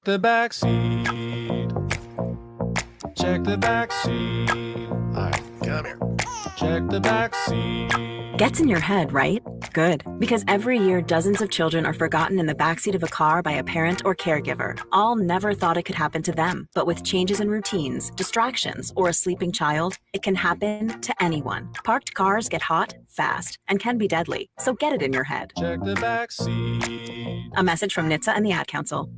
The back seat. Check the back seat. All right, come here. Check the back seat. Gets in your head, right? Good. Because every year, dozens of children are forgotten in the backseat of a car by a parent or caregiver. All never thought it could happen to them. But with changes in routines, distractions, or a sleeping child, it can happen to anyone. Parked cars get hot, fast, and can be deadly. So get it in your head. Check the back seat. A message from NHTSA and the Ad Council.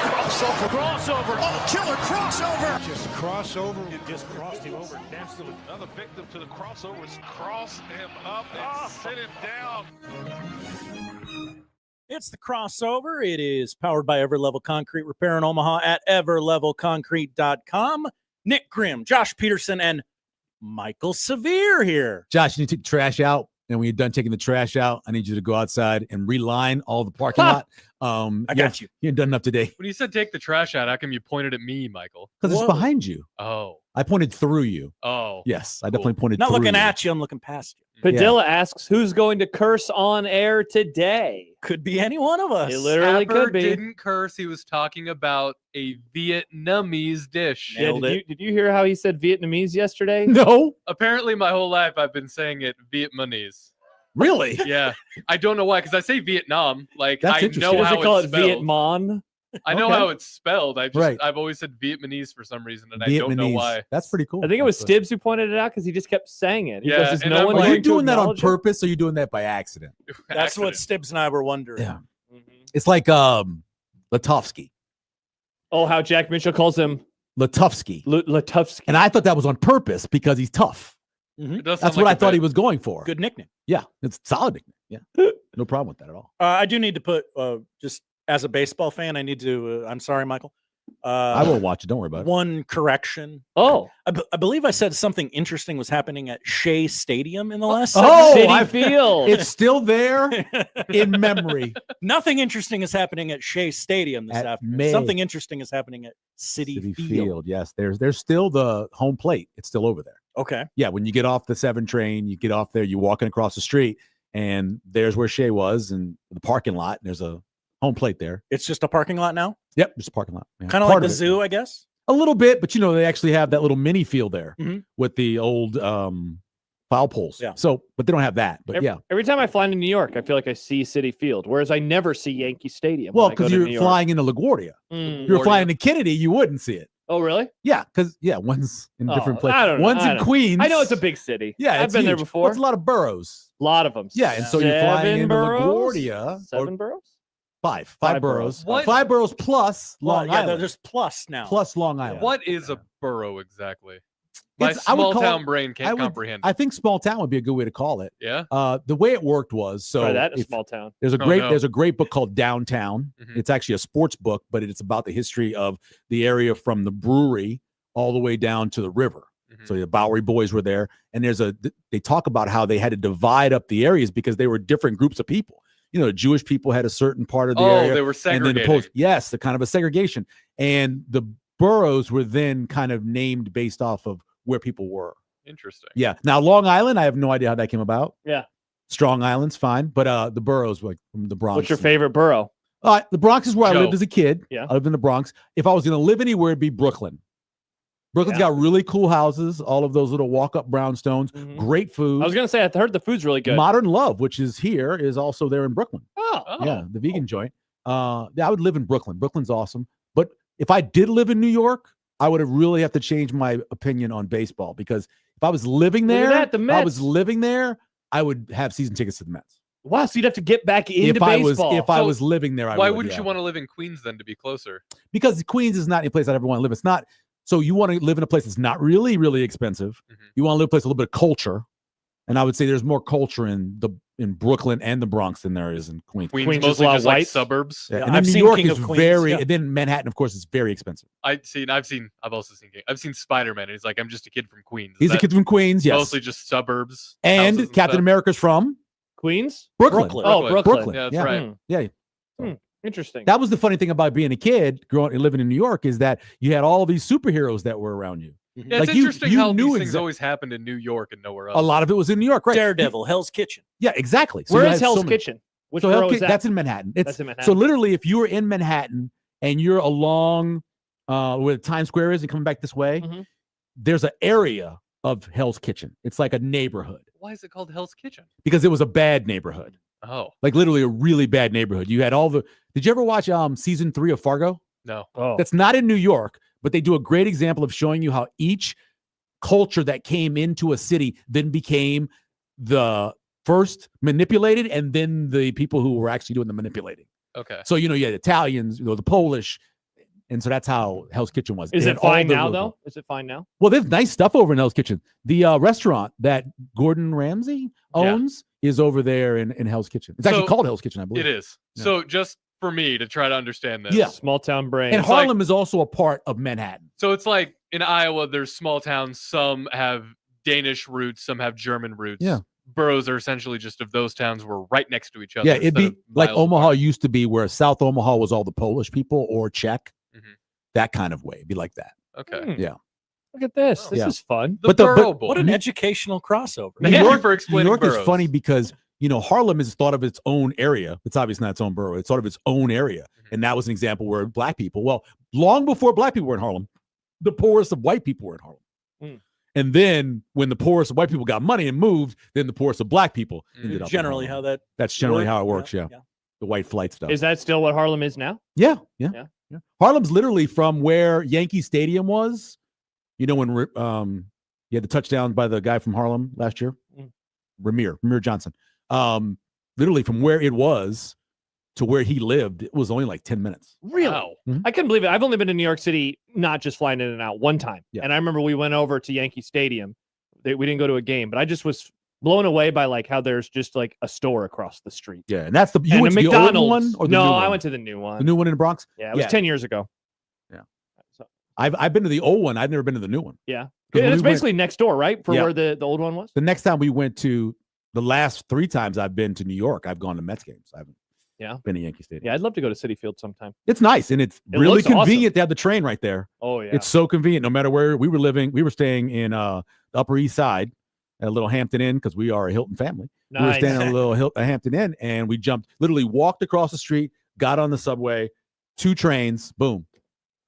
Crossover. Oh, killer crossover. Just crossover. It just crossed him over. Absolutely. Another victim to the crossovers. Cross him up and sit him down. It's the crossover. It is powered by Everlevel Concrete Repair in Omaha at everlevelconcrete.com. Nick Grimm, Josh Peterson, and Michael Severe here. Josh, you need to take the trash out. And when you're done taking the trash out, I need you to go outside and reline all the parking lot. I got you. You ain't done enough today. When you said take the trash out, how come you pointed at me, Michael? Because it's behind you. Oh. I pointed through you. Oh. Yes, I definitely pointed Not through looking you. at you, I'm looking past you. Padilla asks, who's going to curse on air today? Could be any one of us. It literally Tapper could be. didn't curse. He was talking about a Vietnamese dish. Yeah, Nailed it. did you hear how he said Vietnamese yesterday? No, Apparently, my whole life, I've been saying it Vietnamese. really? Yeah. I don't know why, because I say Vietnam. Like, That's I interesting. know Does how he call it's it spelled. Vietmon? I know Okay. how it's spelled. Right. I've always said Vietnamese for some reason, and I Vietnamese. don't know why. That's pretty cool. I think it was That's Stibbs who pointed it out because he just kept saying it. He Yeah, goes, is and no I'm one like- Are you going to doing that on acknowledge it? purpose or are you doing that by accident? That's what Accident. Stibbs and I were wondering. Yeah. Mhm. It's like Latovsky. Oh, how Jack Mitchell calls him Latovsky. Latufsky. And I thought that was on purpose because he's tough. It does That's sound what like I a thought he bit. was going for. Good nickname. Yeah, it's solid nickname. Yeah, no problem with that at all. I do need to put, just as a baseball fan, I need to, I'm sorry, Michael. I won't watch it. Don't worry about it. One correction. Oh, I believe I said something interesting was happening at Shea Stadium in the last Oh, City I- Field. It's still there segment. in memory. Nothing interesting is happening at Shea Stadium this At afternoon. May. Something interesting is happening at City Field. Yes, there's still the home plate. It's still over there. Okay. Yeah, when you get off the 7 train, you get off there, you're walking across the street, and there's where Shea was, and the parking lot. And there's a home plate there. It's just a parking lot now? Yep, just a parking lot. Yeah, Kind of like part the it. zoo, I guess? A little bit, but they actually have that little mini field there Mhm. with the old foul poles. Yeah. So, but they don't have that. But yeah, Every time I fly into New York, I feel like I see City Field, whereas I never see Yankee Stadium. well, when I go because to you're New York. flying into LaGuardia. Mm. If you're flying to Kennedy, you wouldn't see it. Oh, really? Yeah, because one's in different Oh, places. I don't know. One's I in don't- Queens. I know it's a big city. Yeah, I've it's been there huge. before. Well, it's a lot of boroughs. A lot of them. Yeah, and so you're flying Seven into boroughs? LaGuardia. Seven or boroughs? five Five boroughs. What? 5 boroughs plus Well, Long yeah, Island. there's plus now. Plus Long Island. What is a borough exactly? My It's- I would small call town it- brain can't comprehend. I think small town would be a good way to call it. Yeah. The way it worked was Try that in a if- small town. There's a Oh, great no. there's a great book called Downtown. Mhm. It's actually a sports book, but it's about the history of the area from the brewery all the way down to the river. Mhm. So the Bowery boys were there, and they talk about how they had to divide up the areas because they were different groups of people. The Jewish people had a certain part of the area. they were and then segregated. yes, the kind of a segregation, and the boroughs were then kind of named based off of where people were. Interesting. Yeah. Now Long Island, I have no idea how that came about. Yeah. Strong Island's fine, but the boroughs like from the Bronx. What's your favorite borough? The Bronx is where I Joe. lived as a kid. Yeah. I lived in the Bronx. If I was going to live anywhere, it'd be Brooklyn. Brooklyn's got really cool houses, all of those little walk-up brownstones, Mhm. great food. I was going to say, I heard the food's really good. Modern Love, which is here, is also there in Brooklyn. Oh. Yeah, the vegan joint. I would live in Brooklyn. Brooklyn's awesome. But if I did live in New York, I would really have to change my opinion on baseball because if I was living Look at there, that, the if I was Mets. living there, I would have season tickets to the Mets. Wow, so you'd have to get back into If I baseball. was living there, Why would, wouldn't yeah. you want to live in Queens then to be closer? Because Queens is not a place I'd ever want to live. It's not. So you want to live in a place that's not really, really expensive. Mhm. You want to live in a place with a little bit of culture. And I would say there's more culture in Brooklyn and the Bronx than there is in Queens. Queens, Queens is mostly a lot just of like whites. suburbs. Yeah, Yeah, and then I've New seen York King is of Queens, very, yeah. and then Manhattan, of course, is very expensive. I've also seen I've seen Spider-Man. And he's like, I'm just a kid from Queens. Is He's a that kid from Queens, yes. Mostly just suburbs. And houses Captain stuff? America's from Queens? Brooklyn. Brooklyn. Oh, Brooklyn. Brooklyn. Yeah, that's Yeah. right. Yeah. Interesting. That was the funny thing about being a kid, growing and living in New York, is that you had all these superheroes that were around you. Yeah, Like, it's you- interesting you how knew these things exact- always happened in New York and nowhere else. A lot of it was in New York, right? Daredevil, Hell's Kitchen. Yeah, exactly. So Where you is had so Hell's many- Kitchen? Which So borough Hell's is that? That's in Manhattan. That's in So Manhattan. literally, if you were in Manhattan and you're along where Times Square is and coming back this way, Mhm. there's an area of Hell's Kitchen. It's like a neighborhood Why is it called Hell's Kitchen? because it was a bad neighborhood, Oh, like literally a really bad neighborhood. You had all the. Did you ever watch season 3 of Fargo? no. Oh. That's not in New York, but they do a great example of showing you how each culture that came into a city then became the first manipulated and then the people who were actually doing the manipulating. Okay. So, you had Italians, the Polish. And so that's how Hell's Kitchen was. Is They it had all fine the now, local- though? Is it fine now? Well, there's nice stuff over in Hell's Kitchen. The restaurant that Gordon Ramsay Yeah. owns is over there in Hell's Kitchen. It's actually So, called Hell's Kitchen, I believe. It is. Yeah. So just for me to try to understand this. Yeah. Small town brain. And It's like- Harlem is also a part of Manhattan. So it's like in Iowa, there's small towns. Some have Danish roots, some have German roots. Yeah. Boroughs are essentially just if those towns were right next to each other. Yeah, it'd instead be of like miles Omaha apart. used to be, where South Omaha was all the Polish people or Czech. Mhm. That kind of way. It'd be like that. Okay. Hmm. Yeah. Look at this. This Yeah. is fun. The But the- Borough but- Boy. What an educational crossover. Thank New you York- for New explaining York is boroughs. funny because Harlem is thought of its own area. It's obviously not its own borough. It's thought of its own area, and that was an example where black people. Well, long before black people were in Harlem, the poorest of white people were in Harlem. Mm. And then when the poorest of white people got money and moved, then the poorest of black people ended up. in Generally, Harlem. how that That's generally worked. how it works. Yeah, the white flight stuff. Is that still what Harlem is now? Yeah. Yeah. Harlem's literally from where Yankee Stadium was. When you had the touchdown by the guy from Harlem last year, Mm. Ramir Johnson. Literally from where it was to where he lived, it was only like 10 minutes. Really? Wow. I couldn't believe it. I've only been to New York City, not just flying in and out, one time. Yeah. And I remember we went over to Yankee Stadium. We didn't go to a game, but I just was blown away by like how there's just like a store across the street. Yeah, and that's you And went a to the old McDonald's. one or the No, new one? I went to the new one. The new one in the Bronx. Yeah, it was Yeah. 10 years ago. I've been to the old one. I've never been to the new one. Yeah. 'Cause when And it's we went- basically next door, right? For Yeah. where the old one was? The next time we went to the last 3 times I've been to New York, I've gone to Mets games. I haven't been to Yankee Stadium. Yeah, I'd love to go to City Field sometime. It's nice and it's It really looks awesome. convenient to have the train right there. Oh, yeah. It's so convenient. No matter where we were living, we were staying in the Upper East Side at a little Hampton Inn because we are a Hilton family. We were Nice. staying at a little Hampton Inn, and we literally walked across the street, got on the subway, 2 trains, boom.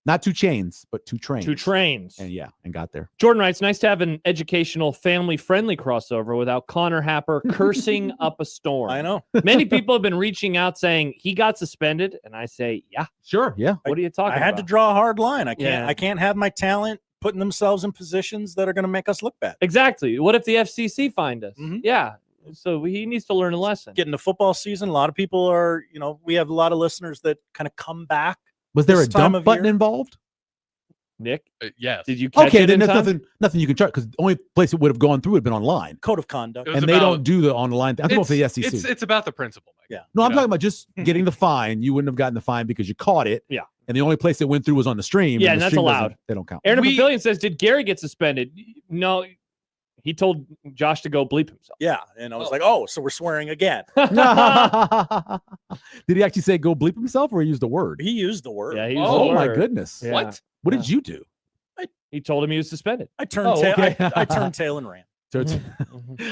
Not 2 chains, but 2 trains. 2 trains. And got there. Jordan writes, nice to have an educational, family-friendly crossover without Connor Happer cursing up a storm. I know. Many people have been reaching out saying he got suspended, and I say, yeah. Sure, yeah. What are you talking I about? had to draw a hard line. I Yeah. can't have my talent putting themselves in positions that are going to make us look bad. Exactly. What if the FCC find us? Mhm. Yeah. So he needs to learn a lesson. Getting to football season, a lot of people are, we have a lot of listeners that kind of come back. Was there This a time dump of button year? involved? Yes. Did you catch Okay, it then in there's time? nothing you can charge because the only place it would have gone through would have been online. Code of conduct. It was And they about- don't do the online thing. I'm talking about the SEC. It's about the principle. Mike. Yeah. No, I'm You know? talking about just getting the fine. You wouldn't have gotten the fine because you caught it. Yeah. And the only place it went through was on the stream. Yeah, the and that's stream doesn't- allowed. They don't count. Aaron We- Pavilion says, did Gary get suspended? No. He told Josh to go bleep himself. Yeah. And I was like, oh, so we're swearing again. Did he actually say go bleep himself or he used the word? He used the word. Yeah, he used Oh the my word. goodness. Yeah. What? What did you do? He told him he was suspended. I turned Oh, tail. okay. I turned tail and ran. So it's-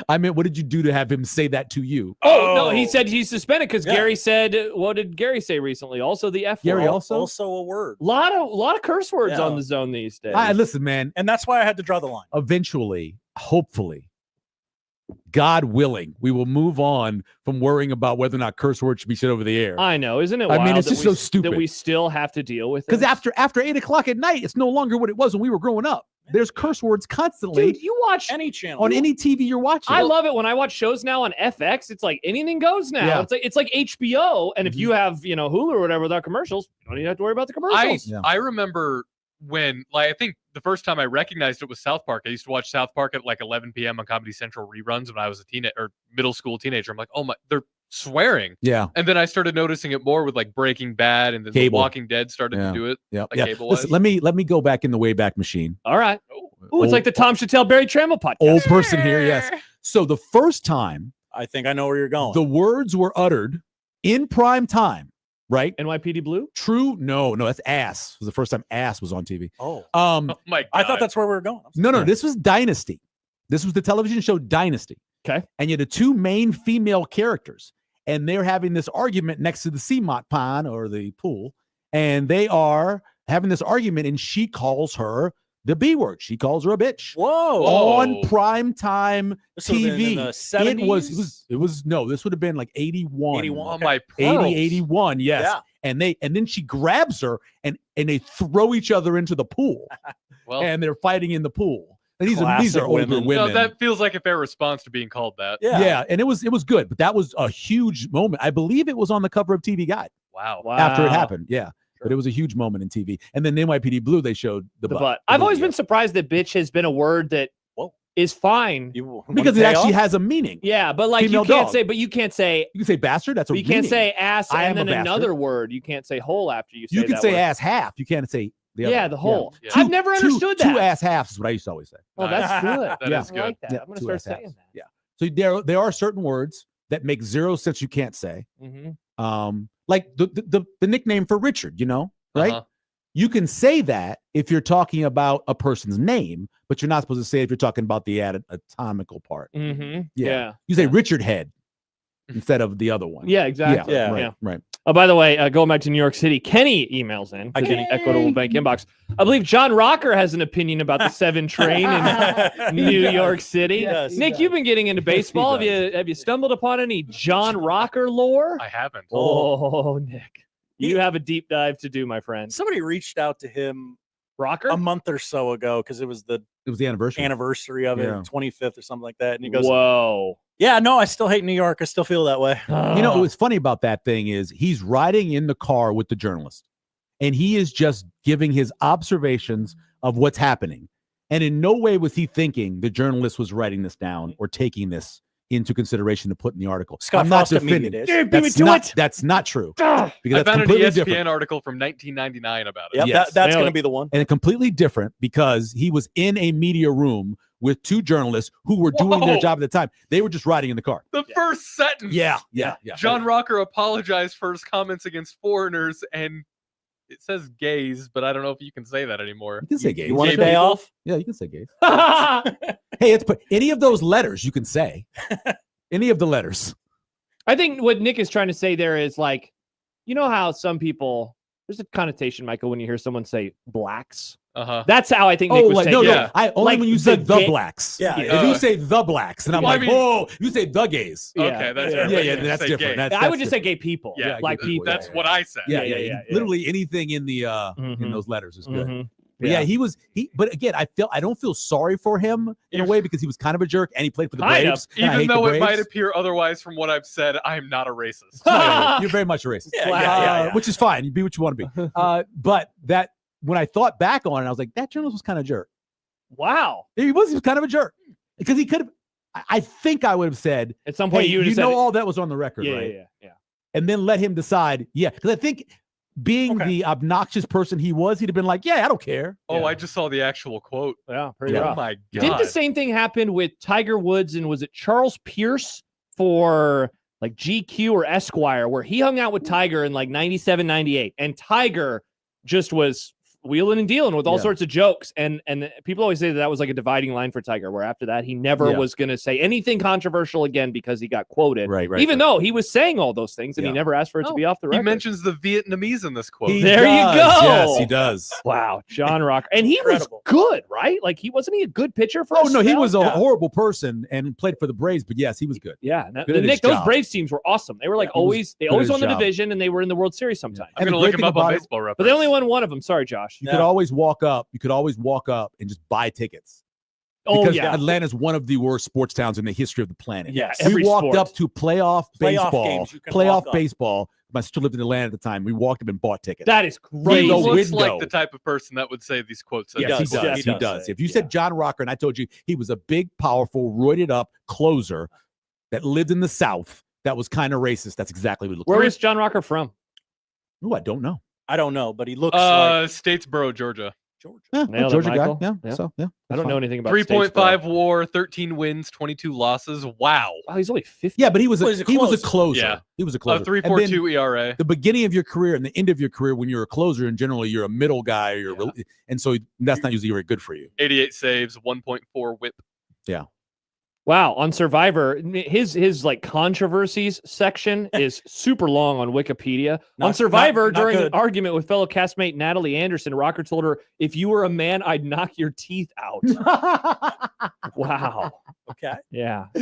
I meant, what did you do to have him say that to you? Oh, no, he said he's suspended because Yeah. Gary said, what did Gary say recently? Also the F Gary word. also? Also a word. Lot of curse words Yeah. on the zone these days. Listen, man, And that's why I had to draw the line. eventually, hopefully, God willing, we will move on from worrying about whether or not curse words should be said over the air. I know, isn't it? I mean, wild it's that just we- so stupid. that we still have to deal with. Because this? after 8:00 at night, it's no longer what it was when we were growing up. There's curse words constantly dude, you watch. Any channel. on any TV you're watching. I love it when I watch shows now on FX. It's like anything goes now. Yeah. It's like HBO, and if you have Hulu or whatever without commercials, you don't even have to worry about the commercials. Yeah. I remember when, I think the first time I recognized it was South Park. I used to watch South Park at like 11 p.m. on Comedy Central reruns when I was a middle school teenager. I'm like, oh my, they're swearing. Yeah. And then I started noticing it more with like Breaking Bad, and then The Cable. Walking Dead started Yeah. to do it. Yeah. Like yeah. cable Listen, was. let me go back in the Wayback Machine. All right. Oh, Ooh, it's like the Tom Chattel Barry Trammell podcast. Old person here, yes. So the first time I think I know where you're going. the words were uttered in prime time right? NYPD Blue? True. No, that's Ass. It was the first time Ass was on TV. Oh, Oh my God. I thought that's where we were going. No, this was Dynasty. This was the television show Dynasty. Okay. And you had the two main female characters, and they're having this argument next to the Seamont pond or the pool, and they are having this argument, and she calls her the B word. She calls her a bitch. Whoa. On primetime This would've been TV. in the 70s? It was no, this would have been like 81. 81. Oh Okay. my 80, pearls. 81, yes. Yeah. And then she grabs her and they throw each other into the pool. Well, And they're fighting in the pool. And these Classic are older women. women. no, that feels like a fair response to being called that. yeah, and it was good, but that was a huge moment. I believe it was on the cover of TV Guide Wow. after it happened. Yeah. But it was a huge moment in TV. And then NYPD Blue, they showed the butt. I've always been surprised that bitch has been a word that is fine. Because it actually has a meaning. Yeah, but like Female you can't dog. say, but you can't say, You can say bastard. That's a but you can't meaning. say ass I and am a then bastard. another word. You can't say whole after you say You can that say word. ass half. You can't say the other. Yeah, the whole. Yeah. I've never understood that. Two ass halves is what I used to always say. Oh, that's good. That Yeah. is I good. like that. Yeah, I'm gonna two start ass saying halves. that. Yeah. So there are certain words that make zero sense you can't say. Mm-hmm. Like the nickname for Richard, right? Uh-huh. You can say that if you're talking about a person's name, but you're not supposed to say it if you're talking about the added atomical part. Mm-hmm. Yeah. Yeah. You say Richard Head instead of the other one. Yeah, exactly. Yeah. Right. Right. Oh, by the way, going back to New York City, Kenny emails in to the Kenny. Equitable Bank inbox. I believe John Rocker has an opinion about the 7 train in New York City. Yes, he Nick, does. you've been getting into baseball. He Have you stumbled upon any John Rocker lore? I haven't. Oh, Nick, you have a deep dive to do, my friend. Somebody reached out to him Rocker? a month or so ago because it was the It was the anniversary. of it, Yeah. 25th or something like that. And he goes, Whoa. yeah, no, I still hate New York. I still feel that way. What's funny about that thing is he's riding in the car with the journalist, and he is just giving his observations of what's happening. And in no way was he thinking the journalist was writing this down or taking this into consideration to put in the article. Scott I'm not Frost at Media defending. Days. Dude, beat me to it. That's not true. Ah. Because I that's found an completely ESPN different. article from 1999 about it. Yep, Yes. that's Nailed going it. to be the one. And completely different because he was in a media room with two journalists who were doing their Whoa. job at the time. They were just riding in the car. The first sentence. Yeah. John Rocker apologized for his comments against foreigners, and it says gays, but I don't know if you can say that anymore. You can say gays. You want Gay a day people? off? Yeah, you can say gays. Hey, it's any of those letters you can say. Any of the letters. I think what Nick is trying to say there is like, you know how some people, there's a connotation, Michael, when you hear someone say blacks. Uh-huh. That's how I think Nick was saying. no, yeah. I only Like when you the said the gay- blacks. Yeah. If you say the blacks, and I'm Well, I like, mean- whoa, you say the gays. Yeah. Okay, that's Yeah. right. Yeah, You that's say different. gay. That's I would just say different. gay people. Yeah, Like gay people. That's what I said. Yeah. Literally anything in the in Mhm. those letters is good. Mhm. But yeah, but again, I don't feel sorry for him in a If- way because he was kind of a jerk and he played for the Kind of. Braves. and I Even hate the though it might Braves. appear otherwise from what I've said, I'm not a racist. No, you're very much a racist. Yeah. Which is fine. You be what you want to be. But that when I thought back on it, I was like, that journalist was kind of a jerk. Wow. He was kind of a jerk because he could have. I think I would have said, At some "Hey, point, you would you have said, know, all that was on the record, yeah, right?" yeah. And then let him decide. Yeah, because I think being the obnoxious person he was, he'd have been like, "Yeah, I don't care." Oh, I just saw the actual quote. Yeah, pretty Yeah. Oh rough. my god. Didn't the same thing happen with Tiger Woods and was it Charles Pierce for like GQ or Esquire, where he hung out with Tiger in like 97, 98, and Tiger just was wheeling and dealing with all Yeah. sorts of jokes. And people always say that was like a dividing line for Tiger, where after that, he never Yeah. was going to say anything controversial again because he got quoted. Right. Even though he was saying all those things and he Yeah. never asked for it to Oh, be off the He record. mentions the Vietnamese in this quote. There you go. Yes, he does. Wow, John Rocker. And he Incredible. was good, right? Like wasn't he a good pitcher for Oh a no, he spell? was a Yeah. horrible person and played for the Braves, but yes, he was good. Yeah, Good at his Nick, those job. Braves teams were awesome. They were like Yeah, he was always, they good at always his won the job. division, and they were in the World Series sometimes. I'm And going the to great look him thing up on about it- Baseball Reference. But they only won one of them. Sorry, Josh. You could always walk up. You could always walk up and just buy tickets. Oh Because yeah, Atlanta's one of the worst sports towns in the history of the planet. Yes. We Every walked sport. up to playoff baseball. games you can walk up. Baseball. My sister lived in Atlanta at the time. We walked up and bought tickets. that is He crazy. the looks window. like the type of person that would say these quotes. Yes, does. he does. Yes, He he does. does. If you said John Rocker and I told you he was a big, powerful, roided up closer that lived in the South that was kind of racist, that's exactly what he looked Where like. was John Rocker from? Ooh, I don't know. I don't know, but he looks like Statesboro, Georgia. Georgia. Yeah, Nailed it, Georgia guy. Michael. Yeah. Yeah. So yeah. I that's don't fine. know anything about 3.5 WAR, 13 wins, 22 losses. Wow. Wow, he's only 50. Yeah, but he was Well, a, he's a he was a closer. closer. Yeah. He was a A closer. And then 3.42 ERA. the beginning of your career and the end of your career, when you're a closer, and generally you're a middle guy, and so that's not usually very good for you. 88 saves, 1.4 whip. Wow, on Survivor, his like controversies section is super long on Wikipedia. On Survivor, not during an good. argument with fellow castmate Natalie Anderson, Rocker told her, "If you were a man, I'd knock your teeth out." Wow. Okay. Yeah. I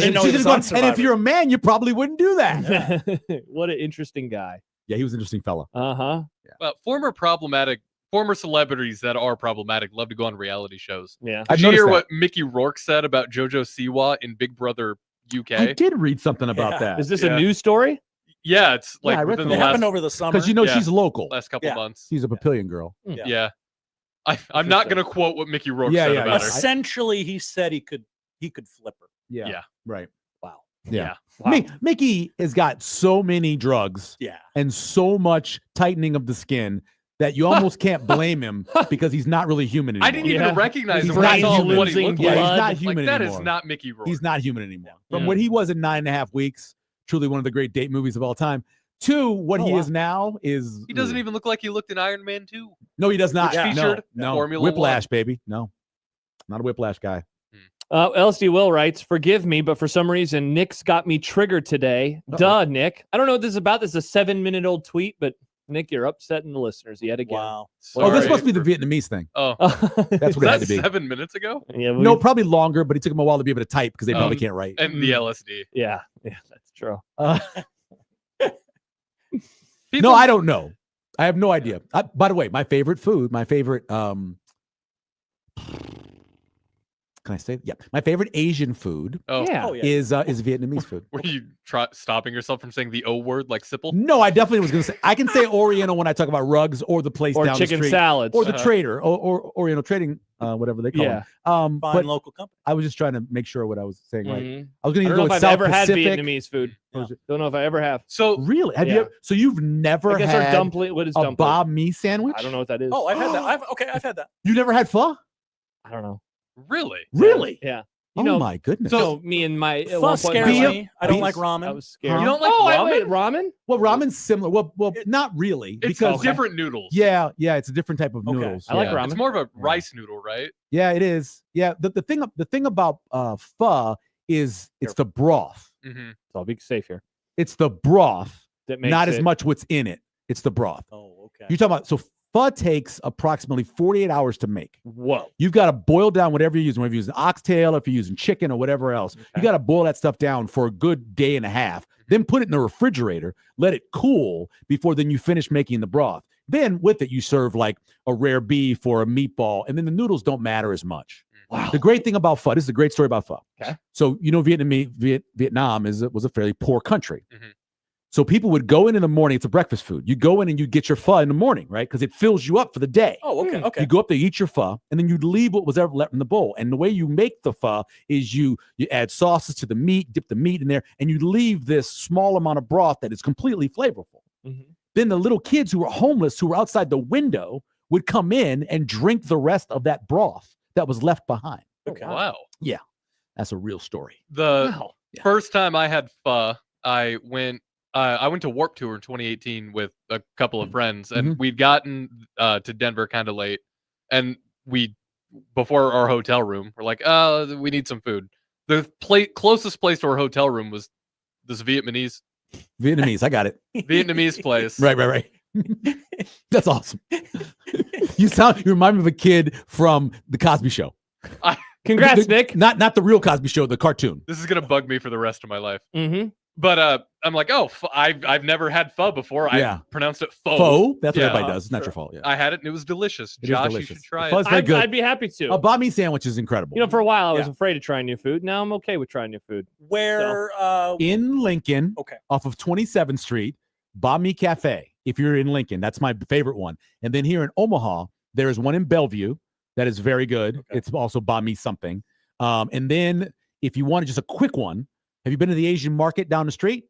didn't know he was on and if Survivor. you're a man, you probably wouldn't do that. What an interesting guy. Yeah, he was an interesting fella. Uh-huh. But former celebrities that are problematic love to go on reality shows. Yeah. I've Did you hear noticed what Mickey Rourke said about JoJo Siwa in Big Brother UK? I did read something about Yeah. that. Is this Yeah. a news story? Yeah, it's like I read within that. the It last, happened over the summer. Because Yeah. she's local. last couple Yeah. months. She's a Papillion girl. Yeah. I'm not going to quote what Mickey Rourke Yeah, said yeah, about yeah. her. Essentially, he said he could flip her. Yeah. Right. Wow. Yeah. Wow. Mickey has got so many drugs Yeah. and so much tightening of the skin that you almost can't blame him because he's not really human anymore. I didn't even Yeah. recognize He's him when I not saw human. what he Losing looked Yeah, like. he's blood. not human Like, that anymore. is not Mickey Rourke. He's not human anymore. From Yeah. what he was in 9.5 weeks, truly one of the great date movies of all time, to what Oh, he wow. is now is... He doesn't even look like he looked in Iron Man 2. No, he does not. Which featured no. Formula Whiplash, baby. No. Not a Whiplash guy. LSD Will writes, "Forgive me, but for some reason, Nick's got me triggered today." Uh-oh. Duh, Nick. I don't know what this is about. This is a 7-minute-old tweet, but Nick, you're upsetting the listeners yet again. Wow. Oh, this Sorry. must be the Vietnamese thing. Oh, That's what it had to be. 7 minutes ago? Yeah, No, probably longer, but it took him a while to be able to type because they probably Um, can't write. And the LSD. yeah, that's true. No, I don't know. I have no idea. By the way, my favorite food, can I say? Yeah, my favorite Asian food Oh, Yeah. Oh, yeah. is Vietnamese food. were you stopping yourself from saying the O word like Sipple? No, I definitely was going to say. I can say Oriental when I talk about rugs or the place Or down chicken the street, salads. or the Uh-huh. trader, or Oriental Trading, whatever they call Yeah. it. Fine But local company. I was just trying to make sure what I was saying. Right. Mhm. I was going I to don't know go if with I've South ever had Pacific. Vietnamese food. Yeah. Don't know if I ever have. So Really? Have Yeah. you? So you've never I guess our had dumpling. What is a dumpling? banh mi sandwich? I don't know what that is. Oh, I've had that. I've had that. You never had pho? I don't know. really? Really? Yeah. Oh You know, my goodness. So me and my at Pho one point scares in my life, me. I don't Beef- like ramen. I was scared. You don't like oh, ramen? wait, ramen? Well, ramen's similar. Well, not really, It's because different noodles. yeah, it's a different type of Okay. noodles. I like yeah. ramen. It's more of a rice noodle, right? Yeah, it is. Yeah, the thing about pho is it's the broth. Mm-hmm. So I'll be safe here. It's the broth, That makes not as it- much what's in it. It's the broth. Oh, okay. You're talking about pho takes approximately 48 hours to make. Whoa. You've got to boil down whatever you're using, whether you're using oxtail, if you're using chicken or whatever else. You Okay. got to boil that stuff down for a good day and a half. Then put it in the refrigerator, let it cool before then you finish making the broth. Then with it, you serve like a rare beef or a meatball, and then the noodles don't matter as much. Wow. The great thing about pho, this is a great story about pho. Okay. So, Vietnam was a fairly poor country. Mhm. So people would go in the morning. It's a breakfast food. You go in and you get your pho in the morning, right? Because it fills you up for the day. Oh, okay. Okay. You go up there, you eat your pho, and then you leave what was ever left in the bowl. And the way you make the pho is you add sauces to the meat, dip the meat in there, and you leave this small amount of broth that is completely flavorful. Mhm. Then the little kids who were homeless, who were outside the window, would come in and drink the rest of that broth that was left behind. Okay. Wow. That's a real story. The Wow. first time I had pho, I went to Warped Tour in 2018 with a couple of friends, and we'd gotten to Denver kind of late, and before our hotel room, we're like, we need some food. The closest place to our hotel room was this Vietnamese I got it. Vietnamese place. Right. That's awesome. You remind me of a kid from the Cosby Show. Congrats, Nick. Not the real Cosby Show, the cartoon. This is gonna bug me for the rest of my life. Mm-hmm. But I'm like, I've never had pho before. Yeah. I pronounced it pho. Pho? That's Yeah. what everybody does. It's not your fault. Yeah. I had it and it was delicious. It is Josh, delicious. you should try The it. pho's very good. I'd be happy to. A banh mi sandwich is incredible. You know, for a while I was Yeah. afraid to try new food. Now I'm okay with trying new food. Where? In Lincoln, Okay. off of 27th Street, Banh Mi Cafe. If you're in Lincoln, that's my favorite one. And then here in Omaha, there is one in Bellevue that is very good. Okay. It's also Banh Mi something. And then if you want just a quick one, have you been to the Asian market down the street?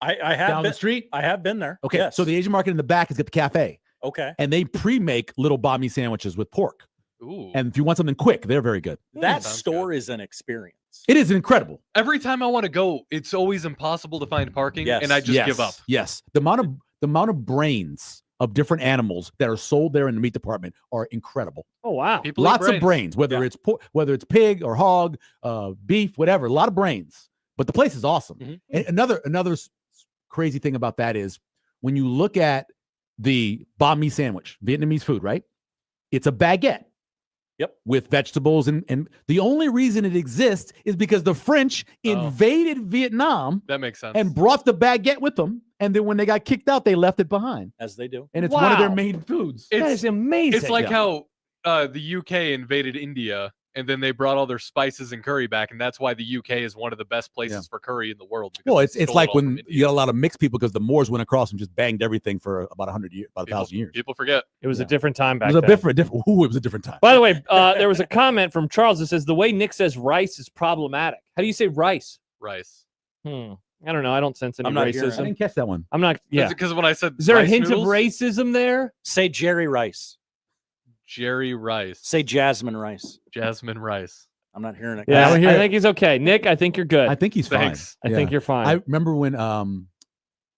I have Down been. the street? I have been there. Okay, Yes. so the Asian market in the back has got the cafe. Okay. and they pre-make little banh mi sandwiches with pork. Ooh. And if you want something quick, they're very good. That sounds store is an experience. It is incredible. Every time I want to go, it's always impossible to find parking, and I just give up. Yes, the amount of brains of different animals that are sold there in the meat department are incredible. Oh wow. People eat Lots of brains, whether Yeah. it's whether it's pig or hog, beef, whatever. A lot of brains, but the place is awesome. Mhm. And another crazy thing about that is when you look at the banh mi sandwich, Vietnamese food, right? It's a baguette. Yep. With vegetables, and the only reason it exists is because the French invaded Vietnam That makes sense. and brought the baguette with them. And then when they got kicked out, they left it behind. As they do. And it's one of their Wow. main foods. That is amazing. It's like how the UK invaded India, and then they brought all their spices and curry back, and that's why the UK is one of the best places for curry in the world. because Well, they it's stole like it all from when India. you got a lot of mixed people because the Moors went across and just banged everything for about 100 years, about 1,000 years. People forget. it was a Yeah. different time It back was a then. different. It was a different time. By the way, there was a comment from Charles that says the way Nick says rice is problematic. How do you say rice? Rice. I don't know. I don't sense any I'm not hearing I racism. didn't catch that one. I'm not. Yeah. Because when I said Is there a rice hint noodles, of racism there? Say Jerry Rice. Jerry Rice. Say Jasmine Rice. Jasmine Rice. I'm not hearing it. Yeah, we're I here. think he's okay. Nick, I think you're good. I think he's Thanks. I fine. think Yeah. you're fine. I remember when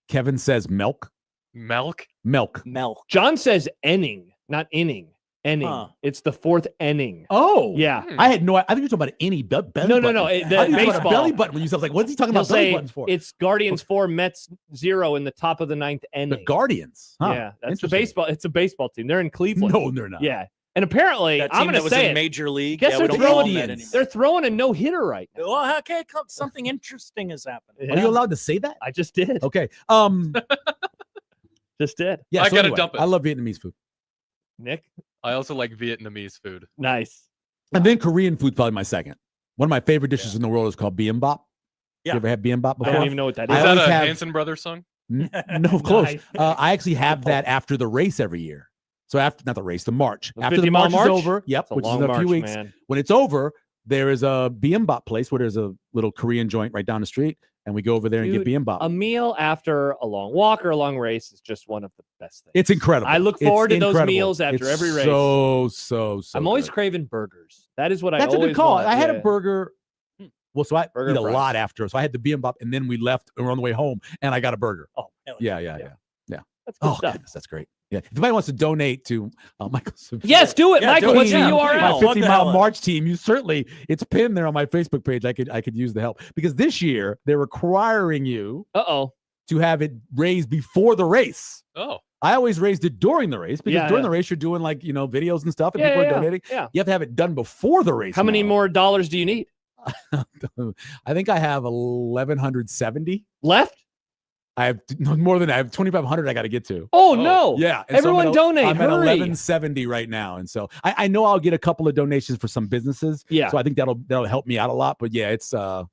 Kevin says milk. Milk. Milk. John says enning, not inning. Enning. Huh. It's the fourth enning. Oh, Yeah. I had no. I think you're talking about any belly No, button. no. The The baseball. belly button. When you said like, what's he talking He'll about belly say buttons for? it's Guardians 4, Mets 0 in the top of the ninth inning. The Guardians. Huh. Yeah, that's the Interesting. baseball. It's a baseball team. They're in Cleveland. No, they're not. Yeah. And apparently, That I'm team going that to was say in it. Major League. Guess Yeah, they're we don't call them throwing that it. anymore. They're throwing a no-hitter right now. Well, okay, something interesting has happened. Are you allowed to say that? I just did. Okay. Just did. Yeah. I so gotta anyway, dump it. I love Vietnamese food, Nick? I also like Vietnamese food. Nice. and then Korean food's probably my second. One of my favorite dishes in the world is called bibimbap. Yeah. You ever had bibimbap I before? don't even know what that I Is is. that always a have- Hanson Brothers song? No, close. Nice. I actually have that after the race every year. So after not the race, the march. The After the 50-mile march is march? over, yep, It's a which is long in a march, few weeks. man. When it's over, there is a bibimbap place where there's a little Korean joint right down the street, and we go over there and Dude, get bibimbap. A meal after a long walk or a long race is just one of the best things. It's incredible. I look It's forward to those incredible. meals after It's every race. So I'm always good. craving burgers. That is what I That's a always good call. want. I had Yeah. a burger. Well, so I Burger eat a fries. lot after. So I had the bibimbap, and then we left and we're on the way home, and I got a burger. Oh, hell Yeah. That's good Oh, stuff. goodness, that's great. Yeah. If anybody wants to donate to Michael Severe, Yes, do it, Yeah, Michael. do it. What's the Yeah, my URL? Plug the 50 hell mile in. march team, you certainly, it's pinned there on my Facebook page. I could use the help because this year they're requiring you Uh-oh. to have it raised before the race. Oh, I always raised it during the race because Yeah, during yeah. the race you're doing like videos and stuff and Yeah, people yeah, are donating. yeah. You have to have it done before the race. How many now. more dollars do you need? I think I have 1,170. Left? I have no more than I have 2,500 I got to get to. Oh, no. Yeah. and so Everyone I'm donate. I'm at Hurry. 1170 right now. And so I know I'll get a couple of donations for some businesses. Yeah. So I think that'll help me out a lot. But yeah, it's rough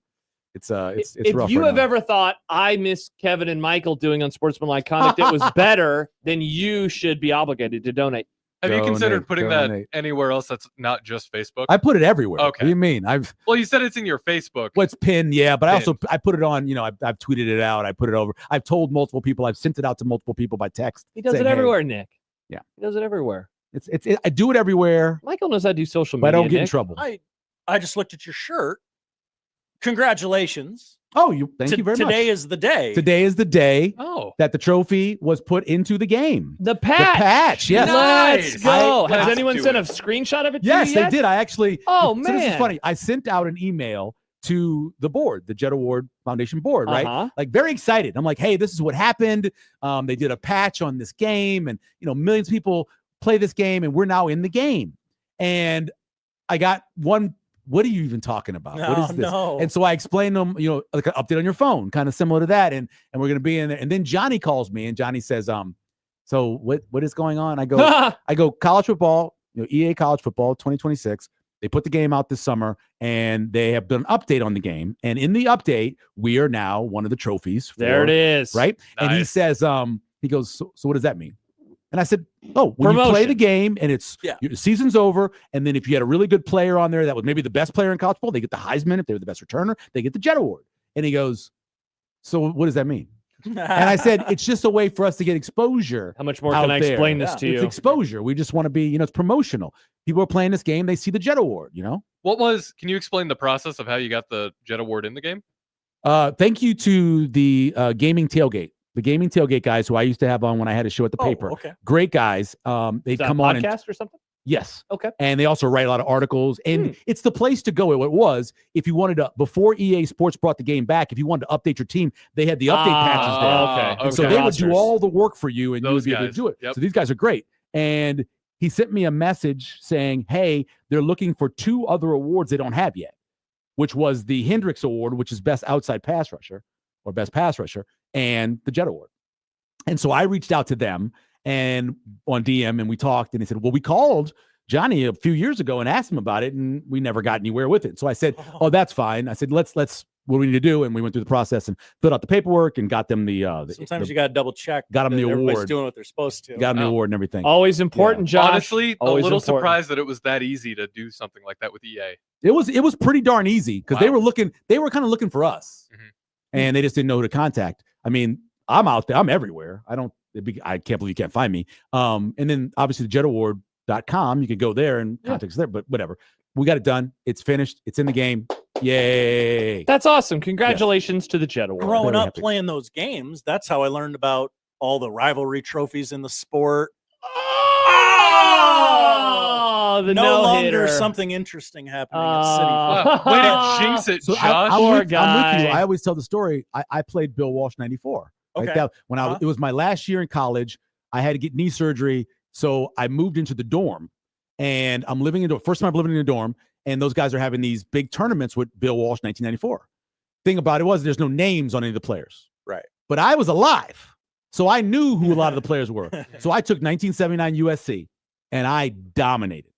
If you right have now. ever thought I miss Kevin and Michael doing Unsportsmanlike conduct that was better, then you should be obligated to donate. have you considered Donate, putting donate. that anywhere else that's not just Facebook? I put it everywhere. Okay. What do you mean? Well, you said it's in your Facebook. What's pinned, yeah, but I also Pinned. I put it on, I've tweeted it out, I put it over. I've told multiple people, I've sent it out to multiple people by text. He does saying, it "Hey." everywhere, Nick. Yeah. He does it everywhere. I do it everywhere, Michael knows how to do social but media. I don't get in Nick. trouble. I just looked at your shirt. Congratulations. Oh, thank you very Today much. is the day. Today is the day Oh, that the trophy was put into the game. The The patch. patch, yes. Let's Nice. go. I Has have anyone to sent do a it. screenshot of it to Yes, you they yet? did. I actually. Oh, So this is man. funny. I sent out an email to the board, the Jet Award Foundation board, right? Uh-huh. Like very excited. I'm like, hey, this is what happened. They did a patch on this game, and millions of people play this game, and we're now in the game. And I got one. What are you even talking about? What is this? No. And so I explained to them, like an update on your phone, kind of similar to that. And we're gonna be in there. And then Johnny calls me, and Johnny says, so what is going on? I go, college football, EA college football 2026. They put the game out this summer, and they have done an update on the game. And in the update, we are now one of the trophies. There it is. Right. And he Nice. says, he goes, so what does that mean? And I said, oh, when you play Promotion. the game and your season's over, and then if you had a really good player on there that was maybe the best player in college football, they get the Heisman. If they were the best returner, they get the Jet Award. And he goes, so what does that mean? And I said, it's just a way for us to get exposure. How much more out can I there. explain this to It's you? exposure. We just want to be, it's promotional. People are playing this game. They see the Jet Award, Can you explain the process of how you got the Jet Award in the game? Thank you to the gaming tailgate. The gaming tailgate guys who I used to have on when I had a show at the paper. Okay. Great guys. They'd Is that come a on podcast or something? Yes. Okay. And they also write a lot of articles. And it's the place to go. It was, if you wanted to, before EA Sports brought the game back, if you wanted to update your team, they had the update patches there. Okay. And so they would do all the work for you, and you would Those be able to guys. do it. Yep. So these guys are great. And he sent me a message saying, hey, they're looking for 2 other awards they don't have yet, which was the Hendricks Award, which is Best Outside Pass Rusher or Best Pass Rusher, and the Jet Award. And so I reached out to them and on DM, and we talked, and they said, well, we called Johnny a few years ago and asked him about it, and we never got anywhere with it. So I said, oh, that's fine. I said, let's what we need to do. And we went through the process and filled out the paperwork and got them the Sometimes you got to double check. got them the everybody's award. doing what they're supposed to. Got them the award and everything. Always important, Josh. Honestly, a Always little important. surprised that it was that easy to do something like that with EA. It was pretty darn easy because they were kind of looking for us, and they just didn't know who to contact. I mean, I'm out there. I'm everywhere. I can't believe you can't find me. And then obviously the jetaward.com, you could go there and contact us there, but whatever. We got it done. It's finished. It's in the game. Yay. That's awesome. Congratulations to the Jet Award. Growing Very up happy. playing those games, that's how I learned about all the rivalry trophies in the sport. Oh, the No longer no-hitter. something interesting happening at City. Way to jinx it, So Josh. I'm Poor with you. guy. I always tell the story. I played Bill Walsh 94. Right? Okay. When it was my last year in college, I had to get knee surgery. So I moved into the dorm, and I'm living in a first time I'm living in a dorm, and those guys are having these big tournaments with Bill Walsh 1994. Thing about it was there's no names on any of the players. Right. But I was alive. So I knew who a lot of the players were. So I took 1979 USC and I dominated.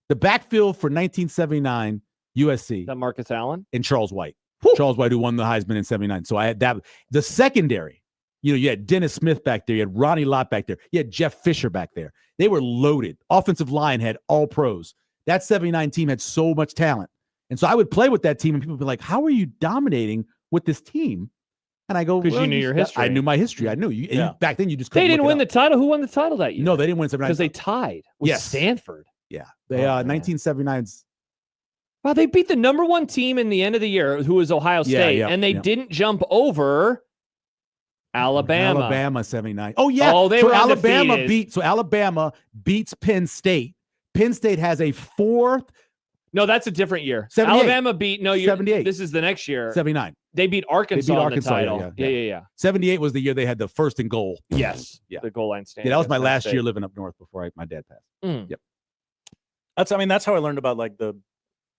The backfield for 1979 USC Is that Marcus Allen? and Charles White. Charles White, who won the Heisman in 79. So I had that. The secondary, you had Dennis Smith back there. You had Ronnie Lott back there. You had Jeff Fisher back there. They were loaded. Offensive line had all pros. That 79 team had so much talent. And so I would play with that team, and people would be like, how are you dominating with this team? And I go, Because you knew your history. I knew my history. I knew you. And Yeah. back then, you just They couldn't didn't look win it the up. title. Who won the title that year? No, they didn't win 79. Because they tied with Yes. Stanford. Yeah. They Oh, man. 1979's. Wow, they beat the number 1 team in the end of the year, who was Ohio State, yeah, and they yeah. didn't jump over Alabama. Alabama 79. Oh, yeah. Oh, they so were Alabama undefeated. Alabama beats Penn State. Penn State has a 4th No, that's a different year. 78. Alabama beat 78. This is the next year. 79. They beat Arkansas, in Arkansas, the title. yeah. Yeah. 78 was the year they had the first and goal. Yes. Yeah. The goal line stand. Yeah, that was my against Penn last State. year living up north before my dad passed. Mm. That's how I learned about like the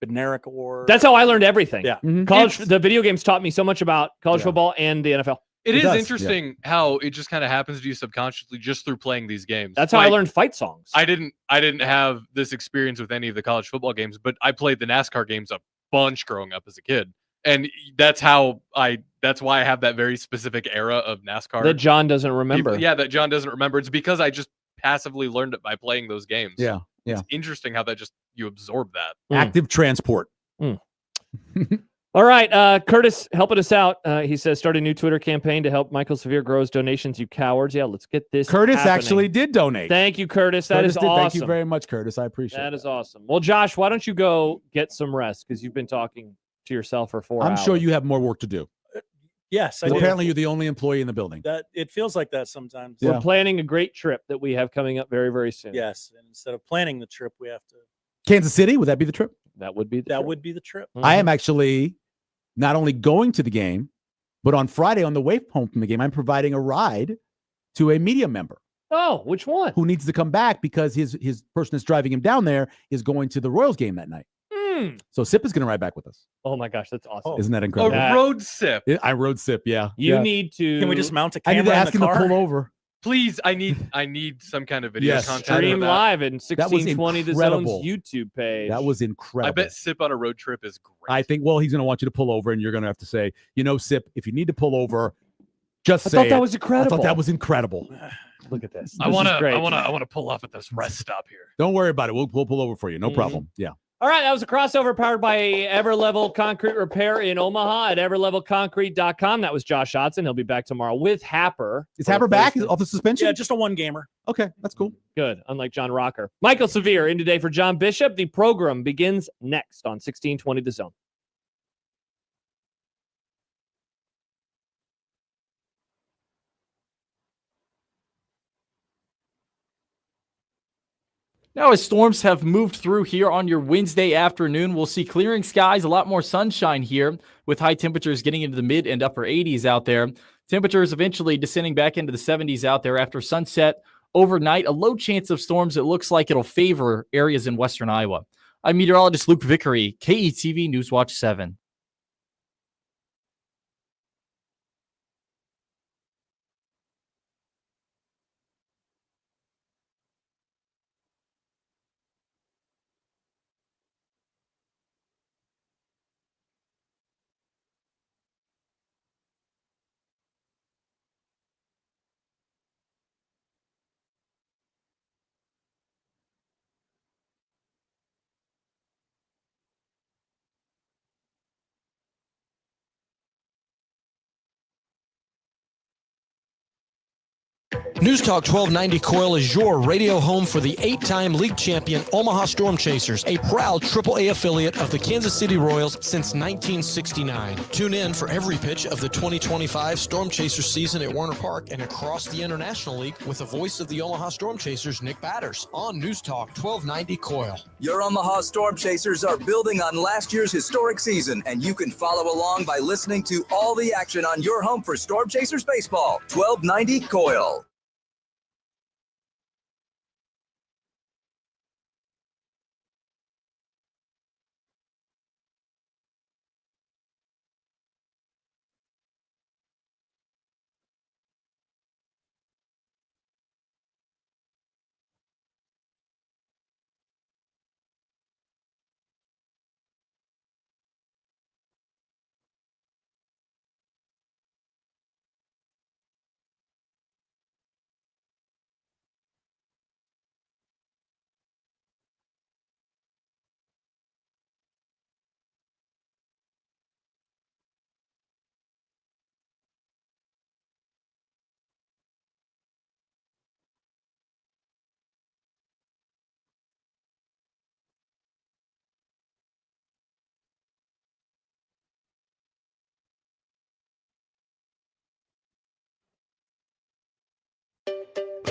Bednarik Award. That's how I learned everything. Yeah. College. It's- The video games taught me so much about college Yeah. football and the NFL. It is does, interesting how it just kind of happens to you subconsciously just through playing these games. That's how I Like, learned fight songs. I didn't have this experience with any of the college football games, but I played the NASCAR games a bunch growing up as a kid. And that's why I have that very specific era of NASCAR. that John doesn't remember. Yeah, that John doesn't remember. It's because I just passively learned it by playing those games. Yeah. It's interesting how you absorb that. Mm. Active transport. All right, Curtis helping us out. He says, start a new Twitter campaign to help Michael Severe grow his donations, you cowards. Yeah, let's get this Curtis happening. actually did donate. Thank you, Curtis. That Curtis is did. awesome. Thank you very much, Curtis. I appreciate That it. is awesome. Well, Josh, why don't you go get some rest? Because you've been talking to yourself for 4 hours. I'm sure you have more work to do. Yes, I 'Cause do. apparently, you're the only employee in the building. That it feels like that sometimes. We're Yeah. planning a great trip that we have coming up very, very soon. Yes, and instead of planning the trip, we have to. Kansas City, would that be the trip? That would be the That trip. would be the trip. I am actually not only going to the game, but on Friday on the way home from the game, I'm providing a ride to a media member Oh, which one? who needs to come back because his person that's driving him down there is going to the Royals game that night. Hmm. So Sip is going to ride back with us. Oh my gosh, that's awesome. Isn't that A incredible? That- road sip. I rode Sip, yeah. You Yeah. need to. Can we just mount a I need camera to in ask the him to car? pull over. Please, I need some kind of video Yes, content. stream of that. live in was 1620 The Zone's incredible. YouTube page? That was incredible. I bet sip on a road trip is great. I think, well, he's going to want you to pull over, and you're going to have to say, Sip, if you need to pull over, just I say thought that it. was I incredible. thought that was incredible. Look at this. I This is want great. to pull off at this rest stop here. Don't worry about it. We'll pull over for you. No Mhm. problem. Yeah. All right, that was a crossover powered by Everlevel Concrete Repair in Omaha at everlevelconcrete.com. That was Josh Hodson. He'll be back tomorrow with Happer. Is Happer back off the suspension? Yeah, just a one gamer. Okay, that's cool. Good, unlike John Rocker. Michael Severe in today for John Bishop. The program begins next on 1620 The Zone. Now, as storms have moved through here on your Wednesday afternoon, we'll see clearing skies, a lot more sunshine here with high temperatures getting into the mid and upper 80s out there. Temperatures eventually descending back into the 70s out there after sunset overnight. A low chance of storms. It looks like it'll favor areas in western Iowa. I'm meteorologist Luke Vickery, KETV Newswatch 7. News Talk 1290 Coil is your radio home for the 8-time league champion Omaha Storm Chasers, a proud AAA affiliate of the Kansas City Royals since 1969. Tune in for every pitch of the 2025 Storm Chasers season at Warner Park and across the International League with the voice of the Omaha Storm Chasers, Nick Batters, on News Talk 1290 Coil. Your Omaha Storm Chasers are building on last year's historic season, and you can follow along by listening to all the action on your home for Storm Chasers baseball. 1290 Coil.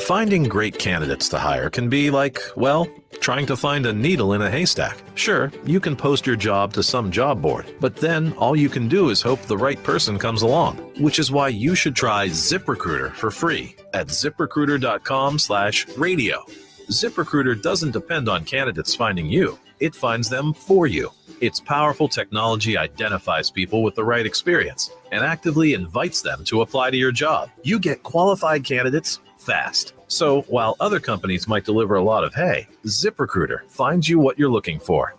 Finding great candidates to hire can be like, well, trying to find a needle in a haystack. Sure, you can post your job to some job board, but then all you can do is hope the right person comes along, which is why you should try ZipRecruiter for free at ziprecruiter.com/radio. ZipRecruiter doesn't depend on candidates finding you. It finds them for you. Its powerful technology identifies people with the right experience and actively invites them to apply to your job. You get qualified candidates fast. So while other companies might deliver a lot of hay, ZipRecruiter finds you what you're looking for.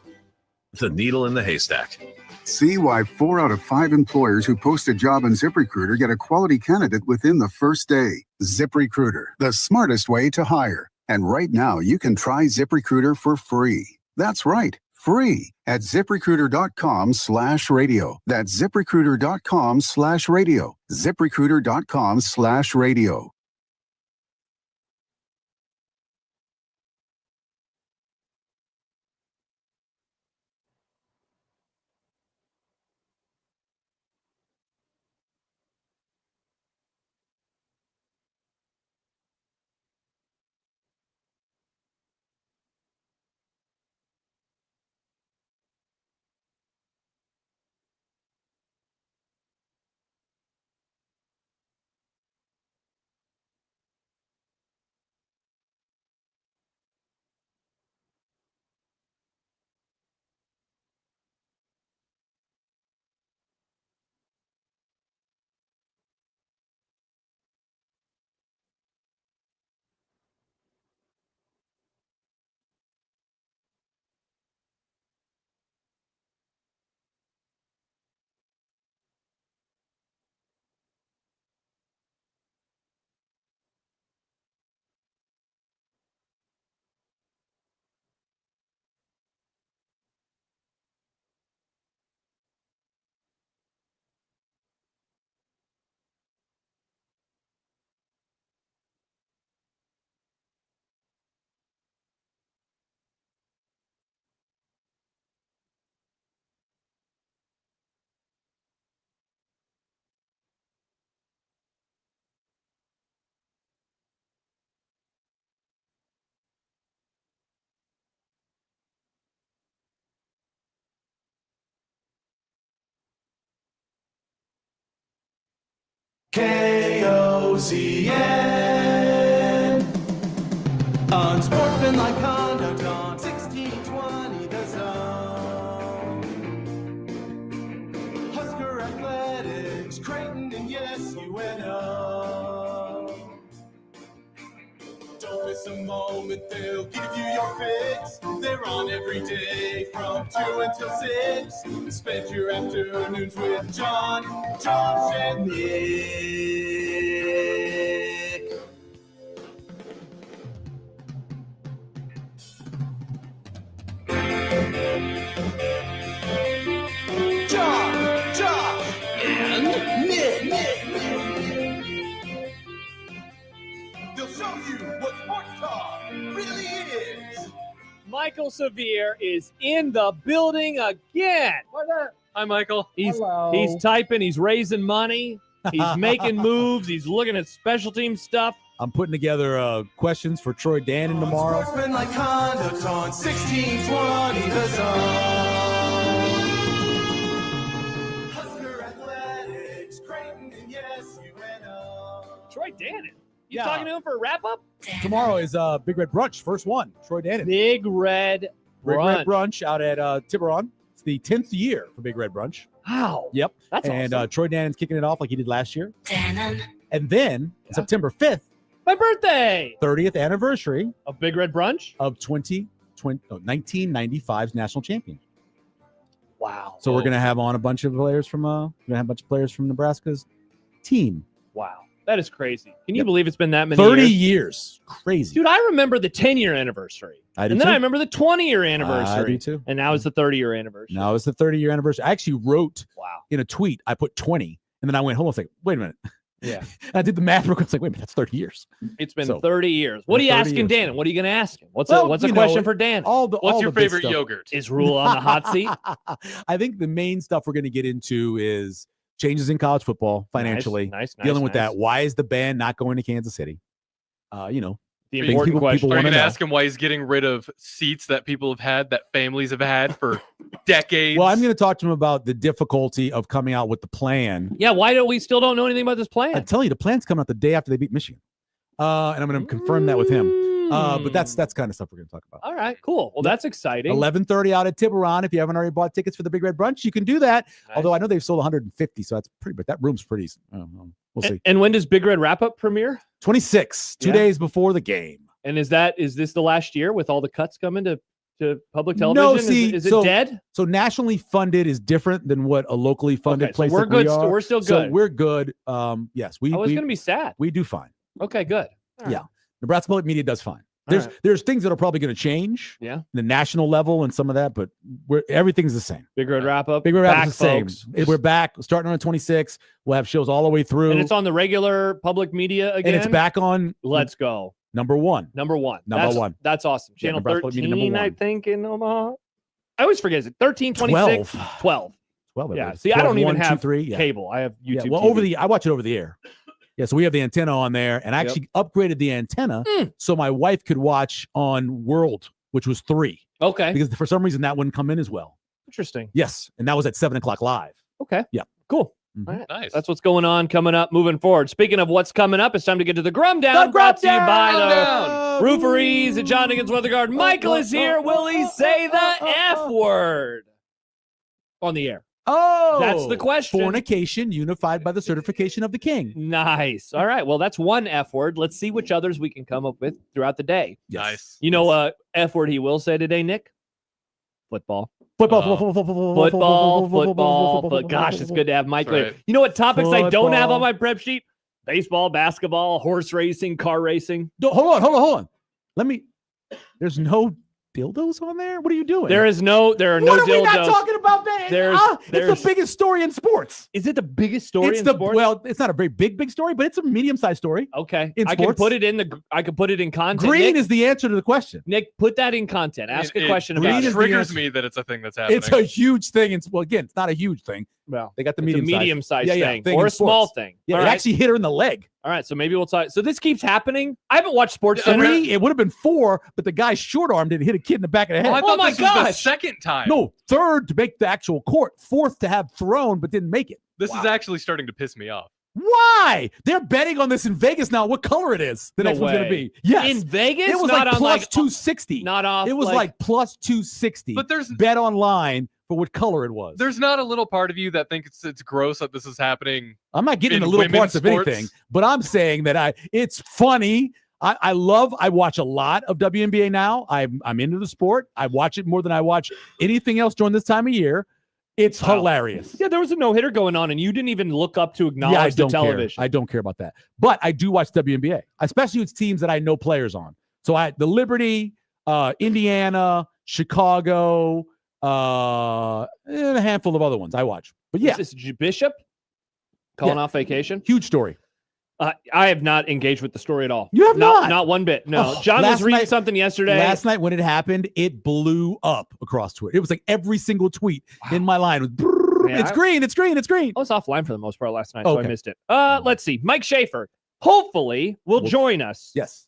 The needle in the haystack. See why 4 out of 5 employers who post a job on ZipRecruiter get a quality candidate within the first day. ZipRecruiter, the smartest way to hire. And right now, you can try ZipRecruiter for free. That's right, free at ziprecruiter.com/radio. That's ziprecruiter.com/radio. ziprecruiter.com/radio. KOZN. Unsportsmanlike conduct on 1620 The Zone. Husker Athletics, Creighton, and yes, UNO. Don't miss a moment, they'll give you your fix. They're on every day from 2 until 6. Spend your afternoons with John, Josh, and Nick. John, Josh, and Nick. They'll show you what sports talk really is. Michael Severe is in the building again. Hi, Michael. He's typing. He's raising money. He's making moves. He's looking at special team stuff. I'm putting together questions for Troy Dannon tomorrow. Sportsmanlike conduct on 1620 The Zone. Husker Athletics, Creighton, and yes, UNO. Troy Dannon. You talking to him for a wrap-up? Tomorrow is Big Red Brunch, first one. Troy Dannon. Big Red Brunch out at Tiburon. It's the 10th year for Big Red Brunch. Wow. Yep. That's awesome. Troy Dannon's kicking it off like he did last year. Dannon. And then September 5th, My birthday. 30th anniversary of Big Red Brunch of 1995's national champion. Wow. So we're gonna have on a bunch of players from Nebraska's team. Wow. That is crazy. Can you believe it's been that many 30 years? years. Crazy. Dude, I remember the 10-year anniversary. I do and then too. I remember the 20-year anniversary. I do too. And now it's the 30-year anniversary. Now it's the 30-year anniversary. I actually wrote Wow. in a tweet, I put 20, and then I went home. I was like, wait a minute. Yeah. I did the math real quick. It's like, wait a minute, that's 30 years. It's been So, 30 years. What are you 30 asking years. Dannon? What are you going to ask him? What's Well, a you know, question for Dannon? What's your the big favorite stuff. yogurt? Is Rule on the hot seat? I think the main stuff we're going to get into is changes in college football financially. Nice. Dealing with that. Why is the band not going to Kansas City? The things important question. Are you wanna going to know. ask him why he's getting rid of seats that people have had, that families have had for decades? Well, I'm going to talk to him about the difficulty of coming out with the plan. Yeah, why don't we still don't know anything about this plan? I'm telling you, the plan's coming out the day after they beat Michigan. And I'm going to confirm that with him. But that's kind of stuff we're going to talk about. All right, cool. Well, that's exciting. 11:30 out at Tiburon. If you haven't already bought tickets for the Big Red Brunch, you can do that. Nice. Although I know they've sold 150, so that's pretty. But that room's pretty. We'll see. And when does Big Red Wrap-Up premiere? 26, 2 days before the game. And is this the last year with all the cuts coming to public television? No, see, is it so, dead? So nationally funded is different than what a locally funded Okay, so place we're like good. we are. We're still So good. we're good. Yes, I was going to be sad. we do fine. Okay, good. All right. Yeah, Nebraska Public Media does fine. All There's right. there's things that are probably going to change. Yeah. The national level and some of that, but everything's the same. Big Red Wrap-Up. Big Red back, Wrap is the same. folks. We're back starting on the 26th. We'll have shows all the way through. And it's on the regular public media again. And it's back on Let's go. number one. Number one. Number one. That's awesome. Yeah, Channel Nebraska Public Media, number 13, I one. think, in Omaha. I always forget. Is it 13, 26? 12. 12. I Yeah. believe. See, I 12, don't even 1, 2, have 3, yeah. cable. I have Yeah, YouTube. well, TV. I watch it over the air. Yeah, so we have the antenna on there, and I actually upgraded the antenna so my wife could watch on World, which was 3. Okay. Because for some reason that wouldn't come in as well. Interesting. Yes, and that was at 7:00 live. Okay. Yeah. Cool. Mhm. All right. Nice. That's what's going on coming up, moving forward. Speaking of what's coming up, it's time to get to the Grum Down. Brought to you by the Rooferees at John Dickens Weather Guard. Michael is here. Will he say the F word on the air? Oh, That's the question. Fornication unified by the certification of the king. Nice. All right. Well, that's one F word. Let's see which others we can come up with throughout the day. Yes. Nice. You know, F word he will say today, Nick? Football. Football. But gosh, it's good to have Mike. Right. You know what topics I don't have Football. on my prep sheet? Baseball, basketball, horse racing, car racing. Hold on. There's no dildos on there? What are you doing? There are no What are dildos. we not talking about that? It's the biggest story in sports. Is it the biggest story It's in the sports? well, it's not a very big story, but it's a medium-sized story. Okay. in I can sports. put it in content. Green Nick, is the answer to the question. Nick, put that in content. Ask a It question green about It is it. the triggers answer. me that it's a thing that's happening. It's a huge thing. Well, again, it's not a huge thing. Well, They got the it's a medium-sized medium-sized Yeah, thing, thing or in a small sports. thing. Yeah, All it right. actually hit her in the leg. All right, so maybe we'll talk. So this keeps happening. I haven't watched Sports Center. 3, it would have been 4, but the guy short-armed it and hit a kid in the back of the head. Oh, I Oh thought my this was the gosh. second time. No, 3rd to make the actual court, 4th to have thrown but didn't make it. This is actually starting to piss me off. Why? They're betting on this in Vegas now. What color it is? The No next one's going to way. be. Yes. In Vegas? It was Not like on, plus like, 260. Not off. It was like plus 260. But there's bet online for what color it was. There's not a little part of you that thinks it's gross that this is happening. I'm not getting in into little women's parts of sports. anything, but I'm saying that it's funny. I watch a lot of WNBA now. I'm into the sport. I watch it more than I watch anything else during this time of year. It's hilarious. Yeah, there was a no-hitter going on, and you didn't even look up to acknowledge the television. I don't care about that. But I do watch WNBA, especially with teams that I know players on. So the Liberty, Indiana, Chicago, and a handful of other ones I watch. But yeah. Is this Bishop calling off vacation? Huge story. I have not engaged with the story at all. You have not? Not one bit. No. John was reading something yesterday. Last night when it happened, it blew up across Twitter. It was like every single tweet in my line was, it's green, it's green, it's green. I was offline for the most part last night, so I missed it. Let's see. Mike Schaefer, hopefully, will join us. Yes.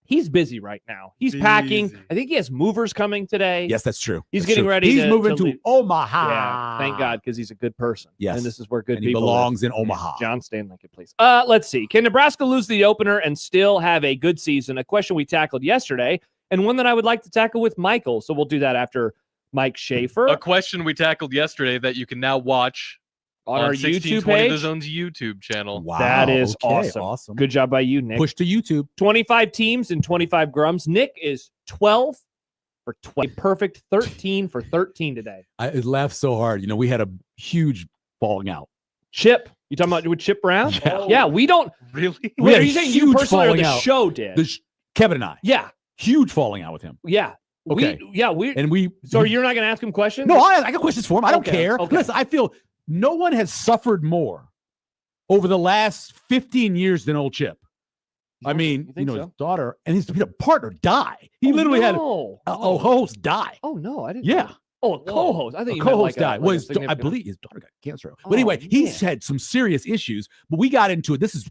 He's busy right now. He's packing. I think he has movers coming today. Yes, that's true. He's That's getting true. ready. He's moving to leave. Omaha. Yeah, thank God, because he's a good person. Yes. And this is where good And he people belongs live. in Omaha. Yeah, John, stay in Lincoln, please. Let's see. Can Nebraska lose the opener and still have a good season? A question we tackled yesterday, and one that I would like to tackle with Michael. So we'll do that after Mike Schaefer. A question we tackled yesterday that you can now watch on our YouTube 1620 page. The Zone's YouTube channel. Wow. That is Okay, awesome. Good job by you, Nick. Push to YouTube. 25 teams and 25 grums. Nick is 12 for 20. Perfect 13 for 13 today. I laughed so hard. You know, we had a huge falling out. Chip. You talking about with Chip Brown? Yeah, we don't. Really? We Wait, had are a you saying you huge personally or falling the out. show did? Kevin and I. Yeah. Huge falling out with him. Yeah. Okay. We. So you're not going to ask him questions? No, I got questions for him. I don't Okay, care. okay. Listen, I feel no one has suffered more over the last 15 years than old Chip. I mean, think his so? daughter and his partner die. He literally had a host die. Oh, no, I didn't. Yeah. Oh, a co-host. I think A you meant co-host like died. like a I significant- believe his daughter got cancer. Oh, But anyway, he's man. had some serious issues. But we got into it. This is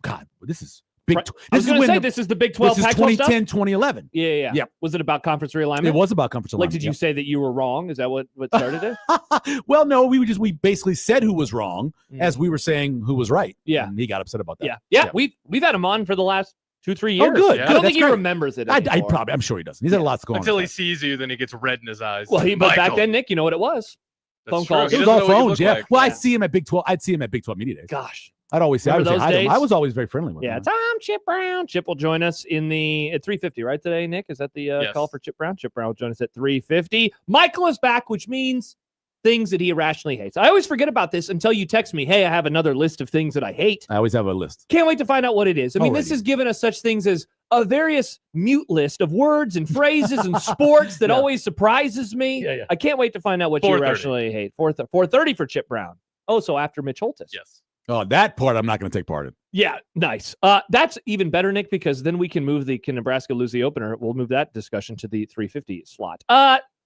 big. Right. I was going to say this is the Big 12 This is Pac-12 stuff? 2010, 2011. Yeah. Yep. Was it about conference realignment? It was about conference Like, alignment, did you yep. say that you were wrong? Is that what started it? Well, no, we basically said who was wrong as we were saying who was right. Yeah. And he got upset about that. Yeah. We've had him on for the last 2-3 years. Oh, good. I Good. don't think That's he great. remembers it I anymore. I'm sure he doesn't. He's had lots going Until on. he sees you, then he gets red in his eyes. Well, but back Michael. then, Nick, you know what it was? That's Phone true. calls. He It was doesn't all know what you phones, look yeah. like. Well, I'd see him at Big 12. I'd see him at Big 12 media days. Gosh. I'd always say, Remember I those days? was always very friendly with Yeah, him. Tom Chip Brown. Chip will join us at 3:50 right today, Nick? Is that the Yes. call for Chip Brown? Chip Brown will join us at 3:50. Michael is back, which means things that he irrationally hates. I always forget about this until you text me, hey, I have another list of things that I hate. I always have a list. Can't wait to find out what it is. I mean, this Alrighty. has given us such things as a various mute list of words and phrases and sports that Yeah. always surprises me. Yeah. I can't wait to find out what you 4:30. irrationally hate. 4:30 for Chip Brown. Oh, so after Mitch Holtis. Yes. Oh, that part I'm not going to take part in. Yeah, nice. That's even better, Nick, because then we can move can Nebraska lose the opener? We'll move that discussion to the 3:50 slot.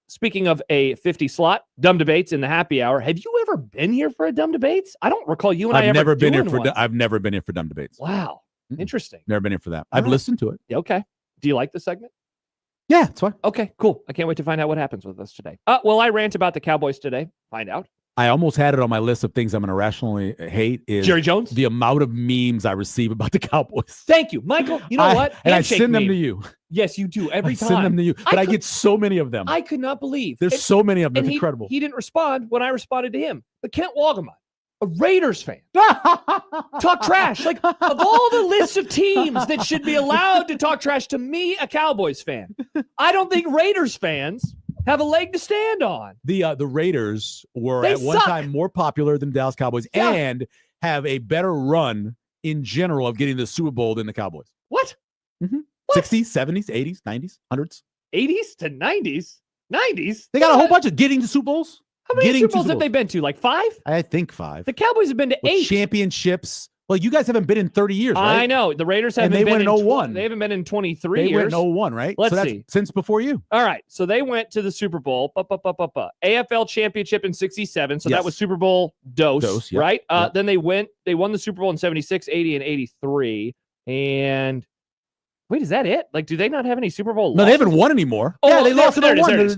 Speaking of a 50 slot, dumb debates in the happy hour. Have you ever been here for a dumb debates? I don't recall you and I I've ever never been here doing for one. I've never been here for dumb debates. Wow, interesting. Never been here for that. I've right. listened to it. Yeah, okay. Do you like the segment? Yeah, it's fine. Okay, cool. I can't wait to find out what happens with us today. Well, I rant about the Cowboys today. Find out. I almost had it on my list of things I'm going to rationally hate is Jerry Jones? the amount of memes I receive about the Cowboys. Thank you, Michael. You know what? And I Handshake send them meme. to you. Yes, you do every I time. send them to you. But I get so many of them. I could not believe. There's And- so many of them. and It's he, incredible. He didn't respond when I responded to him. But Kent Walgamon, a Raiders fan, talk trash. Like, of all the lists of teams that should be allowed to talk trash to me, a Cowboys fan, I don't think Raiders fans have a leg to stand on. The Raiders were They at one suck. time more popular than Dallas Cowboys Yeah. and have a better run in general of getting the Super Bowl than the Cowboys. What? Mhm. What? 60s, 70s, 80s, 90s, 100s. 80s to 90s? 90s? They got a whole bunch of getting to Super Bowls. How many getting Super to Bowls have they been to? Like 5? I think 5. The Cowboys have been to With 8. championships. Well, you guys haven't been in 30 years, right? I know. The Raiders And haven't they been went in 01. They haven't been in 23 They years. went 01, right? Let's so that's see. since before you. All right. So they went to the Super Bowl. AFL championship in 67. So that Yes. was Super Bowl dose, Yep. right? Yep. Then they won the Super Bowl in 76, 80, and 83. And Wait, is that it? Like, do they not have any Super Bowl No, losses? they haven't won anymore. Oh, Yeah, they lost in there it is, 01. there it is.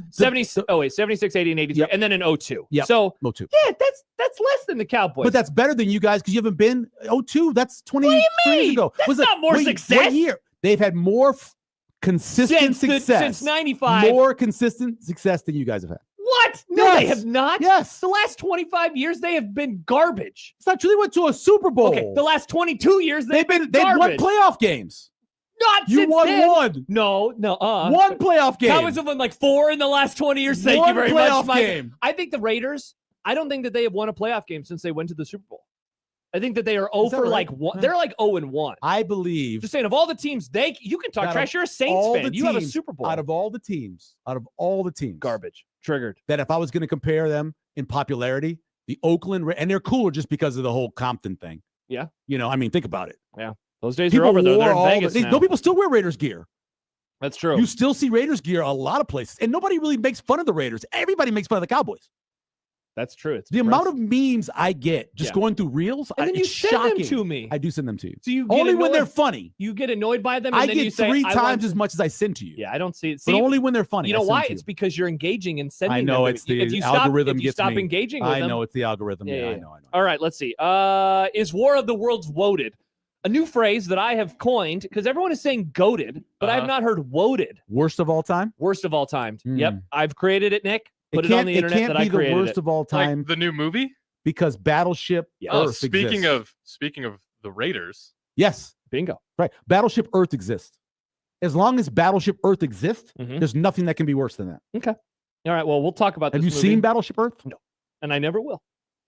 76, 80, and 83, and then in 02. Yep. So, 02. yeah, that's less than the Cowboys. But that's better than you guys because you haven't been 02. That's 20 years ago. That's not more success. What year? They've had more consistent success since 95. More consistent success than you guys have had. What? No, Yes. they have not. Yes. The last 25 years, they have been garbage. It's not true. They went to a Super Bowl. Okay, the last 22 years, they've they've garbage. won playoff games. Not You since won then. one. No. One playoff game. Cowboys have won like 4 in the last 20 years. Thank you One very much, playoff Mike. game. I think the Raiders, I don't think that they have won a playoff game since they went to the Super Bowl. I think that they are 0 that for right? like one. They're like 0-1. I believe. Just saying, of all the teams, you can talk Out trash. of You're a Saints all fan. the You have a teams- Super Bowl. Out of all the teams, Garbage. Triggered. that if I was going to compare them in popularity, the Oakland, and they're cooler just because of the whole Compton thing. Yeah. I mean, think about it. Yeah. Those days People are over, though. wore They're in all Vegas the, now. no, people still wear Raiders gear. That's true. You still see Raiders gear a lot of places, and nobody really makes fun of the Raiders. Everybody makes fun of the Cowboys. That's true. It's The amount of memes I get just going through reels, And then you it's send shocking. them to me. I do send them to you. So you get Only when annoyed- they're funny. You get annoyed by them, and I then you get say, 3 I times want- as much as I send to you. Yeah, I don't see it. But only when they're funny. You I know send why? to you. It's because you're engaging and sending. I know them. it's the if you algorithm Stop, if you gets stop me. engaging with I them, know it's the algorithm. Yeah, I know. All right, let's see. Is War of the Worlds woted? A new phrase that I have coined because everyone is saying goated, but I've not heard woted. Worst of all time? Worst of all time. Yep, I've created it, Nick. Put it can't- on the internet can't that be I created the worst it. of all time. Like the new movie? Because Battleship Earth speaking exists. of the Raiders. Yes. Bingo. Right. Battleship Earth exists. As long as Battleship Earth exists, there's nothing that can be worse than that. Okay. All right. Well, we'll talk about Have this you movie. seen Battleship Earth? No. And I never will.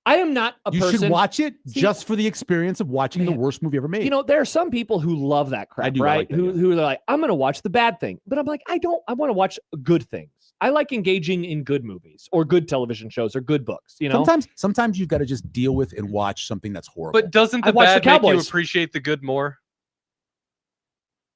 I am not a You person. should watch it See, just for the experience of watching the worst movie ever made. You know, there are some people who love that crap, I do, I right? like that, who are like, I'm going to watch the bad thing. But I'm like, I want to watch good things. I like engaging in good movies or good television shows or good books, you know? Sometimes you've got to just deal with and watch something that's horrible. But doesn't I the watched the bad make you Cowboys. appreciate the good more?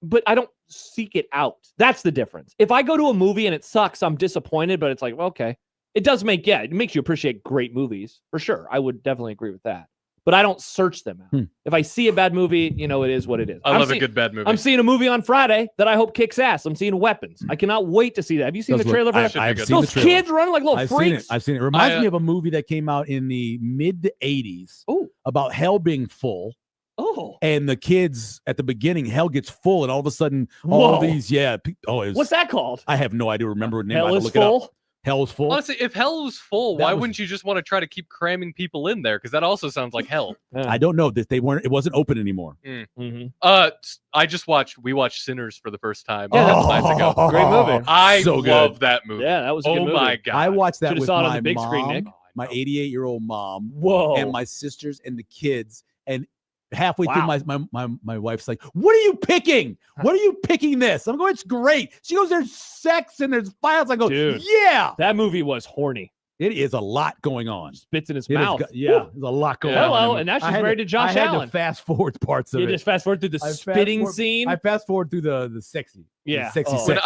But I don't seek it out. That's the difference. If I go to a movie and it sucks, I'm disappointed, but it's like, well, okay. It does it makes you appreciate great movies for sure. I would definitely agree with that. But I don't search them out. If I see a bad movie, it is what it is. I love a good bad movie. I'm seeing a movie on Friday that I hope kicks ass. I'm seeing Weapons. I cannot wait to see that. Have you seen the trailer for that? I've seen Those the trailer. kids running like little I've freaks. I've seen it. It reminds me of a movie that came out in the mid 80s about hell being full. Oh. And the kids at the beginning, hell gets full, and all of a sudden, all Whoa. these, What's that called? I have no idea. Remember the name? Hell I had to is look it up. Full? Hell is full. Honestly, if hell was full, That why was- wouldn't you just want to try to keep cramming people in there? Because that also sounds like hell. I don't know that they weren't. It wasn't open anymore. We watched Sinners for the first time. Yeah, a couple nights ago. Great movie. I So good. love that movie. Yeah, that was a good movie. Oh my god! I watched that Should've with saw it on my the big mom, screen, Nick. my 88-year-old mom, Whoa. and my sisters and the kids. And halfway Wow. through, my wife's like, "What are you picking? What are you picking this?" I'm going, "It's great." She goes, "There's sex and there's violence." I go, Dude. "Yeah." That movie was horny. It is a lot going on. Spits in his It has mouth. got- yeah, there's a lot going on. Hello, and now she's I had married to Josh I had Allen. to fast forward parts of You it. just fast forward through the I fast spitting forward- scene. I fast forward through the sexy. Yeah. The sexy Oh. When sex.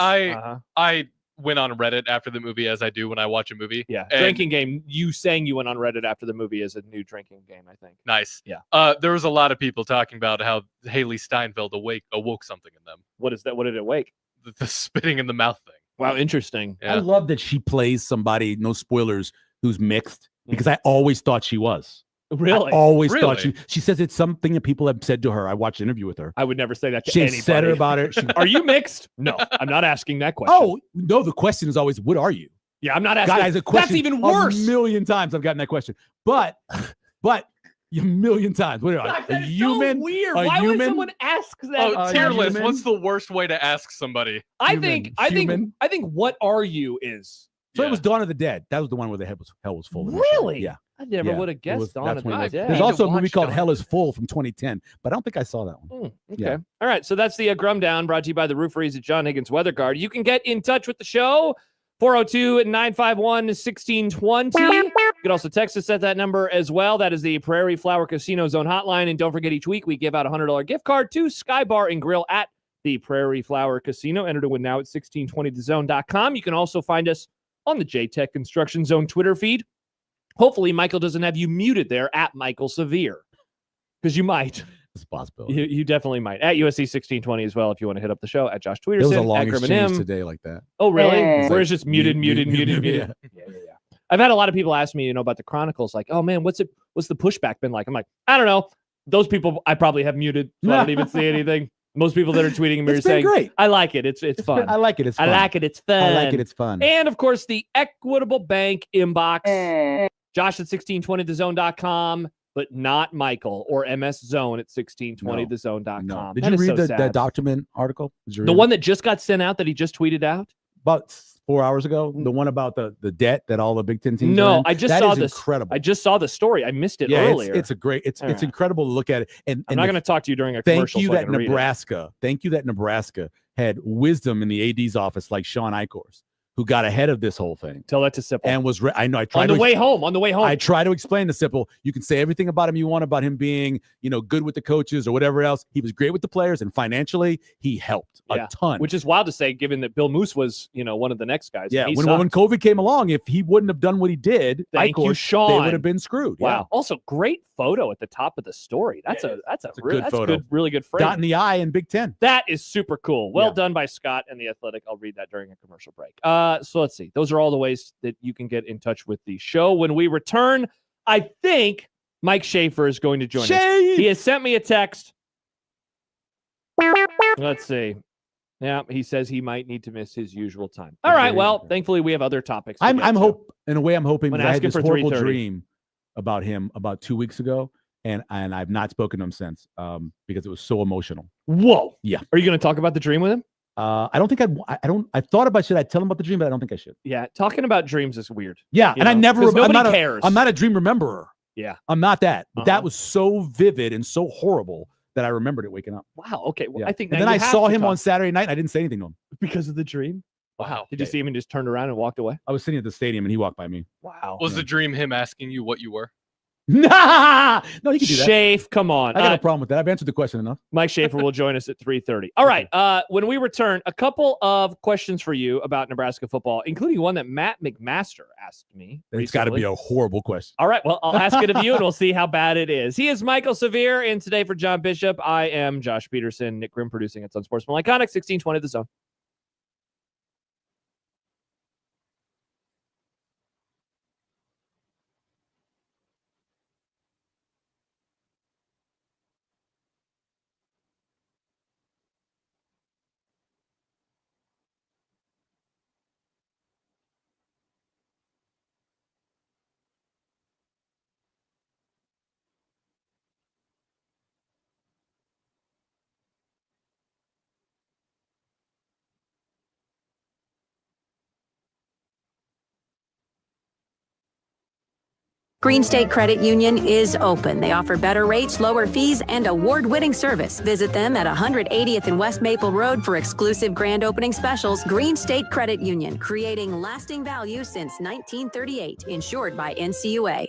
I went on Reddit after the movie, as I do when I watch a movie. Yeah. and- Drinking game. You saying you went on Reddit after the movie is a new drinking game, I think. Nice. Yeah. There was a lot of people talking about how Haley Steinfeld awoke something in them. What is that? What did it wake? The spitting in the mouth thing. Wow, interesting. Yeah. I love that she plays somebody, no spoilers, who's mixed, because I always thought she was. Really? I always thought Really? she says it's something that people have said to her. I watched an interview with her. I would never say that to She anybody. said her about it. She, Are you mixed? No, I'm not asking that question. oh, no, the question is always, what are you? yeah, I'm not asking. God, as a question, That's even worse. A million times I've gotten that question. But a million times. What are God, you? A that is human? so weird. A Why would human? someone ask that? Oh, tier list. human? What's the worst way to ask somebody? I human. think what are you is So Yeah. it was Dawn of the Dead. That was the one where the hell was full. initially. really. Yeah. I never Yeah, would have it guessed was- Dawn that's of the when it was- Dead. There's Yeah. also a Need to movie watch called Dawn. Hell is Full from 2010, but I don't think I saw that one. Okay. Yeah. All right. So that's the Grum Down brought to you by the Rooferys at John Higgins Weather Guard. You can get in touch with the show 402-951-1620. You can also text us at that number as well. That is the Prairie Flower Casino Zone hotline. And don't forget, each week we give out a $100 gift card to Sky Bar and Grill at the Prairie Flower Casino. Enter to win now at 1620thezone.com. You can also find us on the J-Tech Construction Zone Twitter feed. Hopefully, Michael doesn't have you muted there at Michael Severe, because you might. It's a possibility. You definitely might. At USC 1620 as well if you want to hit up the show. At Josh Tweederson. There was a at long Grim and exchange M. today like that. Oh, really? It's Where like it's just muted. Yeah. Yeah. I've had a lot of people ask me, about the Chronicles, like, oh man, what's the pushback been like? I'm like, I don't know. Those people I probably have muted, so I don't even see anything. Most people that are tweeting me are saying, great. I like it. It's fun. I like it. It's fun. I like it. It's fun. I like it. It's fun. And of course, the Equitable Bank inbox. Josh at 1620thezone.com, but not Michael or MS Zone at 1620thezone.com. No. Did you read the document article? The one that just got sent out that he just tweeted out? About 4 hours ago, the one about the debt that all the Big Ten teams. No, are in? I just that saw is this. Incredible. I just saw the story. I missed it earlier. It's incredible to look at it. And I'm not going to talk to you during a commercial. Thank you that Nebraska had wisdom in the AD's office like Sean Eichhorst, who got ahead of this whole thing. Tell that to Sipple. And was I know I tried on the way home. I try to explain to Sipple. You can say everything about him you want about him being, good with the coaches or whatever else. He was great with the players, and financially he helped a ton. Which is wild to say, given that Bill Moose was, one of the next guys. Yeah, when COVID came along, if he wouldn't have done what he did, Thank you, Sean. they would have been screwed. Wow. Yeah. Also, great photo at the top of the story. That's a good photo. Really good frame. Dot in the eye in Big Ten. That is super cool. Well done by Scott and The Athletic. I'll read that during a commercial break. So let's see. Those are all the ways that you can get in touch with the show. When we return, I think Mike Schaefer is going to join us. He has sent me a text. Let's see. Yeah, he says he might need to miss his usual time. All right. Well, thankfully we have other topics. I'm hoping because I had this horrible 3:30. dream about him about 2 weeks ago, and I've not spoken to him since because it was so emotional. Whoa. Yeah. Are you going to talk about the dream with him? I don't think I thought about should I tell him about the dream, but I don't think I should. Yeah, talking about dreams is weird. Yeah, and I never. Nobody cares. I'm not a dream rememberer. Yeah, I'm not that. But that was so vivid and so horrible that I remembered it waking up. Wow. Okay. Well, Yeah. I think. And then I saw him on Saturday night. And I didn't say anything to him because of the dream. Wow. Did you see him and just turned around and walked away? I was sitting at the stadium and he walked by me. Wow. Was the dream him asking you what you were? No, you can do that. Shafe, come on. I got no problem with that. I've answered the question enough. Mike Schaefer will join us at 3:30. All right. When we return, a couple of questions for you about Nebraska football, including one that Matt McMaster asked me. It's got to be a horrible question. All right. Well, I'll ask it of you, and we'll see how bad it is. He is Michael Severe, and today for John Bishop, I am Josh Peterson. Nick Grimm producing at Unsportsmanlike. 1620 The Zone. Green State Credit Union is open. They offer better rates, lower fees, and award-winning service. Visit them at 180th and West Maple Road for exclusive grand opening specials. Green State Credit Union, creating lasting value since 1938. Insured by NCUA.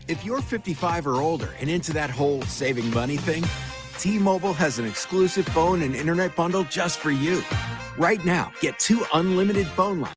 If you're 55 or older and into that whole saving money thing, T-Mobile has an exclusive phone and internet bundle just for you. Right now, get 2 unlimited phone lines.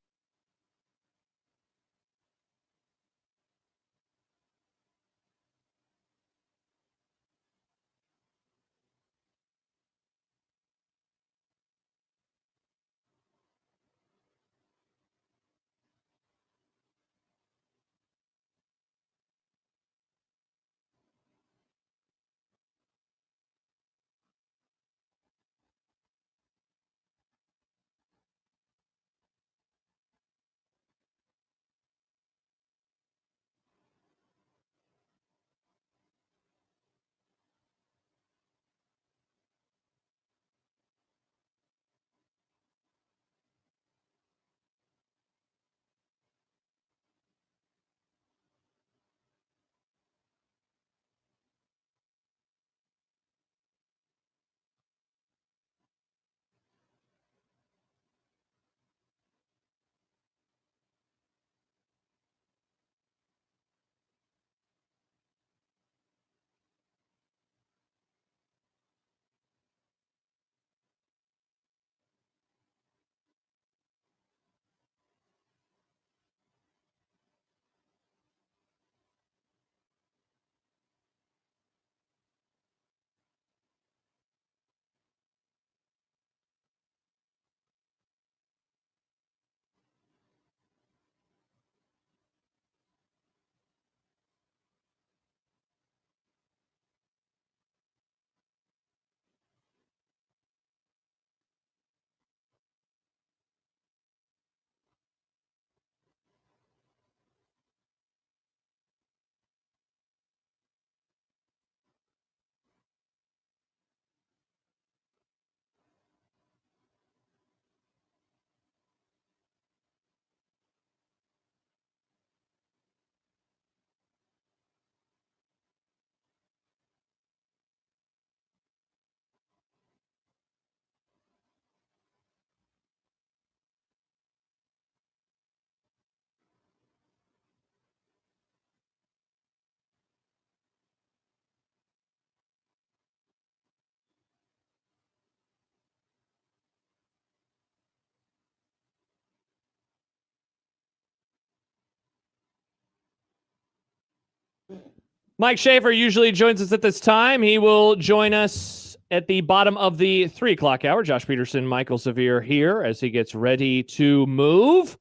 Mike Schaefer usually joins us at this time. He will join us at the bottom of the 3 o'clock hour. Josh Peterson, Michael Severe here as he gets ready to move.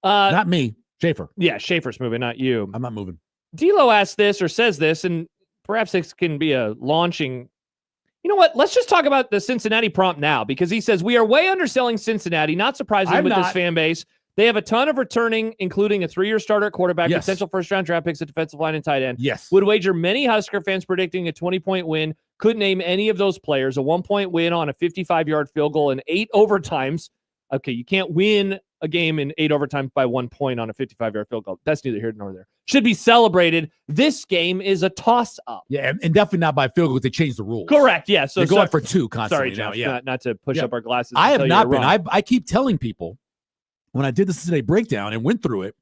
Not me, Schaefer. Yeah, Schaefer's moving, not you. I'm not moving. D'Lo asked this or says this, and perhaps this can be a launching. You know what? Let's just talk about the Cincinnati prompt now, because he says we are way underselling Cincinnati. Not surprising with this fan base. They have a ton of returning, including a 3-year starter at quarterback, potential first-round draft picks at defensive line and tight end. Yes. Would wager many Husker fans predicting a 20-point win. Couldn't name any of those players. A 1-point win on a 55-yard field goal in 8 overtimes. Okay, you can't win a game in 8 overtimes by 1 point on a 55-yard field goal. That's neither here nor there. Should be celebrated. This game is a toss-up. Yeah, and definitely not by field goals. They changed the rules. Correct, yeah. So they're going for 2 constantly. Sorry, Josh, now. Yeah. not to push up our glasses. I have not been. Wrong. I keep telling people, when I did the Cincinnati breakdown and went through it,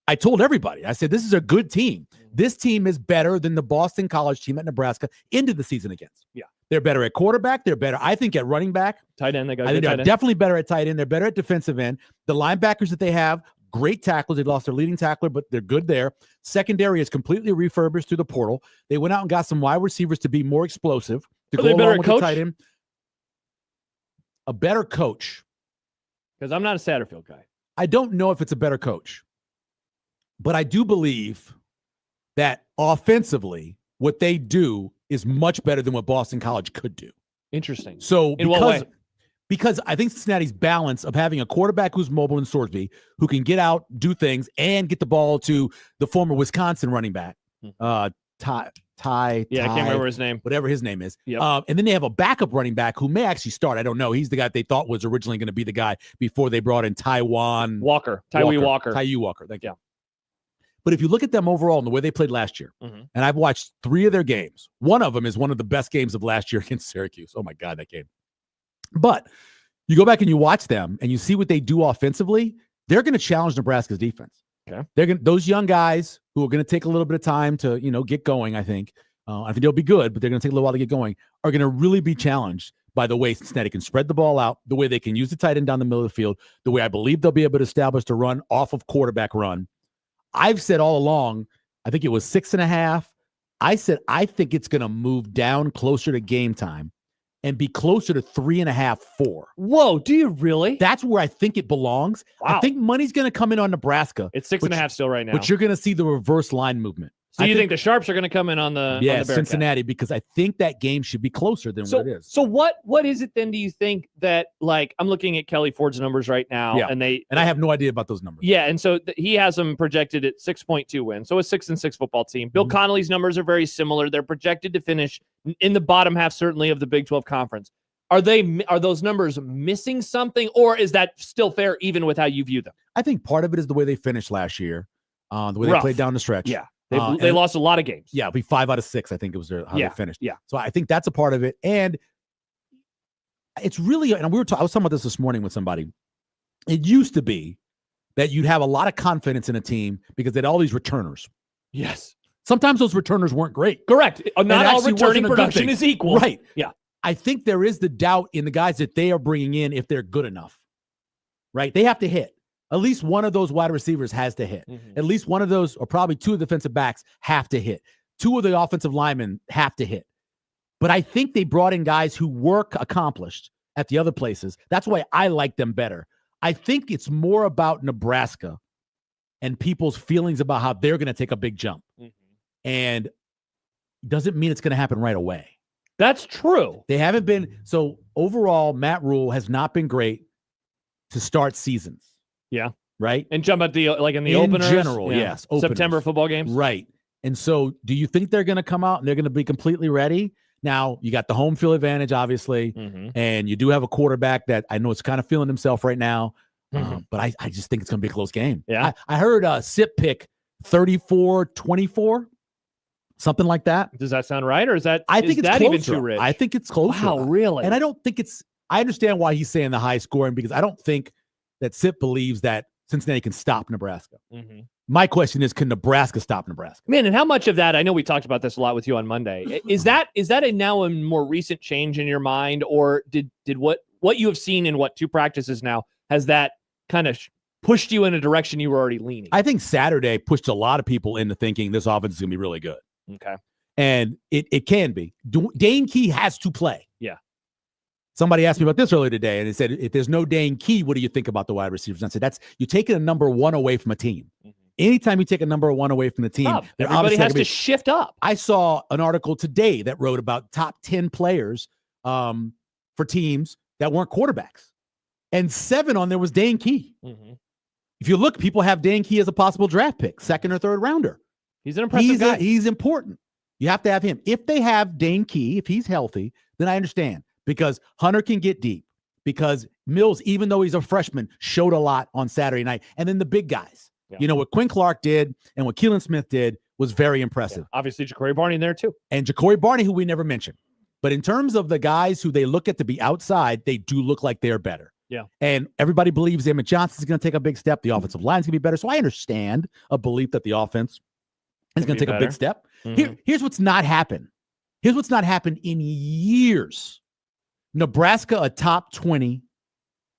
I told everybody, I said, this is a good team. This team is better than the Boston College team at Nebraska ended the season against. Yeah. They're better at quarterback. They're better, I think, at running back. Tight end. I think they're definitely better at tight end. They're better at defensive end. The linebackers that they have, great tackles. They lost their leading tackler, but they're good there. Secondary is completely refurbished through the portal. They went out and got some wide receivers to be more explosive, to go along with the tight end. A better coach. Because I'm not a Satterfield guy. I don't know if it's a better coach, but I do believe that offensively, what they do is much better than what Boston College could do. Interesting. So in what way? Because I think Cincinnati's balance of having a quarterback who's mobile in Sorsby, who can get out, do things, and get the ball to the former Wisconsin running back, Ty. Yeah, I can't remember his name. Whatever his name is. Yep. And then they have a backup running back who may actually start. I don't know. He's the guy they thought was originally going to be the guy before they brought in Tywee Walker. Thank you. But if you look at them overall and the way they played last year, and I've watched 3 of their games, one of them is one of the best games of last year against Syracuse. Oh, my God, that game. But you go back and you watch them and you see what they do offensively, they're going to challenge Nebraska's defense. Okay. Those young guys who are going to take a little bit of time to, get going, I think they'll be good, but they're going to take a little while to get going, are going to really be challenged by the way Cincinnati can spread the ball out, the way they can use the tight end down the middle of the field, the way I believe they'll be able to establish the run off of quarterback run. I've said all along, I think it was 6.5. I said, I think it's going to move down closer to game time and be closer to 3.5, 4. Whoa, do you really? That's where I think it belongs. Wow. I think money's going to come in on Nebraska. It's 6.5 still right now. But you're going to see the reverse line movement. So you think the Sharps are going to come in on the Cincinnati, because I think that game should be closer than what it is. So what is it then? Do you think that, like, I'm looking at Kelly Ford's numbers right now, and I have no idea about those numbers. Yeah, and so he has them projected at 6.2 wins, so a 6-6 football team. Bill Connolly's numbers are very similar. They're projected to finish in the bottom half, certainly, of the Big 12 conference. Are those numbers missing something, or is that still fair even with how you view them? I think part of it is the way they finished last year, the way they played down the stretch. Yeah. They lost a lot of games. Yeah, it'll be 5 out of 6, I think it was how they finished. Yeah. So I think that's a part of it. And it's really, and I was talking about this morning with somebody. It used to be that you'd have a lot of confidence in a team because they had all these returners. Yes. Sometimes those returners weren't great. Correct. Not all returning production is equal. Right. Yeah. I think there is the doubt in the guys that they are bringing in if they're good enough. Right? They have to hit. At least one of those wide receivers has to hit. At least one of those, or probably 2 of the defensive backs have to hit. 2 of the offensive linemen have to hit. But I think they brought in guys who were accomplished at the other places. That's why I like them better. I think it's more about Nebraska and people's feelings about how they're going to take a big jump. And doesn't mean it's going to happen right away. That's true. They haven't been. So overall, Matt Rule has not been great to start seasons. Yeah. Right. And jump at the openers. In general, yes. Openers. September football games. Right. And so do you think they're going to come out and they're going to be completely ready? Now, you got the home field advantage, obviously, and you do have a quarterback that I know is kind of feeling himself right now, but I just think it's going to be a close game. Yeah. I heard Sip pick 34-24, something like that. Does that sound right? Or is that, I think it's that closer. even too rich? I think it's closer. Wow, really? And I don't think I understand why he's saying the high scoring, because I don't think that Sip believes that Cincinnati can stop Nebraska. My question is, can Nebraska stop Nebraska? Man, and how much of that, I know we talked about this a lot with you on Monday. Is that now a more recent change in your mind, or did what you have seen in 2 practices now, has that kind of pushed you in a direction you were already leaning? I think Saturday pushed a lot of people into thinking this offense is going to be really good. Okay. And it can be. Dane Key has to play. Yeah. Somebody asked me about this earlier today, and they said, if there's no Dane Key, what do you think about the wide receivers? And I said, you're taking a number 1 away from a team. Anytime you take a number 1 away from the team, everybody has to shift up. I saw an article today that wrote about top 10 players for teams that weren't quarterbacks. And 7 on there was Dane Key. If you look, people have Dane Key as a possible draft pick, 2nd or 3rd rounder. He's an impressive guy. He's important. You have to have him. If they have Dane Key, if he's healthy, then I understand. Because Hunter can get deep. Because Mills, even though he's a freshman, showed a lot on Saturday night. And then the big guys. Yeah. What Quinn Clark did and what Keelan Smith did was very impressive. Yeah. Obviously, Ja'Cory Barney in there too. And Ja'Cory Barney, who we never mentioned. But in terms of the guys who they look at to be outside, they do look like they're better. Yeah. And everybody believes Emmett Johnson's going to take a big step. The offensive line's going to be better. So I understand a belief that the offense is going to take a big step. Here's what's not happened. Here's what's not happened in years. Nebraska, a top 20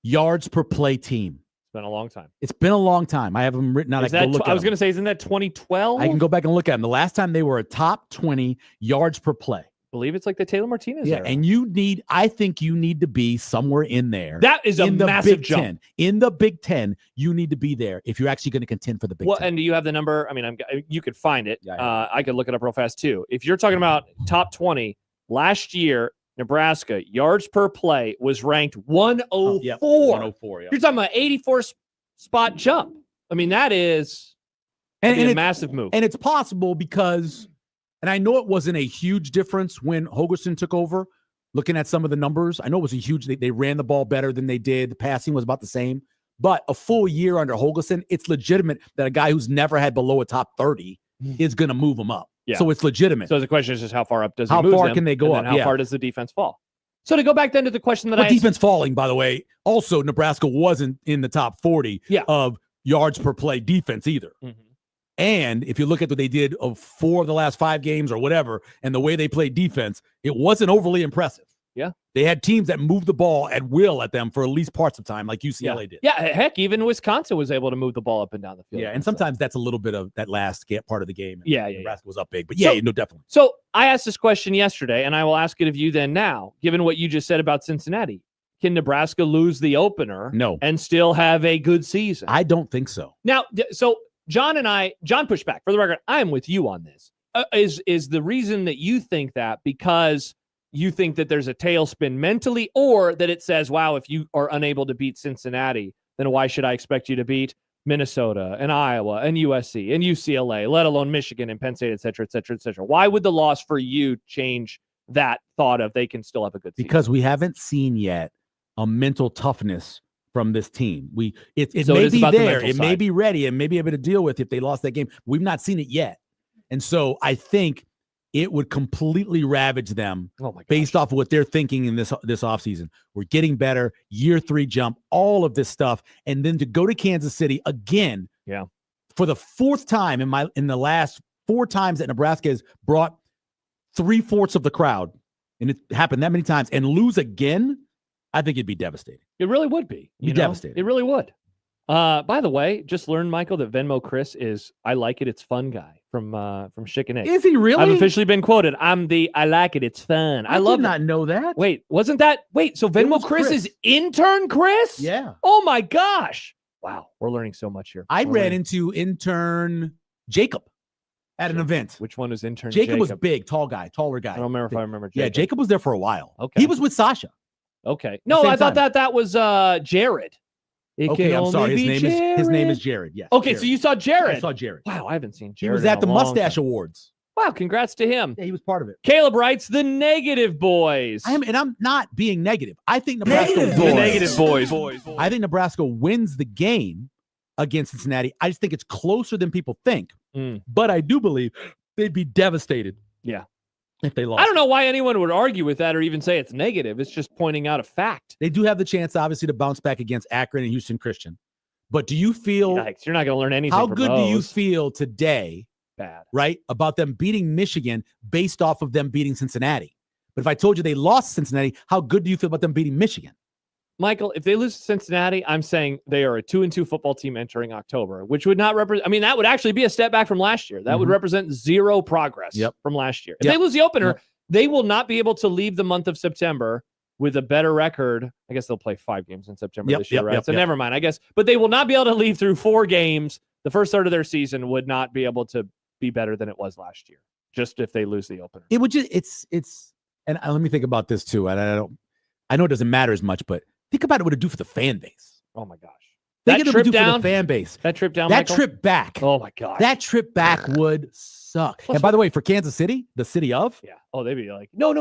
yards per play team. It's been a long time. It's been a long time. I have them written out. I was going to say, isn't that 2012? I can go back and look at them. The last time they were a top 20 yards per play. I believe it's like the Taylor Martinez era. And I think you need to be somewhere in there. That is a massive jump. In the Big Ten, you need to be there if you're actually going to contend for the Big Ten. And do you have the number? I mean, you could find it. Yeah, I could look it up real fast too. If you're talking about top 20, last year, Nebraska yards per play was ranked 104. 104. Yeah. You're talking about 84 spot jump. I mean, that is a massive move. And it's possible because, and I know it wasn't a huge difference when Holgorsen took over. Looking at some of the numbers, I know it was a huge. They ran the ball better than they did. The passing was about the same. But a full year under Holgorsen, it's legitimate that a guy who's never had below a top 30 is going to move him up. Yeah. So it's legitimate. So the question is just how far up does he how move far them, can they go and up? how far does the defense fall? So to go back then to the question that defense falling, by the way, also Nebraska wasn't in the top 40 of yards per play defense either. And if you look at what they did of 4 of the last 5 games or whatever, and the way they played defense, it wasn't overly impressive. Yeah. They had teams that moved the ball at will at them for at least parts of time, like UCLA did. Yeah, heck, even Wisconsin was able to move the ball up and down the field. Yeah, and sometimes that's a little bit of that last part of the game. Yeah. Nebraska was up big. But definitely. So I asked this question yesterday, and I will ask it of you then now, given what you just said about Cincinnati. Can Nebraska lose the opener and still have a good season? I don't think so. Now, so John pushed back. For the record, I am with you on this. Is the reason that you think that because you think that there's a tailspin mentally, or that it says, wow, if you are unable to beat Cincinnati, then why should I expect you to beat Minnesota and Iowa and USC and UCLA, let alone Michigan and Penn State, et cetera, et cetera, et cetera? Why would the loss for you change that thought of they can still have a good season? Because we haven't seen yet a mental toughness from this team. It So may it is be about the there. mental It may side. be ready and may be able to deal with if they lost that game. We've not seen it yet. And so I think it would completely ravage them based off of what they're thinking in this offseason. We're getting better, year 3 jump, all of this stuff. And then to go to Kansas City again for the 4th time in the last 4 times that Nebraska has brought 3/4 of the crowd, and it happened that many times, and lose again, I think it'd be devastating. It really would be. Devastating. It really would. By the way, just learned, Michael, that Venmo Chris is I like it, it's fun guy from Chicken Egg. Is he really? I've officially been quoted. I'm the I like it, it's fun. I love did not know that. Wait, wasn't that? Wait, so Venmo Chris is intern Chris? Yeah. Oh my gosh. Wow, we're learning so much here. I ran into intern Jacob at an event. Which one was intern Jacob? Was big, tall guy, taller guy. I don't remember if I remember Yeah, Jacob was there for a while. Okay. He was with Sasha. Okay. No, I thought that was Jared. Okay, I'm sorry. His name is Jared. Yes. Okay, Jared. so you saw Jared. I saw Jared. Wow, I haven't seen He Jared. was in at a the long Mustache time. Awards. Wow, congrats to him. Yeah, he was part of it. Caleb writes the negative boys. I'm not being negative. I think Nebraska wins. The negative boys. I think Nebraska wins the game against Cincinnati. I just think it's closer than people think. But I do believe they'd be devastated. Yeah. If they lost. I don't know why anyone would argue with that or even say it's negative. It's just pointing out a fact. They do have the chance, obviously, to bounce back against Akron and Houston Christian. But do you feel Yikes, you're not going to learn anything? how from good do you those. feel today? Bad, right? About them beating Michigan based off of them beating Cincinnati. But if I told you they lost Cincinnati, how good do you feel about them beating Michigan? Michael, if they lose to Cincinnati, I'm saying they are a 2-2 football team entering October, which would not represent. I mean, that would actually be a step back from last year. That would represent zero progress from last year. If they lose the opener, they will not be able to leave the month of September with a better record. I guess they'll play 5 games in September this year, right? So never mind, I guess. But they will not be able to leave through 4 games. The first third of their season would not be able to be better than it was last year, just if they lose the opener. It would just, it's, and let me think about this too. And I know it doesn't matter as much, but think about what it would do for the fan base. Oh my gosh. Think of what it would do for the fan base. That trip down, That Michael? trip back. Oh my gosh. That trip back would suck. And by the way, for Kansas City, the city of. Yeah. Oh, they'd be like, no.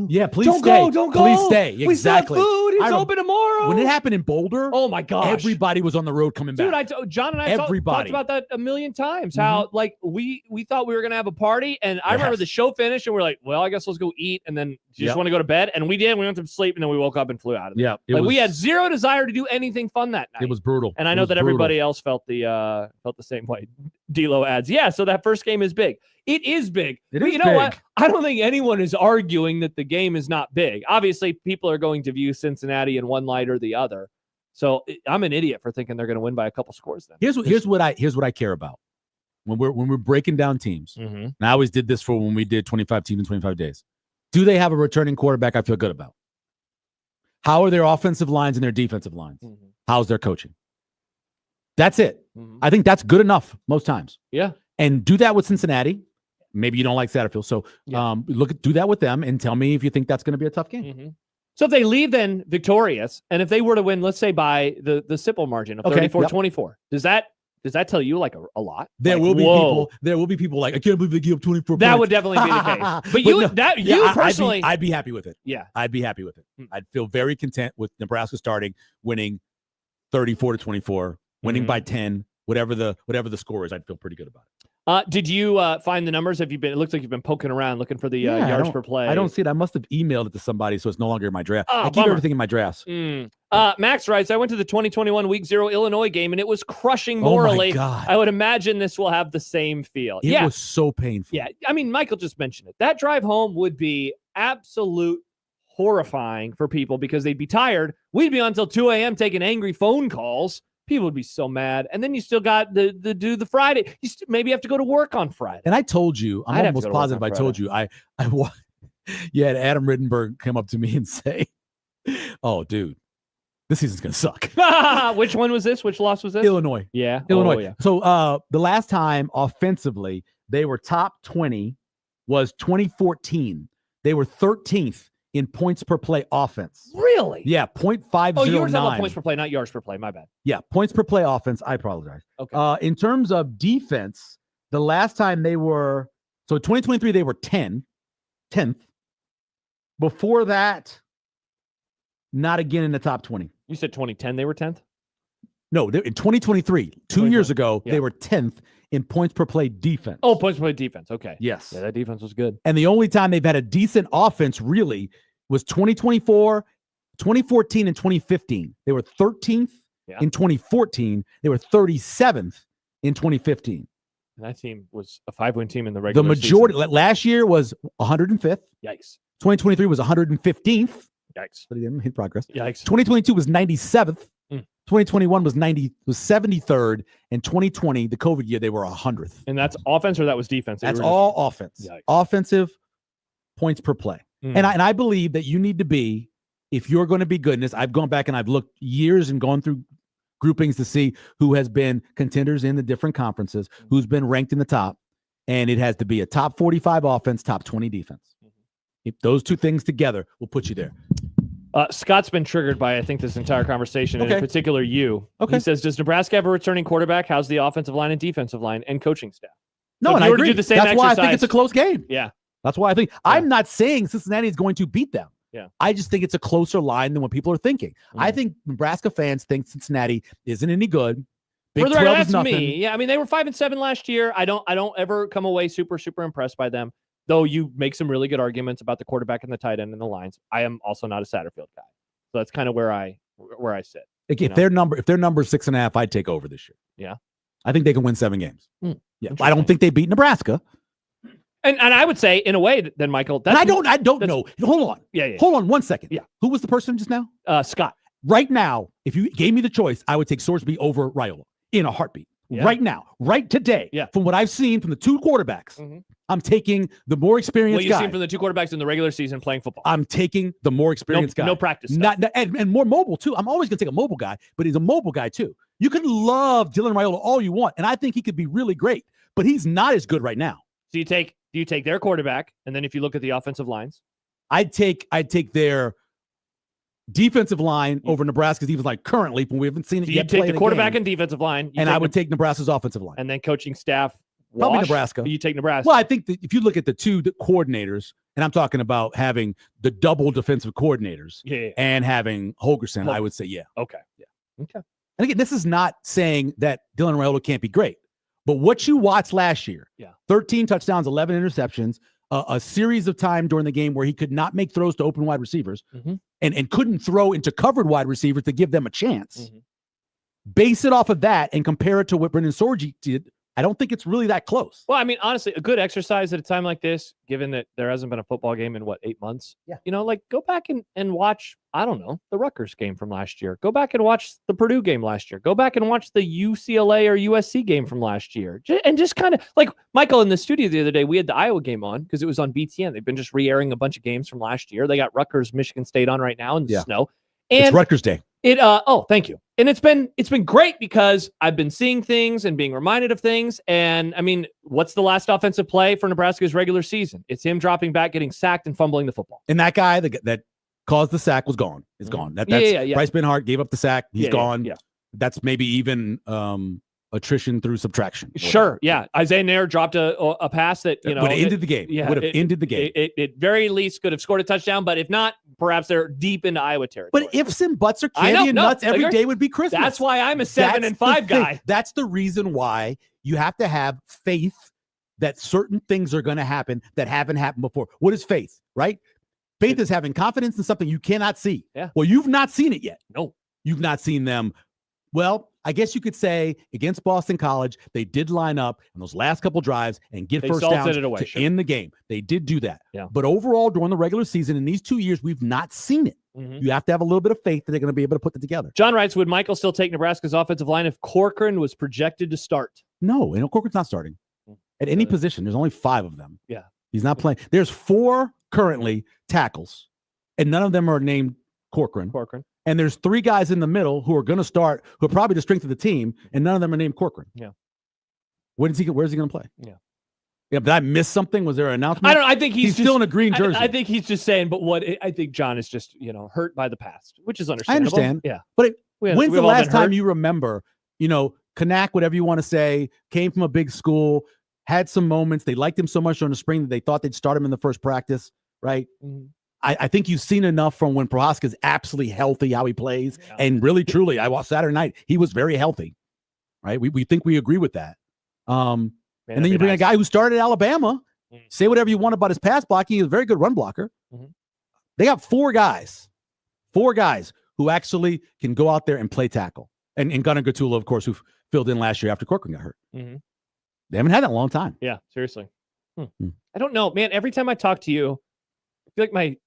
Yeah, please don't stay. Go, don't go. Please stay. We still have Exactly. food. It's open tomorrow. When it happened in Boulder, oh my gosh, everybody was on the road coming back. Dude, John and I talked about that a million times. How like we thought we were gonna have a party, and I remember the show finished, and we're like, well, I guess let's go eat, and then you just want to go to bed, and we did. We went to sleep, and then we woke up and flew out of there. Yeah, we had zero desire to do anything fun that night. It was brutal, and I know that everybody else felt the same way. D'Lo adds, yeah. So that first game is big. It is big. But you know what? I don't think anyone is arguing that the game is not big. Obviously, people are going to view Cincinnati in one light or the other. So I'm an idiot for thinking they're going to win by a couple scores. Then here's what I care about when we're breaking down teams. And I always did this for when we did 25 teams in 25 days. Do they have a returning quarterback I feel good about? How are their offensive lines and their defensive lines? How's their coaching? That's it. I think that's good enough most times. Yeah. And do that with Cincinnati. Maybe you don't like Satterfield. So do that with them and tell me if you think that's going to be a tough game. So if they leave then victorious, and if they were to win, let's say by the Sipple margin of 34-24, does that tell you like a lot? There like, will be people like, I can't believe they give up 24 That points. would definitely be the case. But personally, I'd be happy with it. Yeah. I'd be happy with it. I'd feel very content with Nebraska starting, winning 34-24, winning by 10, whatever the score is. I'd feel pretty good about it. Did you find the numbers? Have you been? It looks like you've been poking around looking for the yards per play. I don't see it. I must have emailed it to somebody, so it's no longer in my draft. Oh, I keep bummer. everything in my drafts. Max writes, I went to the 2021 Week 0 Illinois game, and it was crushing Oh, my morally. God. I would imagine this will have the same feel. It was so painful. Yeah, I mean, Michael just mentioned it. That drive home would be absolute horrifying for people because they'd be tired. We'd be on until 2 a.m. taking angry phone calls. People would be so mad. And then you still got the Friday. Maybe have to go to work on Friday. And I told you, I'm I'd have to almost go to work positive on I told Friday. you, you had Adam Rittenberg come up to me and say, oh, dude, this season's going to suck. Which one was this? Which loss was this? Illinois. Yeah. Illinois. Oh, yeah. So the last time offensively they were top 20 was 2014. They were 13th in points per play offense. Really? Yeah, 0.509. Oh, you were talking about points per play, not yards per play. My bad. Yeah, points per play offense. I apologize. Okay. In terms of defense, the last time they were, so 2023, they were 10th. Before that, not again in the top 20. You said 2010 they were 10th? No, in 2023, 2 years ago, Yeah. they were 10th in points per play defense. Oh, points per play defense. Okay. Yes. Yeah, that defense was good. And the only time they've had a decent offense really was 2024, 2014, and 2015. They were 13th in 2014. They were 37th in 2015. And that team was a 5-win team in the regular The majority, season. last year was 105th. Yikes. 2023 was 115th. Yikes. But he didn't hit progress. Yikes. 2022 was 97th. Mm. 2021 was 73rd. And 2020, the COVID year, they were 100th. And that's offense or that was defense? That's all offense. Yikes. Offensive points per play. Mm. And I believe that you need to be, if you're going to be good in this, I've gone back and I've looked years and gone through groupings to see who has been contenders in the different conferences, who's been ranked in the top, and it has to be a top 45 offense, top 20 defense. If those two things together will put you there. Scott's been triggered by, I think, this entire conversation, and in Okay. particular you. Okay. He says, does Nebraska have a returning quarterback? How's the offensive line and defensive line and coaching staff? No, So if and you I were to agree. do the same That's why I think exercise- it's a close game. Yeah. That's why I think I'm not saying Cincinnati is going to beat them. Yeah. I just think it's a closer line than what people are thinking. I think Nebraska fans think Cincinnati isn't any good. Big For the record, 12 is that's nothing. me. Yeah, I mean, they were 5-7 last year. I don't ever come away super impressed by them, though you make some really good arguments about the quarterback and the tight end and the lines. I am also not a Satterfield guy. So that's kind of where I sit. Like, you if know? their number 6.5, I'd take over this year. Yeah. I think they can win 7 games. Hmm. Yeah. I don't think they beat Nebraska. And I would say, in a way, then Michael, that's And I don't know. Hold on. Yeah. Hold on 1 second. Yeah. Who was the person just now? Scott. Right now, if you gave me the choice, I would take Sorsby over Raiola in a heartbeat. Yeah. Right now, right today. Yeah. From what I've seen from the two quarterbacks, I'm taking the more experienced What you've guy. seen from the two quarterbacks in the regular season playing football. I'm taking the more experienced guy. No practice stuff. And more mobile too. I'm always going to take a mobile guy, but he's a mobile guy too. You can love Dylan Raiola all you want, and I think he could be really great, but he's not as good right now. So you take their quarterback, and then if you look at the offensive lines, I'd take their defensive line over Nebraska's defensive line currently, but we haven't seen it so yet. you take play the in a quarterback game. and defensive line, And I would take Nebraska's offensive line. and then coaching staff. Probably wash, Nebraska. or you take Nebraska. Well, I think that if you look at the two coordinators, and I'm talking about having the double defensive coordinators Yeah. and having Holgerson, I would say, yeah. Okay. Yeah. Okay. And again, this is not saying that Dylan Raiola can't be great, but what you watched last year, 13 touchdowns, 11 interceptions, a series of time during the game where he could not make throws to open wide receivers and couldn't throw into covered wide receivers to give them a chance. Base it off of that and compare it to what Brendan Sorgi did. I don't think it's really that close. Well, I mean, honestly, a good exercise at a time like this, given that there hasn't been a football game in 8 months. Yeah. You know, like go back and watch, I don't know, the Rutgers game from last year. Go back and watch the Purdue game last year. Go back and watch the UCLA or USC game from last year. And just kind of like Michael in the studio the other day, we had the Iowa game on because it was on BTN. They've been just re-airing a bunch of games from last year. They got Rutgers, Michigan State on right now in the snow. And it's Rutgers Day. Thank you. And it's been great because I've been seeing things and being reminded of things. And I mean, what's the last offensive play for Nebraska's regular season? It's him dropping back, getting sacked, and fumbling the football. And that guy that caused the sack was gone. Is gone. That's Yeah. Bryce Benhart gave up the sack. He's gone. Yeah. That's maybe even attrition through subtraction. Sure. Yeah. Isaiah Nair dropped a pass that, you know, would have ended the game. Yeah, Would have ended the game. It very least could have scored a touchdown, but if not, perhaps they're deep into Iowa territory. But ifs and buts are I know, candy and no, nuts. Every agree. day would be Christmas. That's why I'm a 7 and 5 the thing. guy. That's the reason why you have to have faith that certain things are going to happen that haven't happened before. What is faith, right? Faith is having confidence in something you cannot see. Yeah. Well, you've not seen it yet. No. You've not seen them. Well, I guess you could say against Boston College, they did line up in those last couple drives and get first downs to end the game. They did do that. Yeah. But overall, during the regular season, in these 2 years, we've not seen it. Mm-hmm. You have to have a little bit of faith that they're going to be able to put it together. John writes, would Michael still take Nebraska's offensive line if Corcoran was projected to start? No, Corcoran's not starting at any position. There's only 5 of them. Yeah. He's not playing. There's 4 currently tackles, and none of them are named Corcoran. And there's 3 guys in the middle who are going to start, who are probably the strength of the team, and none of them are named Corcoran. Yeah. Where's he going to play? Yeah. Yeah, did I miss something? Was there an announcement? I think he's still in a green jersey. I think he's just saying, but I think John is just, hurt by the past, which is understandable. I understand. Yeah. But when's the last time hurt? you remember, Kanak, whatever you want to say, came from a big school, had some moments. They liked him so much during the spring that they thought they'd start him in the first practice, right? Mm-hmm. I think you've seen enough from when Prohaska's absolutely healthy, how he plays. Yeah. And really, truly, I watched Saturday night. He was very healthy, right? We think we agree with that. And then you bring a guy who started at Alabama. Say whatever you want about his pass blocking. He's a very good run blocker. Mm-hmm. They got 4 guys who actually can go out there and play tackle. And Gunnar Gatula, of course, who filled in last year after Corcoran got hurt. Mm-hmm. They haven't had that in a long time. Yeah, seriously. I don't know, man. Every time I talk to you, I feel like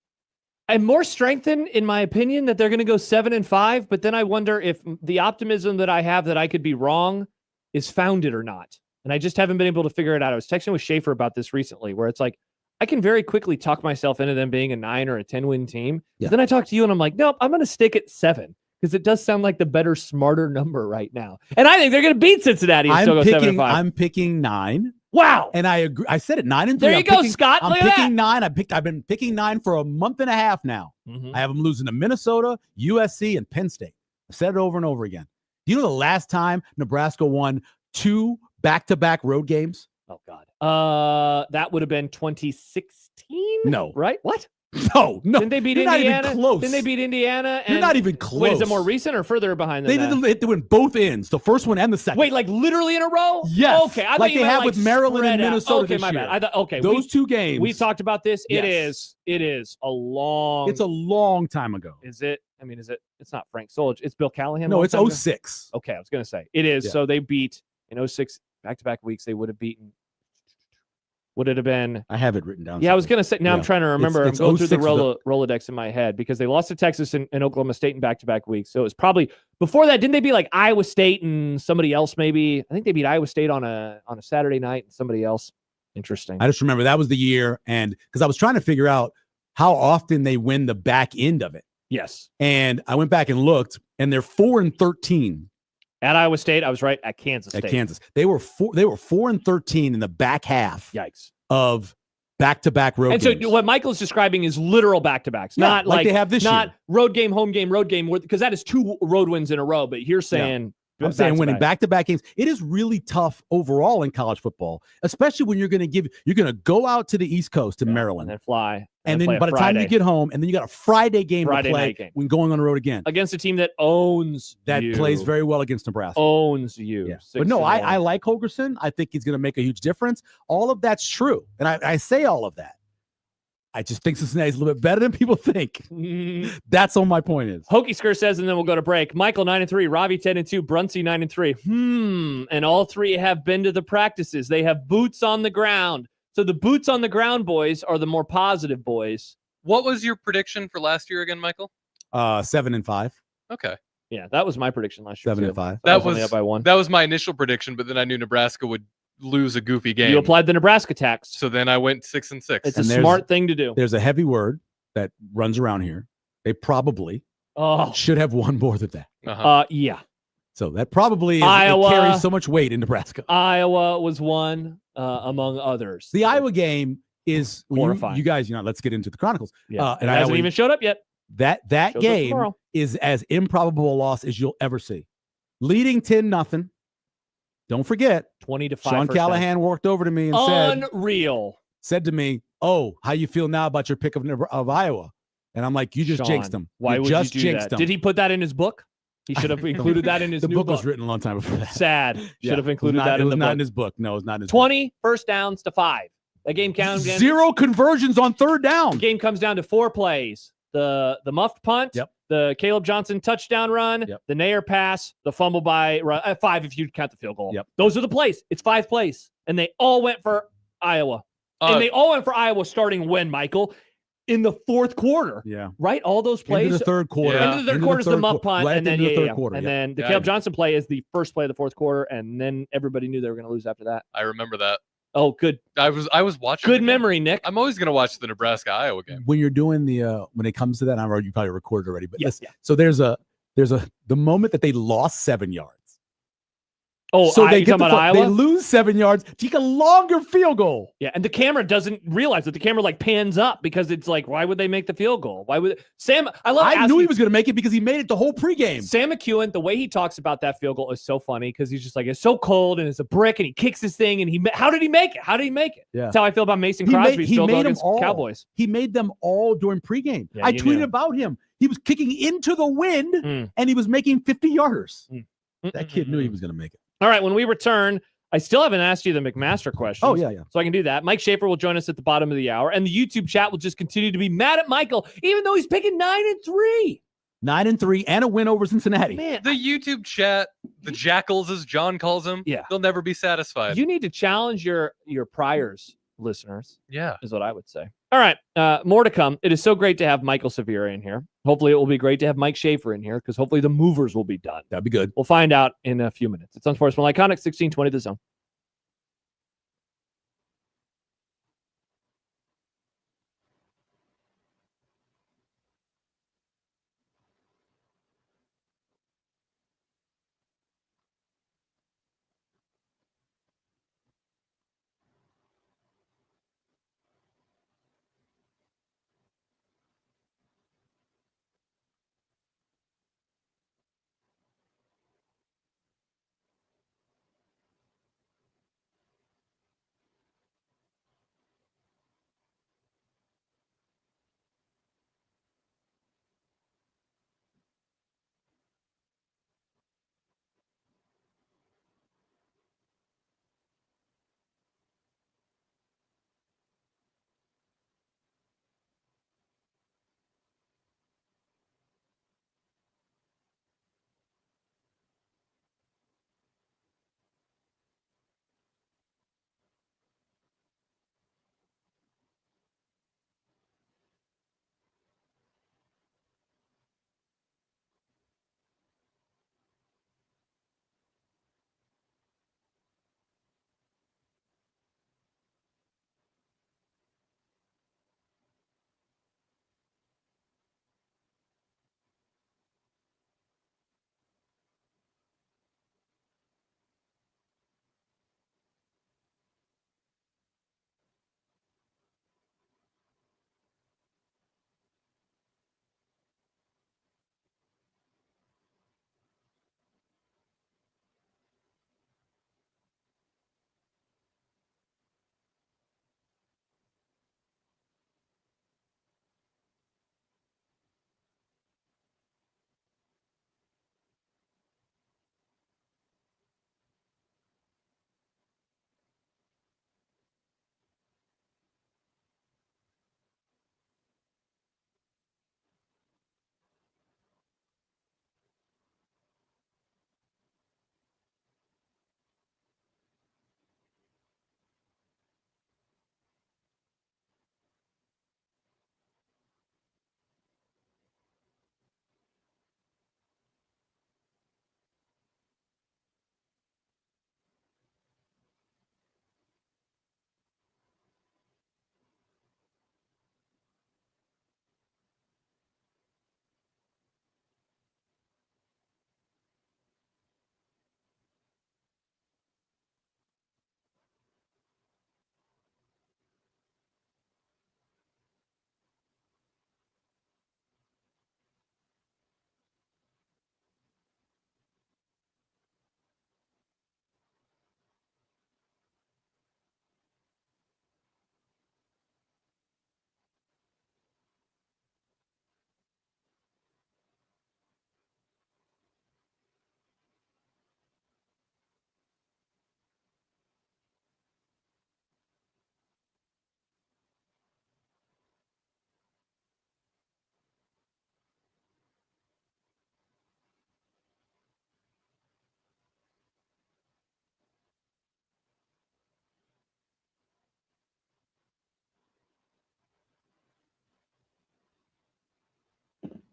I'm more strengthened in my opinion that they're going to go 7-5, but then I wonder if the optimism that I have that I could be wrong is founded or not. And I just haven't been able to figure it out. I was texting with Schaefer about this recently, where it's like, I can very quickly talk myself into them being a 9 or a 10-win team. Yeah. But then I talk to you and I'm like, nope, I'm going to stick at 7 because it does sound like the better, smarter number right now. And I think they're going to beat Cincinnati and still go 7-5. I'm picking 9. Wow. And I agree. I said it 9-3. There you go, Scott. I'm picking 9. I've been picking 9 for a month and a half now. Mm-hmm. I have them losing to Minnesota, USC, and Penn State. I've said it over and over again. Do you know the last time Nebraska won 2 back-to-back road games? Oh, God. That would have been 2016? No. Right? What? No. Didn't they beat You're Indiana? Not even close. Didn't they beat Indiana? You're not even close. Wait, is it more recent or further behind than that? They win both ends, the first one and the second. Wait, like literally in a row? Yes. Okay. I like they have with Maryland and Minnesota. Okay, my bad. I thought, okay. Those 2 games. We talked about this. Yes. It is a long. It's a long time ago. Is it? I mean, is it? It's not Frank Solich. It's Bill Callahan. No, it's 06. Okay, I was going to say. It is. Yeah. So they beat in 06 back-to-back weeks. They would have beaten. Would it have been? I have it written down. Yeah, I was going to say. Now I'm trying to remember. It's I'm going through the 06 Rolodex in my head because they lost to Texas and Oklahoma State in back-to-back weeks. So it was probably before that. Didn't they beat like Iowa State and somebody else? Maybe I think they beat Iowa State on a Saturday night and somebody else. Interesting. I just remember that was the year, and because I was trying to figure out how often they win the back end of it. Yes. And I went back and looked, and they're 4-13. At Iowa State, I was right. At Kansas State. At Kansas, they were 4-13 in the back half. Yikes. Of back-to-back road games. And so what Michael's describing is literal back-to-backs, not like they have this not year. Road game, home game, road game, because that is 2 road wins in a row. But you're saying I'm saying winning back-to-back games. It is really tough overall in college football, especially when you're going to go out to the East Coast to Maryland and then fly. And then by the time you get home, and then you got a Friday game Friday to play night game. when going on the road again. Against a team that owns you. Plays very well against Nebraska. Owns you. Yeah. But no, I like Holgorsen. I think he's going to make a huge difference. All of that's true. And I say all of that. I just think Cincinnati's a little bit better than people think. That's all my point is. Hokey Skir says, and then we'll go to break. Michael 9-3, Ravi 10-2, Brunsey 9-3. And all 3 have been to the practices. They have boots on the ground. So the boots on the ground boys are the more positive boys. What was your prediction for last year again, Michael? 7-5. Okay. Yeah, that was my prediction last year. 7-5. That was only up by 1. That was my initial prediction, but then I knew Nebraska would lose a goofy game. You applied the Nebraska tax. So then I went 6-6. It's a smart thing to do. There's a heavy word that runs around here. They probably should have won more than that. Yeah. So that probably Iowa, it carries so much weight in Nebraska. Iowa was one among others. The Iowa game is horrifying. You guys, let's get into the Chronicles. Yeah. It hasn't even showed up yet. That game is as improbable a loss as you'll ever see. Leading 10-0. Don't forget, 20-5. Sean Callahan walked over to me and said to me, "Oh, how you feel now about your pick of Iowa?" And I'm like, "You just jinxed him. Why would you do that? Did he put that in his book? He should have included that in his the new book was written a long time before that. Sad. Should have included that in the book. Not in his book. No, it's not in his 20 first downs to 5. That game counts. 0 conversions on third down. Game comes down to 4 plays. The muffed punt, the Caleb Johnson touchdown run, the Nair pass, the fumble by 5 if you count the field goal. Those are the plays. It's 5 plays. And they all went for Iowa. And they all went for Iowa starting when, Michael? In the fourth quarter. Yeah. Right? All those plays. Into the third quarter. Into the third quarter is the muff punt. Right and then, the third quarter. And then the Caleb Johnson play is the first play of the fourth quarter. And then everybody knew they were going to lose after that. I remember that. Oh, good. I was watching. Good memory, Nick. I'm always going to watch the Nebraska-Iowa game. When you're doing the when it comes to that, I know you probably recorded already, but so there's the moment that they lost 7 yards. Oh, so they get Iowa? They lose 7 yards, take a longer field goal. Yeah, and the camera doesn't realize that the camera like pans up because it's like, why would they make the field goal? Why would Sam? I knew he was going to make it because he made it the whole pregame. Sam McEwen, the way he talks about that field goal is so funny because he's just like, it's so cold and it's a brick and he kicks this thing and how did he make it? How did he make it? Yeah. That's how I feel about Mason Crosby's field goal against Cowboys. He made them all during pregame. Yeah, I tweeted about him. He was kicking into the wind and he was making 50-yarders. That kid knew he was going to make it. All right, when we return, I still haven't asked you the McMaster question. Oh, yeah. So I can do that. Mike Schaefer will join us at the bottom of the hour, and the YouTube chat will just continue to be mad at Michael, even though he's picking 9-3. 9-3 and a win over Cincinnati. Man, the YouTube chat, the jackals as John calls them, they'll never be satisfied. You need to challenge your priors, listeners. Yeah. Is what I would say. All right, more to come. It is so great to have Michael Severe in here. Hopefully it will be great to have Mike Schaefer in here because hopefully the movers will be done. That'd be good. We'll find out in a few minutes. It's Unsportsmanlike Iconic 1620 The Zone.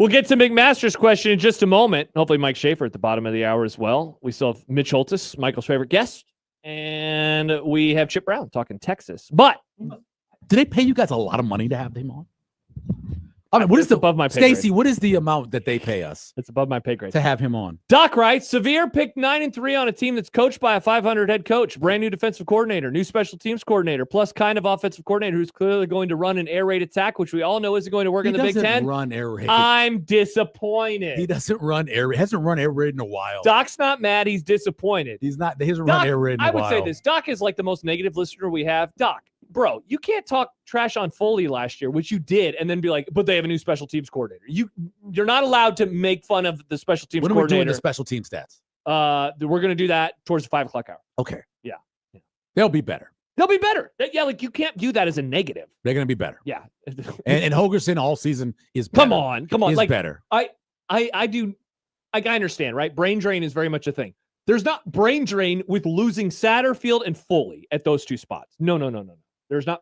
We'll get to McMaster's question in just a moment. Hopefully Mike Schaefer at the bottom of the hour as well. We still have Mitch Holtis, Michael's favorite guest. And we have Chip Brown talking Texas. But do they pay you guys a lot of money to have them on? I mean, what is above my pay Stacy? grade. What is the amount that they pay us? It's above my pay grade to have him on. Doc writes, Severe picked 9-3 on a team that's coached by a 500 head coach, brand new defensive coordinator, new special teams coordinator, plus kind of offensive coordinator who's clearly going to run an air raid attack, which we all know isn't going to work in the Big Ten. Run air raid. I'm disappointed. He doesn't run air raid. Hasn't run air raid in a while. Doc's not mad. He's disappointed. He hasn't run air raid in a while. I would say this. Doc is like the most negative listener we have. Doc, bro, you can't talk trash on Foley last year, which you did, and then be like, but they have a new special teams coordinator. You're not allowed to make fun of the special teams when coordinator. When are we doing the special team stats? We're going to do that towards the 5 o'clock hour. Okay. Yeah. They'll be better. They'll be better. Yeah, like you can't view that as a negative. They're going to be better. Yeah. and Hogerson all season is better. Come on. Is like better. I understand, right? Brain drain is very much a thing. There's not brain drain with losing Satterfield and Foley at those two spots. No.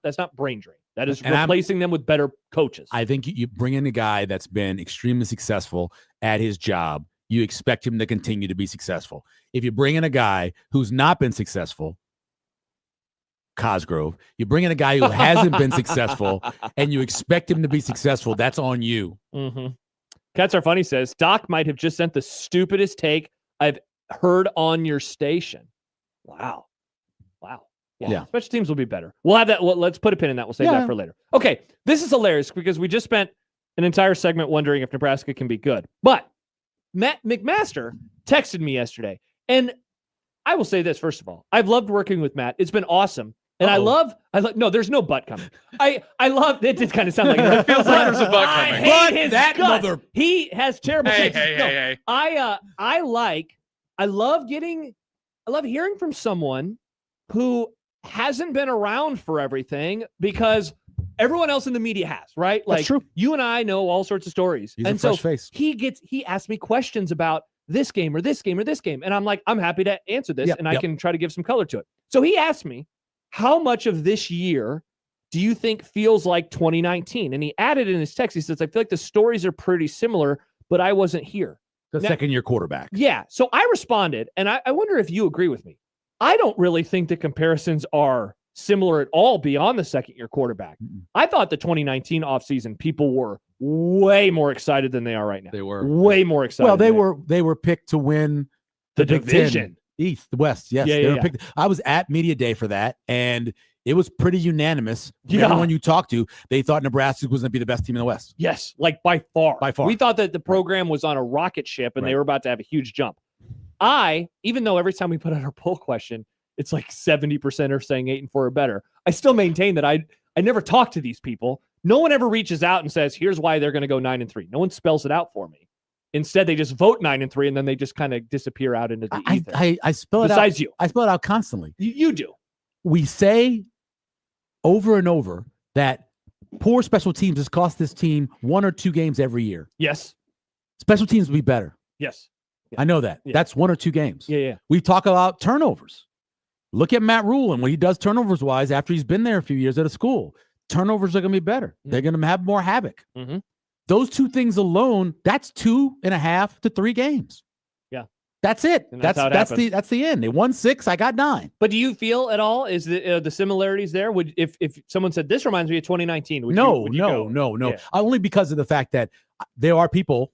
That's not brain drain. That is replacing them with better coaches. I think you bring in a guy that's been extremely successful at his job. You expect him to continue to be successful. If you bring in a guy who's not been successful, Cosgrove, you bring in a guy who hasn't been successful and you expect him to be successful, that's on you. Mm-hmm. Cats Are Funny says, Doc might have just sent the stupidest take I've heard on your station. Wow. Yeah. Special teams will be better. We'll have that. Well, let's put a pin in that. We'll save that for later. Okay. This is hilarious because we just spent an entire segment wondering if Nebraska can be good. But Matt McMaster texted me yesterday. And I will say this, first of all. I've loved working with Matt. It's been awesome. And I love, no, there's no butt coming. I love, it did kind of sound like it. Feels like there's a butt coming. But that mother. He has terrible takes. Hey. I love hearing from someone who hasn't been around for everything because everyone else in the media has, right? That's like true. You and I know all sorts of stories. He's and a fresh face. He asked me questions about this game or this game or this game. And I'm like, I'm happy to answer this I can try to give some color to it. So he asked me, how much of this year do you think feels like 2019? And he added in his text, he says, I feel like the stories are pretty similar, but I wasn't here. The second-year quarterback. Yeah. So I responded, and I wonder if you agree with me. I don't really think the comparisons are similar at all beyond the second-year quarterback. Mm-mm. I thought the 2019 offseason, people were way more excited than they are right now. They were. Way more excited. Well, they were picked to win the division. East, the West, yes. They were picked. I was at Media Day for that, and it was pretty unanimous. Everyone you talked to, they thought Nebraska was going to be the best team in the West. Yes, like by far. By far. We thought that the program was on a rocket ship, and they were about to have a huge jump. Even though every time we put out our poll question, it's like 70% are saying 8-4 or better, I still maintain that I never talk to these people. No one ever reaches out and says, here's why they're going to go 9-3. No one spells it out for me. Instead, they just vote 9-3, and then they just kind of disappear out into the ether. I spell it out. Besides you. I spell it out constantly. You do. We say over and over that poor special teams has cost this team 1 or 2 games every year. Yes. Special teams will be better. Yes. I know that. Yeah. That's 1 or 2 games. Yeah. We talk about turnovers. Look at Matt Rule and what he does turnovers-wise after he's been there a few years at a school. Turnovers are going to be better. Mm-hmm. They're going to have more havoc. Mm-hmm. Those 2 things alone, that's 2.5 to 3 games. Yeah. That's it. And That's the end. They won 6. I got 9. But do you feel at all is the similarities there? Would if someone said this reminds me of 2019? Would no. Yeah. Only because of the fact that there are people,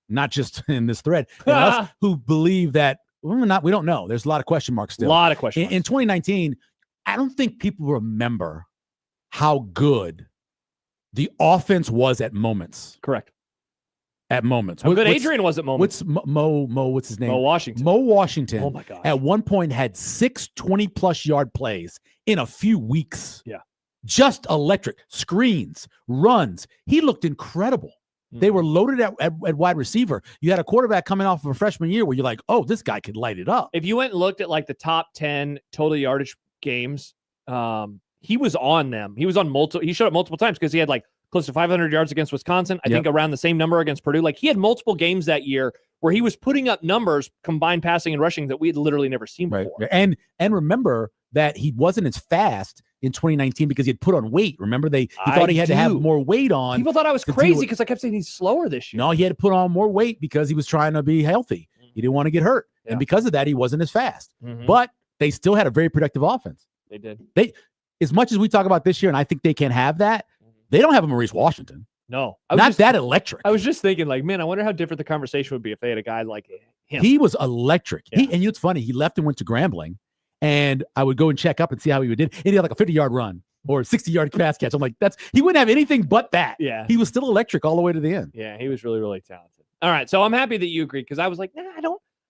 not just in this thread, us, who believe that we don't know. There's a lot of question marks still. A lot of question marks. In 2019, I don't think people remember how good the offense was at moments. Correct. At moments. How good Adrian was at moments. What's his name? Mo Washington. Mo Washington. Oh, my gosh. At one point had 6 20-plus yard plays in a few weeks. Yeah. Just electric. Screens, runs. He looked incredible. They were loaded at wide receiver. You had a quarterback coming off of a freshman year where you're like, oh, this guy could light it up. If you went and looked at like the top 10 total yardage games, he was on them. He was on he showed up multiple times because he had like close to 500 yards against Wisconsin. I think around the same number against Purdue. Like he had multiple games that year where he was putting up numbers, combined passing and rushing, that we had literally never seen before. And remember that he wasn't as fast in 2019 because he had put on weight. Remember, he thought he had to have more weight on. People thought I was crazy because I kept saying he's slower this year. No, he had to put on more weight because he was trying to be healthy. He didn't want to get hurt. Yeah. And because of that, he wasn't as fast. Mhm. But they still had a very productive offense. They did. As much as we talk about this year, and I think they can have that, they don't have a Maurice Washington. No. Not that electric. I was just thinking, like, man, I wonder how different the conversation would be if they had a guy like him. He was electric. Yeah. And it's funny. He left and went to Grambling, and I would go and check up and see how he did. And he had like a 50-yard run or a 60-yard pass catch. I'm like, he wouldn't have anything but that. Yeah. He was still electric all the way to the end. Yeah, he was really, really talented. All right, so I'm happy that you agreed because I was like, I'm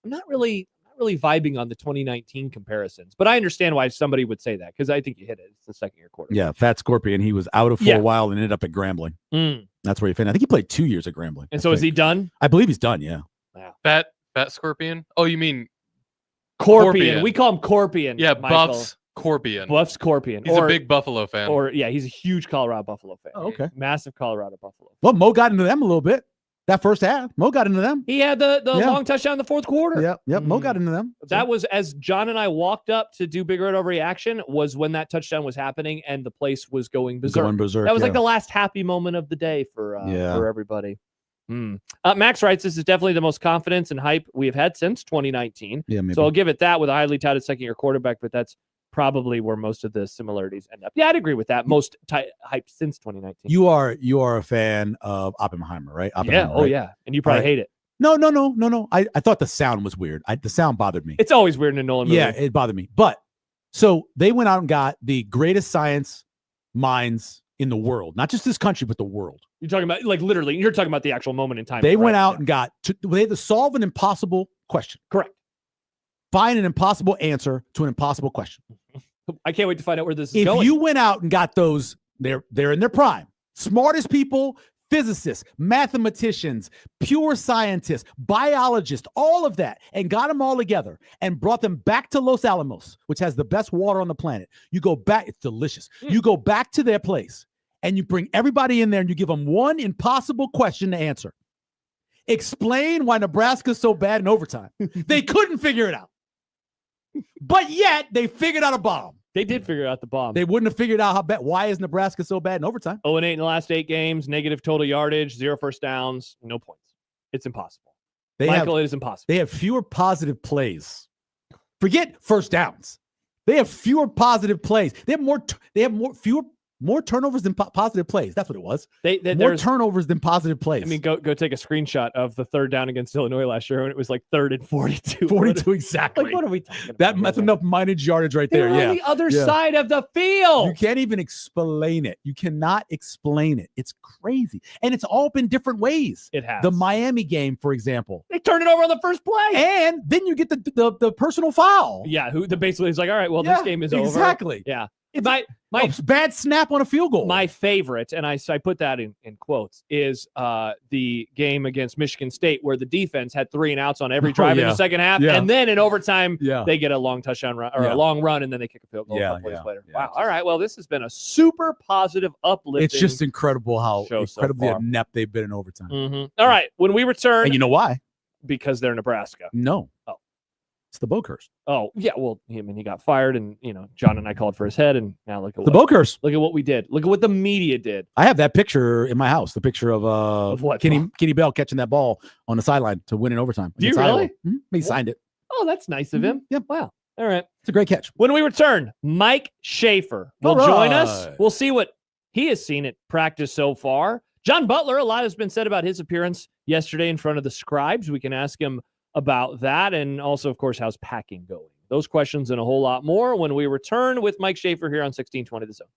not really vibing on the 2019 comparisons, but I understand why somebody would say that because I think you hit it. It's the second-year quarterback. Yeah, Fat Scorpion. He was out for a while and ended up at Grambling. That's where he finished. I think he played 2 years at Grambling. And so is he done? I believe he's done, yeah. Wow. Fat Scorpion? Oh, you mean Corpian. We call him Corpian. Yeah, Michael. Buffs Corpian. Buffs Corpian. He's a big Buffalo fan. He's a huge Colorado Buffalo fan. Oh, okay. Massive Colorado Buffalo. Well, Mo got into them a little bit. That first half, Mo got into them. He had the long touchdown in the fourth quarter. Yep. Mo got into them. That was as John and I walked up to do Big Red Overreaction was when that touchdown was happening and the place was going berserk. That was like the last happy moment of the day for everybody. Max writes, this is definitely the most confidence and hype we have had since 2019. Yeah, maybe. So I'll give it that with a highly touted second-year quarterback, but that's probably where most of the similarities end up. Yeah, I'd agree with that. Most hype since 2019. You are a fan of Oppenheimer, right? Oppenheimer, Oh right? yeah. And you probably hate it. No. I thought the sound was weird. The sound bothered me. It's always weird in a Nolan movie. Yeah, it bothered me. But so they went out and got the greatest science minds in the world, not just this country, but the world. You're talking about literally, you're talking about the actual moment in time. They went out and they had to solve an impossible question. Correct. Find an impossible answer to an impossible question. I can't wait to find out where this is going. If you went out and got those, they're in their prime. Smartest people, physicists, mathematicians, pure scientists, biologists, all of that, and got them all together and brought them back to Los Alamos, which has the best water on the planet. You go back, it's delicious. You go back to their place and you bring everybody in there and you give them one impossible question to answer. Explain why Nebraska's so bad in overtime. They couldn't figure it out. But yet they figured out a bomb. They did figure out the bomb. They wouldn't have figured out how bad. Why is Nebraska so bad in overtime? 0-8 in the last 8 games, negative total yardage, 0 first downs, no points. It's impossible. It is impossible. They have fewer positive plays. Forget first downs. They have fewer positive plays. They have more turnovers than positive plays. That's what it was. More turnovers than positive plays. I mean, go take a screenshot of the third down against Illinois last year when it was like 3rd and 42. 42 exactly. Like, what are we talking about? That's enough mileage yardage right there. They're on the other side of the field. You can't even explain it. You cannot explain it. It's crazy. And it's all been different ways. It has. The Miami game, for example. They turned it over on the first play. And then you get the personal foul. Yeah, who basically is like, all right, well, this game is over. Exactly. Yeah. My bad snap on a field goal. My favorite, and I put that in quotes, is the game against Michigan State where the defense had 3 and outs on every drive in the second half, and then in overtime they get a long touchdown run or a long run, and then they kick a field goal a couple plays later. Wow! All right, well, this has been a super positive, uplifting. It's just incredible how incredibly so inept they've been in overtime. All right, when we return, and you know why? Because they're Nebraska. No. Oh. It's the Boakhurst. Oh, yeah. Well, he got fired, and John and I called for his head, and now look at the Boakhurst. Look at what we did. Look at what the media did. I have that picture in my house. The picture of what? Kenny Bell catching that ball on the sideline to win in overtime. Do you really? He signed it. Oh, that's nice of him. Yep. Wow. All right. It's a great catch. When we return, Mike Schaefer will join us. We'll see what he has seen at practice so far. John Butler, a lot has been said about his appearance yesterday in front of the Scribes. We can ask him about that, and also, of course, how's packing going? Those questions and a whole lot more when we return with Mike Schaefer here on 1620 The Zone.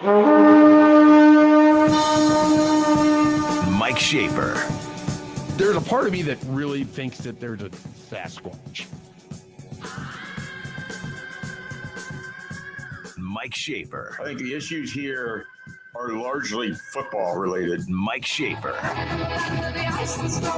Mike Schaefer. There's a part of me that really thinks that there's a Sasquatch. Mike Schaefer. I think the issues here are largely football related. Mike Schaefer.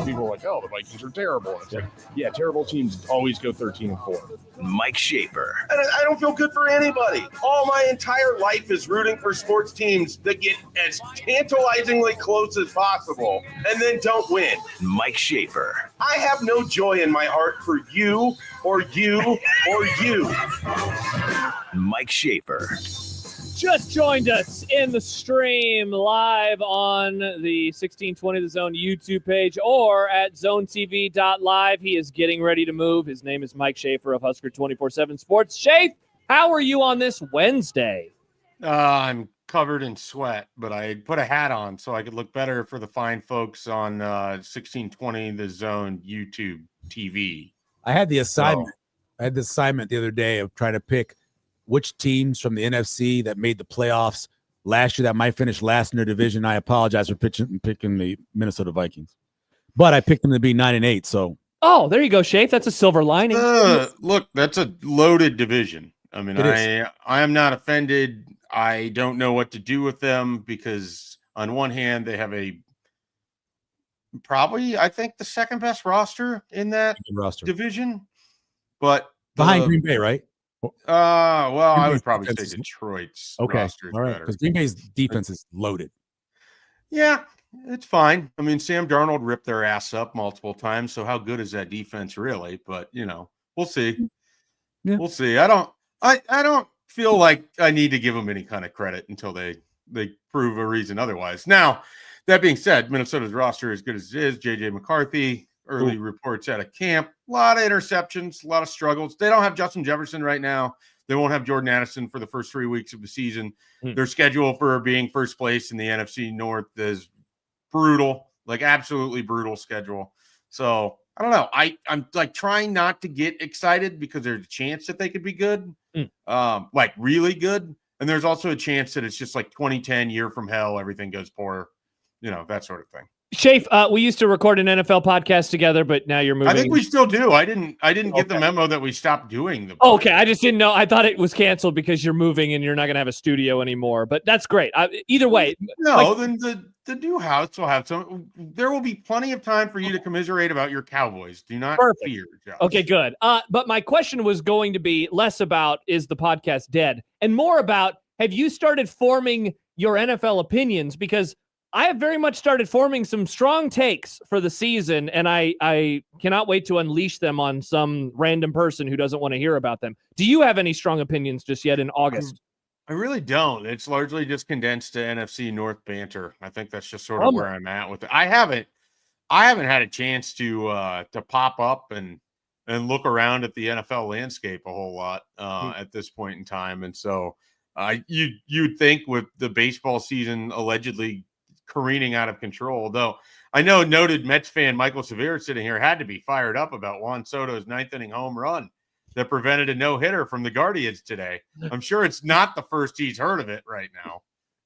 People are like, oh, the Vikings are terrible. It's like, yeah, terrible teams always go 13-4. Mike Schaefer. I don't feel good for anybody. All my entire life is rooting for sports teams that get as tantalizingly close as possible and then don't win. Mike Schaefer. I have no joy in my heart for you or you or you. Mike Schaefer. Just joined us in the stream live on the 1620 The Zone YouTube page or at zonetv.live. He is getting ready to move. His name is Mike Schaefer of Husker 24/7 Sports. Schaefer, how are you on this Wednesday? I'm covered in sweat, but I put a hat on so I could look better for the fine folks on 1620 The Zone YouTube TV. I had the assignment. I had the assignment the other day of trying to pick which teams from the NFC that made the playoffs last year that might finish last in their division. I apologize for picking the Minnesota Vikings, but I picked them to be 9-8. So, oh, there you go, Schaefer. That's a silver lining. Look, that's a loaded division. I mean, I am not offended. I don't know what to do with them because on one hand, they have probably, I think, the second best roster in that division, but behind Green Bay, right? Well, I would probably say Detroit's roster is all right, better. because Green Bay's defense is loaded. Yeah, it's fine. I mean, Sam Darnold ripped their ass up multiple times, so how good is that defense really? But we'll see. Yeah. We'll see. I don't feel like I need to give them any kind of credit until they prove a reason otherwise. Now, that being said, Minnesota's roster is good as it is. JJ McCarthy. Early reports out of camp, a lot of interceptions, a lot of struggles. They don't have Justin Jefferson right now. They won't have Jordan Addison for the first 3 weeks of the season. Their schedule for being first place in the NFC North is brutal, like absolutely brutal schedule. So I don't know. I'm like trying not to get excited because there's a chance that they could be good, like really good. And there's also a chance that it's just like 2010 year from hell, everything goes poor, that sort of thing. Schaefer, we used to record an NFL podcast together, but now you're moving. I think we still do. I didn't get the memo that we stopped doing the. Okay, I just didn't know. I thought it was canceled because you're moving and you're not going to have a studio anymore. But that's great. Either way, no. Then the new house will have some. There will be plenty of time for you to commiserate about your Cowboys. Do not fear, Josh. Okay, good. But my question was going to be less about is the podcast dead, and more about have you started forming your NFL opinions because. I have very much started forming some strong takes for the season, and I cannot wait to unleash them on some random person who doesn't want to hear about them. Do you have any strong opinions just yet in August? I really don't. It's largely just condensed to NFC North banter. I think that's just sort of where I'm at with it. I haven't had a chance to pop up and look around at the NFL landscape a whole lot at this point in time, and so you'd think with the baseball season allegedly careening out of control, though I know noted Mets fan Michael Severe sitting here had to be fired up about Juan Soto's ninth inning home run that prevented a no-hitter from the Guardians today. I'm sure it's not the first he's heard of it right now.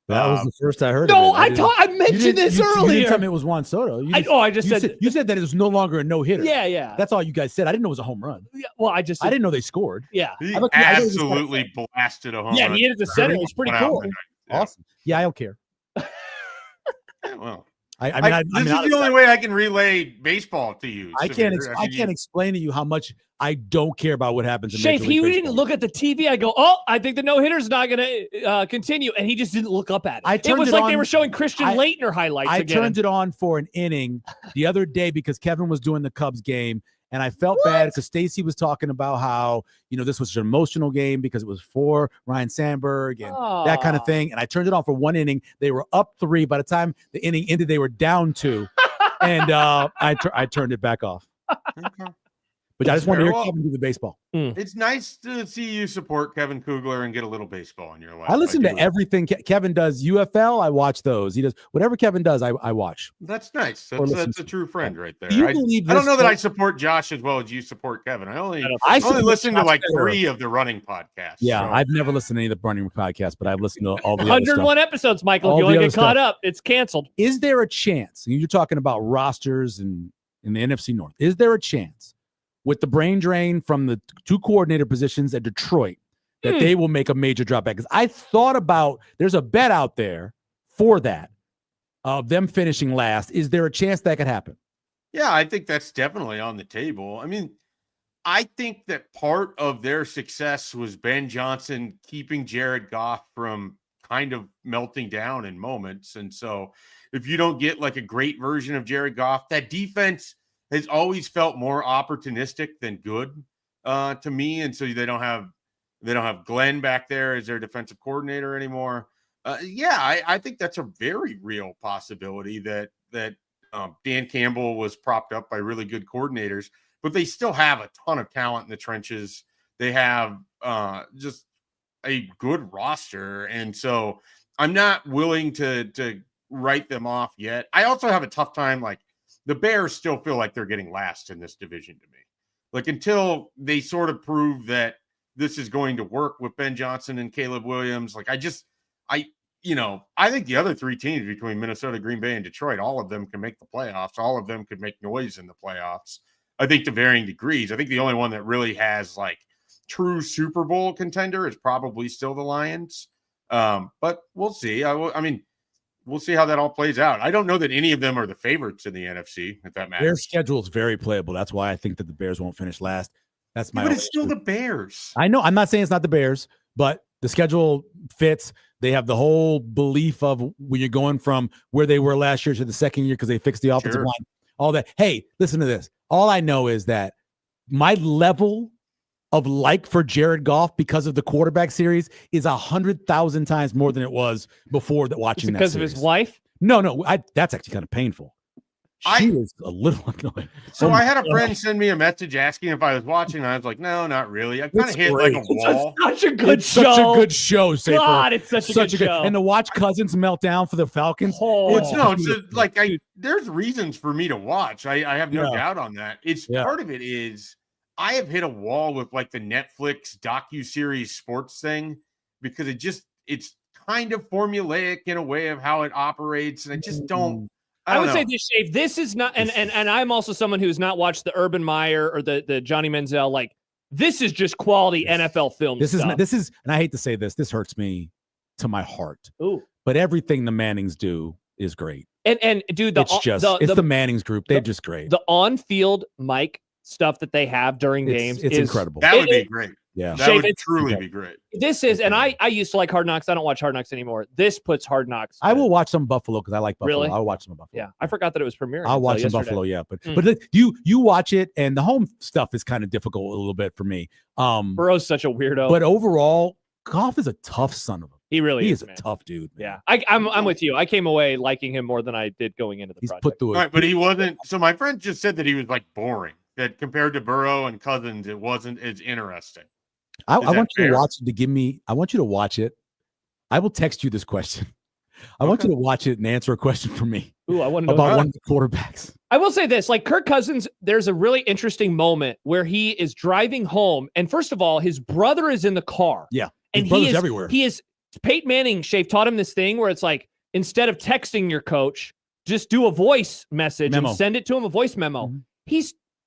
That was the first I heard no, of it. I mentioned this earlier. You didn't tell me it was Juan Soto. I just said you said that it was no longer a no-hitter. Yeah. That's all you guys said. I didn't know it was a home run. Yeah, well, I didn't know they scored. Yeah. He absolutely blasted a home run. Yeah, he hit it to center. It was pretty cool. Awesome. Yeah, I don't care. Well, this is the only way I can relay baseball to you. I can't explain to you how much I don't care about what happens. Schaefer, he didn't look at the TV. I go, I think the no-hitter's not going to continue, and he just didn't look up at it. It was like they were showing Christian Laettner highlights again. I turned it on for an inning the other day because Kevin was doing the Cubs game, and I felt bad because Stacy was talking about how this was an emotional game because it was for Ryan Sandberg and that kind of thing. And I turned it on for one inning. They were up 3. By the time the inning ended, they were down 2, and I turned it back off. Okay. But I just want to hear Well, Kevin do the baseball. It's nice to see you support Kevin Kugler and get a little baseball in your life. I listen to do. everything Kevin does. UFL, I watch those. He does whatever Kevin does. I watch. That's nice. Or That's listen a true friend right there. Do you believe I don't this know that I quote- support Josh as well as you support Kevin. I only support listen to Josh like better. 3 of the running podcasts. Yeah, so. I've never listened to any of the Running podcasts, but I've listened to all the other 101 stuff. episodes, Michael. All If you the want to other get caught stuff. up, it's canceled. Is there a chance? You're talking about rosters and in the NFC North. Is there a chance with the brain drain from the 2 coordinator positions at Detroit that they will make a major drop back? Because I thought about there's a bet out there for that of them finishing last. Is there a chance that could happen? Yeah, I think that's definitely on the table. I mean, I think that part of their success was Ben Johnson keeping Jared Goff from kind of melting down in moments. And so if you don't get like a great version of Jared Goff, that defense has always felt more opportunistic than good to me. And so they don't have Glenn back there as their defensive coordinator anymore. I think that's a very real possibility that Dan Campbell was propped up by really good coordinators, but they still have a ton of talent in the trenches. They have just a good roster. And so I'm not willing to write them off yet. I also have a tough time. Like the Bears still feel like they're getting last in this division to me. Like until they sort of prove that this is going to work with Ben Johnson and Caleb Williams. Like I think the other 3 teams between Minnesota, Green Bay, and Detroit, all of them can make the playoffs. All of them could make noise in the playoffs. I think to varying degrees. I think the only one that really has like true Super Bowl contender is probably still the Lions. But we'll see. We'll see how that all plays out. I don't know that any of them are the favorites in the NFC, if that matters. Their schedule is very playable. That's why I think that the Bears won't finish last. That's my. But it's still the Bears. I know. I'm not saying it's not the Bears, but the schedule fits. They have the whole belief of when you're going from where they were last year to the second year because they fixed the offensive line, all that. Hey, listen to this. All I know is that my level of like for Jared Goff because of the quarterback series is 100,000 times more than it was before that watching that because series. of his wife? No, that's actually kind of painful. She was a little annoying. So I had a friend send me a message asking if I was watching, and I was like, no, not really. I kind of hit like a wall. Such a good show. Such a good show, Safer. God, it's such a good show. And to watch Cousins melt down for the Falcons. There's reasons for me to watch. I have no doubt on that. It's part of it is I have hit a wall with like the Netflix docuseries sports thing because it's kind of formulaic in a way of how it operates, and I just don't. I would say this, Shave. This is not, and I'm also someone who's not watched the Urban Meyer or the Johnny Manziel. Like this is just quality NFL film. This is, and I hate to say this. This hurts me to my heart. Ooh. But everything the Mannings do is great. And dude, it's the Mannings group. They're just great. The on-field mic stuff that they have during games is incredible. That would be great. Yeah, that would truly be great. This is, and I used to like Hard Knocks. I don't watch Hard Knocks anymore. This puts Hard Knocks. I will watch some Buffalo because I like Buffalo. Really? I'll watch some Buffalo. Yeah, I forgot that it was premiering. I'll watch some Buffalo. Yeah, but you watch it, and the home stuff is kind of difficult a little bit for me. Burrow's such a weirdo. But overall, Goff is a tough son of a. He really is. He is a tough dude. Man. Yeah, I'm with you. I came away liking him more than I did going into the project. Put through Right, but he wasn't. So my friend just said that he was like boring. That compared to Burrow and Cousins, it wasn't as interesting. I want you to watch it to give me. I want you to watch it. I will text you this question. I want you to watch it and answer a question for me. Ooh, I want to know about one of the quarterbacks. I will say this: like Kirk Cousins, there's a really interesting moment where he is driving home, and first of all, his brother is in the car. Yeah, and his brother's everywhere. He is. Peyton Manning, Shave taught him this thing where it's like instead of texting your coach, just do a voice message and send it to him, a voice memo. Mm-hmm.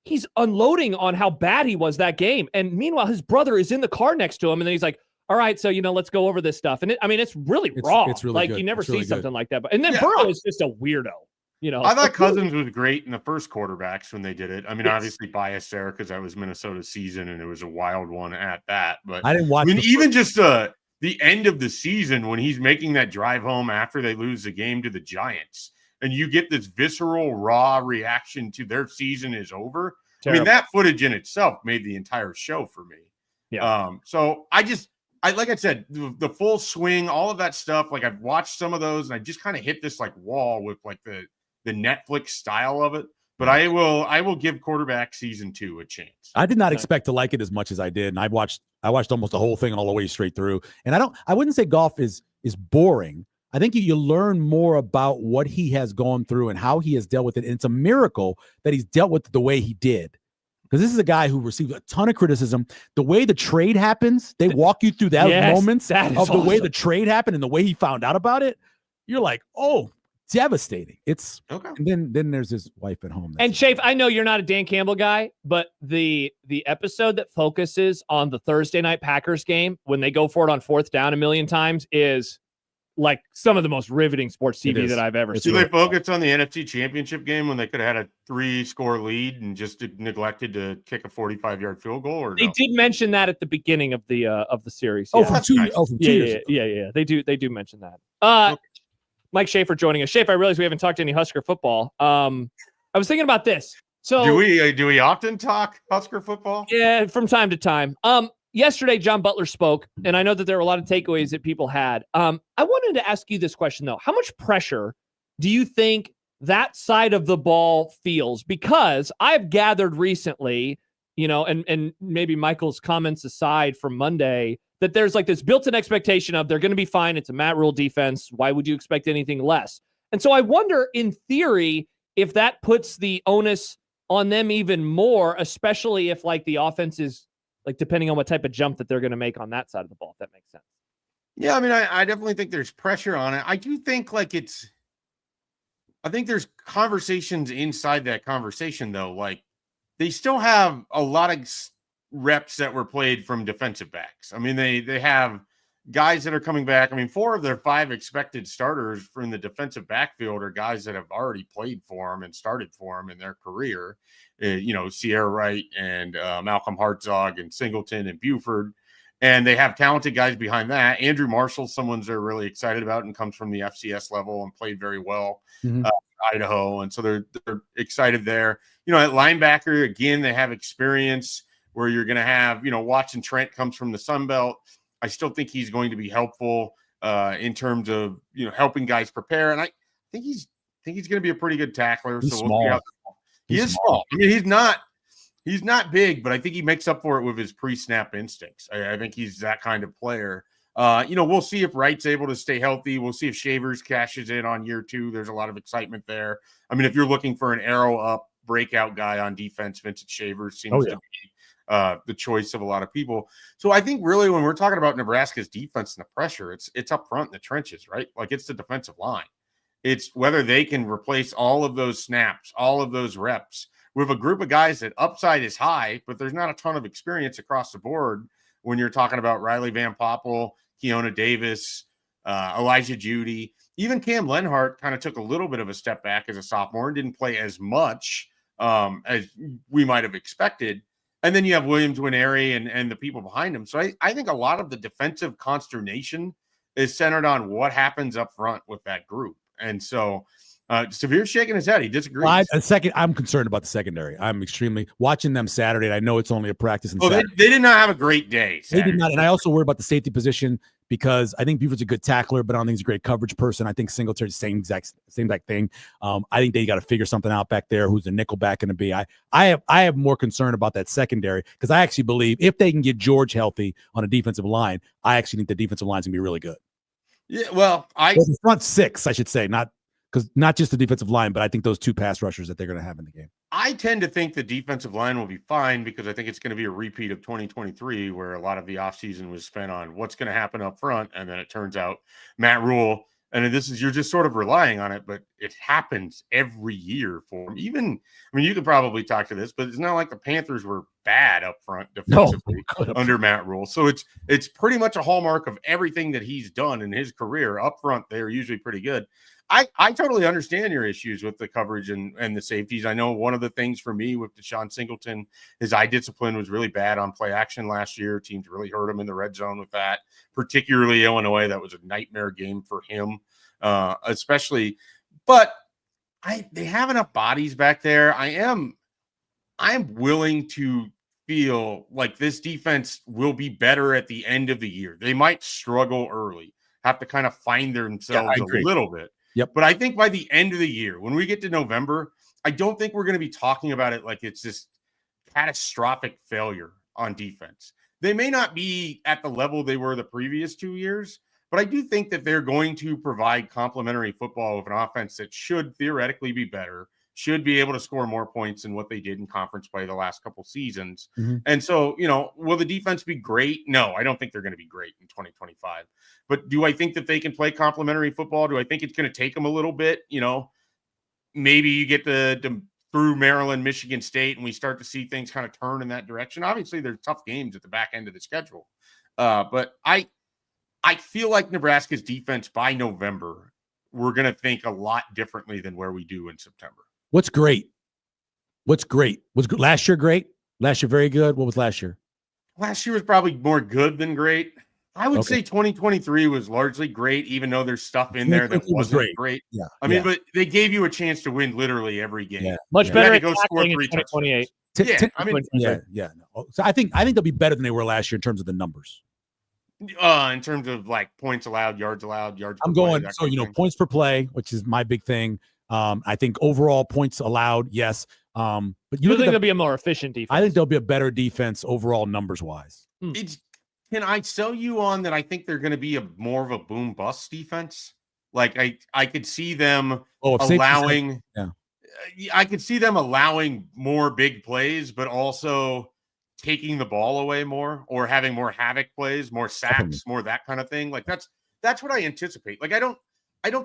He's unloading on how bad he was that game. And meanwhile, his brother is in the car next to him. And then he's like, all right, so, let's go over this stuff. And it's really raw. It's really like good. You never see really something good. like that. And then Burrow is just a weirdo. I thought Cousins was great in the first quarterbacks when they did it. I mean, obviously biased there because that was Minnesota's season and it was a wild one at that. But I didn't watch. Even just the end of the season when he's making that drive home after they lose the game to the Giants, and you get this visceral, raw reaction to their season is over. Terrible. I mean, that footage in itself made the entire show for me. Yeah. So like I said, the full swing, all of that stuff. Like I've watched some of those, and I just kind of hit this like wall with like the Netflix style of it. But I will give quarterback season 2 a chance. I did not expect to like it as much as I did, and I watched almost the whole thing all the way straight through. And I wouldn't say golf is boring. I think you learn more about what he has gone through and how he has dealt with it. And it's a miracle that he's dealt with it the way he did. Because this is a guy who received a ton of criticism. The way the trade happens, they walk you through those moments of the way the trade happened and the way he found out about it. You're like, oh, devastating. It's okay. And then there's his wife at home. And Shafe, I know you're not a Dan Campbell guy, but the episode that focuses on the Thursday night Packers game when they go for it on 4th down a million times is like some of the most riveting sports TV that I've ever seen. Do they focus on the NFC Championship game when they could have had a 3-score lead and just neglected to kick a 45-yard field goal? Or they did mention that at the beginning of the series. Oh, from 2 years ago. Yeah. They do mention that. Mike Schaefer joining us. Schaefer, I realize we haven't talked any Husker football. I was thinking about this. So do we often talk Husker football? Yeah, from time to time. Yesterday, John Butler spoke, and I know that there were a lot of takeaways that people had. I wanted to ask you this question, though. How much pressure do you think that side of the ball feels? Because I've gathered recently, and maybe Michael's comments aside from Monday, that there's like this built-in expectation of they're going to be fine. It's a Matt Rule defense. Why would you expect anything less? And so I wonder, in theory, if that puts the onus on them even more, especially if like the offense is like depending on what type of jump that they're going to make on that side of the ball, if that makes sense. Yeah, I mean, I definitely think there's pressure on it. I do think I think there's conversations inside that conversation, though. Like they still have a lot of reps that were played from defensive backs. I mean, they have guys that are coming back. I mean, 4 of their 5 expected starters from the defensive backfield are guys that have already played for them and started for them in their career. Sierra Wright and Malcolm Hartzog and Singleton and Buford. And they have talented guys behind that. Andrew Marshall, someone they're really excited about and comes from the FCS level and played very well Idaho. And so they're excited there. At linebacker, again, they have experience where you're going to have, Watson Trent comes from the Sun Belt. I still think he's going to be helpful in terms of, helping guys prepare. And I think he's going to be a pretty good tackler. He's so small. We'll see he is small. I mean, he's not big, but I think he makes up for it with his pre-snap instincts. I think he's that kind of player. We'll see if Wright's able to stay healthy. We'll see if Shavers cashes in on year 2. There's a lot of excitement there. I mean, if you're looking for an arrow up breakout guy on defense, Vincent Shavers seems to be the choice of a lot of people. So I think really when we're talking about Nebraska's defense and the pressure, it's up front in the trenches, right? Like it's the defensive line. It's whether they can replace all of those snaps, all of those reps with a group of guys that upside is high, but there's not a ton of experience across the board when you're talking about Riley Van Poppel, Keona Davis, Elijah Judy. Even Cam Lenhart kind of took a little bit of a step back as a sophomore and didn't play as much as we might have expected. And then you have Williams Winery and the people behind him. So I think a lot of the defensive consternation is centered on what happens up front with that group. And so Severe's shaking his head. He disagrees. I'm concerned about the secondary. I'm extremely watching them Saturday. And I know it's only a practice. They did not have a great day Saturday. They did not. And I also worry about the safety position because I think Buford's a good tackler, but I don't think he's a great coverage person. I think Singletary's same exact thing. I think they got to figure something out back there. Who's the nickel back going to be? I have more concern about that secondary because I actually believe if they can get George healthy on a defensive line, I actually think the defensive line's gonna be really good. Yeah, well, the front 6, I should say, not just the defensive line, but I think those 2 pass rushers that they're going to have in the game. I tend to think the defensive line will be fine because I think it's going to be a repeat of 2023 where a lot of the offseason was spent on what's going to happen up front. And then it turns out Matt Rule, and you're just sort of relying on it, but it happens every year for him. You could probably talk to this, but it's not like the Panthers were bad up front defensively under Matt Rule. So it's pretty much a hallmark of everything that he's done in his career. Up front, they're usually pretty good. I totally understand your issues with the coverage and the safeties. I know one of the things for me with Deshaun Singleton, his eye discipline was really bad on play action last year. Teams really hurt him in the red zone with that, particularly Illinois. That was a nightmare game for him, especially. But they have enough bodies back there. I am willing to feel like this defense will be better at the end of the year. They might struggle early, have to kind of find themselves a little bit. Yep. But I think by the end of the year, when we get to November, I don't think we're going to be talking about it like it's this catastrophic failure on defense. They may not be at the level they were the previous 2 years, but I do think that they're going to provide complementary football with an offense that should theoretically be better, should be able to score more points than what they did in conference play the last couple seasons. And so, will the defense be great? No, I don't think they're going to be great in 2025. But do I think that they can play complementary football? Do I think it's going to take them a little bit? Maybe you get through Maryland, Michigan State, and we start to see things kind of turn in that direction. Obviously, there's tough games at the back end of the schedule. But I feel like Nebraska's defense by November, we're going to think a lot differently than where we do in September. What's great? Was last year great? Last year very good? What was last year? Last year was probably more good than great. I would say 2023 was largely great, even though there's stuff in there that wasn't great. Yeah. I mean, but they gave you a chance to win literally every game. Yeah. Much better to go score in 3 2028. No. So I think they'll be better than they were last year in terms of the numbers. In terms of like points allowed, yards, yards. I'm going points per play, which is my big thing. I think overall points allowed, yes. But you think they'll be a more efficient defense? I think they'll be a better defense overall numbers wise. Can I sell you on that? I think they're going to be more of a boom bust defense. Like I could see them allowing. I could see them allowing more big plays, but also taking the ball away more, or having more havoc plays, more sacks, more that kind of thing. Like that's what I anticipate. Like I don't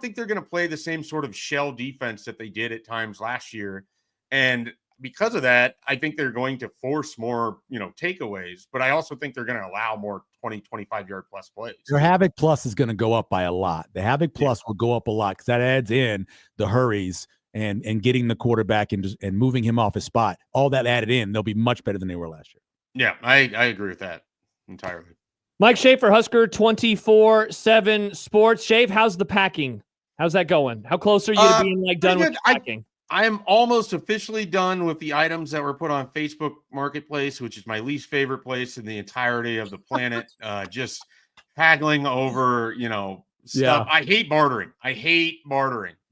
think they're going to play the same sort of shell defense that they did at times last year. And because of that, I think they're going to force more, takeaways, but I also think they're going to allow more 20, 25-yard plus plays. Their Havoc Plus is going to go up by a lot. The Havoc Plus will go up a lot because that adds in the hurries and getting the quarterback and moving him off his spot. All that added in, they'll be much better than they were last year. Yeah, I agree with that entirely. Mike Schaefer, Husker 24/7 Sports. Shave, how's the packing? How's that going? How close are you to being done with the packing? I am almost officially done with the items that were put on Facebook Marketplace, which is my least favorite place in the entirety of the planet. Just haggling over, stuff. Yeah. I hate bartering.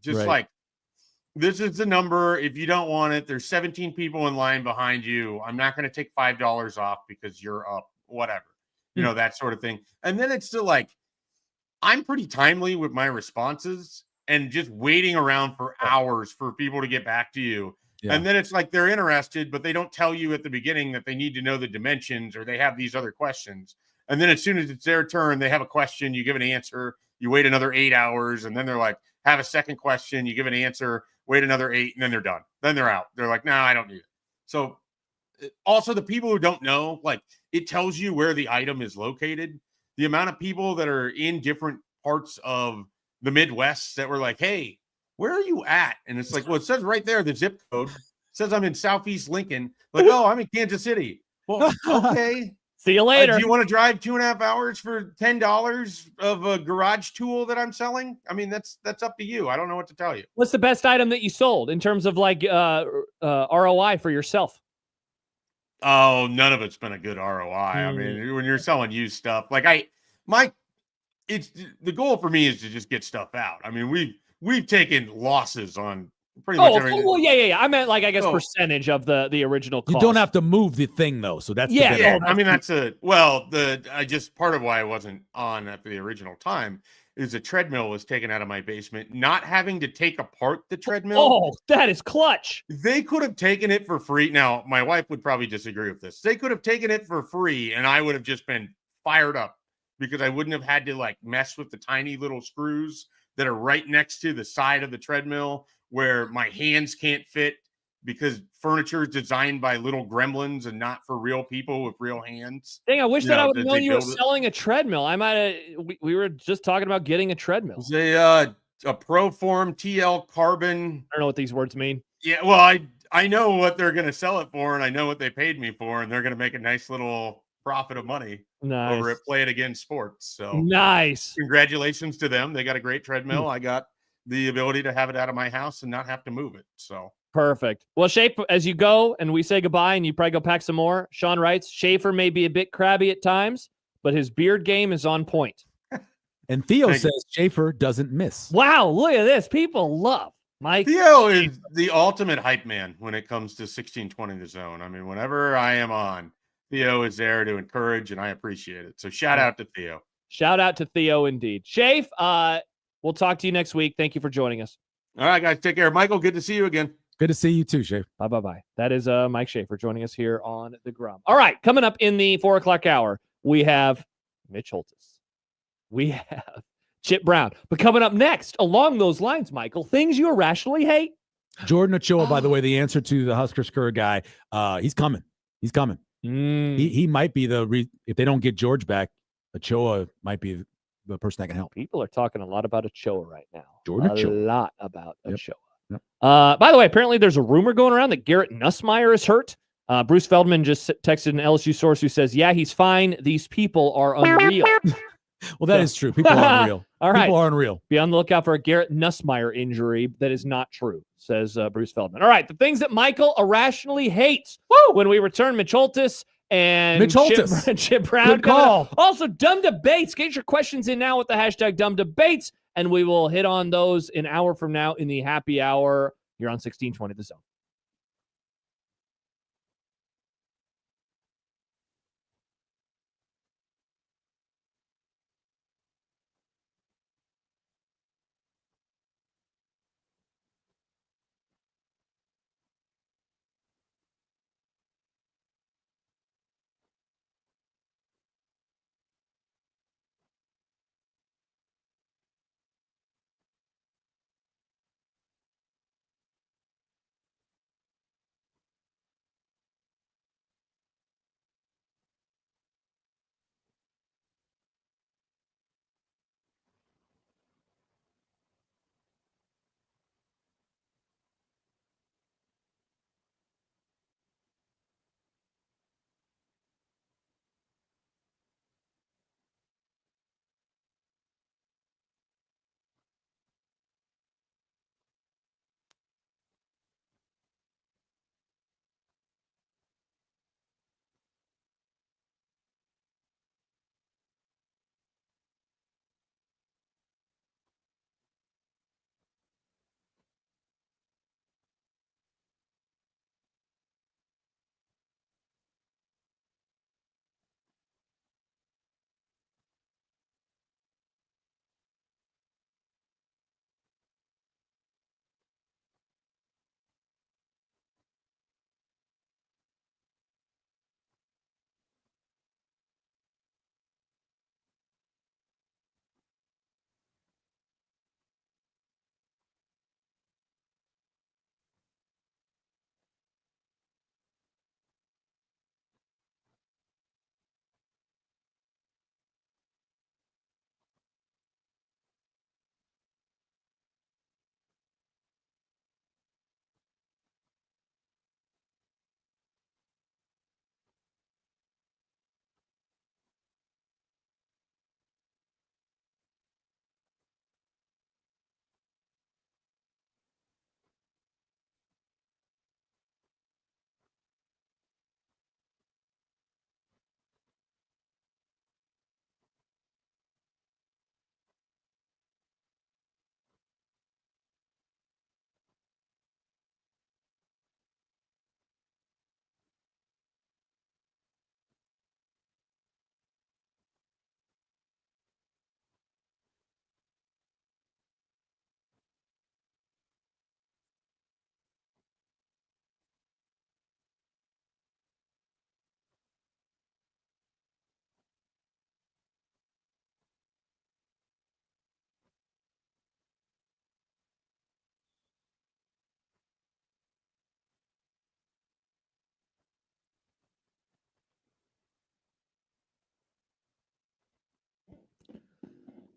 Just like, this is the number. If you don't want it, there's 17 people in line behind you. I'm not going to take $5 off because you're up, whatever, that sort of thing. And then it's still like, I'm pretty timely with my responses. And just waiting around for hours for people to get back to you. Yeah. And then it's like they're interested, but they don't tell you at the beginning that they need to know the dimensions or they have these other questions. And then as soon as it's their turn, they have a question, you give an answer, you wait another 8 hours, and then they're like, have a second question, you give an answer, wait another 8, and then they're done. Then they're out. They're like, no, I don't need it. So also the people who don't know, like it tells you where the item is located. The amount of people that are in different parts of the Midwest that were like, hey, where are you at? And it's like, well, it says right there, the zip code. It says I'm in Southeast Lincoln. Like, oh, I'm in Kansas City. Well, okay. See you later. Do you want to drive 2.5 hours for $10 of a garage tool that I'm selling? I mean, that's up to you. I don't know what to tell you. What's the best item that you sold in terms of ROI for yourself? Oh, none of it's been a good ROI. I mean, when you're selling used stuff, like it's the goal for me is to just get stuff out. I mean, we've taken losses on pretty much everything. Well, yeah. I meant percentage of the original cost. You don't have to move the thing though, so that's I mean, part of why I wasn't on at the original time is the treadmill was taken out of my basement. Not having to take apart the treadmill. Oh, that is clutch. They could have taken it for free. Now, my wife would probably disagree with this. They could have taken it for free, and I would have just been fired up. Because I wouldn't have had to mess with the tiny little screws that are right next to the side of the treadmill where my hands can't fit because furniture is designed by little gremlins and not for real people with real hands. Dang, I wish that I would have known you were selling a treadmill. I might have. We were just talking about getting a treadmill. It's a Proform TL Carbon. I don't know what these words mean. Yeah, well, I know what they're going to sell it for, and I know what they paid me for, and they're going to make a nice little profit of money over at Play It Again Sports. So nice. Congratulations to them. They got a great treadmill. I got the ability to have it out of my house and not have to move it. So perfect. Well, Shape, as you go and we say goodbye and you probably go pack some more, Sean writes, Schaefer may be a bit crabby at times, but his beard game is on point. And Theo says Schaefer doesn't miss. Wow, look at this. People love Mike Theo is the ultimate hype man when it comes to 1620 The Zone. I mean, whenever I am on, Theo is there to encourage, and I appreciate it. So shout out to Theo. Shout out to Theo indeed. Shafe, we'll talk to you next week. Thank you for joining us. All right, guys. Take care. Michael, good to see you again. Good to see you too, Shay. Bye. That is Mike Schaefer joining us here on The Grum. All right, coming up in the 4 o'clock hour, we have Mitch Holtis. We have Chip Brown. But coming up next, along those lines, Michael, things you irrationally hate. Jordan Ochoa, by the way, the answer to the Husker Skur guy, he's coming. He's coming. He might be if they don't get George back, Ochoa might be the person that can help. People are talking a lot about Ochoa right now. Jordan Ochoa. A lot about Ochoa. Yep. By the way, apparently there's a rumor going around that Garrett Nussmeier is hurt. Bruce Feldman just texted an LSU source who says, yeah, he's fine. These people are unreal. Well, that is true. People are unreal. All right. People are unreal. Be on the lookout for a Garrett Nussmeier injury. That is not true, says Bruce Feldman. All right. The things that Michael irrationally hates. Woo! When we return, Mitch Holtis and Chip Brown. Good call. Also, dumb debates. Get your questions in now with the hashtag dumb debates, and we will hit on those an hour from now in the happy hour. You're on 1620 The Zone.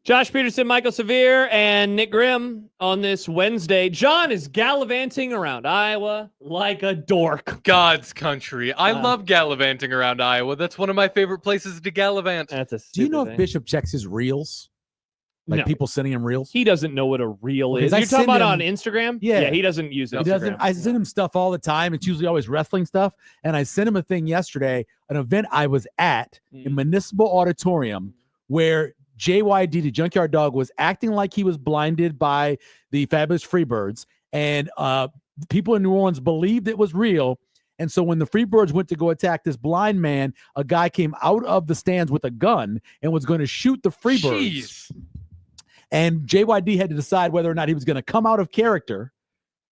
Josh Peterson, Michael Severe, and Nick Grimm on this Wednesday. John is gallivanting around Iowa like a dork. God's country. I love gallivanting around Iowa. That's one of my favorite places to gallivant. That's a Do you know if Bishop checks his reels? Like No. people sending him reels? He doesn't know what a reel Okay, is. 'cause I You're talking send about on him- Instagram? Yeah. he doesn't use Instagram. He doesn't. I send him stuff all the time. It's usually always wrestling stuff. And I sent him a thing yesterday, an event I was at in Municipal Auditorium where JYD, the Junkyard Dog, was acting like he was blinded by the Fabulous Freebirds. and people in New Orleans believed it was real. And so when the Freebirds went to go attack this blind man, a guy came out of the stands with a gun and was going to shoot the Freebirds. Jeez. And JYD had to decide whether or not he was going to come out of character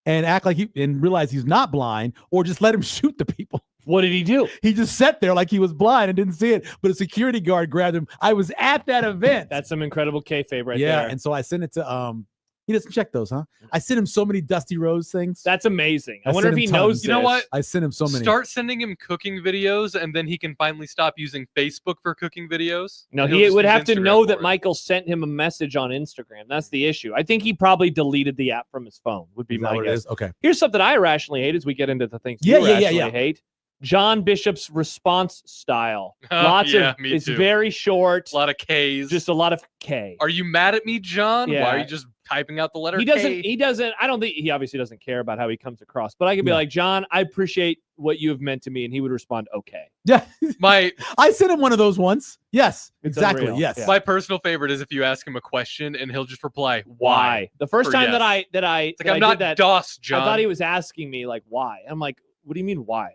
and act like and realize he's not blind, or just let him shoot the people. What did he do? He just sat there like he was blind and didn't see it, but a security guard grabbed him. I was at that event. That's some incredible kayfabe right there. Yeah, and so I sent it to he doesn't check those, huh? I sent him so many Dusty Rose things. That's amazing. I wonder if he knows. You know what? I sent him so many. Start sending him cooking videos, and then he can finally stop using Facebook for cooking videos. No, he would have to know that Michael sent him a message on Instagram. That's the issue. I think he probably deleted the app from his phone, would be my guess. Okay. Here's something I irrationally hate as we get into the things you irrationally hate. John Bishop's response style. It's too. Very short. A lot of K's. Just a lot of K. Are you mad at me, John? Yeah. Why are you just typing out the letter He K? doesn't, I don't think, he obviously doesn't care about how he comes across, but I could be like, John, I appreciate what you have meant to me. And he would respond, okay. Yeah. I sent him one of those once. Yes, It's exactly. unreal. Yes. Yeah. My personal favorite is if you ask him a question and he'll just reply, Why? The first Or time yes. that I It's like, I'm not did that, DOS, John. I thought he was asking me like, why? I'm like, what do you mean why?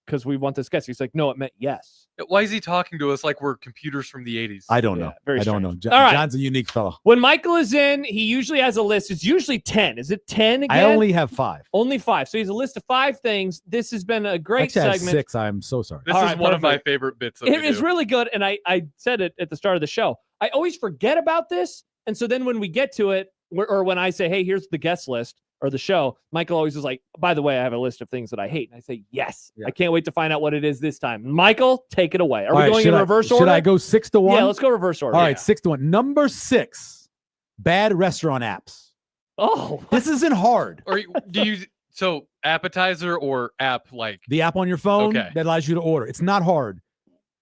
Because we want this guest. He's like, no, it meant yes. Why is he talking to us like we're computers from the 80s? I don't know. very I don't strange. know. All right. John's a unique fellow. When Michael is in, he usually has a list. It's usually 10. Is it 10 again? I only have 5. Only 5. So he's a list of 5 things. This has been a great Actually, I have segment. 6. I'm so sorry. This is one of my favorite bits of It is really good. And I said it at the start of the show. I always forget about this. And so then when we get to it, or when I say, hey, here's the guest list or the show, Michael always is like, by the way, I have a list of things that I hate. And I say, yes. I can't wait to find out what it is this time. Michael, take it away. Are we going in reverse order? Should I go 6 to 1? Yeah, let's go reverse order. All right, 6 to 1. Number 6, bad restaurant apps. Oh, this isn't hard. Or do you so appetizer or app like The app on your phone Okay. that allows you to order. It's not hard.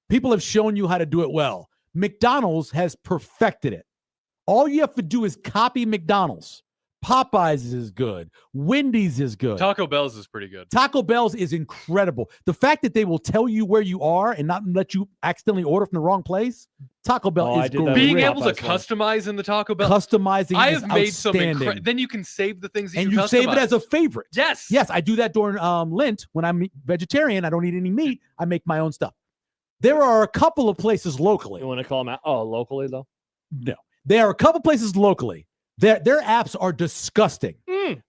People have shown you how to do it well. McDonald's has perfected it. All you have to do is copy McDonald's. Popeyes is good. Wendy's is good. Taco Bell's is pretty good. Taco Bell's is incredible. The fact that they will tell you where you are and not let you accidentally order from the wrong place. Taco Bell is great. Being able to customize in the Taco Bell. Customizing I is have made some outstanding. then you can save the things that And you you save it customize. as a favorite. Yes. Yes, I do that during Lent when I'm vegetarian. I don't eat any meat. I make my own stuff. There are a couple of places locally. You want to call them out? Oh, locally though? No. There are a couple places locally. Their apps are disgusting.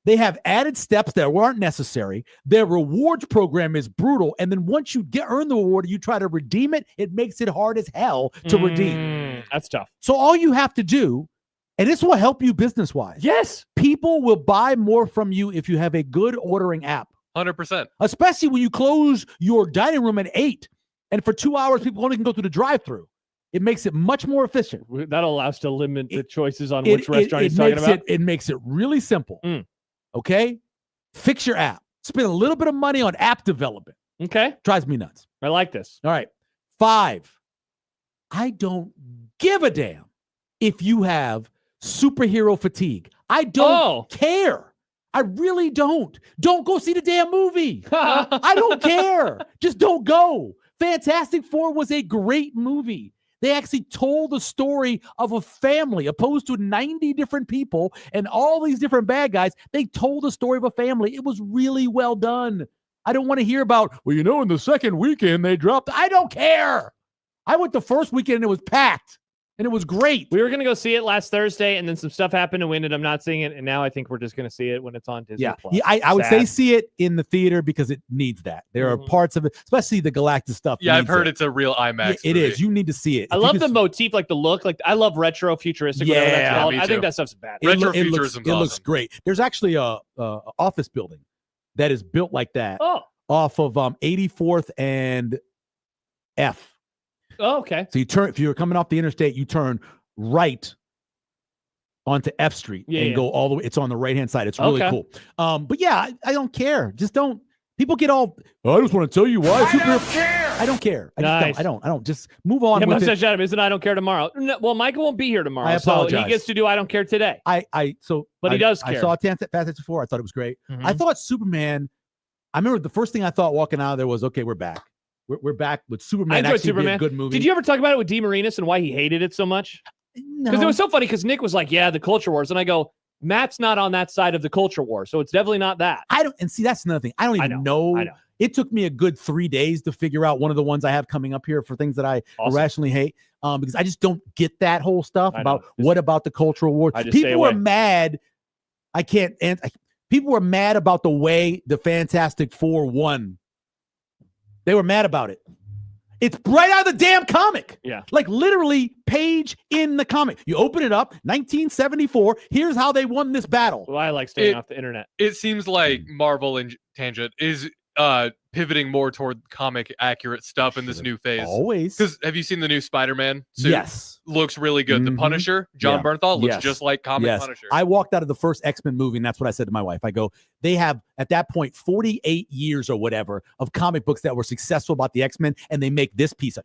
They have added steps that weren't necessary. Their rewards program is brutal. And then once you earn the reward, you try to redeem it. It makes it hard as hell to redeem. That's tough. So all you have to do, and this will help you business-wise. Yes. People will buy more from you if you have a good ordering app. 100%. Especially when you close your dining room at 8. And for 2 hours, people only can go through the drive-thru. It makes it much more efficient. That'll allow us to limit the choices on which restaurant he's talking about. It makes it really simple. Okay? Fix your app. Spend a little bit of money on app development. Okay. Drives me nuts. I like this. All right. 5. I don't give a damn if you have superhero fatigue. I don't care. I really don't. Don't go see the damn movie. I don't care. Just don't go. Fantastic Four was a great movie. They actually told the story of a family, opposed to 90 different people and all these different bad guys. They told the story of a family. It was really well done. I don't want to hear about, well, in the second weekend they dropped. I don't care. I went the first weekend and it was packed. And it was great. We were going to go see it last Thursday, and then some stuff happened and we ended up not seeing it. And now I think we're just going to see it when it's on Disney+. Yeah, I would say see it in the theater because it needs that. There are parts of it, especially the Galactus stuff. Yeah, I've heard it's a real IMAX. It is. You need to see it. I love the motif, like the look. Like I love retro futuristic. whatever that's Yeah, called. me I think too. that stuff's bad. It looks great. There's actually a office building that is built like that off of 84th and F. Oh, okay. So you turn, if you're coming off the interstate, you turn right onto F Street and go all the way. It's on the right-hand side. It's really cool. But yeah, I don't care. Just don't. People get all, I just want to tell you why. I don't care. I don't. Just move on with it. Adam, isn't I don't care tomorrow? No, well, Michael won't be here tomorrow. I apologize. So he gets to do I don't care today. But he does care. I saw Fantastic Four. I thought it was great. Mm-hmm. I thought Superman, I remember the first thing I thought walking out of there was, okay, we're back. We're back with Superman. I enjoyed actually Superman. Be a good movie. Did you ever talk about it with D. Marinas and why he hated it so much? No. Because it was so funny because Nick was like, yeah, the culture wars. And I go, Matt's not on that side of the culture war, so it's definitely not that. That's another thing. I don't even know. I know. It took me a good 3 days to figure out one of the ones I have coming up here for things that I irrationally hate, because I just don't get that whole stuff about what about the cultural war. People were mad. People were mad about the way the Fantastic Four won. They were mad about it. It's right out of the damn comic. Yeah. Like literally page in the comic. You open it up, 1974. Here's how they won this battle. Well, I like staying off the internet. It seems like Marvel and Tangent is pivoting more toward comic accurate stuff in this new phase. Always. Because have you seen the new Spider-Man suit? Yes. Looks really good. The Punisher, John Bernthal, looks just like comic Punisher. I walked out of the first X-Men movie, and that's what I said to my wife. I go, they have, at that point, 48 years or whatever of comic books that were successful about the X-Men, and they make this piece of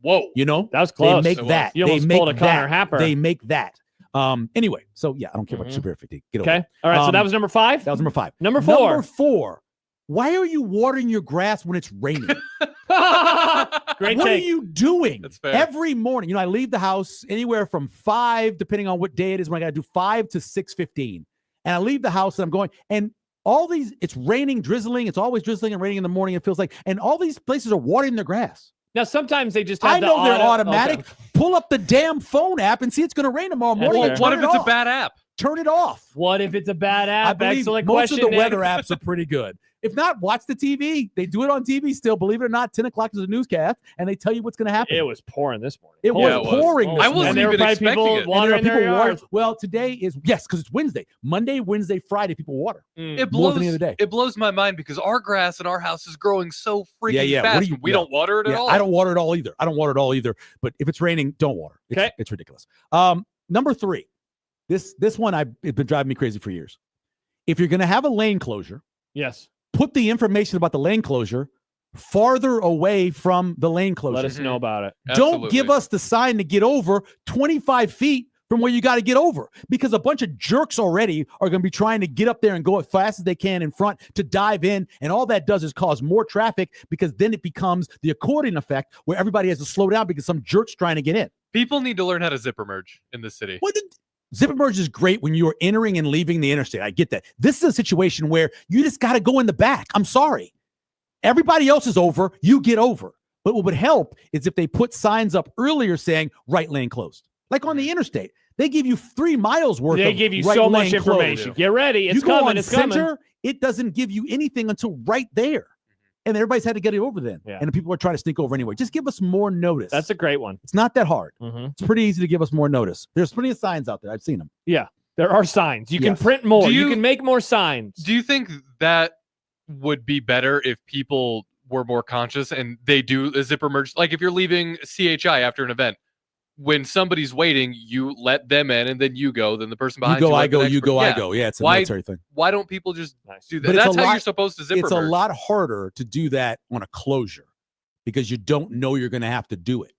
whoa. You know? That was close. They make that. You almost pulled a Connor Happer. They make that. Anyway, so yeah, I don't care about superhero fatigue. Get over it. All right, so that was number 5? That was number 5. Number 4. Number 4. Why are you watering your grass when it's raining? Great What take. are you doing? That's fair. Every morning? I leave the house anywhere from 5, depending on what day it is, when I got to do 5 to 6:15. And I leave the house and I'm going, and all these, it's raining, drizzling. It's always drizzling and raining in the morning, it feels like. And all these places are watering their grass. Now, sometimes they just have I know they're automatic. Okay. Pull up the damn phone app and see it's going to rain tomorrow morning. Well, what if it's a bad app? Turn it off. What if it's a bad app? I believe Excellent most question, of the Nick. weather apps are pretty good. If not, watch the TV. They do it on TV still. Believe it or not, 10 o'clock is a newscast, and they tell you what's going to happen. It was pouring this morning. It was pouring this I wasn't morning. even expecting it. Watering their yards. Well, today is, because it's Wednesday. Monday, Wednesday, Friday, people water. It More blows, than the other day. It blows my mind because our grass in our house is growing so freaking Yeah. fast. What do you- we don't water it at all. I don't water it all either. But if it's raining, don't water. It's ridiculous. Number 3. This one it's been driving me crazy for years. If you're going to have a lane closure, yes, put the information about the lane closure farther away from the lane closure. Let us know about it. Don't give us the sign to get over 25 feet from where you got to get over, because a bunch of jerks already are going to be trying to get up there and go as fast as they can in front to dive in. And all that does is cause more traffic, because then it becomes the accordion effect where everybody has to slow down because some jerk's trying to get in. People need to learn how to zipper merge in this city. Zipper merge is great when you're entering and leaving the interstate. I get that. This is a situation where you just got to go in the back. I'm sorry. Everybody else is over. You get over. But what would help is if they put signs up earlier saying right lane closed. Like on the interstate, they give you 3 miles worth. They of give you right so lane much information. closed. Get ready. It's you go coming. on It's center, coming. It doesn't give you anything until right there. And everybody's had to get it over then. Yeah. And the people are trying to sneak over anyway. Just give us more notice. That's a great one. It's not that hard. Mhm. It's pretty easy to give us more notice. There's plenty of signs out there. I've seen them. Yeah, there are signs. You can Yes. print more. Do You you- can make more signs. Do you think that would be better if people were more conscious and they do a zipper merge? Like if you're leaving CHI after an event, when somebody's waiting, you let them in and then you go. Then the person behind You go, let I the go, next you go, person- I go. Yeah, it's a Why- military thing. Why don't people just do that? But it's That's a how lot- you're supposed to zipper It's merge. a lot harder to do that on a closure because you don't know you're going to have to do it.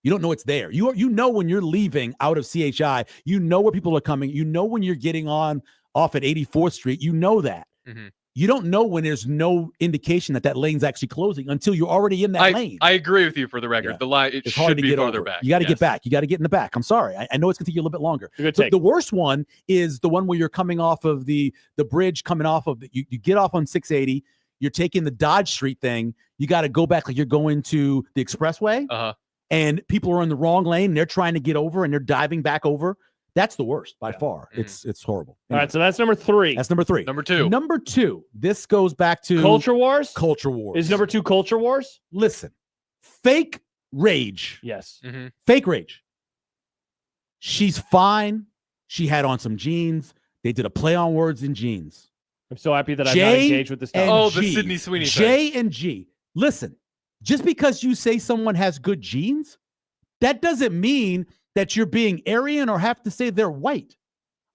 You don't know it's there. You know when you're leaving out of CHI, you know where people are coming. You know when you're getting off at 84th Street. You know that. Mhm. You don't know when there's no indication that lane's actually closing until you're already in that lane. I agree with you for the record. The line it It's should hard to be get farther over. back. You got to Yes. get back. You got to get in the back. I'm sorry. I know it's going to take you a little bit longer. Good The, take. the worst one is the one where you're coming off of the bridge, coming off of you get off on 680. You're taking the Dodge Street thing. You got to go back like you're going to the expressway. Uh-huh. And people are in the wrong lane. And they're trying to get over and they're diving back over. That's the worst by far. It's horrible. All right, so that's number 3. That's number 3. Number 2. Number 2. This goes back to Culture Wars. Culture Wars. Is number 2 Culture Wars? Listen, fake rage. Yes. Mm-hmm. Fake rage. She's fine. She had on some jeans. They did a play on words in jeans. I'm so happy that I'm not engaged with this stuff. Oh, the Sydney Sweeney thing. J and G. Listen, just because you say someone has good genes, that doesn't mean that you're being Aryan or have to say they're white.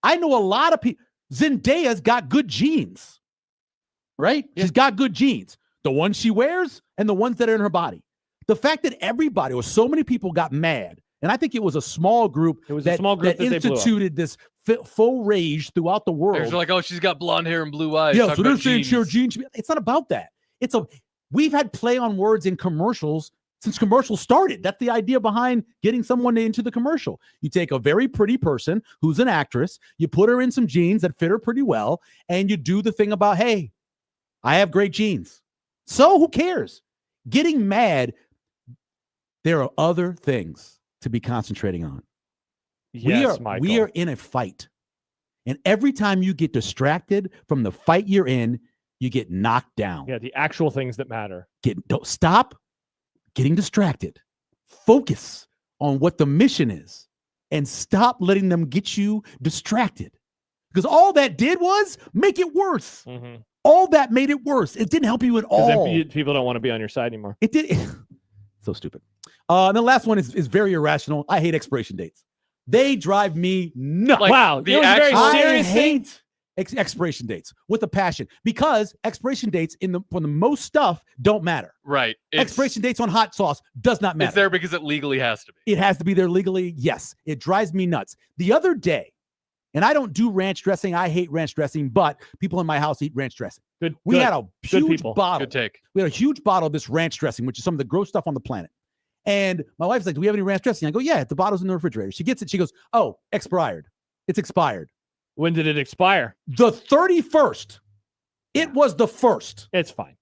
I know a lot of people. Zendaya's got good genes, right? She's got good genes. The ones she wears and the ones that are in her body. The fact that everybody or so many people got mad, and I think it was a small group that they blew up. instituted this faux rage throughout the world. They're like, oh, she's got blonde hair and blue eyes. Yeah, Talk so they're about saying jeans. share jeans. It's not about that. We've had play on words in commercials since commercials started. That's the idea behind getting someone into the commercial. You take a very pretty person who's an actress, you put her in some jeans that fit her pretty well, and you do the thing about, hey, I have great jeans. So who cares? Getting mad, there are other things to be concentrating on. Yes, we are in a fight. And every time you get distracted from the fight you're in, you get knocked down. Yeah, the actual things that matter. Don't stop getting distracted. Focus on what the mission is and stop letting them get you distracted. Because all that did was make it worse. Mm-hmm. All that made it worse. It didn't help you at all. People don't want to be on your side anymore. It did. So stupid. And the last one is very irrational. I hate expiration dates. They drive me nuts. Wow. The actual, I hate expiration dates with a passion because expiration dates for the most stuff don't matter. Right. Expiration dates on hot sauce does not matter. It's there because it legally has to be. It has to be there legally. Yes. It drives me nuts. The other day, and I don't do ranch dressing. I hate ranch dressing, but people in my house eat ranch dressing. We had a huge bottle. Good take. We had a huge bottle of this ranch dressing, which is some of the gross stuff on the planet. And my wife's like, do we have any ranch dressing? I go, yeah, the bottle's in the refrigerator. She gets it. She goes, oh, expired. It's expired. When did it expire? The 31st. It was the 1st. It's fine.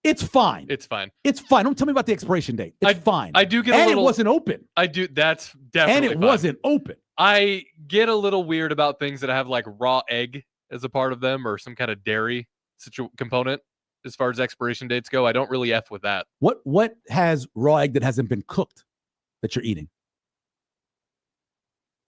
It's fine. It's fine. It's fine. Don't tell me about the expiration date. It's fine. I do get and a little. it wasn't open. I do. That's definitely. And it fine. wasn't open. I get a little weird about things that have like raw egg as a part of them or some kind of dairy component as far as expiration dates go. I don't really F with that. What has raw egg that hasn't been cooked that you're eating?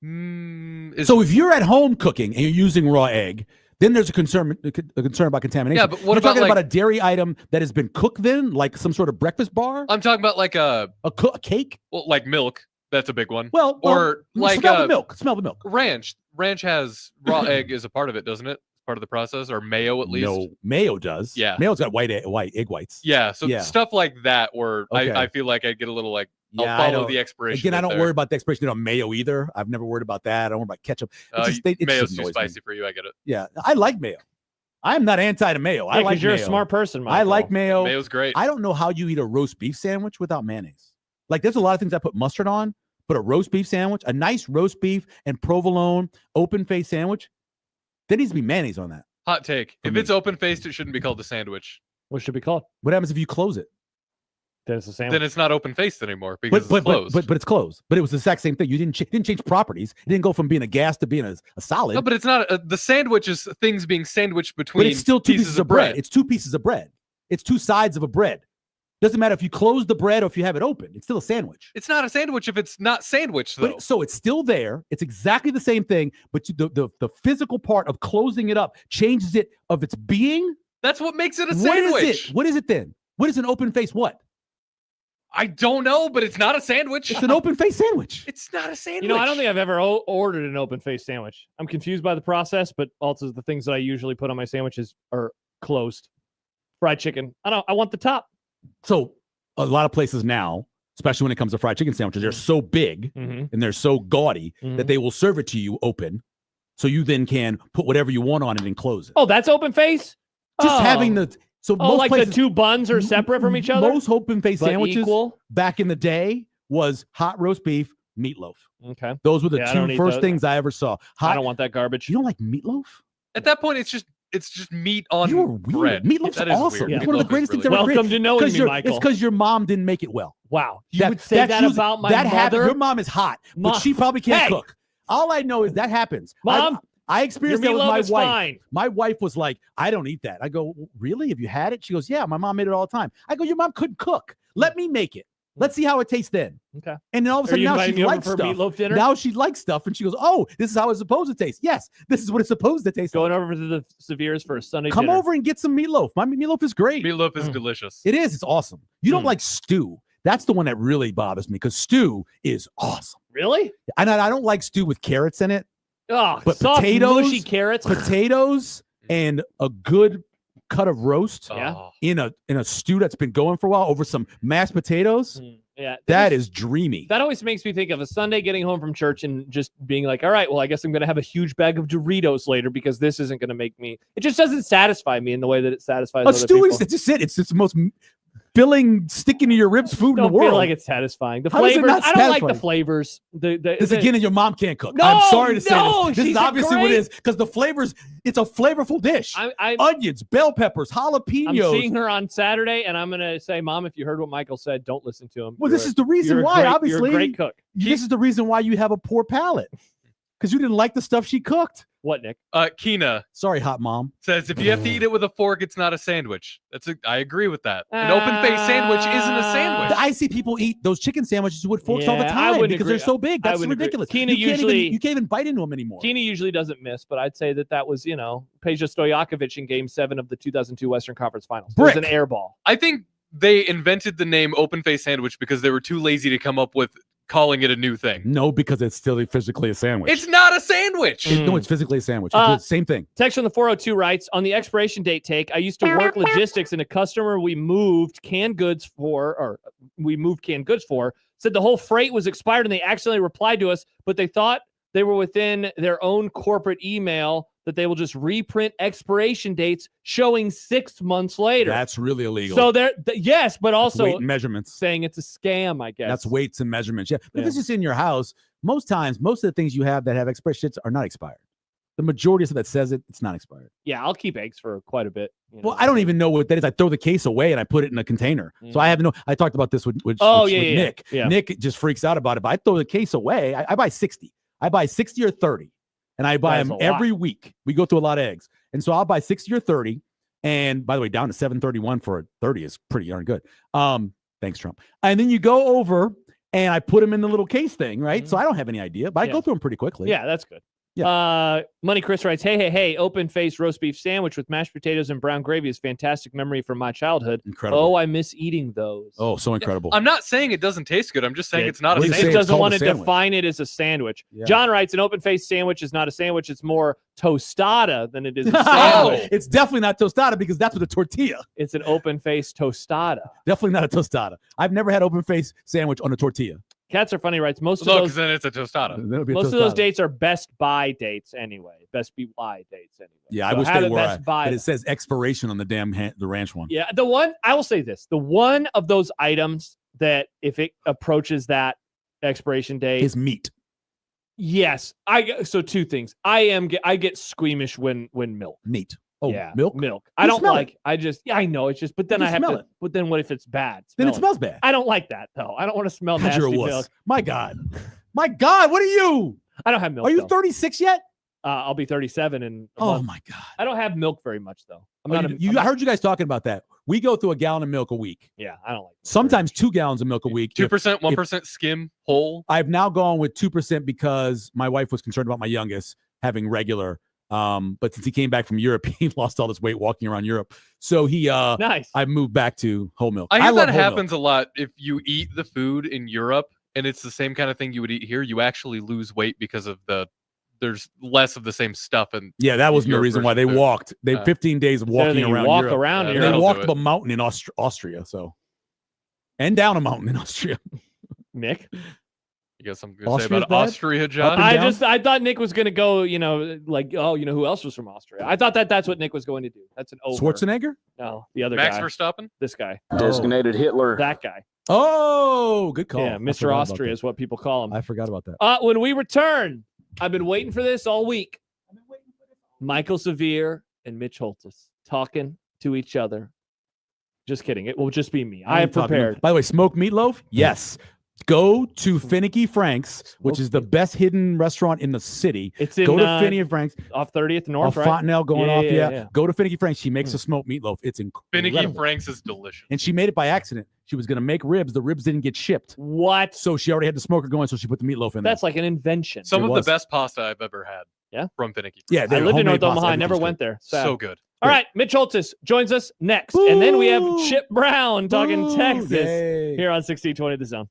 So if you're at home cooking and you're using raw egg, then there's a concern about contamination. Yeah, but what you're about talking like, about a dairy item that has been cooked then, like some sort of breakfast bar? I'm talking about like a cake? Well, like milk. That's a big one. Well, or like smell the milk. Smell the milk. Ranch. Ranch has raw egg as a part of it, doesn't it? Part of the process, or mayo at least. No, mayo does. Yeah, mayo's got white egg whites. Yeah, so stuff like that, where Okay. I feel like I get a little like Yeah, I'll follow the expiration. Again, I don't there. worry about the expiration date on mayo either. I've never worried about that. I don't worry about ketchup. Mayo's too spicy for you. I get it. Yeah, I like mayo. I am not anti to mayo. I like you're mayo. a smart person, Michael. I like mayo. Mayo's great. I don't know how you eat a roast beef sandwich without mayonnaise. Like, there's a lot of things I put mustard on, but a roast beef sandwich, a nice roast beef and provolone open face sandwich, there needs to be mayonnaise on that. Hot take. If it's open faced, it shouldn't be called a sandwich. What should it be called? What happens if you close it? Then it's a sandwich. Then it's not open faced anymore because it's closed. But it's closed. But it was the exact same thing. You didn't change properties. It didn't go from being a gas to being a solid. No, but it's not. The sandwich is things being sandwiched between. But it's still two pieces of bread. It's two pieces of bread. It's two sides of a bread. Doesn't matter if you close the bread or if you have it open. It's still a sandwich. It's not a sandwich if it's not sandwiched, though. So it's still there. It's exactly the same thing, but the physical part of closing it up changes it of its being. That's what makes it a sandwich. What is it then? What is an open face what? I don't know, but it's not a sandwich. It's an open face sandwich. It's not a sandwich. You know, I don't think I've ever ordered an open face sandwich. I'm confused by the process, but also the things that I usually put on my sandwiches are closed. Fried chicken. I want the top. So a lot of places now, especially when it comes to fried chicken sandwiches, they're so big and they're so gaudy that they will serve it to you open. So you then can put whatever you want on it and close it. Oh, that's open face? Just having the most like places, the two buns are separate from each other? Most open face but sandwiches equal? back in the day was hot roast beef, meatloaf. Okay. Those were the I don't two eat first those. things I ever saw. I don't want that garbage. You don't like meatloaf? At that point, it's just meat on You're bread. weird. Meatloaf's That is awesome. weird. It's one of the Meatloaf greatest is things really ever good. Welcome to knowing me, It's Michael. because your mom didn't make it well. Wow. You would say that usually- about my that mother? happens. Your mom is hot, but she probably can't Hey! cook. All I know is that happens. Mom, I experienced that your with meatloaf my is wife. fine. My wife was like, I don't eat that. I go, really? Have you had it? She goes, yeah, my mom made it all the time. I go, your mom couldn't cook. Let me make it. Let's see how it tastes then. Okay. And then all of a Are sudden you now inviting she me over likes for a stuff. meatloaf dinner? Now she likes stuff and she goes, oh, this is how it's supposed to taste. Yes, this is what it's supposed to taste Going like. over to the Severes for a Sunday Come dinner. over and get some meatloaf. My meatloaf is great. Meatloaf is delicious. It is. It's awesome. You don't like stew. That's the one that really bothers me because stew is awesome. Really? And I don't like stew with carrots in it. Oh, But soft, potatoes, mushy carrots. potatoes, and a good cut of roast Yeah. in a stew that's been going for a while over some mashed potatoes. Yeah. That is dreamy. That always makes me think of a Sunday getting home from church and just being like, all right, well, I guess I'm going to have a huge bag of Doritos later because this isn't going to make me. It just doesn't satisfy me in the way that it satisfies A other stew people. is just it. It's the most filling, sticking to your ribs food in the Don't world. feel like it's satisfying. The How is it flavors, not I don't like the satisfying? flavors. This again, and your mom can't cook. No, I'm sorry to say no, this. This she's is obviously what it great- is because the flavors. It's a flavorful dish. I'm Onions, bell peppers, jalapenos. I'm seeing her on Saturday, and I'm gonna say, Mom, if you heard what Michael said, don't listen to him. Well, this is the reason you're a why. great- Obviously, you're a great cook. This is the reason why you have a poor palate because you didn't like the stuff she cooked. What, Nick? Kina Sorry, hot mom. says if you have to eat it with a fork, it's not a sandwich. I agree with that. An open-faced sandwich isn't a sandwich. I see people eat those chicken sandwiches with forks all the Yeah, I time wouldn't because agree. they're so big. I That's wouldn't agree. ridiculous. Kina you usually- can't even bite into them anymore. Keeney usually doesn't miss, but I'd say that was, Peja Stojakovic in Game 7 of the 2002 Western Conference Finals. It was an air ball. I think they invented the name open-faced sandwich because they were too lazy to come up with calling it a new thing. No, because it's still physically a sandwich. It's not a sandwich. No, it's physically a sandwich. It's the same thing. Text from the 402 writes, on the expiration date take, I used to work logistics and a customer we moved canned goods for, said the whole freight was expired and they accidentally replied to us, but they thought they were within their own corporate email that they will just reprint expiration dates showing 6 months later. That's really illegal. So yes, but That's also weight and measurements. saying it's a scam, I guess. That's weights and measurements. Yeah. But if Yeah. it's just in your house, most times, most of the things you have that have expiration dates are not expired. The majority of stuff that says it's not expired. Yeah, I'll keep eggs for quite a bit. Well, I don't even know what that is. I throw the case away and I put it in a container. So I have no. I talked about this with Nick. Yeah. Nick just freaks out about it. But I throw the case away. I buy 60. I buy 60 or 30, and I buy That's them a lot. every week. We go through a lot of eggs, and so I'll buy 60 or 30. And by the way, down to 731 for a 30 is pretty darn good. Thanks, Trump. And then you go over and I put them in the little case thing, right? So I don't have any idea, but I go through them pretty quickly. Yeah, that's good. Yeah. Money Chris writes, hey, open-faced roast beef sandwich with mashed potatoes and brown gravy is fantastic memory from my childhood. Incredible. Oh, I miss eating those. Oh, so incredible. I'm not saying it doesn't taste good. I'm just saying Yeah, it's not a he sandwich. just doesn't want to sandwich. define it as a sandwich. Yeah. John writes, an open-faced sandwich is not a sandwich. It's more tostada than it is a Oh, sandwich. it's definitely not tostada because that's with a tortilla. It's an open-faced tostada. Definitely not a tostada. I've never had open face sandwich on a tortilla. Cats are funny writes, most of Look, those then it's a tostada. That'll be a most of those tostada. dates are Best Buy dates anyway. Best BY dates anyway. Yeah, So I wish have they it were. Best Buy. But it says expiration on the damn the ranch one. Yeah, the one I will say this: the one of those items that if it approaches that expiration date Is meat. yes, so two things. I get squeamish when milk. Meat. Oh, yeah, milk? Milk. You I don't smell like. I just. Yeah, I know. It's just. But then You I have smell to. it. But then what if it's bad? Then it Smell smells bad. I don't like that though. I don't want to smell God, nasty you're a wuss. milk. My God. My God, what are you? I don't have milk. Are you though. 36 yet? I'll be 37 in a Oh month. my God. I don't have milk very much though. I'm Oh, not. I heard you guys talking about that. We go through a gallon of milk a week. Yeah, I don't like. Sometimes 2 gallons of milk a week. 2%, 1% skim whole. I've now gone with 2% because my wife was concerned about my youngest having regular. But since he came back from Europe, he lost all this weight walking around Europe. So he nice. I moved back to whole milk. I hear love that whole happens milk. a lot. If you eat the food in Europe and it's the same kind of thing you would eat here, you actually lose weight because of there's less of the same stuff. And Yeah, that was the your reason why they version of food. walked. They 15 days of walking then you around walk Europe. around And Europe. they That'll walked do up it. a mountain in Austria. So, and down a mountain in Austria. Nick. You got something to say Austria's about bad? Austria, John? and I thought Nick was gonna go, who else was from Austria? I thought that's what Nick was going to do. That's an over. Schwarzenegger? No, the other Max guy. Verstappen? This guy. Designated Hitler. That guy. Oh, good call. Yeah, I Mr. forgot about Austria that. is what people call him. I forgot about that. When we return, I've been waiting for this all week. Michael Severe and Mitch Holtis talking to each other. Just kidding. It will just be me. I have ain't talking prepared. about- By the way, smoked meatloaf? Yes. Go to Finicky Frank's, which is the best hidden restaurant in the city. It's in Go to Finicky Frank's. off 30th North, Off right? Fontenelle going off. Yeah. yeah. Go to Finicky Frank's. She makes a smoked meatloaf. It's incredible. Finicky Frank's is delicious. And she made it by accident. She was going to make ribs. The ribs didn't get shipped. What? So she already had the smoker going, so she put the meatloaf in there. That's like an invention. Some It of was. the best pasta I've ever had. Yeah? From Finicky. Yeah, I they're lived in homemade North Omaha. pasta. I never Everything's went good. there. Sad. So good. All right, Mitch Holtis joins us next. And then we have Chip Brown talking Ooh, Texas yay. here on 1620 The Zone.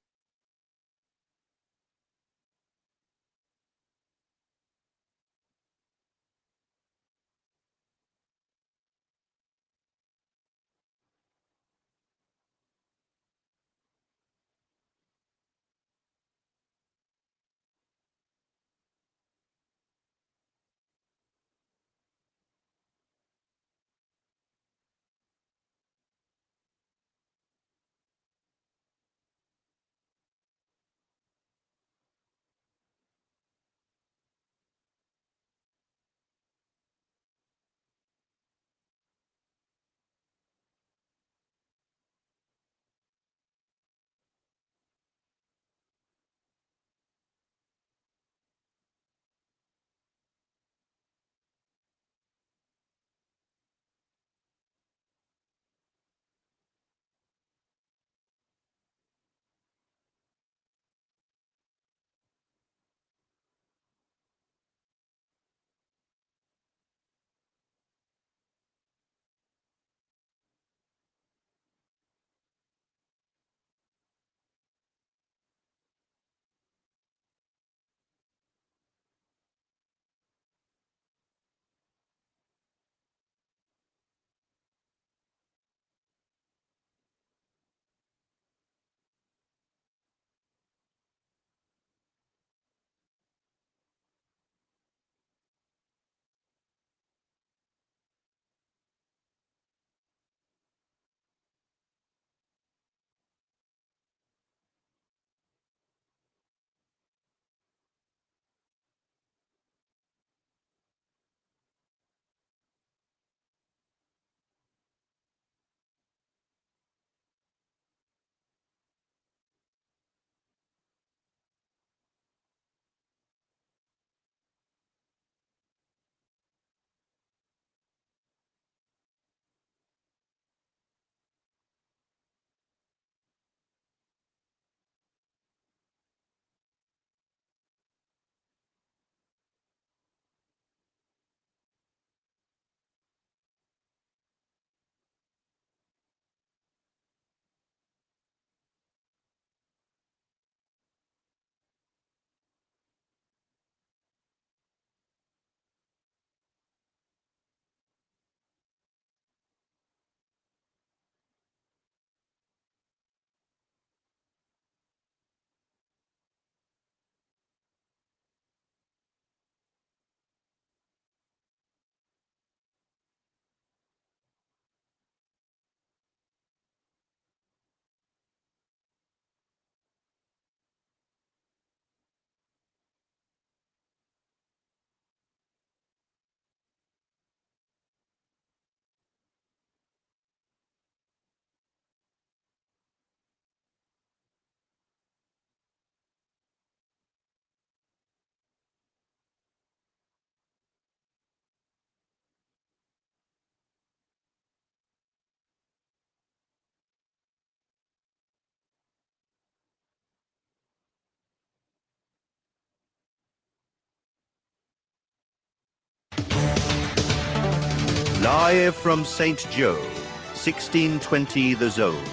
Live from St. Joe, 1620 The Zone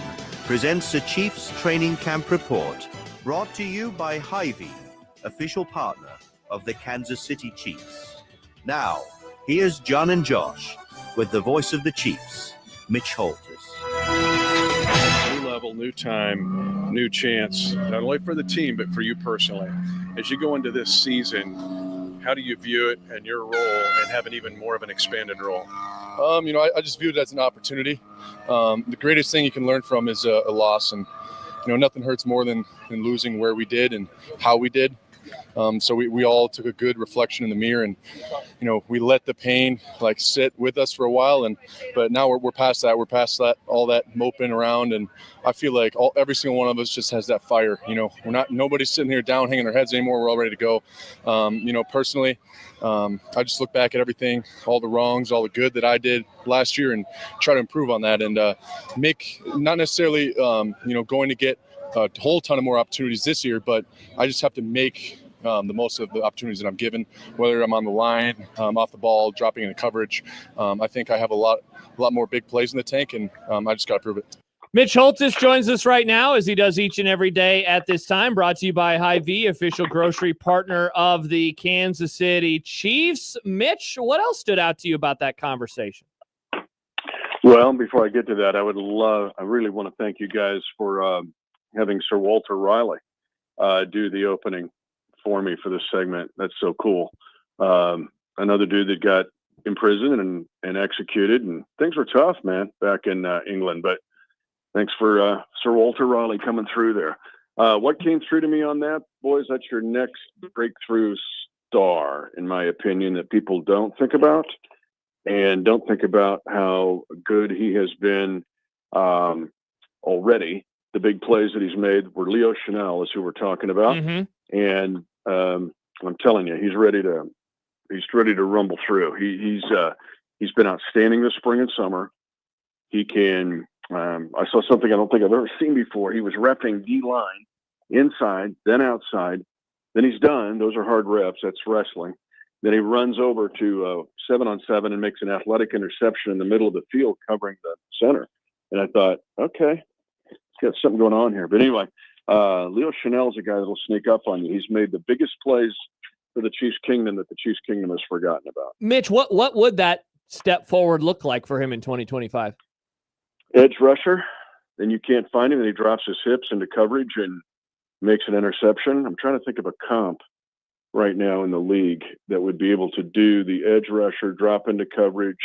presents a Chiefs training camp report brought to you by Hy-Vee, official partner of the Kansas City Chiefs. Now, here's John and Josh with the voice of the Chiefs, Mitch Holtis. New level, new time, new chance, not only for the team, but for you personally. As you go into this season, how do you view it and your role and have an even more of an expanded role? I just view it as an opportunity. The greatest thing you can learn from is a loss, and nothing hurts more than losing where we did and how we did. So we all took a good reflection in the mirror, and we let the pain sit with us for a while, but now we're past that. We're past that, all that moping around, and I feel like every single one of us just has that fire. Nobody's sitting here down hanging their heads anymore. We're all ready to go. Personally, I just look back at everything, all the wrongs, all the good that I did last year, and try to improve on that, and make not necessarily going to get a whole ton of more opportunities this year, but I just have to make the most of the opportunities that I'm given, whether I'm on the line, off the ball, dropping into coverage. I think I have a lot more big plays in the tank, and I just got to prove it. Mitch Holtis joins us right now, as he does each and every day at this time. Brought to you by Hy-Vee, official grocery partner of the Kansas City Chiefs. Mitch, what else stood out to you about that conversation? Well, before I get to that, I really want to thank you guys for having Sir Walter Riley do the opening for me for this segment. That's so cool. Another dude that got imprisoned and executed, and things were tough, man, back in England. But thanks for Sir Walter Riley coming through there. What came through to me on that, boys? That's your next breakthrough star, in my opinion, that people don't think about, and don't think about how good he has been already. The big plays that he's made were Leo Chanel, is who we're talking about. Mm-hmm. And I'm telling you, he's ready to rumble through. He's been outstanding this spring and summer. He can. I saw something I don't think I've ever seen before. He was repping D-line inside, then outside. Then he's done. Those are hard reps. That's wrestling. Then he runs over to 7-on-7 and makes an athletic interception in the middle of the field, covering the center. And I thought, okay, got something going on here. But anyway, Leo Chanel is a guy that'll sneak up on you. He's made the biggest plays for the Chiefs Kingdom that the Chiefs Kingdom has forgotten about. Mitch, what would that step forward look like for him in 2025? Edge rusher. Then you can't find him, and he drops his hips into coverage and makes an interception. I'm trying to think of a comp right now in the league that would be able to do the edge rusher, drop into coverage,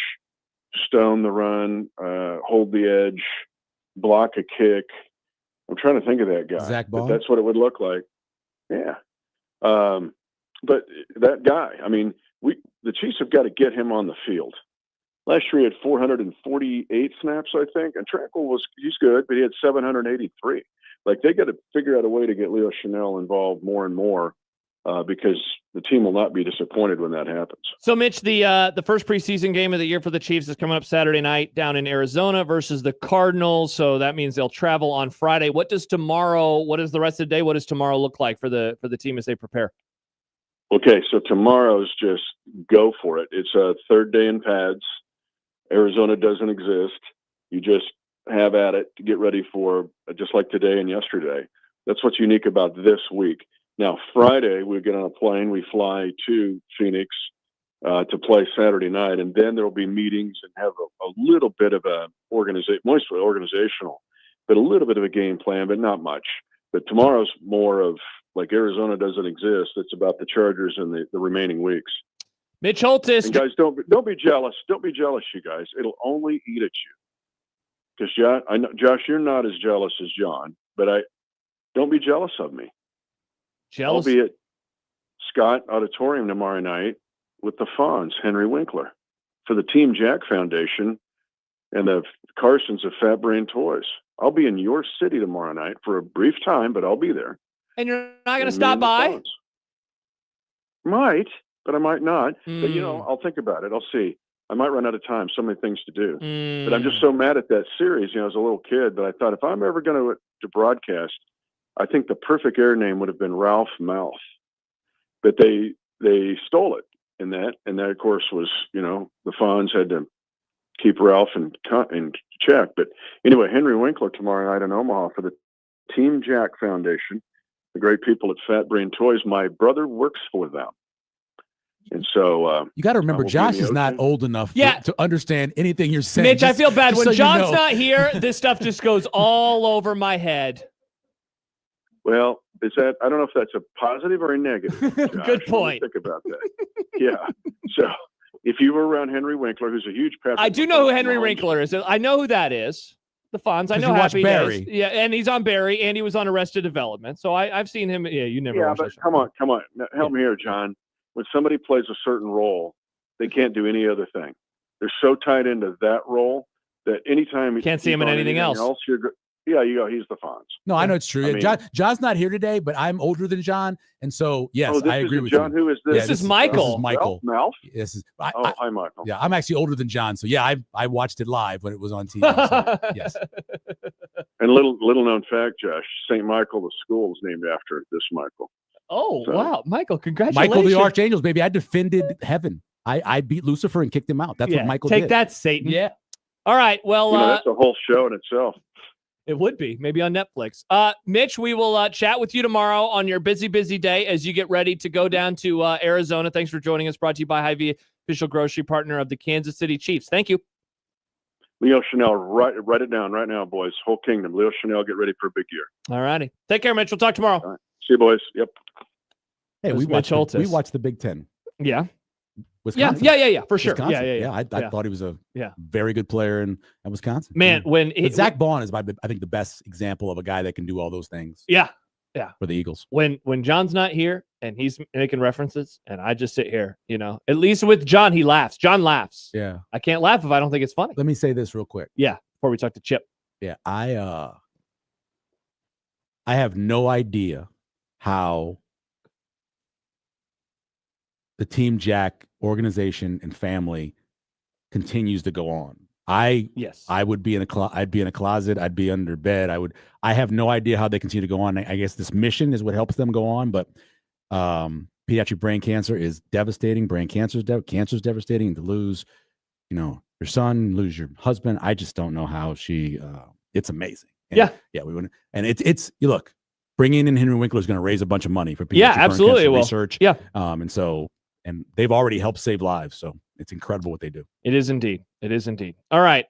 stone the run, hold the edge, block a kick. I'm trying to think of that guy. Zach But Bond? that's what it would look like. Yeah. But that guy, I mean, the Chiefs have got to get him on the field. Last year he had 448 snaps, I think, and Tranquil he's good, but he had 783. They got to figure out a way to get Leo Chanel involved more and more, because the team will not be disappointed when that happens. So, Mitch, the first preseason game of the year for the Chiefs is coming up Saturday night down in Arizona versus the Cardinals. So that means they'll travel on Friday. What does the rest of the day, what does tomorrow look like for the team as they prepare? Okay, so tomorrow's just go for it. It's a third day in pads. Arizona doesn't exist. You just have at it to get ready for, just like today and yesterday. That's what's unique about this week. Now, Friday, we get on a plane. We fly to Phoenix to play Saturday night, and then there will be meetings and have a little bit of a mostly organizational, but a little bit of a game plan, but not much. But tomorrow's more of Arizona doesn't exist. It's about the Chargers and the remaining weeks. Mitch Holtis. And guys, don't be jealous. Don't be jealous, you guys. It'll only eat at you. Because I know, Josh, you're not as jealous as John, but don't be jealous of me. Jealous? I'll be at Scott Auditorium tomorrow night with the Fonz, Henry Winkler, for the Team Jack Foundation and the Carsons of Fat Brain Toys. I'll be in your city tomorrow night for a brief time, but I'll be there. And you're not going to stop by? Might, but I might not. But, I'll think about it. I'll see. I might run out of time. So many things to do. But I'm just so mad at that series. As a little kid, but I thought if I'm ever going to broadcast, I think the perfect air name would have been Ralph Mouth. But they stole it in that. And that, of course, was, the Fonz had to keep Ralph in check. But anyway, Henry Winkler tomorrow night in Omaha for the Team Jack Foundation, the great people at Fat Brain Toys. My brother works for them. And so you got to remember, we'll Josh is not old enough to understand anything you're saying. Mitch, I feel bad. When so John's not here, this stuff just goes all over my head. Well, I don't know if that's a positive or a negative. Josh. Good point. Think about that. Yeah. So if you were around Henry Winkler, who's a huge Patrick, I do know who Henry Winkler is. I know who that is. The Fonz. I know Happy Days. Yeah, and he's on Barry, and he was on Arrested Development. So I've seen him. Yeah, you never watched that show. Come on. Now, help me here, John. When somebody plays a certain role, they can't do any other thing. They're so tied into that role that anytime can't see him in anything else. You go, he's the Fonz. No, I know it's true. John's not here today, but I'm older than John, and so yes, I agree with John. you. Who is this? This is Michael. This is Michael. Ralph? Hi, Michael. Yeah, I'm actually older than John, so yeah, I watched it live when it was on TV. So, yes. And little known fact, Josh, St. Michael, the school, is named after this Michael. Oh, wow. Michael, congratulations. Michael the Archangel, baby. I defended heaven. I beat Lucifer and kicked him out. That's what Michael did. Take that, Satan. Yeah. All right. Well, that's a whole show in itself. It would be. Maybe on Netflix. Mitch, we will chat with you tomorrow on your busy day as you get ready to go down to Arizona. Thanks for joining us. Brought to you by Hy-Vee, official grocery partner of the Kansas City Chiefs. Thank you. Leo Chanel, write it down right now, boys. Whole kingdom. Leo Chanel, get ready for a big year. All righty. Take care, Mitch. We'll talk tomorrow. All right. See you, boys. Yep. Hey, we watched the Big Ten. Yeah. Wisconsin. Yeah, for sure. Wisconsin. Yeah. I thought he was a very good player in Wisconsin. Man, But Zach Bond is, I think, the best example of a guy that can do all those things. Yeah. For the Eagles. When John's not here and he's making references and I just sit here, at least with John, he laughs. John laughs. Yeah. I can't laugh if I don't think it's funny. Let me say this real quick. Yeah. Before we talk to Chip. Yeah. I have no idea how the Team Jack organization and family continues to go on. I would be I'd be in a closet. I'd be under bed. I have no idea how they continue to go on. I guess this mission is what helps them go on, but pediatric brain cancer is devastating. Brain cancer is devastating. And to lose, your son, lose your husband. I just don't know how it's amazing. And we wouldn't. And it's you look, bringing in Henry Winkler is going to raise a bunch of money for pediatric absolutely brain cancer will. research. Yeah. And they've already helped save lives. So it's incredible what they do. It is indeed. All right.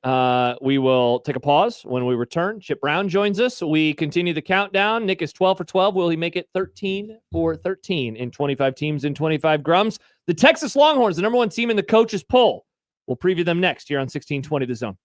We will take a pause. When we return, Chip Brown joins us. We continue the countdown. Nick is 12 for 12. Will he make it 13 for 13 in 25 teams in 25 grums? The Texas Longhorns, the number one team in the coaches poll. We'll preview them next here on 1620 The Zone.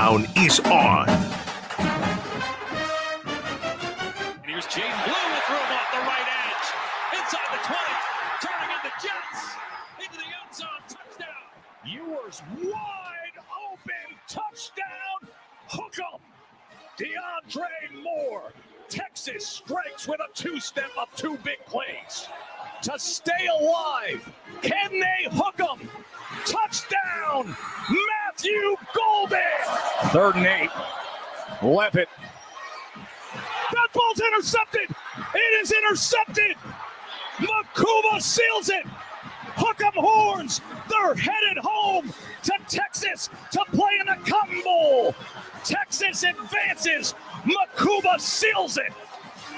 countdown is on. And here's Jane Blue with room off the right edge. Inside the 20. Turning into Jets. Into the end zone. Touchdown. Ewers wide open. Touchdown. Hook 'em. DeAndre Moore. Texas strikes with a two-step of two big plays. To stay alive. Can they hook 'em? Touchdown. Matthew Golden. 3rd and 8. Levitt. That ball's intercepted. It is intercepted. Makuba seals it. Hook 'em horns. They're headed home to Texas to play in the Cotton Bowl. Texas advances. Makuba seals it.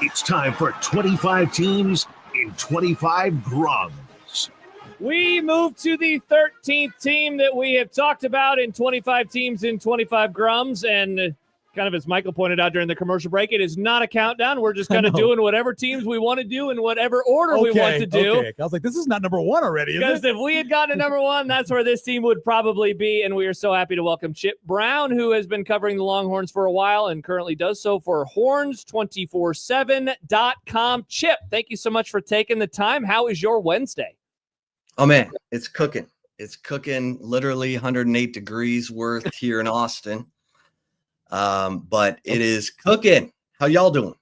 It's time for 25 teams in 25 grums. We move to the 13th team that we have talked about in 25 teams in 25 grums. And kind of as Michael pointed out during the commercial break, it is not a countdown. We're just kind of doing whatever teams we want to do in whatever order we want to do. Okay. I was like, this is not number one already, Because if we had gotten to number one, that's where this team would probably be. And we are so happy to welcome Chip Brown, who has been covering the Longhorns for a while and currently does so for horns247.com. Chip, thank you so much for taking the time. How is your Wednesday? Oh, man, it's cooking. It's cooking, literally 108 degrees worth here in Austin. But it is cooking. How y'all doing?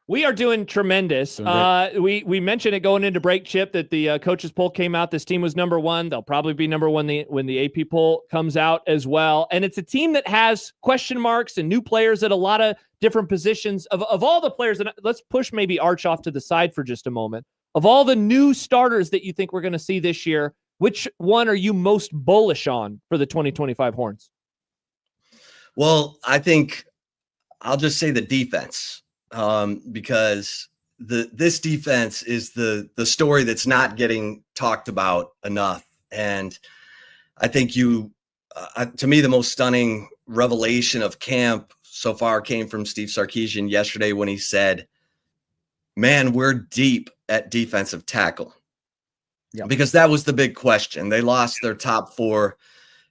We are doing tremendous. We mentioned it going into break, Chip, that the coaches poll came out. This team was number one. They'll probably be number one when the AP poll comes out as well. And it's a team that has question marks and new players at a lot of different positions. Of all the players, and let's push maybe Arch off to the side for just a moment. Of all the new starters that you think we're going to see this year, which one are you most bullish on for the 2025 Horns? Well, I think I'll just say the defense, because this defense is the story that's not getting talked about enough. And I think to me, the most stunning revelation of camp so far came from Steve Sarkisian yesterday when he said, man, we're deep at defensive tackle. Yeah. Because that was the big question. They lost their top 4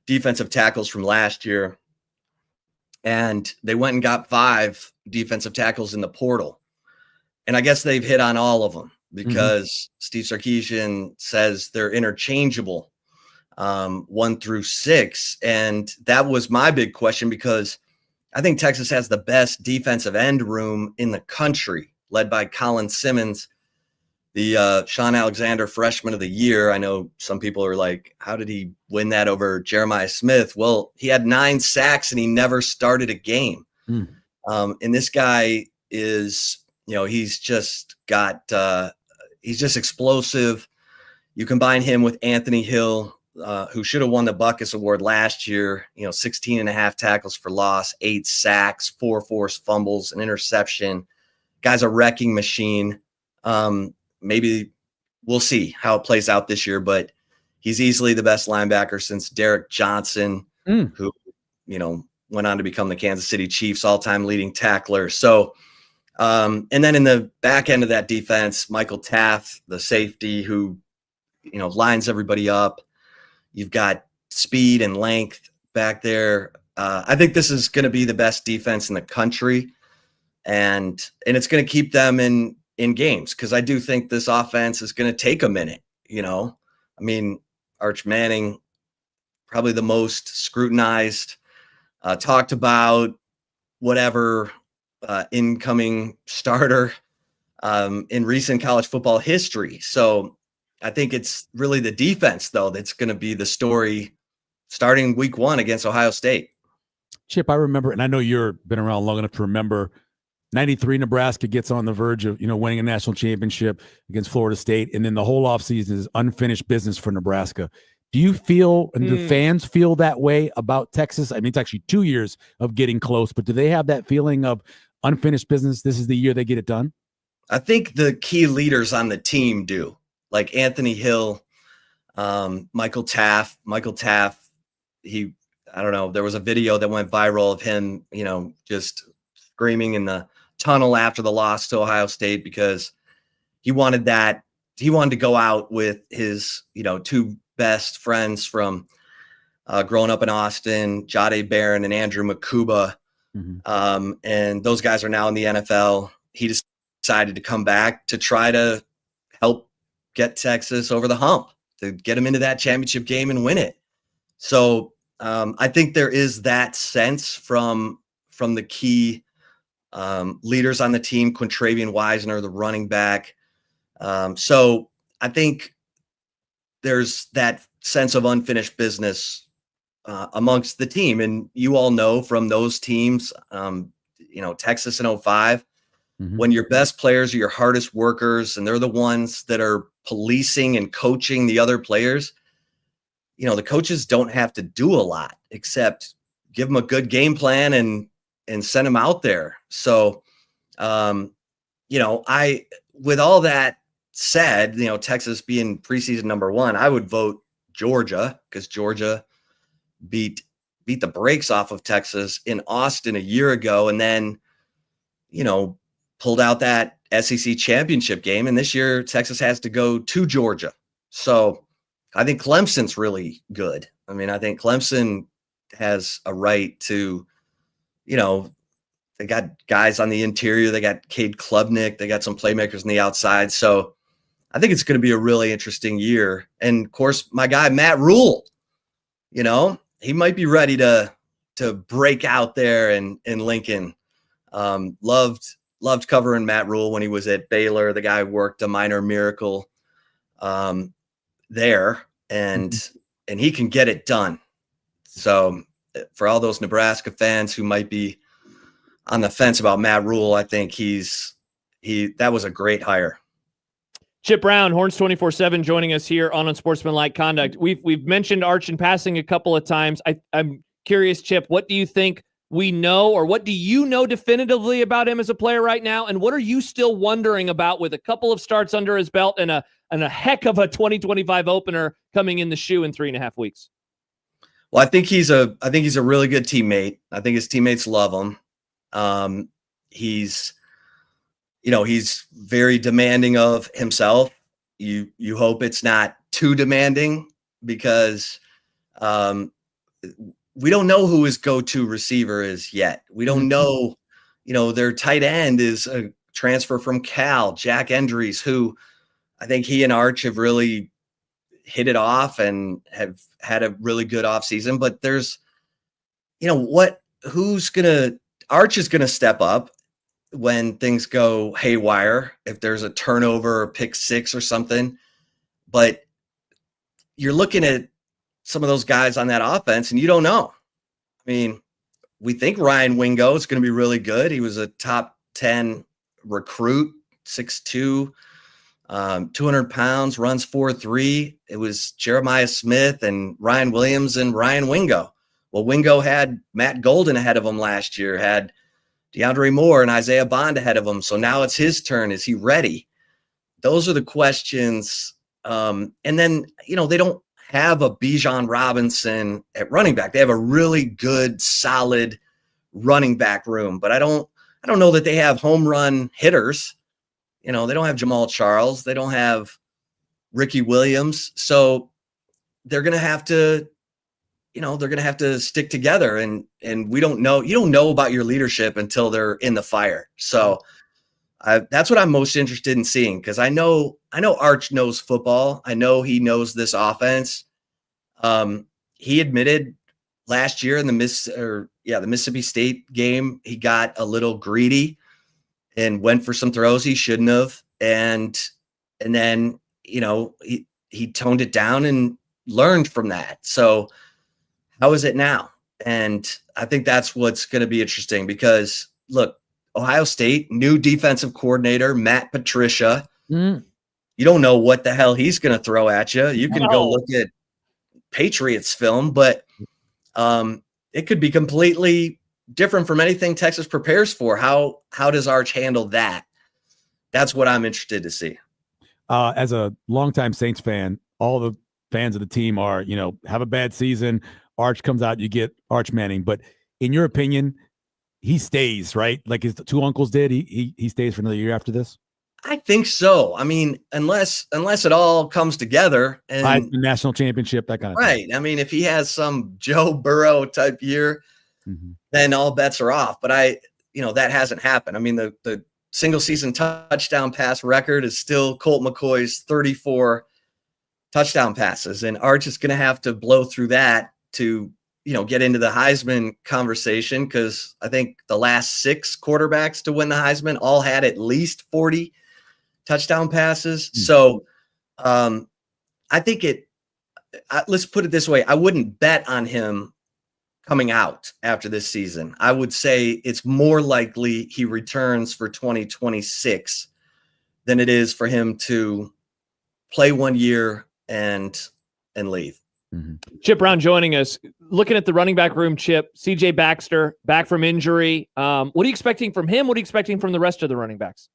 defensive tackles from last year. And they went and got 5 defensive tackles in the portal. And I guess they've hit on all of them because Steve Sarkisian says they're interchangeable, 1 through 6. And that was my big question because I think Texas has the best defensive end room in the country, led by Colin Simmons, the Sean Alexander Freshman of the Year. I know some people are like, how did he win that over Jeremiah Smith? Well, he had 9 sacks and he never started a game. And this guy is, he's just explosive. You combine him with Anthony Hill, who should have won the Butkus Award last year, 16 and a half tackles for loss, 8 sacks, 4 forced fumbles, an interception. Guy's a wrecking machine. Maybe we'll see how it plays out this year, but he's easily the best linebacker since Derek Johnson, who, went on to become the Kansas City Chiefs all-time leading tackler. So, and then in the back end of that defense, Michael Taft, the safety who, lines everybody up. You've got speed and length back there. I think this is going to be the best defense in the country, and it's going to keep them in games, because I do think this offense is going to take a minute. Arch Manning, probably the most scrutinized, talked about, whatever, incoming starter in recent college football history. So I think it's really the defense, though, that's going to be the story starting week 1 against Ohio State. Chip, I remember, and I know you've been around long enough to remember, 93 Nebraska gets on the verge of, winning a national championship against Florida State, and then the whole offseason is unfinished business for Nebraska. Do you feel, and do fans feel that way about Texas? It's actually 2 years of getting close, but do they have that feeling of unfinished business? This is the year they get it done? I think the key leaders on the team do, like Anthony Hill, Michael Taft. I don't know, there was a video that went viral of him, just screaming in the tunnel after the loss to Ohio State because he wanted to go out with his, 2 best friends from growing up in Austin, Jade Barron and Andrew Makuba. And those guys are now in the NFL. He decided to come back to try to help get Texas over the hump, to get them into that championship game and win it. So I think there is that sense from the key leaders on the team, Quintravian Wisner, the running back. So I think there's that sense of unfinished business amongst the team. And you all know from those teams, Texas in 05, when your best players are your hardest workers and they're the ones that are policing and coaching the other players, the coaches don't have to do a lot except give them a good game plan and send them out there. So, with all that said, Texas being preseason number 1, I would vote Georgia, because Georgia beat the brakes off of Texas in Austin a year ago, and then, pulled out that SEC championship game. And this year Texas has to go to Georgia. So I think Clemson's really good. I mean, I think Clemson has a right to, they got guys on the interior. They got Cade Klubnik. They got some playmakers on the outside. So I think it's going to be a really interesting year. And of course, my guy, Matt Rule, he might be ready to break out there in Lincoln. Loved covering Matt Rule when he was at Baylor. The guy worked a minor miracle there, and he can get it done. So for all those Nebraska fans who might be on the fence about Matt Rule, I think that was a great hire. Chip Brown, Horns 24/7, joining us here on Unsportsmanlike Conduct. We've mentioned Arch in passing a couple of times. I'm curious, Chip, what do you think we know, or what do you know definitively about him as a player right now? And what are you still wondering about with a couple of starts under his belt and a heck of a 2025 opener coming in the shoe in 3.5 weeks? Well, I think he's a really good teammate. I think his teammates love him. He's very demanding of himself. You hope it's not too demanding, because we don't know who his go-to receiver is yet. We don't know, their tight end is a transfer from Cal, Jack Endries, who I think he and Arch have really hit it off and have had a really good offseason. But there's, Arch is going to step up when things go haywire, if there's a turnover or pick six or something. But you're looking at some of those guys on that offense and you don't know. I mean, we think Ryan Wingo is going to be really good. He was a top 10 recruit, 6'2", 200 pounds, runs 4.3. It was Jeremiah Smith and Ryan Williams and Ryan Wingo. Well, Wingo had Matt Golden ahead of him last year, had DeAndre Moore and Isaiah Bond ahead of him. So now it's his turn. Is he ready? Those are the questions. And then, they don't have a Bijan Robinson at running back. They have a really good, solid running back room, but I don't know that they have home run hitters. They don't have Jamal Charles. They don't have Ricky Williams. So they're going to have to, stick together, and we don't know. You don't know about your leadership until they're in the fire. So that's what I'm most interested in seeing, because I know Arch knows football. I know he knows this offense. He admitted last year in the Mississippi State game, he got a little greedy and went for some throws he shouldn't have, and then he toned it down and learned from that. So how is it now? And I think that's what's going to be interesting, because look, Ohio State, new defensive coordinator, Matt Patricia. You don't know what the hell he's going to throw at you. You can go look at Patriots film, but it could be completely different from anything Texas prepares for. How does Arch handle that? That's what I'm interested to see. As a longtime Saints fan, all the fans of the team are, have a bad season. Arch comes out, you get Arch Manning. But in your opinion, he stays, right? Like his two uncles did. He stays for another year after this. I think so. I mean, unless it all comes together and the national championship, that kind of thing. right. I mean, if he has some Joe Burrow type year, then all bets are off. But that hasn't happened. I mean, the single season touchdown pass record is still Colt McCoy's 34 touchdown passes, and Arch is going to have to blow through that to get into the Heisman conversation, because I think the last 6 quarterbacks to win the Heisman all had at least 40 touchdown passes. So I think let's put it this way. I wouldn't bet on him coming out after this season. I would say it's more likely he returns for 2026 than it is for him to play 1 year and leave. Chip Brown joining us. Looking at the running back room, Chip, CJ Baxter back from injury. What are you expecting from him? What are you expecting from the rest of the running backs?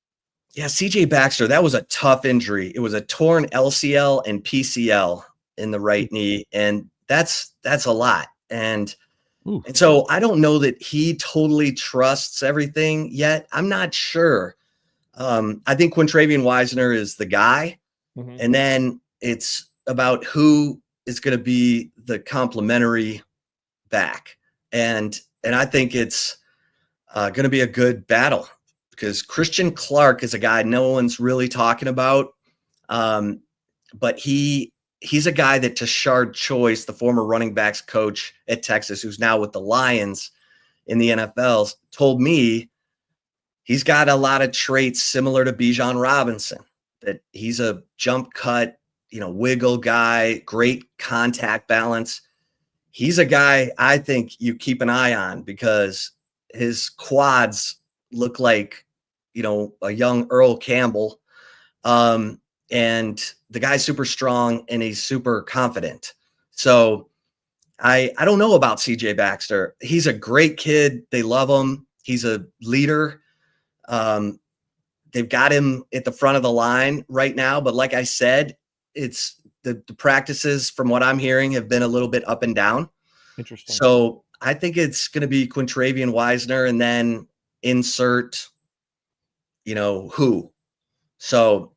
Yeah, CJ Baxter, that was a tough injury. It was a torn LCL and PCL in the right knee, and that's a lot. And so I don't know that he totally trusts everything yet. I'm not sure. I think Quintravian Wisner is the guy, and then it's about who is going to be the complementary back. And I think it's going to be a good battle, because Christian Clark is a guy no one's really talking about. But he's a guy that Tashard Choice, the former running backs coach at Texas, who's now with the Lions in the NFL, told me he's got a lot of traits similar to Bijan Robinson, that he's a jump cut, wiggle guy, great contact balance. He's a guy I think you keep an eye on, because his quads look like, a young Earl Campbell. And the guy's super strong and he's super confident. So I don't know about CJ Baxter. He's a great kid. They love him. He's a leader. They've got him at the front of the line right now. But like I said, it's the practices, from what I'm hearing, have been a little bit up and down. Interesting. So I think it's going to be Quintravian Wisner, and then insert, who. So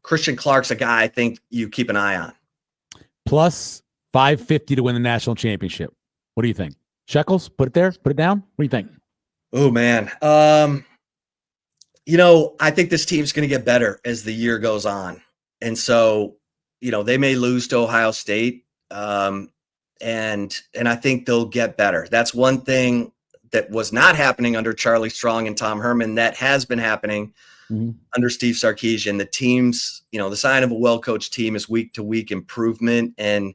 Christian Clark's a guy I think you keep an eye on. Plus 550 to win the national championship. What do you think? Shekels, put it there, put it down. What do you think? Oh, man. I think this team's going to get better as the year goes on. And so, they may lose to Ohio State. And I think they'll get better. That's one thing that was not happening under Charlie Strong and Tom Herman that has been happening under Steve Sarkisian. The teams, the sign of a well-coached team is week-to-week improvement. And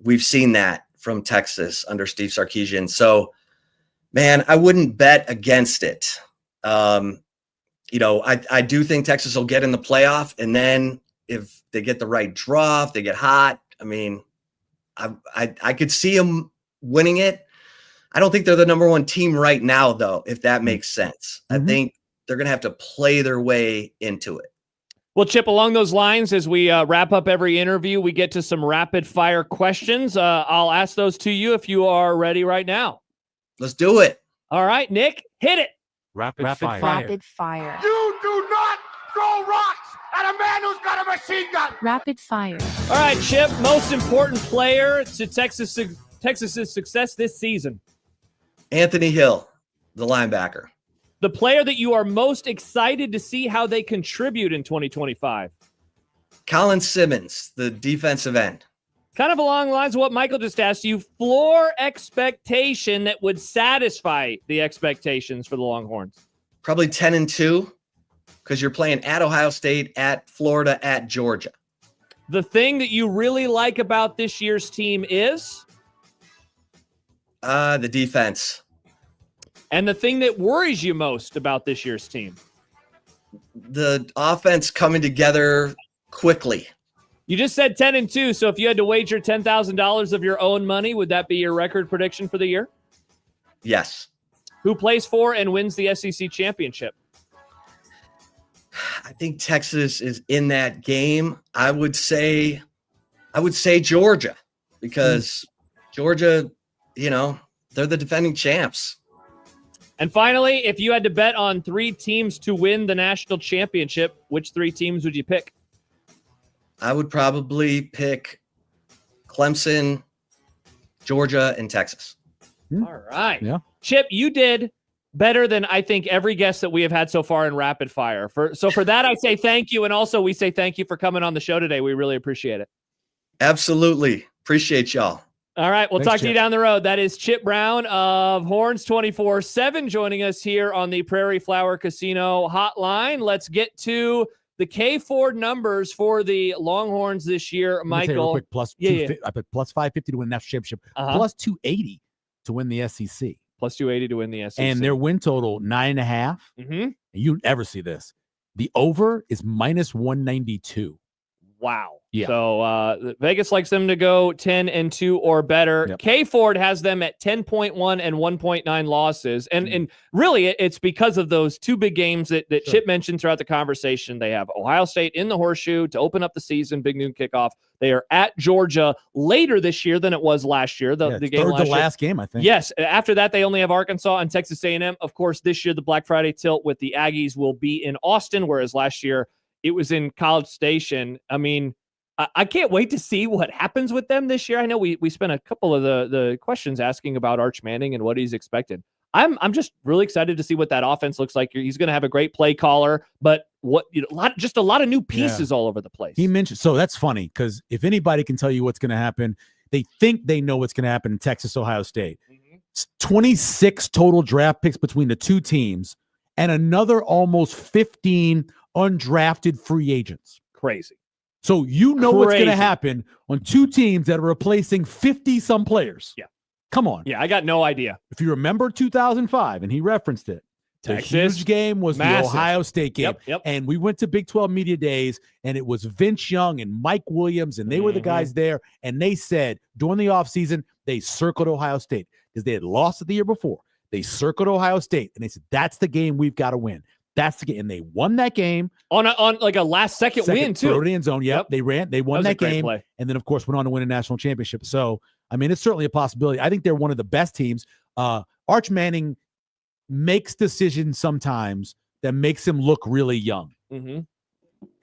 we've seen that from Texas under Steve Sarkisian. So, man, I wouldn't bet against it. I do think Texas will get in the playoff. And then if they get the right draw, if they get hot, I mean, I could see them winning it. I don't think they're the number one team right now, though, if that makes sense. I think they're going to have to play their way into it. Well, Chip, along those lines, as we wrap up every interview, we get to some rapid fire questions. I'll ask those to you if you are ready right now. Let's do it. All right, Nick, hit it. Rapid fire. Rapid fire. You do not throw rocks at a man who's got a machine gun. Rapid fire. All right, Chip, most important player to Texas's success this season. Anthony Hill, the linebacker. The player that you are most excited to see how they contribute in 2025. Colin Simmons, the defensive end. Kind of along the lines of what Michael just asked you, floor expectation that would satisfy the expectations for the Longhorns. Probably 10-2, because you're playing at Ohio State, at Florida, at Georgia. The thing that you really like about this year's team is? The defense. And the thing that worries you most about this year's team? The offense coming together quickly. You just said 10-2, so if you had to wager $10,000 of your own money, would that be your record prediction for the year? Yes. Who plays for and wins the SEC championship? I think Texas is in that game. I would say Georgia, because Georgia, they're the defending champs. And finally, if you had to bet on 3 teams to win the national championship, which 3 teams would you pick? I would probably pick Clemson, Georgia, and Texas. All right. Yeah. Chip, you did better than I think every guest that we have had so far in Rapid Fire. So for that, I say thank you. And also we say thank you for coming on the show today. We really appreciate it. Absolutely. Appreciate y'all. All right. We'll Thanks, talk to you Chip. down the road. That is Chip Brown of Horns 24/7 joining us here on the Prairie Flower Casino hotline. Let's get to the K Ford numbers for the Longhorns this year. Let me tell you Michael. real quick, I put plus 550 to win the national championship, plus 280 to win the SEC. Plus 280 to win the SEC. And their win total, 9.5. Mm-hmm. You never see this. The over is minus 192. Wow. Yeah. So Vegas likes them to go 10-2 or better. Yep. K Ford has them at 10.1 and 1.9 losses. And really it's because of those 2 big games that Chip mentioned throughout the conversation. They have Ohio State in the Horseshoe to open up the season, big noon kickoff. They are at Georgia later this year than it was last year. The game third last to last game, I think. Yes. After that, they only have Arkansas and Texas A&M. Of course, this year the Black Friday tilt with the Aggies will be in Austin, whereas last year it was in College Station. I mean, I can't wait to see what happens with them this year. I know we spent a couple of the questions asking about Arch Manning and what he's expected. I'm just really excited to see what that offense looks like. He's going to have a great play caller, but just a lot of new pieces all over the place. He mentioned, so that's funny because if anybody can tell you what's going to happen, they think they know what's going to happen in Texas, Ohio State. It's 26 total draft picks between the 2 teams and another almost 15 undrafted free agents. Crazy. So you know what's going to happen on 2 teams that are replacing 50-some players. Yeah. Come on. Yeah, I got no idea. If you remember 2005, and he referenced it, Texas, the huge game was massive. the Ohio State game. Yep. And we went to Big 12 Media Days, and it was Vince Young and Mike Williams, and they were the guys there. And they said during the offseason, they circled Ohio State because they had lost it the year before. They circled Ohio State, and they said, that's the game we've got to win. That's the game. And they won that game. On like a last second win, too. Throw it in the end zone. Yep. They won that game. Play. And then, of course, went on to win a national championship. So, I mean, it's certainly a possibility. I think they're one of the best teams. Arch Manning makes decisions sometimes that makes him look really young. Mm-hmm.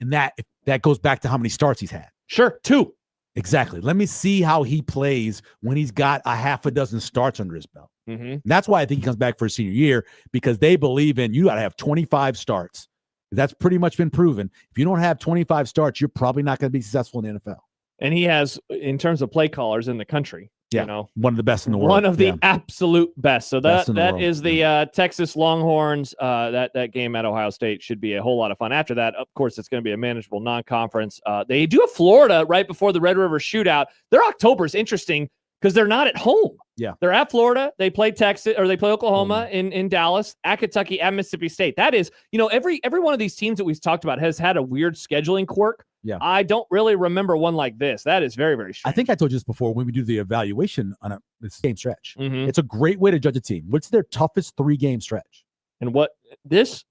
And that goes back to how many starts he's had. Sure. 2. Exactly. Let me see how he plays when he's got a half a dozen starts under his belt. Mm-hmm. And that's why I think he comes back for his senior year, because they believe in you got to have 25 starts. That's pretty much been proven. If you don't have 25 starts, you're probably not going to be successful in the NFL. And he has, in terms of play callers in the country, Yeah, you know, one of the best in the world. one of the absolute best. So Best in the that world. is the Texas Longhorns. That game at Ohio State should be a whole lot of fun. After that, of course, it's going to be a manageable non-conference. They do have Florida right before the Red River Shootout. Their October is interesting because they're not at home. Yeah. They're at Florida. They play Texas, or they play Oklahoma in Dallas, at Kentucky, at Mississippi State. That is, you know, every one of these teams that we've talked about has had a weird scheduling quirk. Yeah. I don't really remember one like this. That is very, very strange. I think I told you this before when we do the evaluation on this game stretch. Mhm. It's a great way to judge a team. What's their toughest 3-game stretch? And what this,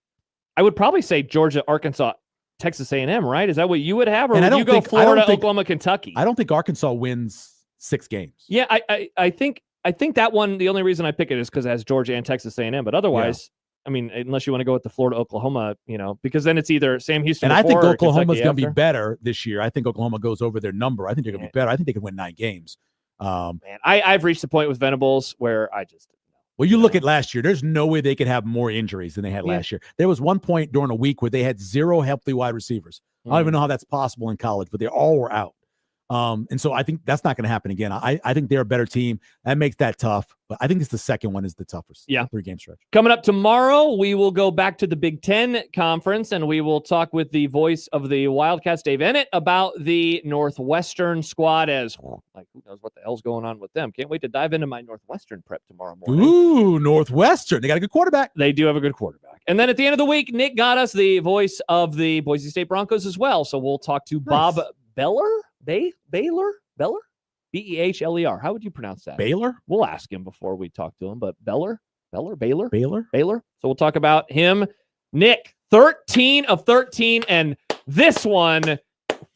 I would probably say Georgia, Arkansas, Texas A&M, right? Is that what you would have? Or And I would don't you go think- I don't Florida, think- Oklahoma, Kentucky? I don't think Arkansas wins 6 games. Yeah, I think that one, the only reason I pick it is because it has Georgia and Texas A&M. But otherwise, I mean, unless you want to go with the Florida, Oklahoma, you know, because then it's either Sam Houston And I think before or Oklahoma's Kentucky going to be after. better this year. I think Oklahoma goes over their number. I think they're going to be better. I think they can win 9 games. Man, I've reached the point with Venables where I just. Well, you look at last year, there's no way they could have more injuries than they had Yeah. last year. There was one point during a week where they had 0 healthy wide receivers. I don't even know how that's possible in college, but they all were out. And so I think that's not going to happen again. I think they're a better team. That makes that tough. But I think it's the second one is the toughest. Yeah. 3-game stretch. Coming up tomorrow, we will go back to the Big Ten Conference, and we will talk with the voice of the Wildcats, Dave Ennett, about the Northwestern squad as, like, who knows what the hell's going on with them. Can't wait to dive into my Northwestern prep tomorrow morning. Ooh, Northwestern. They got a good quarterback. They do have a good quarterback. And then at the end of the week, Nick got us the voice of the Boise State Broncos as well. So we'll talk to Bob Beller? Baylor? Behler? How would you pronounce that? Baylor? We'll ask him before we talk to him, but Baylor. Baylor? So we'll talk about him. Nick, 13 of 13, and this one,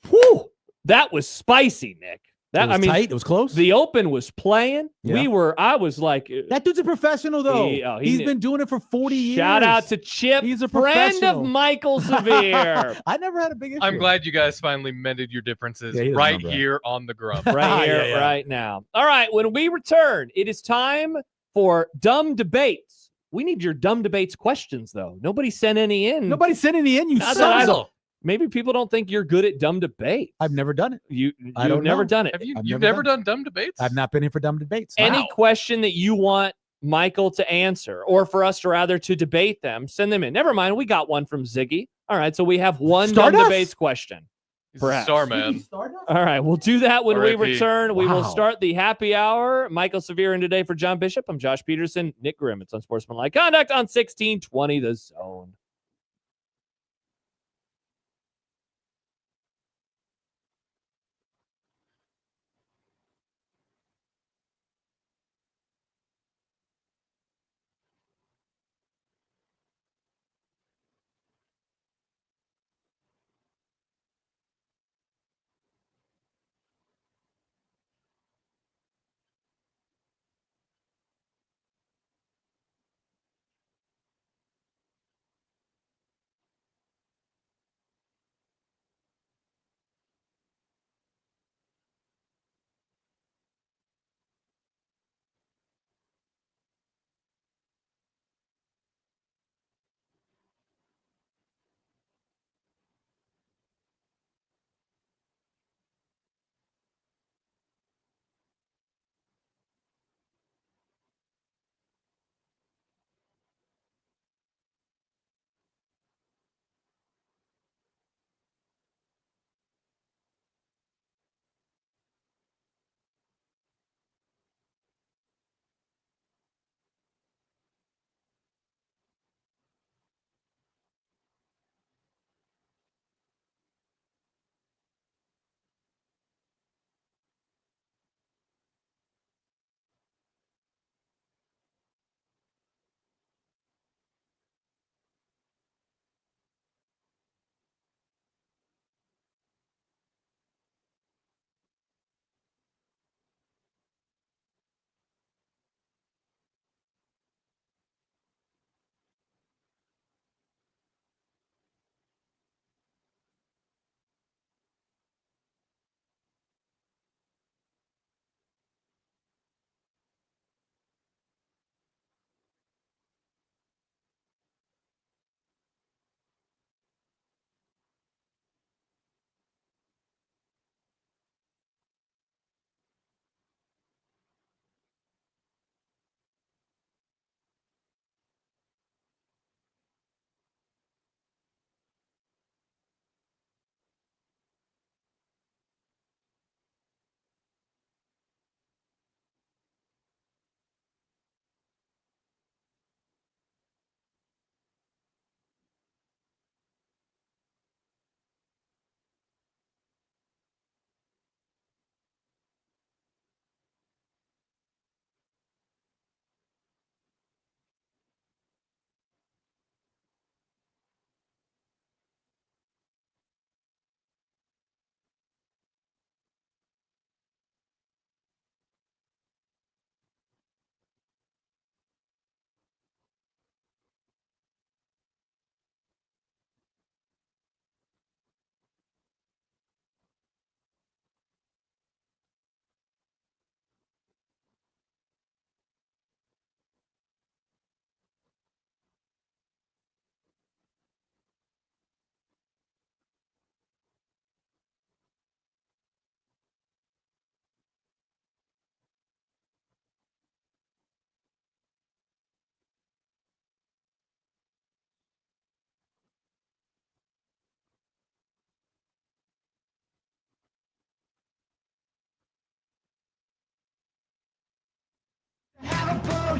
whew, that was spicy, Nick. It was tight. It was close. The Open was playing. Yeah. I was like, that dude's a professional, though. He's knew. been doing it for 40 years. Shout out to Chip, He's a friend professional. of Michael Severe. I never had a big issue. I'm glad you guys finally mended your differences right here on the Grump. Right here, right now. All right, when we return, it is time for dumb debates. We need your dumb debates questions, though. Nobody sent any in. Nobody sent any in, you son. Maybe people don't think you're good at dumb debates. I've never done it. You've don't never know. done it. Have you've never done dumb debates? I've not been here for dumb debates. Any question that you want Michael to answer, or for us to rather to debate them, send them in. Never mind, we got one from Ziggy. All right, so we have one dumb debates question. He's Perhaps. a star man. All right, we'll do that when we RIP. return. We will Wow. start the happy hour. Michael Severe in today for John Bishop. I'm Josh Peterson. Nick Grimm. It's Unsportsmanlike Conduct on 1620 The Zone.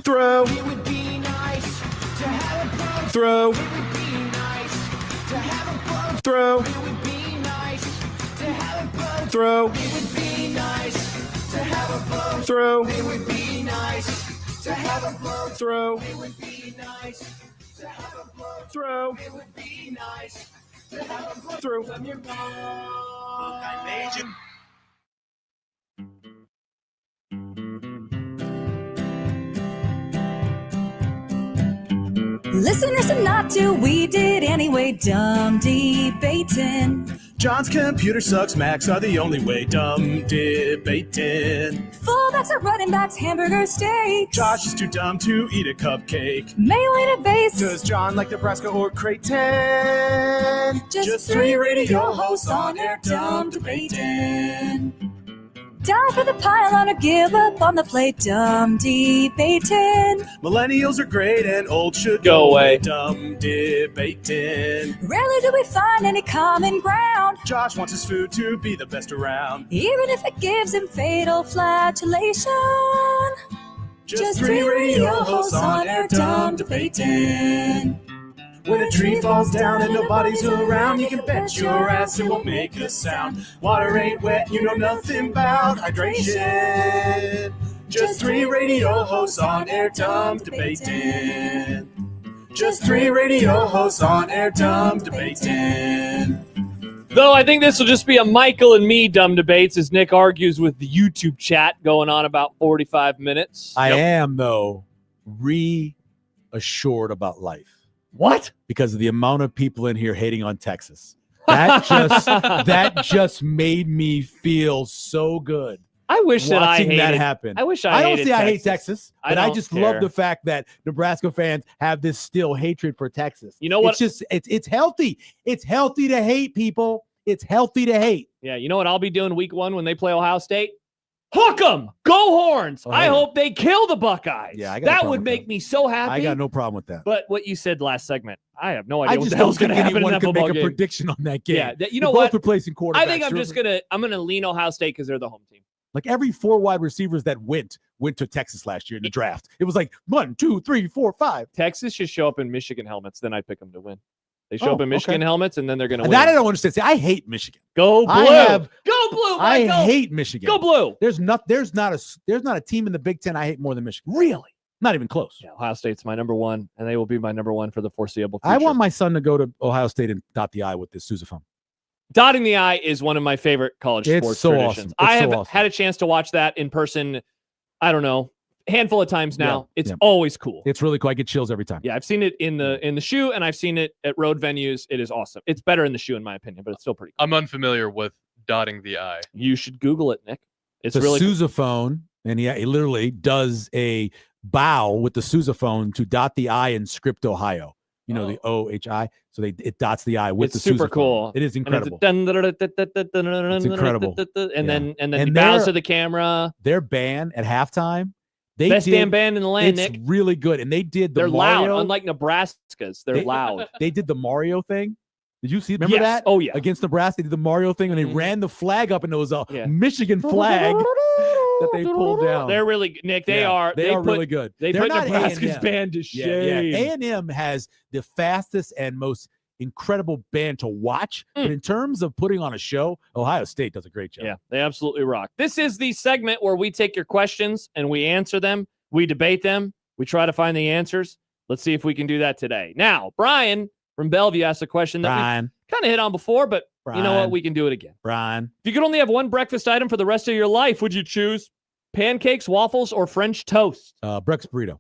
Throw. Throw. Throw. Throw. Throw. Throw. Throw. Throw. Listeners and not to, we did anyway. Dumb debating. John's computer sucks, Macs are the only way. Dumb debating. Fullbacks are running backs, hamburger steaks. Josh is too dumb to eat a cupcake. Mainly to base. Does John like Nebraska or Creighton? Just three radio hosts on air, dumb debating. Die for the pylon or give up on the plate, dumb debating. Millennials are great and old should Go away. Dumb debating. Rarely do we find any common ground. Josh wants his food to be the best around. Even if it gives him fatal flatulation. Just three radio hosts on air, dumb debating. When a tree falls down and nobody's around, you can bet your ass it won't make a sound. Water ain't wet, you know nothing about hydration. Just three radio hosts on air, dumb debating. Just three radio hosts on air, dumb debating. Though I think this will just be a Michael and me dumb debates as Nick argues with the YouTube chat going on about 45 minutes. I am, though, reassured about life. What? Because of the amount of people in here hating on Texas. That just made me feel so good. I wish that I hated that happen. I wish I don't hated say I hate Texas. Texas, but I just love the fact that Nebraska fans have this still hatred for Texas. You know what? It's just it's healthy. It's healthy to hate, people. It's healthy to hate. Yeah, you know what I'll be doing week 1 when they play Ohio State? Hook them! Go Horns! I hope they kill the Buckeyes. Yeah, that would make me so happy. I got no problem with that. But what you said last segment, I have no idea I what just the don't hell's going think to happen in anyone that could football make a game. prediction on that game. Yeah, you know They're what? both replacing quarterbacks. I think I'm gonna lean Ohio State because they're the home team. Like every 4 wide receivers that went to Texas last year in the draft. It was like 1, 2, 3, 4, 5. Texas should show up in Michigan helmets. Then I pick them to win. They show up in Michigan helmets, and then they're going to win. That I don't understand. See, I hate Michigan. Go blue. Go blue. I Michael. hate Michigan. Go blue. There's not a team in the Big Ten I hate more than Michigan. Really? Not even close. Yeah, Ohio State's my number 1, and they will be my number 1 for the foreseeable future. I want my son to go to Ohio State and dot the I with this sousaphone. Dotting the I is one of my favorite college sports so traditions. awesome. I have had a chance to watch that in person, I don't know, a handful of times now. It's always cool. It's really cool. I get chills every time. Yeah, I've seen it in the shoe, and I've seen it at road venues. It is awesome. It's better in the shoe, in my opinion, but it's still pretty cool. I'm unfamiliar with dotting the I. You should Google it, Nick. It's a really sousaphone, and he literally does a bow with the sousaphone to dot the I in script Ohio. You know, the O-H-I. So it dots the I with it's the super sousaphone. cool. It is incredible. It's incredible. And then he bows to the camera. Their band at halftime, Best damn band in the land, it's Nick. really good. And they did the They're Mario, loud, unlike Nebraska's. They're loud. They did the Mario thing. Did you see? Remember Yes. that? Oh, yeah. Against Nebraska, they did the Mario thing, and they ran the flag up, and it was a Michigan flag that they pulled down. They're really Nick. They are really good. They They're put not Nebraska's A&M. band to shame. A&M has the fastest and most incredible band to watch, but in terms of putting on a show, Ohio State does a great job. Yeah, they absolutely rock. This is the segment where we take your questions and we answer them. We debate them. We try to find the answers. Let's see if we can do that today. Now, Brian from Bellevue asked a question that we kind of hit on before, but you know what? We can do it again. Brian. If you could only have one breakfast item for the rest of your life, would you choose pancakes, waffles, or French toast? Breakfast burrito.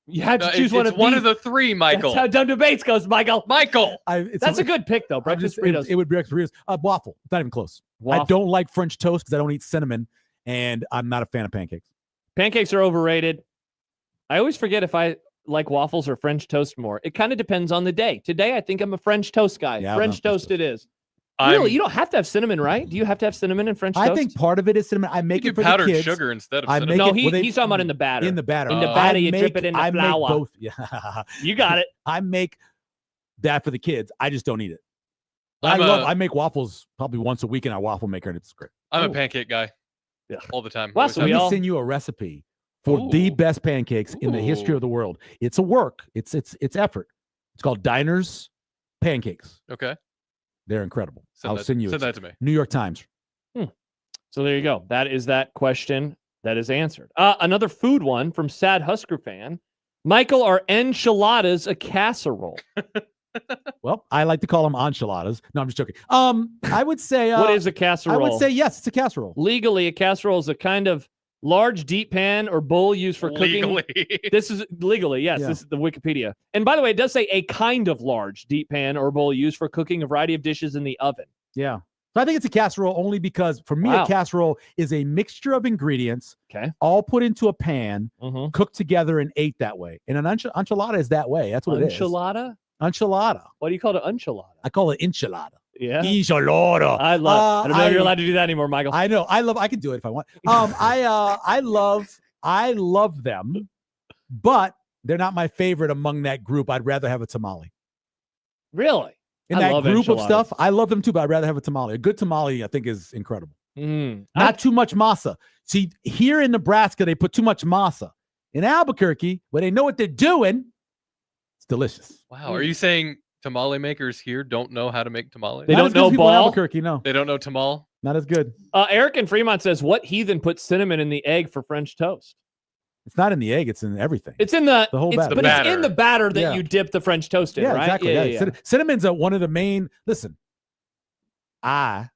You had to choose one of one these. of the three, Michael. That's how dumb debates goes, Michael. That's a good pick, though. Breakfast burritos. It would be breakfast burritos. Waffle. It's not even close. Waffle. I don't like French toast because I don't eat cinnamon, and I'm not a fan of pancakes. Pancakes are overrated. I always forget if I like waffles or French toast more. It kind of depends on the day. Today, I think I'm a French toast guy. Yeah, French toast it is. Really? You don't have to have cinnamon, right? Do you have to have cinnamon in French toast? I think part of it is cinnamon. I make it for the powdered kids. sugar instead of I cinnamon. make No, it, he's talking about in the batter. In the batter. In the batter, you dip it in the I flour. Make both. Yeah. You got it. I make that for the kids. I just don't eat it. I'm I make waffles probably once a week in our waffle maker, and it's great. I'm a pancake guy. Yeah. All the time. Well, so Let we me all send you a recipe for the best pancakes in the history of the world. It's a work. It's effort. It's called Diners Pancakes. Okay. They're incredible. Send that to me. New York Times. So there you go. That is that question that is answered. Another food one from Sad Husker fan. Michael, are enchiladas a casserole? Well, I like to call them enchiladas. No, I'm just joking. I would say what is a casserole? I would say yes, it's a casserole. Legally, a casserole is a kind of Large deep pan or bowl used for cooking. Legally. This is legally, yes. Yeah. This is the Wikipedia. And by the way, it does say a kind of large deep pan or bowl used for cooking a variety of dishes in the oven. Yeah. So I think it's a casserole only because for me, Wow. a casserole is a mixture of ingredients, Okay. all put into a pan, Mhm. cooked together and ate that way. And an enchilada is that way. That's what it is. Enchilada? Enchilada. What do you call it? Enchilada. I call it enchilada. Yeah. Enchilada. I love. I don't know if you're allowed to do that anymore, Michael. I know. I can do it if I want. I love them, but they're not my favorite among that group. I'd rather have a tamale. Really? In I that love group of enchiladas. stuff, I love them too, but I'd rather have a tamale. A good tamale, I think, is incredible. Mm. Not too much masa. See, here in Nebraska, they put too much masa. In Albuquerque, where they know what they're doing, it's delicious. Wow. Are you saying tamale makers here don't know how to make tamales? They Not don't as good as know people in ball? Albuquerque, no. They don't know tamal? Not as good. Eric in Fremont says, "What heathen put cinnamon in the egg for French toast?" It's not in the egg, it's in everything. It's in the whole it's, batter. but it's in the batter that Yeah. you dip the French toast in, Yeah, right? exactly. Yeah, Yeah. Cinnamon's one of the main. Listen, I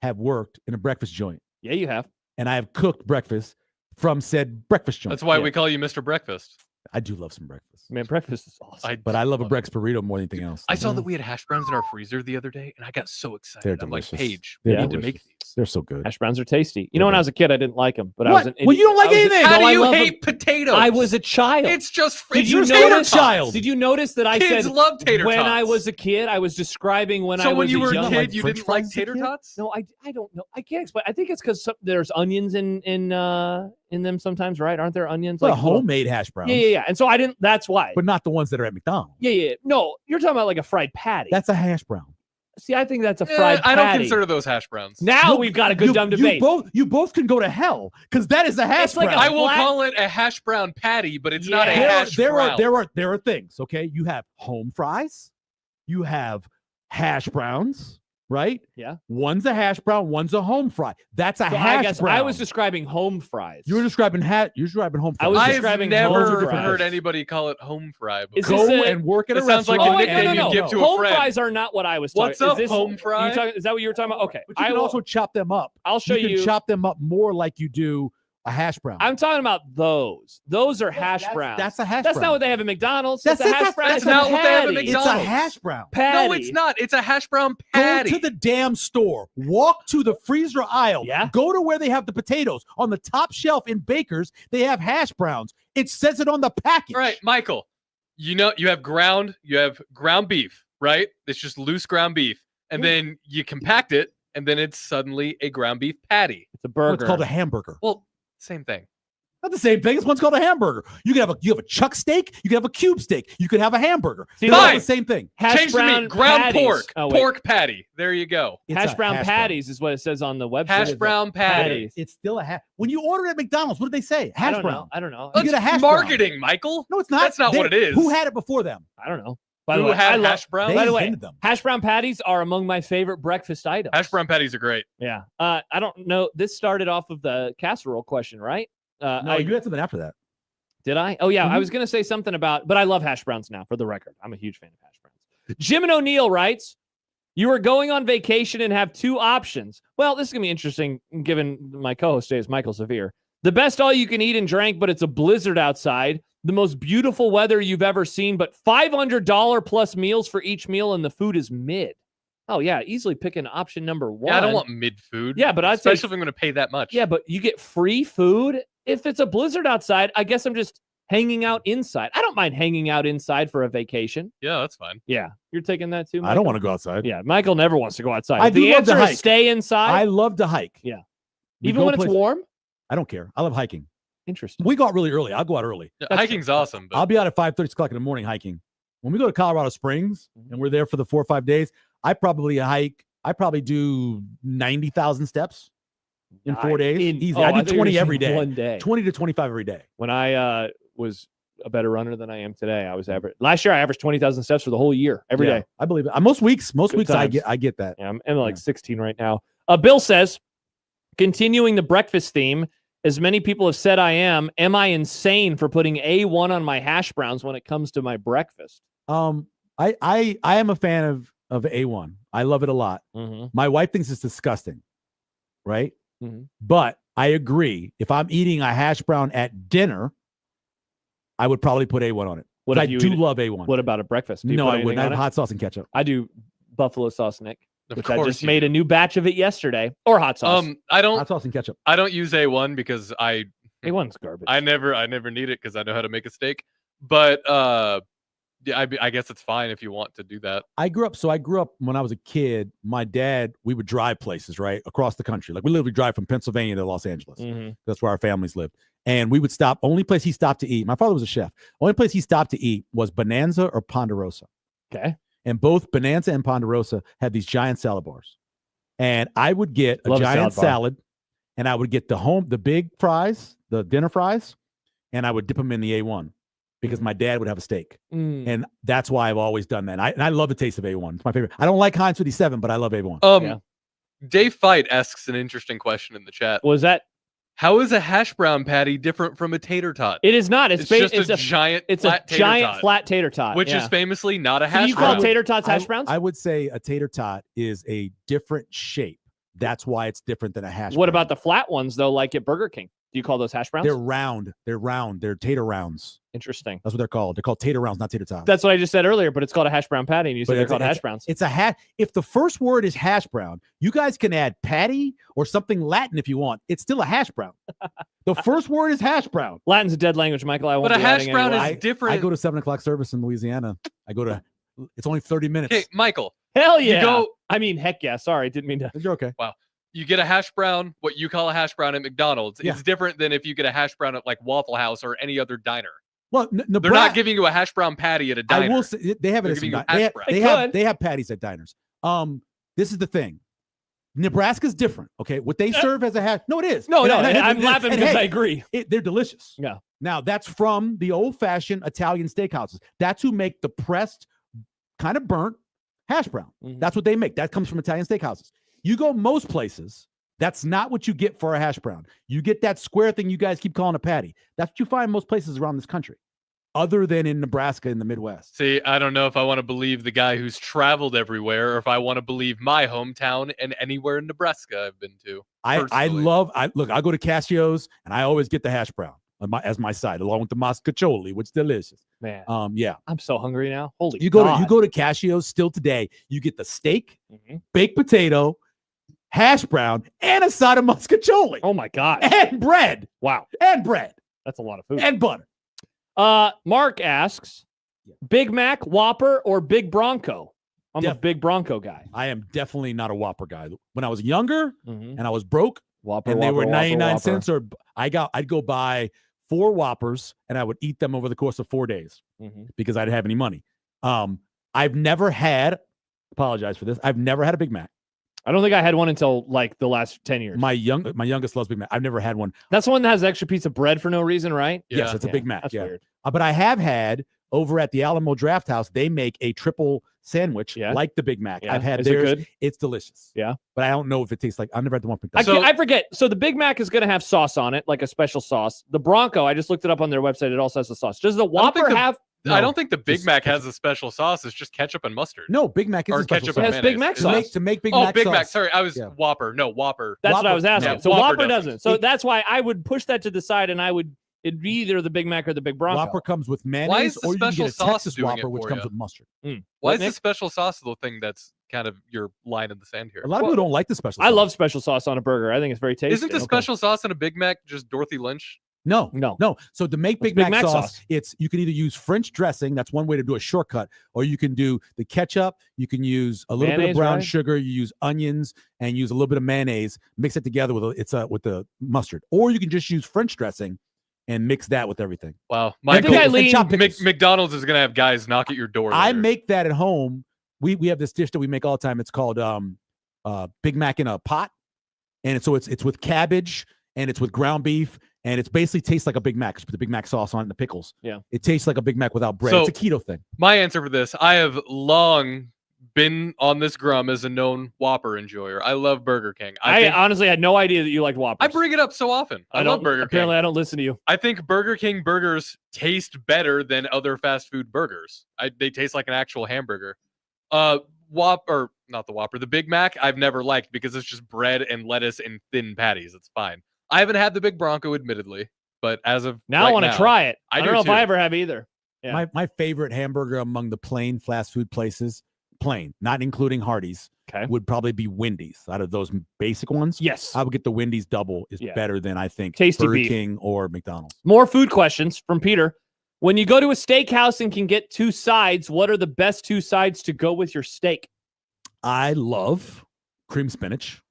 have worked in a breakfast joint. Yeah, you have. And I have cooked breakfast from said breakfast joint. That's why we call you Mr. Breakfast. I do love some breakfast. Man, breakfast is awesome. But I love a breakfast burrito more than anything else. I saw that we had hash browns in our freezer the other day, and I got so excited. They're I'm like, delicious. Paige, They're we need to delicious. make these. They're so good. Hash browns are tasty. You know, when I was a kid, I didn't like them, but I What? was an Well, you don't like I was a- anything. How No, do I you love hate them. potatoes? I was a child. It's just Did it's you tater notice? tots. Did you notice that I Kids said love tater when tots. I was a kid? I was describing when I So was when you were a young. kid, you didn't like tater tots? No, I don't know. I can't explain. I think it's because there's onions in them sometimes, right? Aren't there onions? Well, Like little- homemade hash browns. Yeah. And so I didn't. That's why. But not the ones that are at McDonald's. Yeah. No, you're talking about like a fried patty. That's a hash brown. See, I think that's a fried I don't patty. consider those hash browns. Now we've got a good dumb debate. You both can go to hell because that is a hash It's like brown. a I will flat- call it a hash brown patty, but it's not a Yeah. hash brown. There are things, okay? You have home fries, you have hash browns, right? Yeah. One's a hash brown, one's a home fry. That's a So hash I guess brown. I was describing home fries. You were describing home fries. I was I've describing never home heard fries. anybody call it home fry Is before. this Go a- and work at a It sounds like restaurant. a wait, nickname you give to a home friend. fries are not what I was talking. What's up, is this, home fry? Is that what you were talking about? Okay. But you can also chop them up. I'll show You you. can chop them up more like you do a hash brown. I'm talking about those. Those are hash browns. That's a hash That's brown. not what they have at McDonald's. That's That's a it. hash brown. That's It's a not what they have at patty. It's a McDonald's. hash brown. Patty. No, it's not. It's a hash brown patty. Go to the damn store. Walk to the freezer aisle. Yeah. Go to where they have the potatoes. On the top shelf in Baker's, they have hash browns. It says it on the package. All right, Michael. You know you have ground beef, right? It's just loose ground beef, and then you compact it, and then it's suddenly a ground beef patty. It's a Well, burger. it's called a hamburger. Well, same thing. Not the same thing. This one's called a hamburger. You can have a chuck steak. You can have a cube steak. You could have a hamburger. See, They're all fine. the same thing. hash Change to brown me. Ground patties. pork. Oh, wait. Pork patty. There you go. It's Hash a brown hash patties is what it says on the website. Hash brown patty. It's still a hash. When you order at McDonald's, what do they say? I Hash don't brown. know. I don't know. You get a That's hash brown. marketing, Michael. No, it's not. That's not what it is. Who had it before them? I don't know. By the Who way, had I love hash brown? They By the way, invented them. hash brown patties are among my favorite breakfast items. Hash brown patties are great. Yeah. I don't know. This started off of the casserole question, right? No, you had something after that. Did I? Oh, yeah. I Mhm. was going to say something about, but I love hash browns now, for the record. I'm a huge fan of hash browns. Jim and O'Neill writes, you are going on vacation and have two options. Well, this is going to be interesting given my co-host today is Michael Severe. The best all you can eat and drink, but it's a blizzard outside. The most beautiful weather you've ever seen, but $500 plus meals for each meal, and the food is mid. Oh, yeah. Easily picking option number one. Yeah, I don't want mid food. Yeah, but I'd say especially if I'm going to pay that much. yeah, but you get free food. If it's a blizzard outside, I guess I'm just hanging out inside. I don't mind hanging out inside for a vacation. Yeah, that's fine. Yeah. You're taking that too, Michael? I don't want to go outside. Yeah, Michael never wants to go outside. I If the do love to answer is hike. stay inside. I love to hike. Yeah. We Even go when it's places- warm? I don't care. I love hiking. Interesting. We go out really early. I'll go out early. Yeah, hiking's awesome. But I'll be out at 5:30 o'clock in the morning hiking. When we go to Colorado Springs and we're there for the 4 or 5 days, I probably do 90,000 steps in 4 days. Easy. I do 20 every day. One day. 20 to 25 every day. When I was a better runner than I am today, last year I averaged 20,000 steps for the whole year, every day. I believe it. Most weeks Good I times. get that. Yeah, I'm like 16 right now. Bill says, continuing the breakfast theme, as many people have said I am I insane for putting A1 on my hash browns when it comes to my breakfast? I am a fan of A1. I love it a lot. Mm-hmm. My wife thinks it's disgusting, right? Mm-hmm. But I agree. If I'm eating a hash brown at dinner, I would probably put A1 on it. What if I you do eat it- love A1. What about a breakfast? Do you No, put I anything wouldn't. I on have it? hot sauce and ketchup. I do buffalo sauce, Nick. Of Which I course just you made do. a new batch of it yesterday. Or hot sauce. I don't Hot sauce and ketchup. I don't use A1 because A1's garbage. I never need it because I know how to make a steak. But yeah, I guess it's fine if you want to do that. I grew up when I was a kid. My dad, we would drive places right across the country. Like we literally drive from Pennsylvania to Los Angeles. Mhm. That's where our families lived. And we would stop. Only place he stopped to eat. My father was a chef. Only place he stopped to eat was Bonanza or Ponderosa. Okay. And both Bonanza and Ponderosa had these giant salad bars. And I would get a Love a giant salad bar. salad, and I would get the big fries, the dinner fries, and I would dip them in the A1 because my dad would have a steak. Mm. And that's why I've always done that. And I love the taste of A1. It's my favorite. I don't like Heinz 57, but I love A1. Dave Fight asks an interesting question in the chat. Was that how is a hash brown patty different from a tater tot? It is not. It's just it's a giant. It's flat a tater giant tot, flat tater tot, which yeah. is famously not a So hash you brown. call tater tots hash browns? I would say a tater tot is a different shape. That's why it's different than a hash What brown. about the flat ones though, like at Burger King? Do you call those hash browns? They're round. They're round. They're tater rounds. Interesting. That's what they're called. They're called tater rounds, not tater tots. That's what I just said earlier, but it's called a hash brown patty, and you said they're called hash browns. It's a hat. If the first word is hash brown, you guys can add patty or something Latin if you want. It's still a hash brown. The first word is hash brown. Latin's a dead language, Michael. I won't But a be hash adding brown any is different. I go to 7:00 service in Louisiana. It's only 30 minutes. Okay, Michael. Hell You yeah. go. I mean, heck yeah. Sorry, didn't mean to. You're okay. Wow. You get a hash brown, what you call a hash brown at McDonald's. Yeah. It's different than if you get a hash brown at like Waffle House or any other diner. Well, They're not giving you a hash brown patty at a diner. I will say they have it They're at some giving you di- hash brown. they have patties at diners. This is the thing. Nebraska's different. Okay, what they serve as a hash. No, it is. No, And- no, and- I'm and- laughing and because hey, I agree. They're delicious. Yeah. Now that's from the old-fashioned Italian steakhouses. That's who make the pressed, kind of burnt hash brown. That's what they make. That comes from Italian steakhouses. You go most places, that's not what you get for a hash brown. You get that square thing you guys keep calling a patty. That's what you find most places around this country, other than in Nebraska in the Midwest. See, I don't know if I want to believe the guy who's traveled everywhere or if I want to believe my hometown and anywhere in Nebraska I've been to. I personally. look, I go to Cassio's and I always get the hash brown as my side, along with the mascaccioli, which is delicious. Man, yeah. I'm so hungry now. Holy You God. go to Cassio's still today. You get the steak, Mm-hmm. baked potato, hash brown, and a side of muscatoli. Oh my God. And bread. Wow. And bread. That's a lot of food. And butter. Mark asks, Big Mac, Whopper, or Big Bronco? I'm a big Bronco guy. I am definitely not a Whopper guy. When I was younger Mhm. and I was broke, Whopper, and they were Whopper, 99 Whopper. cents, or I'd go buy 4 Whoppers and I would eat them over the course of 4 days Mhm. because I didn't have any money. I've never had, apologize for this, I've never had a Big Mac. I don't think I had one until like the last 10 years. My youngest loves Big Mac. I've never had one. That's the one that has extra piece of bread for no reason, right? Yes, it's a Big Mac. That's yeah. weird. But I have had over at the Alamo Draft House, they make a triple sandwich like the Big Mac. Yeah. I've had Is it theirs. good? It's delicious. Yeah. But I don't know if it tastes like, I've never had the one from I forget. So the Big Mac is going to have sauce on it, like a special sauce. The Bronco, I just looked it up on their website. It also has the sauce. Does the Whopper have? I don't think the Big Mac has a special sauce. It's just ketchup and mustard. No, Big Mac is or a special ketchup sauce. and It has mayonnaise. Big Mac To make- sauce. to make Big Oh, Mac Big Mac. sauce. Sorry, I was Yeah. Whopper. No, Whopper. That's what I was asking. Yeah, So Whopper doesn't. doesn't. So that's why I would push that to the side, and it'd be either the Big Mac or the Big Bronco. Whopper comes with Why mayonnaise, is the or you can special get a sauce Texas doing Whopper, it which for comes ya? with mustard. Why What, is the Nick? special sauce the thing that's kind of your line in the sand here? A lot of people don't like the special I sauce. love special sauce on a burger. I think it's very tasty. Isn't the special sauce in a Big Mac just Dorothy Lynch? No. So to make What's Big Mac sauce, you can either use French dressing. That's one way to do a shortcut. Or you can do the ketchup. You can use a little bit Mayonnaise, of brown right? sugar. You use onions and use a little bit of mayonnaise. Mix it together with the mustard. Or you can just use French dressing and mix that with everything. Wow. I think I lean- McDonald's is going to have guys knock at your door. I later. make that at home. We have this dish that we make all the time. It's called Big Mac in a pot, and it's with cabbage and it's with ground beef, and it's basically tastes like a Big Mac. Just put the Big Mac sauce on it and the pickles. Yeah, it tastes like a Big Mac without bread. So- It's a keto thing. My answer for this, I have long been on this grum as a known Whopper enjoyer. I love Burger King. I think- honestly had no idea that you liked Whoppers. I bring it up so often. I love Burger King. Apparently, I don't listen to you. I think Burger King burgers taste better than other fast food burgers. They taste like an actual hamburger. Whopper, not the Whopper, the Big Mac, I've never liked because it's just bread and lettuce and thin patties. It's fine. I haven't had the Big Bronco, admittedly, but as of Now I want to try it. I don't know if I ever have either. Yeah. My favorite hamburger among the plain fast food places, plain, not including Hardee's, would probably be Wendy's. Out of those basic ones, yes, I would get the Wendy's double. Is better than I think Tasty Burger beef. King or McDonald's. More food questions from Peter. When you go to a steakhouse and can get 2 sides, what are the best 2 sides to go with your steak? I love cream spinach.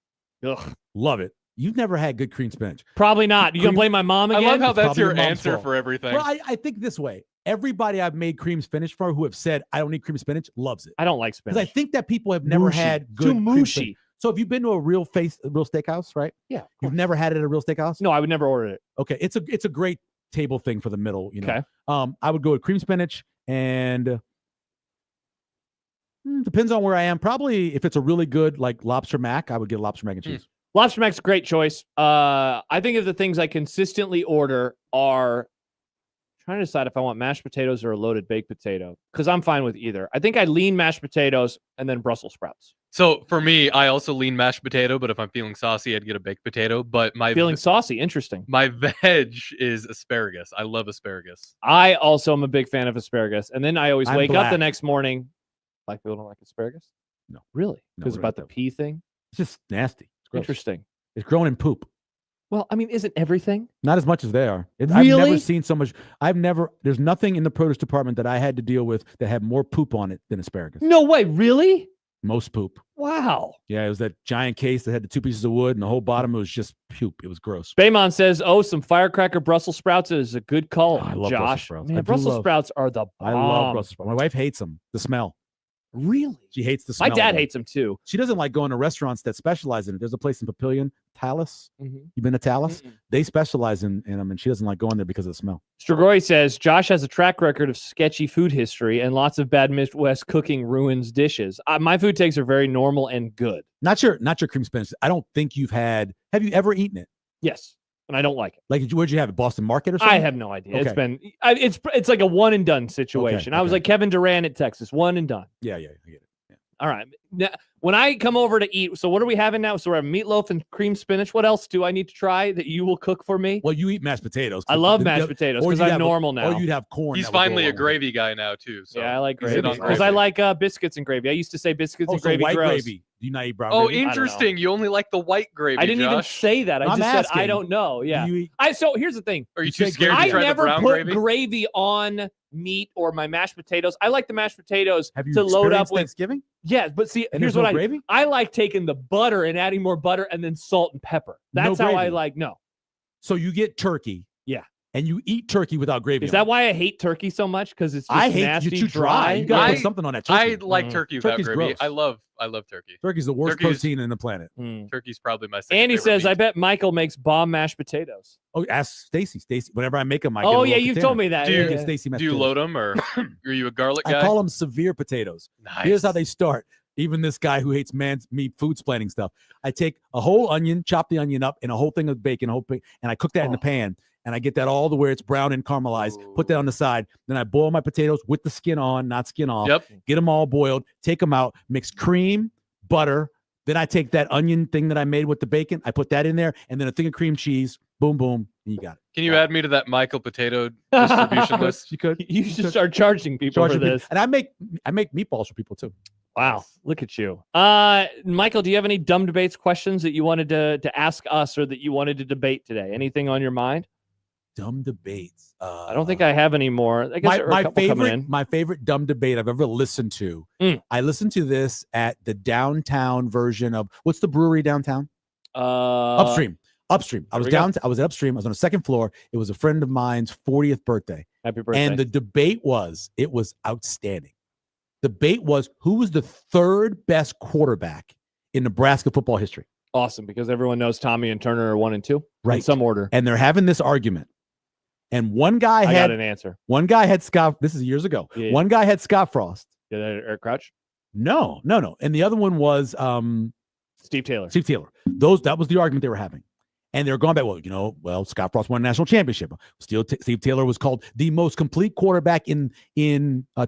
Ugh. Love it. You've never had good cream spinach. Probably not. You gonna blame my mom again? I love how It's that's probably your mom's answer fault. for everything. Well, I think this way. Everybody I've made cream spinach for who have said I don't need cream spinach loves it. I don't like spinach. Because I think that people have never Mushy. had good Too cream mushy. spinach. So have you been to a real steakhouse, right? Yeah. You've never had it at a real steakhouse? No, I would never order it. Okay. It's a great table thing for the middle, you know. Okay. I would go with cream spinach and depends on where I am. Probably if it's a really good like lobster mac, I would get lobster mac and cheese. Lobster mac's a great choice. I think of the things I consistently order are trying to decide if I want mashed potatoes or a loaded baked potato because I'm fine with either. I think I lean mashed potatoes and then Brussels sprouts. So for me, I also lean mashed potato, but if I'm feeling saucy, I'd get a baked potato. But my Feeling saucy, interesting. My veg is asparagus. I love asparagus. I also am a big fan of asparagus. And then I always I'm wake up black. the next morning. Black people don't like asparagus? No. Really? No, Because we about don't the pea thing? It's just nasty. It's gross. Interesting. It's grown in poop. Well, I mean, isn't everything? Not as much as they are. I've Really? never seen so much. There's nothing in the produce department that I had to deal with that had more poop on it than asparagus. No way. Really? Most poop. Wow. Yeah, it was that giant case that had the 2 pieces of wood and the whole bottom was just poop. It was gross. Baymon says, some firecracker Brussels sprouts is a good call, I love Brussels Josh. sprouts. I Man, do Brussels love- sprouts are the bomb. I love Brussels sprouts. My wife hates them. The smell. Really? She hates the smell. My dad of them. hates them too. She doesn't like going to restaurants that specialize in it. There's a place in Papillion, Talus. Mhm. You been to Talus? They specialize in them, and she doesn't like going there because of the smell. Strigoi says, Josh has a track record of sketchy food history and lots of bad Midwest cooking ruins dishes. My food takes are very normal and good. Not your cream spinach. I don't think you've had. Have you ever eaten it? Yes. And I don't like it. Like, where'd you have it? Boston Market or something? I have no idea. Okay. It's been, it's like a one and done situation. I was okay. like Kevin Durant at Texas, one and done. Yeah, I get it. All right. Now, when I come over to eat, so what are we having now? So we're having meatloaf and cream spinach. What else do I need to try that you will cook for me? Well, you eat mashed potatoes. I love mashed potatoes or because you'd I'm have- normal now. Or you'd have corn. He's that would go finally a along with it. gravy guy now too. So Yeah, I like he's gravy in on because I like biscuits and gravy. I used to say biscuits Oh, and so gravy white gross. gravy. Do you not eat brown Oh, gravy? interesting. You only like the white gravy. I didn't even Josh. say that. I I'm just said I asking. don't know. Yeah. Do you eat- So here's the thing. Are you You too say scared to I try the never brown put gravy? on meat or my mashed potatoes. I like the mashed potatoes Have you to load up experienced with. Thanksgiving? Yes, but see, And here's there's what no I gravy? I like taking the butter and adding more butter and then salt and pepper. That's No how I gravy. like. No. So you get turkey. Yeah. And you eat turkey without gravy. Is on that it. why I hate turkey so much? Because it's just I hate nasty, you too dry. You gotta I- put something on that turkey. I like turkey without Turkey's gravy. gross. I love turkey. Turkey's the worst Turkey's- protein in the planet. Turkey's probably my second Andy favorite says, meat. I bet Michael makes bomb mashed potatoes. Oh, ask Stacy. Stacy, whenever I make them, I get a Oh, little yeah, you've container. told me that. Do Yeah, you, yeah. Stacy mashed do you potatoes. load them or are you a garlic guy? I call them severe potatoes. Nice. Here's how they start. Even this guy who hates man's meat food splaining stuff. I take a whole onion, chop the onion up, and a whole thing of bacon, and I cook that in the pan. And I get that all the way it's brown and caramelized. Put that on the side. Then I boil my potatoes with the skin on, not skin off. Yep. Get them all boiled. Take them out. Mix cream, butter. Then I take that onion thing that I made with the bacon. I put that in there, and then a thing of cream cheese. Boom, boom, and you got it. Can you add me to that Michael potato distribution list? You could. You should start charging people for this. And I make meatballs for people too. Wow, look at you. Michael, do you have any dumb debates questions that you wanted to ask us or that you wanted to debate today? Anything on your mind? Dumb debates. I don't think I have any more. I guess there are a couple coming in. My favorite dumb debate I've ever listened to. I listened to this at the downtown version of what's the brewery downtown? Upstream. I was I was at Upstream. I was on the second floor. It was a friend of mine's 40th birthday. Happy birthday. And the debate was outstanding. Debate was who was the third best quarterback in Nebraska football history. Awesome, because everyone knows Tommy and Turner are 1 and 2. Right. In some order. And they're having this argument. And one guy I had got an answer. One guy had Scott. This is years ago. Yeah. One guy had Scott Frost. Did Eric Crouch? No. And the other one was Steve Taylor. That was the argument they were having. And they were going back, Scott Frost won a national championship. Steve Taylor was called the most complete quarterback in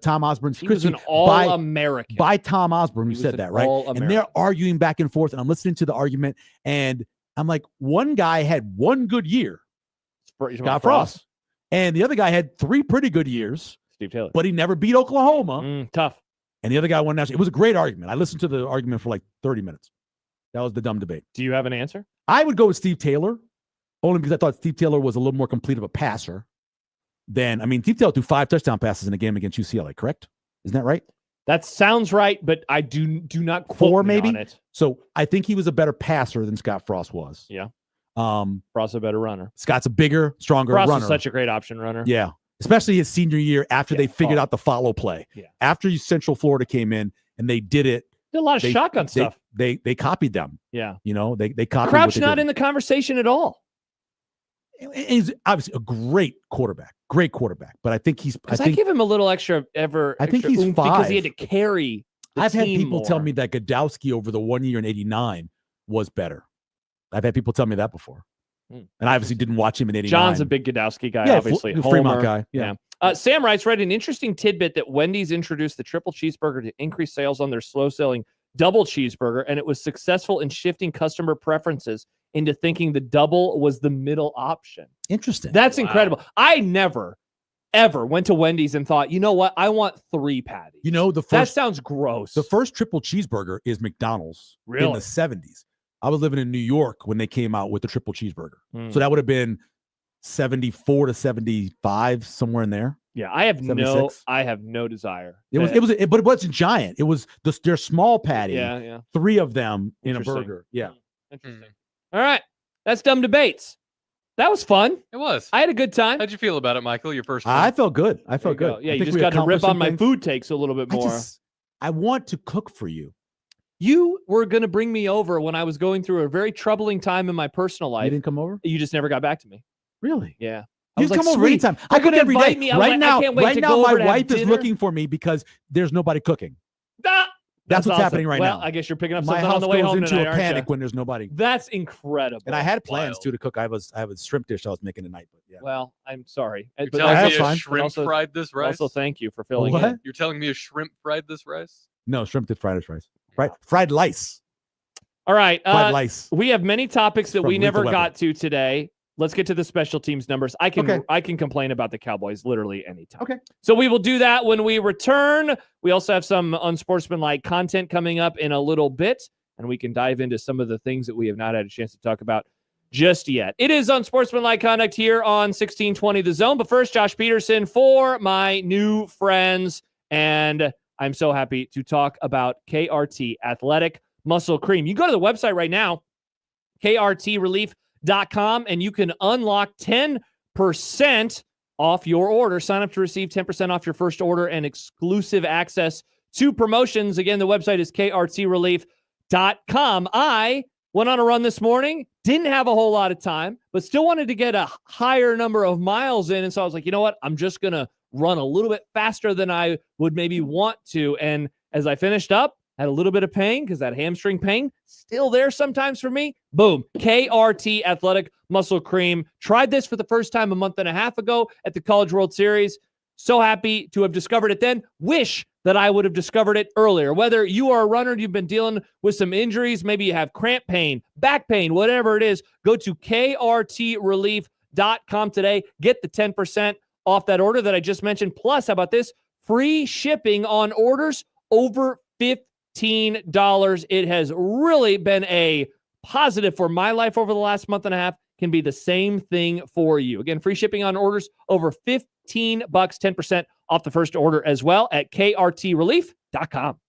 Tom Osborne's He was history an All-American. by Tom Osborne, who He was said an that, right? All-American. And they're arguing back and forth, and I'm listening to the argument, and I'm like, one guy had one good year, Scott Frost, and the other guy had 3 pretty good years, Steve Taylor, but he never beat Oklahoma. Tough. And the other guy won national. It was a great argument. I listened to the argument for like 30 minutes. That was the dumb debate. Do you have an answer? I would go with Steve Taylor, only because I thought Steve Taylor was a little more complete of a passer than, Steve Taylor threw 5 touchdown passes in a game against UCLA, correct? Isn't that right? That sounds right, but I do not quote 4 me maybe on it. So I think he was a better passer than Scott Frost was. Yeah. Frost's a better runner. Scott's a bigger, stronger Frost runner. is such a great option runner. Yeah. Especially his senior year after they figured out the follow play. Yeah. After Central Florida came in and they did it. Did a lot of shotgun stuff. They copied them. Yeah. They copied Crouch what they not did. in the conversation at all. He's obviously a great quarterback. But I think he's. I give him a little extra I think he's oomph 5 because he had to carry. I've had team people more. tell me that Godowski over the 1 year in '89 was better. I've had people tell me that before, and I obviously didn't watch him in '89. John's a big Godowski guy, Yeah, obviously. Fremont Homer. guy. Yeah. Sam writes, read an interesting tidbit that Wendy's introduced the triple cheeseburger to increase sales on their slow-selling double cheeseburger, and it was successful in shifting customer preferences into thinking the double was the middle option. Interesting. That's incredible. I never, ever went to Wendy's and thought, you know what? I want 3 patties. That sounds gross. The first triple cheeseburger is McDonald's in Really? the 70s. I was living in New York when they came out with the triple cheeseburger. Mm. So that would have been 74 to 75, somewhere in there. Yeah, I have 76. no desire. But it wasn't giant. It was their small patty. Yeah. 3 of them in a Interesting. burger. Yeah. Interesting. All right. That's Dumb Debates. That was fun. It was. I had a good time. How'd you feel about it, Michael? Your first one? I felt good. I There felt you go. good. Yeah, I you think just we got to rip accomplished on some my things. food takes a little bit more. I want to cook for you. You were going to bring me over when I was going through a very troubling time in my personal life. You didn't come over? You just never got back to me. Really? Yeah. You just come over anytime. I cook every day. Right now, my wife is looking for me because there's nobody cooking. That's what's awesome. happening right Well, now. I guess you're picking up My something house on the way goes home into tonight, a aren't panic ya? when there's nobody. That's incredible. And I had plans too to cook. I have a shrimp dish I was making tonight. But yeah. Well, I'm sorry. You're But telling also- me a but shrimp also- fried this rice? Also, thank you for filling What? in. You're telling me a shrimp fried this rice? No, shrimp did fried rice. Fried lice. All right. Fried lice. We have many topics that From we Lethal never Weapon. got to today. Let's get to the special teams numbers. I can complain about the Cowboys literally anytime. Okay. So we will do that when we return. We also have some unsportsmanlike content coming up in a little bit, and we can dive into some of the things that we have not had a chance to talk about just yet. It is Unsportsmanlike Conduct here on 1620 The Zone. But first, Josh Peterson for my new friends. And I'm so happy to talk about KRT Athletic Muscle Cream. You can go to the website right now, krtrelief.com, and you can unlock 10% off your order. Sign up to receive 10% off your first order and exclusive access to promotions. Again, the website is krtrelief.com. I went on a run this morning, didn't have a whole lot of time, but still wanted to get a higher number of miles in. And so I was like, you know what? I'm just going to run a little bit faster than I would maybe want to. And as I finished up, had a little bit of pain because that hamstring pain still there sometimes for me. Boom. KRT Athletic Muscle Cream. Tried this for the first time a month and a half ago at the College World Series. So happy to have discovered it then. Wish that I would have discovered it earlier. Whether you are a runner, you've been dealing with some injuries, maybe you have cramp pain, back pain, whatever it is, go to krtrelief.com today. Get the 10% off that order that I just mentioned. Plus, how about this? Free shipping on orders over $15. It has really been a positive for my life over the last month and a half. Can be the same thing for you. Again, free shipping on orders over $15, 10% off the first order as well at krtrelief.com.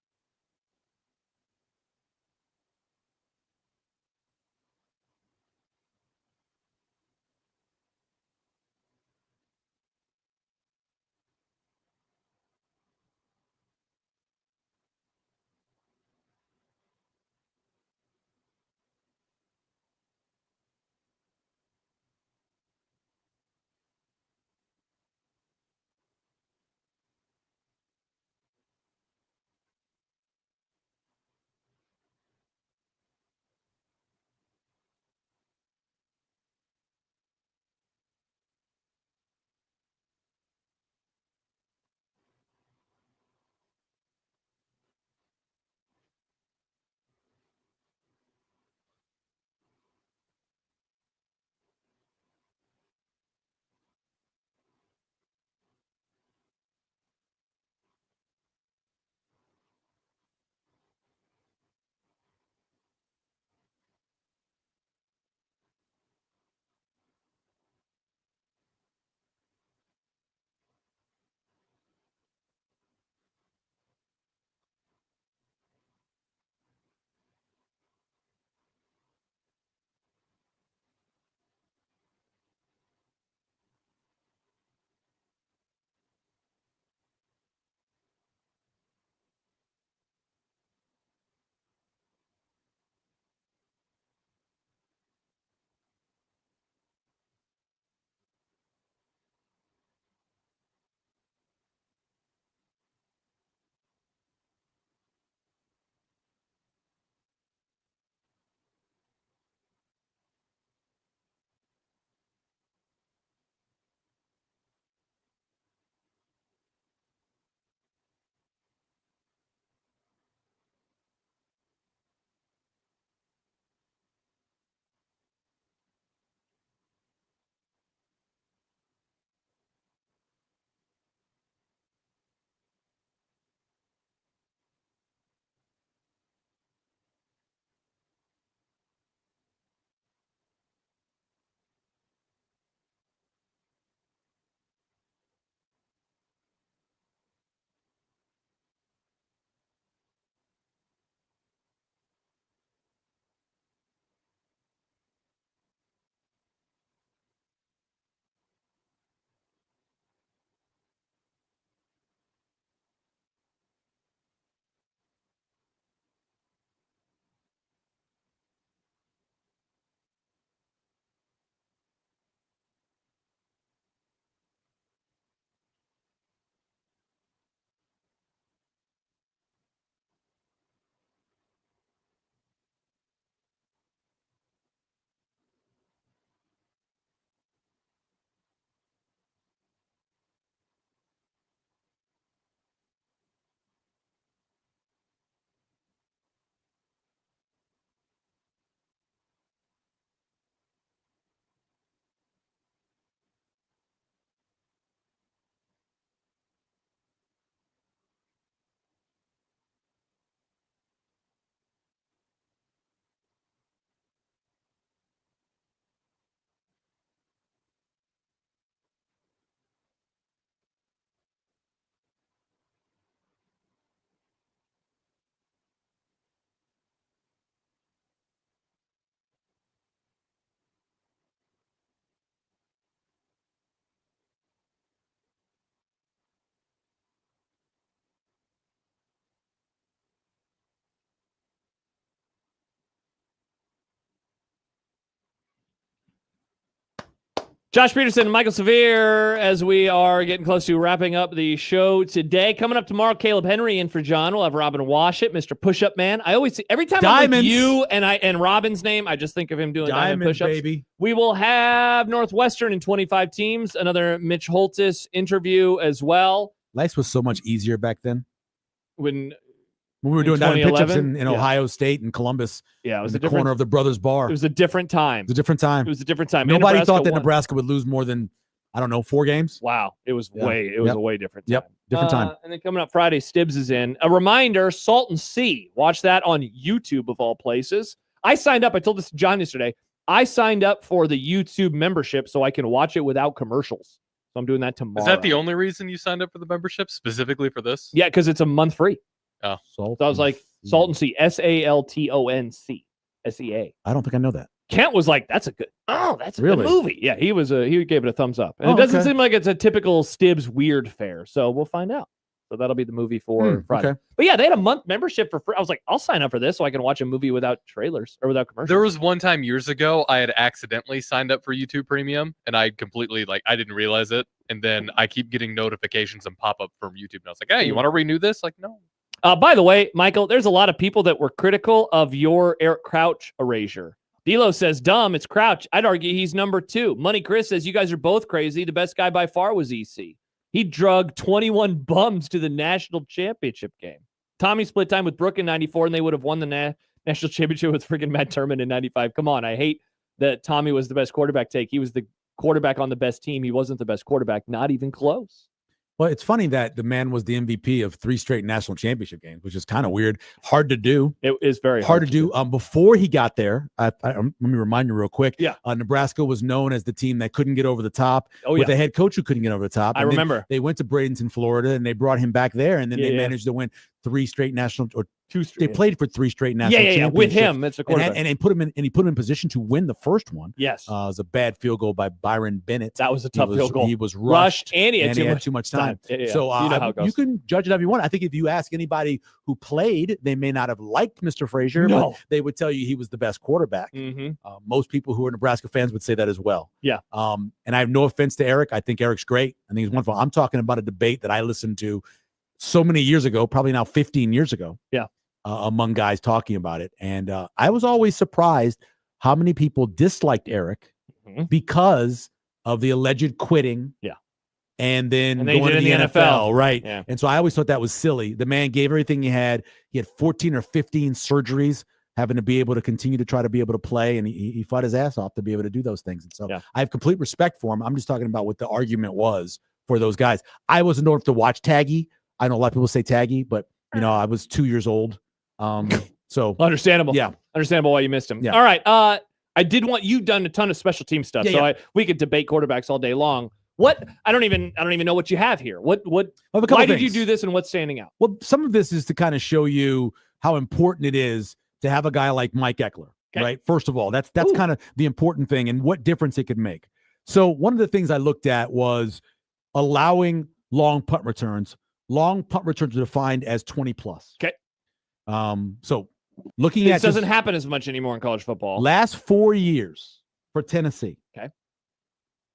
Josh Peterson and Michael Severe, as we are getting close to wrapping up the show today. Coming up tomorrow, Caleb Henry in for John. We'll have Robin Washit, Mr. Push-Up Man. I always see, every time I look you and Robin's name, I just think of him doing diamond push-ups. Baby. We will have Northwestern in 25 teams, another Mitch Holtis interview as well. Life was so much easier back then. When we were doing diamond pitch-ups in Ohio State and Columbus. Yeah, it was in the corner of the Brothers Bar. It was a different time. It was a different time. It was a different time. Nobody thought that Nebraska would lose more than, 4 games. Wow. It was a way different time. Yep. Different time. And then coming up Friday, Stibbs is in. A reminder, Salton Sea. Watch that on YouTube of all places. I signed up. I told this to John yesterday. I signed up for the YouTube membership so I can watch it without commercials. So I'm doing that tomorrow. Is that the only reason you signed up for the membership, specifically for this? Yeah, because it's a month free. Oh. So I was like, Salton Sea. SALTONC. SEA. I don't think I know that. Kent was like, that's a good movie. Yeah, he gave it a thumbs up. And it doesn't seem like it's a typical Stibbs weird fare. So we'll find out. So that'll be the movie for Friday. Okay. But yeah, they had a month membership for free. I was like, I'll sign up for this so I can watch a movie without trailers or without commercials. There was one time years ago I had accidentally signed up for YouTube Premium and I completely I didn't realize it. And then I keep getting notifications and pop up from YouTube. And I was like, hey, you want to renew this? Like, no. By the way, Michael, there's a lot of people that were critical of your Eric Crouch erasure. D'Lo says, dumb, it's Crouch. I'd argue he's number 2. Money Chris says, you guys are both crazy. The best guy by far was EC. He drugged 21 bums to the national championship game. Tommy split time with Brooke in 94, and they would have won the national championship with freaking Matt Turman in 95. Come on, I hate that Tommy was the best quarterback take. He was the quarterback on the best team. He wasn't the best quarterback, not even close. Well, it's funny that the man was the MVP of 3 straight national championship games, which is kind of weird. Hard to do. It is very hard to do. Before he got there, let me remind you real quick. Yeah. Nebraska was known as the team that couldn't get over the top with a head coach who couldn't get over the top. I remember. They went to Bradenton, Florida, and they brought him back there, and then they managed to win 3 straight national or 2 straight. They played for 3 straight national championships. With him, it's a quarterback. And he put him in position to win the first one. Yes. It was a bad field goal by Byron Bennett. That was a tough field goal. He was rushed and he had too much time. Yeah. So you know how it goes. You can judge it however you want. I think if you ask anybody who played, they may not have liked Mr. Frazier, but they would tell you he was the best quarterback. Mm-hmm. Most people who are Nebraska fans would say that as well. Yeah. And I have no offense to Eric. I think Eric's great. I think he's wonderful. I'm talking about a debate that I listened to so many years ago, probably now 15 years ago. Yeah. Among guys talking about it. And I was always surprised how many people disliked Eric because of the alleged quitting. Yeah. And then going to the NFL. Right. Yeah. And so I always thought that was silly. The man gave everything he had. He had 14 or 15 surgeries, having to be able to continue to try to be able to play. And he fought his ass off to be able to do those things. And so I have complete respect for him. I'm just talking about what the argument was for those guys. I wasn't old enough to watch Taggy. I know a lot of people say Taggy, but I was 2 years old. So understandable. Yeah. Understandable why you missed him. Yeah. All right. I did want you done a ton of special team stuff. Yeah, we could debate quarterbacks all day long. What I don't even know what you have here. Why did you do this and what's standing out? Well, some of this is to kind of show you how important it is to have a guy like Mike Eckler, right? First of all, that's kind of the important thing and what difference it could make. So one of the things I looked at was allowing long punt returns. Long punt returns are defined as 20 plus. Okay. So looking this at doesn't happen as much anymore in college football. Last 4 years for Tennessee. Okay.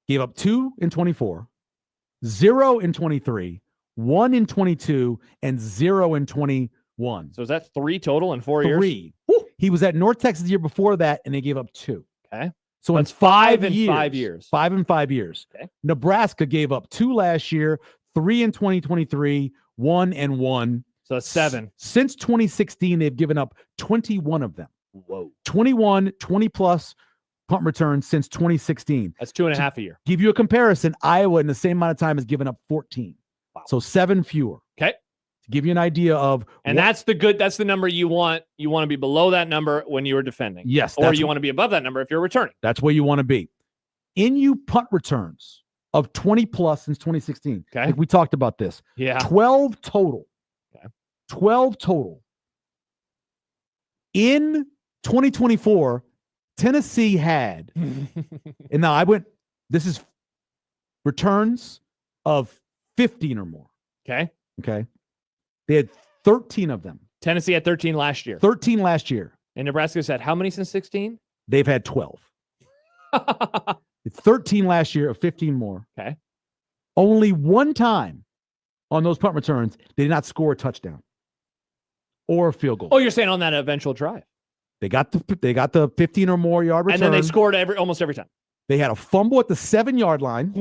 Gave up 2 in 24, 0 in 23, 1 in 22, and 0 in 21. So is that 3 total in 4 years? 3. He was at North Texas the year before that, and they gave up 2. Okay. So that's in 5 in years, 5 years. 5 in 5 years. Okay. Nebraska gave up 2 last year, 3 in 2023, 1 and 1. So 7. Since 2016, they've given up 21 of them. Whoa. 21, 20-plus punt returns since 2016. That's 2.5 a year. Give you a comparison, Iowa in the same amount of time has given up 14. Wow. So 7 fewer. Okay. To give you an idea of that's the number you want. You want to be below that number when you are defending. Yes. Or you want to be above that number if you're returning. That's where you want to be. In punt returns of 20-plus since 2016. Okay. Like we talked about this. Yeah. 12 total. Okay. 12 total. In 2024, Tennessee had, and now this is returns of 15 or more. Okay. Okay. They had 13 of them. Tennessee had 13 last year. 13 last year. And Nebraska's had how many since 16? They've had 12. 13 last year, or 15 more. Okay. Only one time on those punt returns, they did not score a touchdown or a field goal. Oh, you're saying on that eventual drive. They got the 15 or more yard return. And then they scored almost every time. They had a fumble at the 7-yard line,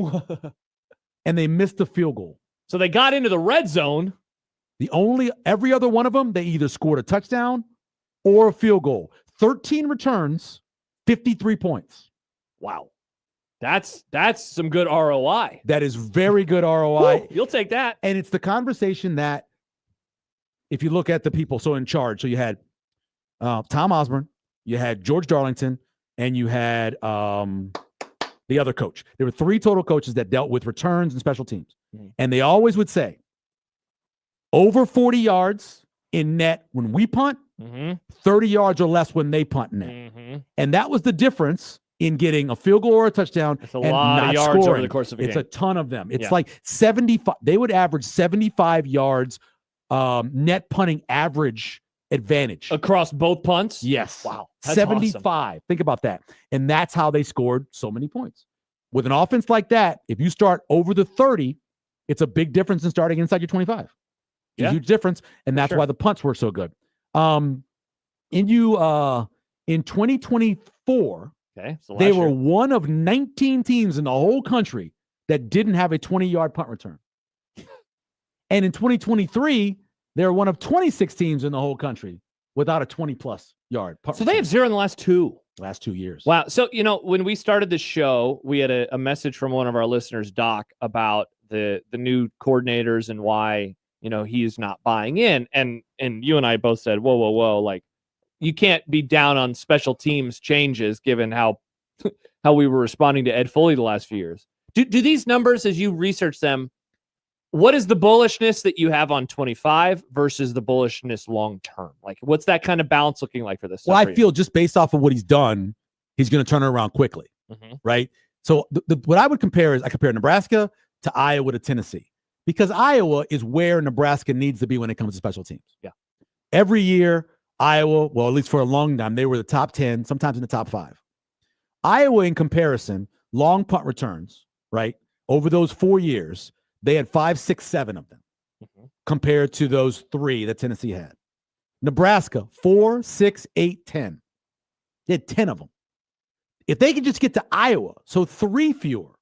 and they missed the field goal. So they got into the red zone. Every other one of them, they either scored a touchdown or a field goal. 13 returns, 53 points. Wow. That's some good ROI. That is very good ROI. Woo, you'll take that. And it's the conversation that, if you look at the people so in charge, so you had Tom Osborne, you had George Darlington, and you had the other coach. There were 3 total coaches that dealt with returns and special teams. Mm-hmm. And they always would say, over 40 yards in net when we punt, 30 yards or less when they punt in net. Mm-hmm. And that was the difference in getting a field goal or a touchdown. It's a lot of yards scoring. over the course of a game. It's a ton of them. It's like 75. They would average 75 yards net punting average advantage. Across both punts? Yes. Wow. 75. Awesome. Think about that. And that's how they scored so many points. With an offense like that, if you start over the 30, it's a big difference in starting inside your 25. It's a huge difference, and that's why the punts were so good. In 2024, they were one of 19 teams in the whole country that didn't have a 20-yard punt return. And in 2023, they're one of 26 teams in the whole country without a 20-plus yard punt return. They have 0 in the last 2 years. Wow. So, when we started the show, we had a message from one of our listeners, Doc, about the new coordinators and why, he's not buying in. And you and I both said, whoa. Like, you can't be down on special teams changes given how we were responding to Ed Foley the last few years. Do these numbers, as you research them, what is the bullishness that you have on 25 versus the bullishness long term? Like, what's that kind of balance looking like for this? Well, I feel just based off of what he's done, he's going to turn it around quickly, right? So what I would compare is I compare Nebraska to Iowa to Tennessee, because Iowa is where Nebraska needs to be when it comes to special teams. Yeah. Every year, Iowa, well, at least for a long time, they were the top 10, sometimes in the top 5. Iowa, in comparison, long punt returns, right? Over those 4 years, they had 5, 6, 7 of them compared to those 3 that Tennessee had. Nebraska, 4, 6, 8, 10. They had 10 of them. If they could just get to Iowa, so 3 fewer,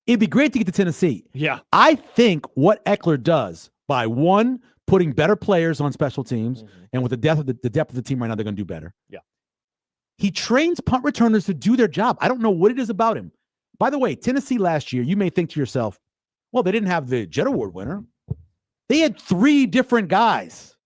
it'd be great to get to Tennessee. Yeah. I think what Eckler does by, 1, putting better players on special teams, and with the depth of the team right now, they're going to do better. Yeah. He trains punt returners to do their job. I don't know what it is about him. By the way, Tennessee last year, you may think to yourself, well, they didn't have the Jet Award winner. They had 3 different guys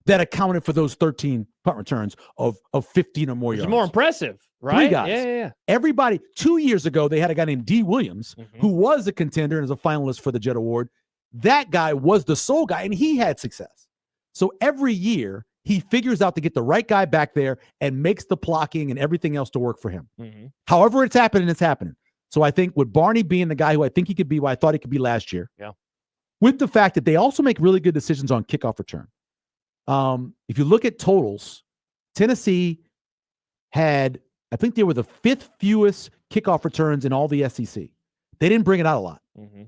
that accounted for those 13 punt returns of 15 or more yards. It's more impressive, right? 3 guys. Yeah. Everybody, 2 years ago, they had a guy named D. Williams, who was a contender and is a finalist for the Jet Award. That guy was the sole guy, and he had success. So every year, he figures out to get the right guy back there and makes the blocking and everything else to work for him. However it's happening, it's happening. So I think with Barney being the guy who I think he could be, what I thought he could be last year, with the fact that they also make really good decisions on kickoff return. If you look at totals, Tennessee had, I think they were the 5th fewest kickoff returns in all the SEC. They didn't bring it out a lot.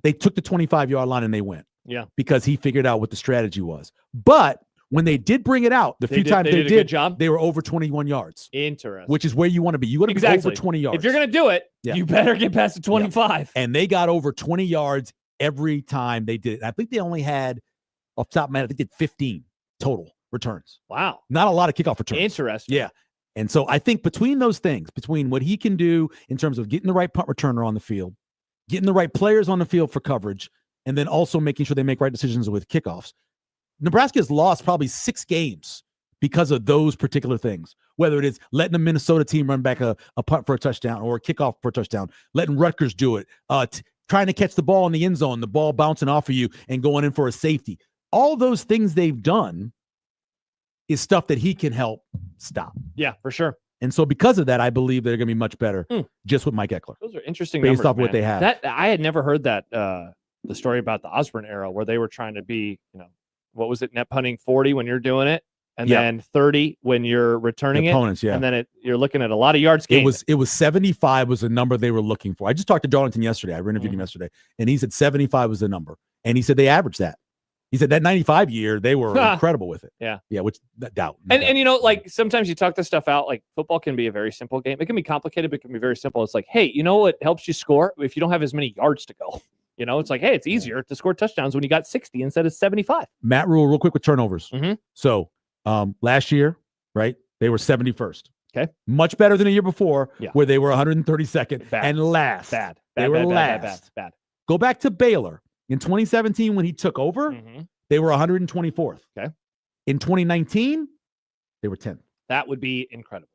They took the 25-yard line and they went. Yeah. Because he figured out what the strategy was. But when they did bring it out, the few times they did, they were over 21 yards. Interesting. Which is where you want to be. You want to be over 20 yards. If you're going to do it, you better get past the 25. And they got over 20 yards every time they did it. I think they only had, off the top of my head, I think they did 15 total returns. Wow. Not a lot of kickoff returns. Interesting. Yeah. And so I think between those things, between what he can do in terms of getting the right punt returner on the field, getting the right players on the field for coverage, and then also making sure they make right decisions with kickoffs, Nebraska has lost probably 6 games because of those particular things, whether it is letting a Minnesota team run back a punt for a touchdown or a kickoff for a touchdown, letting Rutgers do it, trying to catch the ball in the end zone, the ball bouncing off of you and going in for a safety. All those things they've done is stuff that he can help stop. Yeah, for sure. And so because of that, I believe they're going to be much better just with Mike Eckler. Those are interesting based numbers, off man. what they have. That I had never heard that the story about the Osborne era where they were trying to be, what was it, net punting 40 when you're doing it, and then 30 when you're returning The opponents, it. yeah. And then you're looking at a lot of yards gained. It was 75 was the number they were looking for. I just talked to Darlington yesterday. I interviewed him yesterday, and he said 75 was the number. And he said they averaged that. He said that 95 year, they were incredible with it. Yeah. Yeah, which doubt. And you know, like sometimes you talk this stuff out. Like football can be a very simple game. It can be complicated, but it can be very simple. It's like, hey, you know what helps you score if you don't have as many yards to go? You know, it's like, hey, it's easier to score touchdowns when you got 60 instead of 75. Matt Rule, real quick with turnovers. So last year, right, they were 71st. Okay. Much better than a year before, Yeah. where they were 132nd and last. Bad. They were last. Bad. Go back to Baylor. In 2017, when he took over, they were 124th. Okay. In 2019, they were 10th. That would be incredible.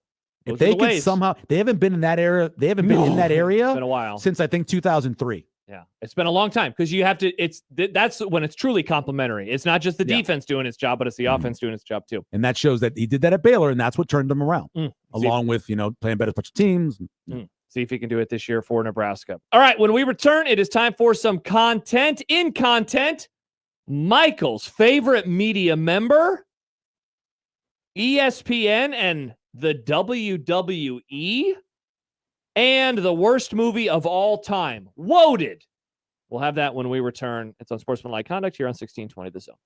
If Those they are the could ways. somehow, they haven't been in that area. They haven't been in that area It's been a while. since I think 2003. Yeah, it's been a long time because you have to. That's when it's truly complimentary. It's not just the defense doing its job, but it's the offense doing its job too. And that shows that he did that at Baylor, and that's what turned them around, See along with playing better special teams. See if he can do it this year for Nebraska. All right, when we return, it is time for some content. In content, Michael's favorite media member, ESPN and the WWE, and the worst movie of all time, Loaded. We'll have that when we return. It's Unsportsmanlike Conduct here on 1620 The Zone.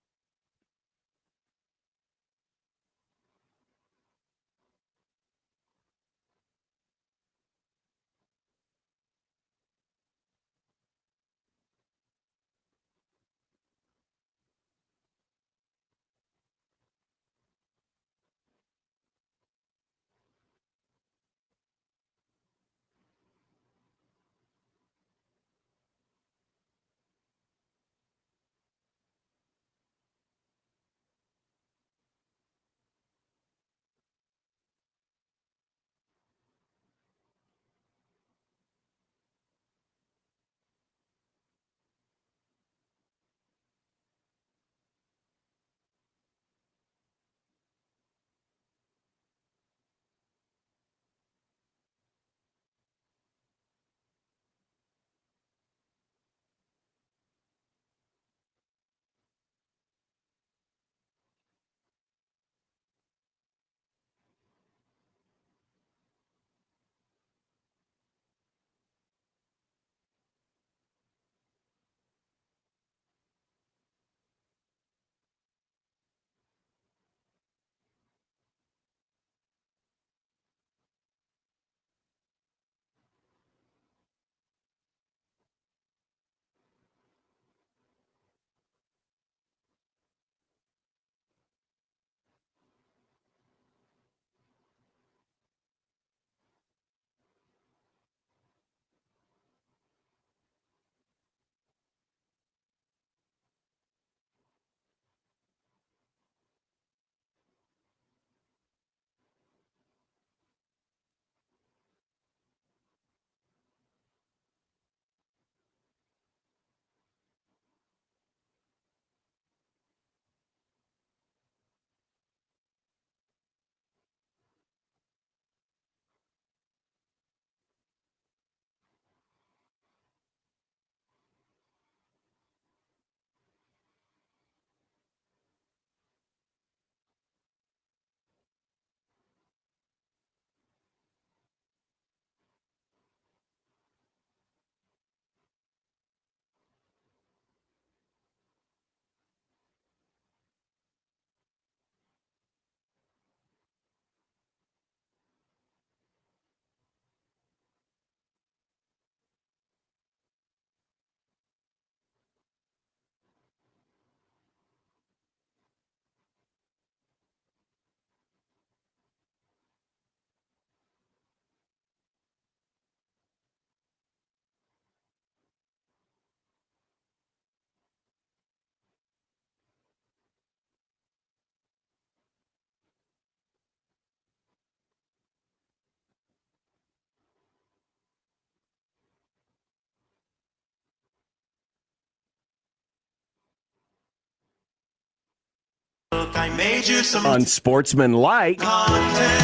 I made you some Unsportsmanlike content.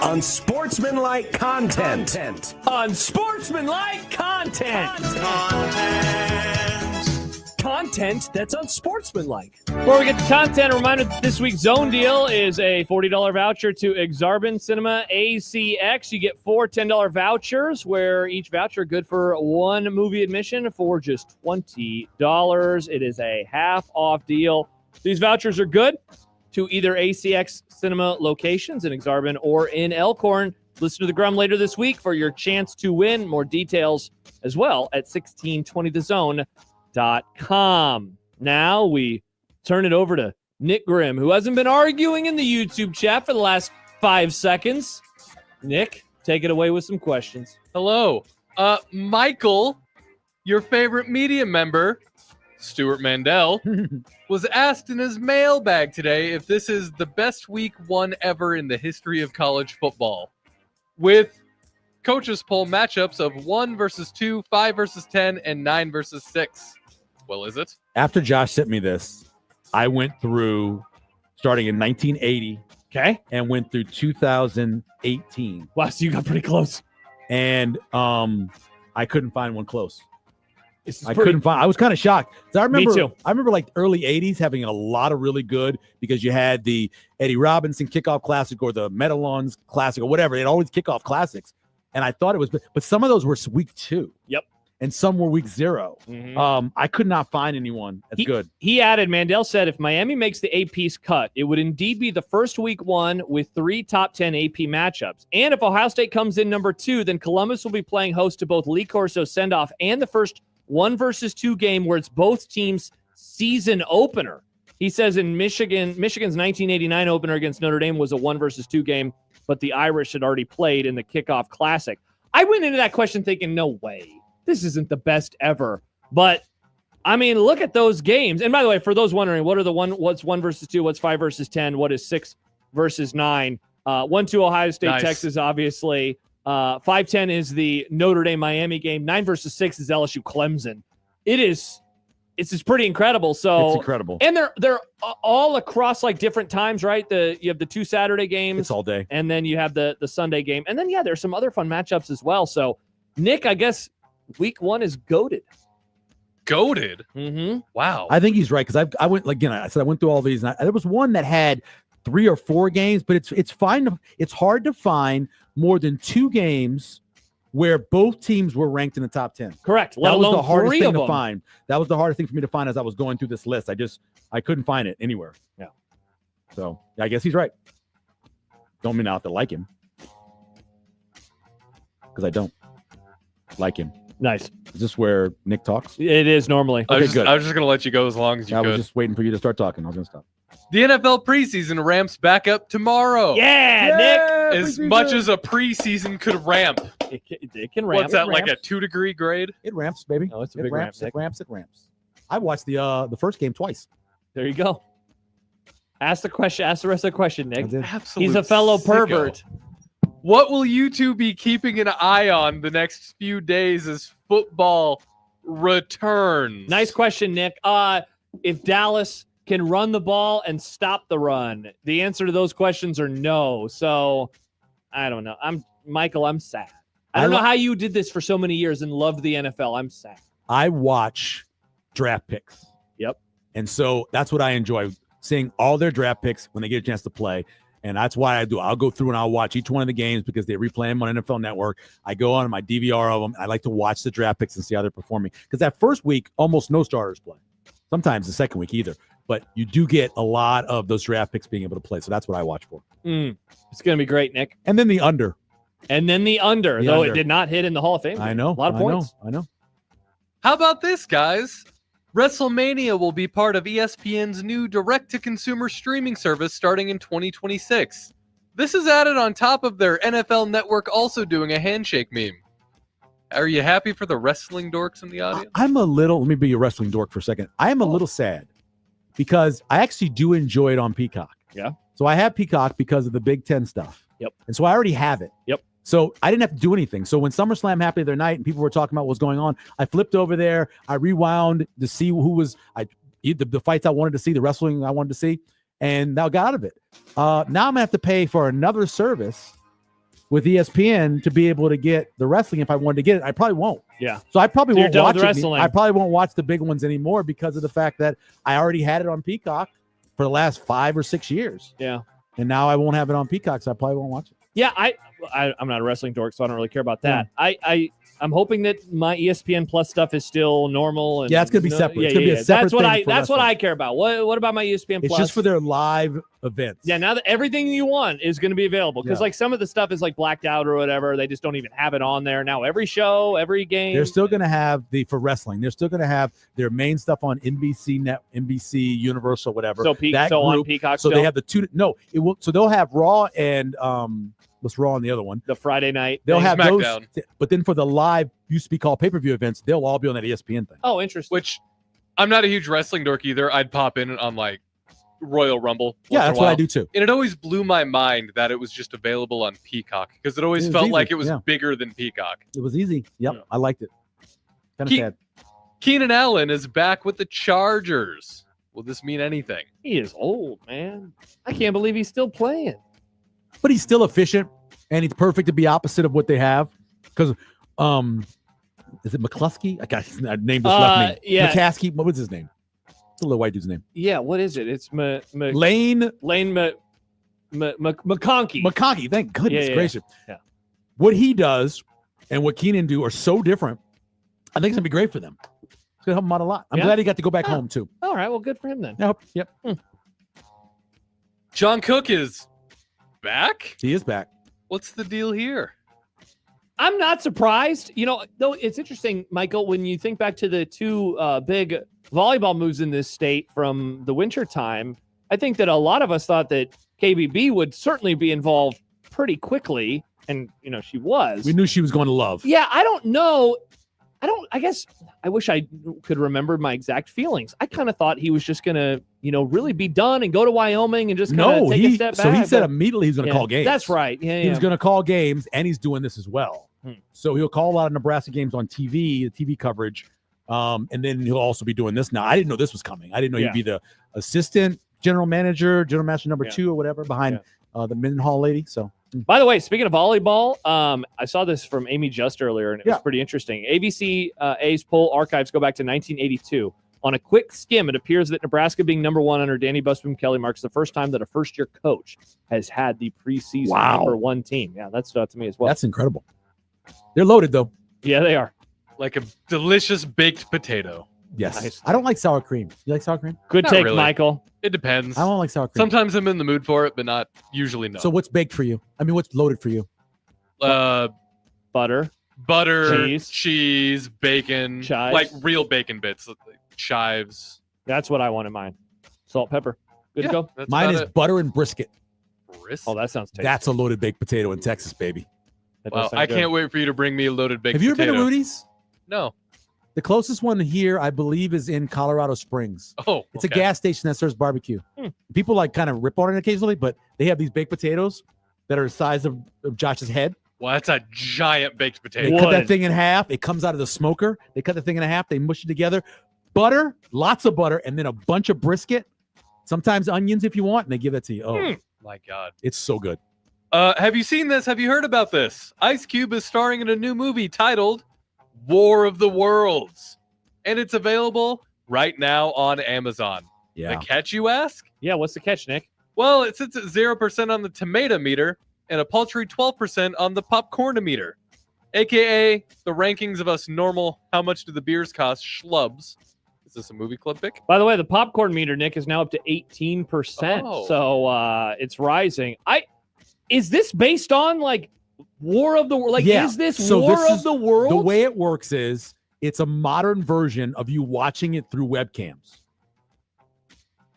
Unsportsmanlike content. Unsportsmanlike content. content that's unsportsmanlike. Before we get to content, a reminder that this week's Zone Deal is a $40 voucher to Exarban Cinema ACX. You get 4 $10 vouchers, where each voucher good for one movie admission for just $20. It is a half-off deal. These vouchers are good to either ACX Cinema locations in Exarban or in Elkhorn. Listen to the Grum later this week for your chance to win. More details as well at 1620thezone.com. Now we turn it over to Nick Grimm, who hasn't been arguing in the YouTube chat for the last 5 seconds. Nick, take it away with some questions. Hello. Michael, your favorite media member, Stuart Mandel, was asked in his mailbag today if this is the best week 1 ever in the history of college football, with coaches poll matchups of 1 versus 2, 5 versus 10, and 9 versus 6. Well, is it? After Josh sent me this, I went through starting in 1980. Okay. And went through 2018. Wow, so you got pretty close. And I couldn't find one close. I was kind of shocked. I remember, Me too. I remember like early 80s having a lot of really good, because you had the Eddie Robinson kickoff classic or the Metalons classic or whatever. They'd always kickoff classics. And I thought it was, but some of those were week 2. Yep. And some were week 0. Mhm. I could not find anyone that's good. He added, Mandel said, if Miami makes the AP's cut, it would indeed be the first week 1 with 3 top 10 AP matchups. And if Ohio State comes in number 2, then Columbus will be playing host to both Lee Corso's send-off and the first 1 versus 2 game where it's both teams' season opener. He says in Michigan's 1989 opener against Notre Dame was a 1 versus 2 game, but the Irish had already played in the kickoff classic. I went into that question thinking, no way. This isn't the best ever. But, I mean, look at those games. And by the way, for those wondering, what's 1 versus 2, what's 5 versus 10, what is 6 versus 9? 1-2 Ohio State, Nice. Texas, obviously. 5-10 is the Notre Dame-Miami game. 9 versus 6 is LSU-Clemson. It's just pretty incredible. So It's incredible. And they're all across like different times, right? You have the 2 Saturday games. It's all day. And then you have the Sunday game. And then, yeah, there's some other fun matchups as well. So, Nick, I guess week 1 is goated. Goated? Mm-hmm. Wow. I think he's right, because I went, again, I said I went through all these, and there was one that had 3 or 4 games, but it's fine. It's hard to find more than 2 games where both teams were ranked in the top 10. Correct. Let That was alone the hardest 3 thing of to them. find. That was the hardest thing for me to find as I was going through this list. I couldn't find it anywhere. Yeah. So I guess he's right. Don't mean I have to like him, because I don't like him. Nice. Is this where Nick talks? It is normally. I was good. just going to let you go as long as you I could. was just waiting for you to start talking. I was going to stop. The NFL preseason ramps back up tomorrow. Yeah, Nick. As much as a preseason could ramp. It can ramp. What's that, It like a ramps. 2-degree grade? It ramps, baby. Oh, it's a It big ramps. ramp, It ramps. It ramps. I watched the first game twice. There you go. Ask the question. Ask the rest of the question, Nick. Absolute He's a fellow sicko. pervert. What will you two be keeping an eye on the next few days as football returns? Nice question, Nick. If Dallas can run the ball and stop the run, the answer to those questions are no. So I don't know. Michael, I'm sad. I don't know how you did this for so many years and loved the NFL. I'm sad. I watch draft picks. Yep. And so that's what I enjoy, seeing all their draft picks when they get a chance to play. And that's why I do. I'll go through and I'll watch each one of the games because they replay them on NFL Network. I go on my DVR of them. I like to watch the draft picks and see how they're performing. Because that first week, almost no starters play. Sometimes the second week either. But you do get a lot of those draft picks being able to play. So that's what I watch for. It's going to be great, Nick. And then the under. Though it did not hit in the Hall of Fame. I know. A lot of points. I know. How about this, guys? WrestleMania will be part of ESPN's new direct-to-consumer streaming service starting in 2026. This is added on top of their NFL Network also doing a handshake meme. Are you happy for the wrestling dorks in the audience? I'm a little, let me be a wrestling dork for a second. I am a little sad because I actually do enjoy it on Peacock. Yeah. So I have Peacock because of the Big Ten stuff. Yep. And so I already have it. Yep. So I didn't have to do anything. So when SummerSlam happened the other night and people were talking about what was going on, I flipped over there. I rewound to see who was the fights I wanted to see, the wrestling I wanted to see, and now got out of it. Now I'm gonna have to pay for another service with ESPN to be able to get the wrestling if I wanted to get it. I probably won't. Yeah. So I probably So you're won't done watch with it. wrestling. I probably won't watch the big ones anymore because of the fact that I already had it on Peacock for the last 5 or 6 years. Yeah. And now I won't have it on Peacock, so I probably won't watch it. Yeah, I'm not a wrestling dork, so I don't really care about that. I'm hoping that my ESPN Plus stuff is still normal. And Yeah, it's gonna be separate. It's gonna be a separate That's what thing for that's what wrestling. I care about. What about my ESPN It's Plus? just for their live events. Yeah, now that everything you want is going to be available because Yeah. like some of the stuff is like blacked out or whatever. They just don't even have it on there now. Every show, every game. They're still going to have for wrestling. They're still going to have their main stuff on NBC, Universal, whatever. So on Peacock. So still? they have the two. No, it will. So they'll have Raw and what's Raw on the other one? The Friday night. They'll thing. have SmackDown. those. But then for the live, used to be called pay-per-view events, they'll all be on that ESPN thing. Oh, interesting. Which I'm not a huge wrestling dork either. I'd pop in on like Royal Rumble. Yeah, once in a that's what I while. do too. And it always blew my mind that it was just available on Peacock because it always It was felt easy, like it was yeah. bigger than Peacock. It was easy. Yep, I liked it. Kind of Ke- sad. Keenan Allen is back with the Chargers. Will this mean anything? He is old, man. I can't believe he's still playing. But he's still efficient, and he's perfect to be opposite of what they have. Because, is it McCluskey? I named this left me. yeah. McCaskey. What was his name? It's a little white dude's name. Yeah, what is it? It's Lane McConkey. McConkey. Thank goodness Yeah. gracious. Yeah. What he does and what Keenan do are so different. I think it's gonna be great for them. It's gonna help him out a lot. I'm Yeah? glad he got to go back home too. All right, well, good for him then. Yep. John Cook is back? He is back. What's the deal here? I'm not surprised. You know, though it's interesting, Michael, when you think back to the two big volleyball moves in this state from the winter time, I think that a lot of us thought that KBB would certainly be involved pretty quickly. And, you know, she was. We knew she was going to Love. Yeah, I don't know. I guess I wish I could remember my exact feelings. I kind of thought he was just going to, you know, really be done and go to Wyoming and just kind of take a step back. So he said but- immediately he's going to Yeah, call games. That's right. Yeah, He was going to call games, and he's doing this as well. So he'll call a lot of Nebraska games on TV, the TV coverage, and then he'll also be doing this now. I didn't know this was coming. I didn't know Yeah. he'd be the assistant general manager number Yeah. 2 or whatever behind the Mendenhall lady. So By the way, speaking of volleyball, I saw this from Amy Just earlier, and it was Yeah. pretty interesting. ABC's poll archives go back to 1982. On a quick skim, it appears that Nebraska being number 1 under Danny Busby Kelly marks the first time that a first-year coach has had the preseason Wow. number 1 team. Yeah, that stood out to me as well. that's incredible. They're loaded though. Yeah, they are. Like a delicious baked potato. Yes. Nice. I don't like sour cream. You like sour cream? Good Not take, really. Michael. It depends. I don't like sour cream. Sometimes I'm in the mood for it, but not usually. No. So what's baked for you? I mean, what's loaded for you? Butter, cheese, bacon, Chives. like real bacon bits, like chives. That's what I want in mine. Salt, pepper. Good Yeah, to go. that's Mine about is it. butter and brisket. Oh, that sounds tasty. That's a loaded baked potato in Texas, baby. That does Well, sound I good. can't wait for you to bring me a loaded baked Have you ever potato. been to Rudy's? No. The closest one here, I believe, is in Colorado Springs. Oh, It's a okay. gas station that serves barbecue. People like kind of rip on it occasionally, but they have these baked potatoes that are the size of Josh's head. Well, that's a giant baked They potato. cut that thing in half. It comes out of the smoker. They cut the thing in half. They mush it together. Butter, lots of butter, and then a bunch of brisket. Sometimes onions if you want, and they give that to you. Oh, My God. it's so good. Have you seen this? Have you heard about this? Ice Cube is starring in a new movie titled War of the Worlds, and it's available right now on Amazon. Yeah. The catch, you ask? Yeah, what's the catch, Nick? Well, it sits at 0% on the tomato meter and a paltry 12% on the popcorn meter, aka the rankings of us normal how much do the beers cost schlubs. Is this a movie club pick? By the way, the popcorn meter, Nick, is now up to 18%. Oh. So it's rising. Is this based on like War of the World? Like, Yeah. is this So War this of is- the World? The way it works is it's a modern version of you watching it through webcams.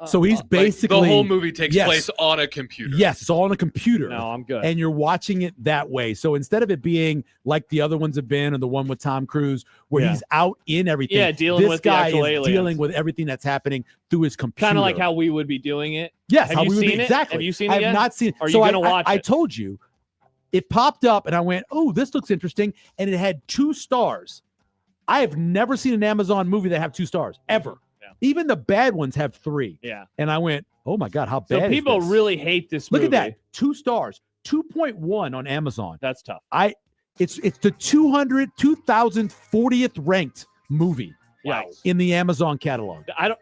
So he's Like, basically the whole movie takes Yes. place on a computer. Yes, it's all on a computer. No, I'm good. And you're watching it that way. So instead of it being like the other ones have been, or the one with Tom Cruise, where Yeah. he's out in everything. Yeah, dealing this with the guy actual is aliens. dealing with everything that's happening through his computer. Kind of like how we would be doing it. Yes, Have how you we would be seen it? exactly. Have you seen it I have yet? not seen it. Are you So gonna watch I it? told you, it popped up and I went, oh, this looks interesting. And it had 2 stars. I have never seen an Amazon movie that have 2 stars, ever. Yeah. Even the bad ones have 3. Yeah. And I went, oh my God, how So bad people is this? really hate this Look movie. at that. 2 stars. 2.1 on Amazon. That's tough. It's the 2040th ranked movie in the Amazon catalog. I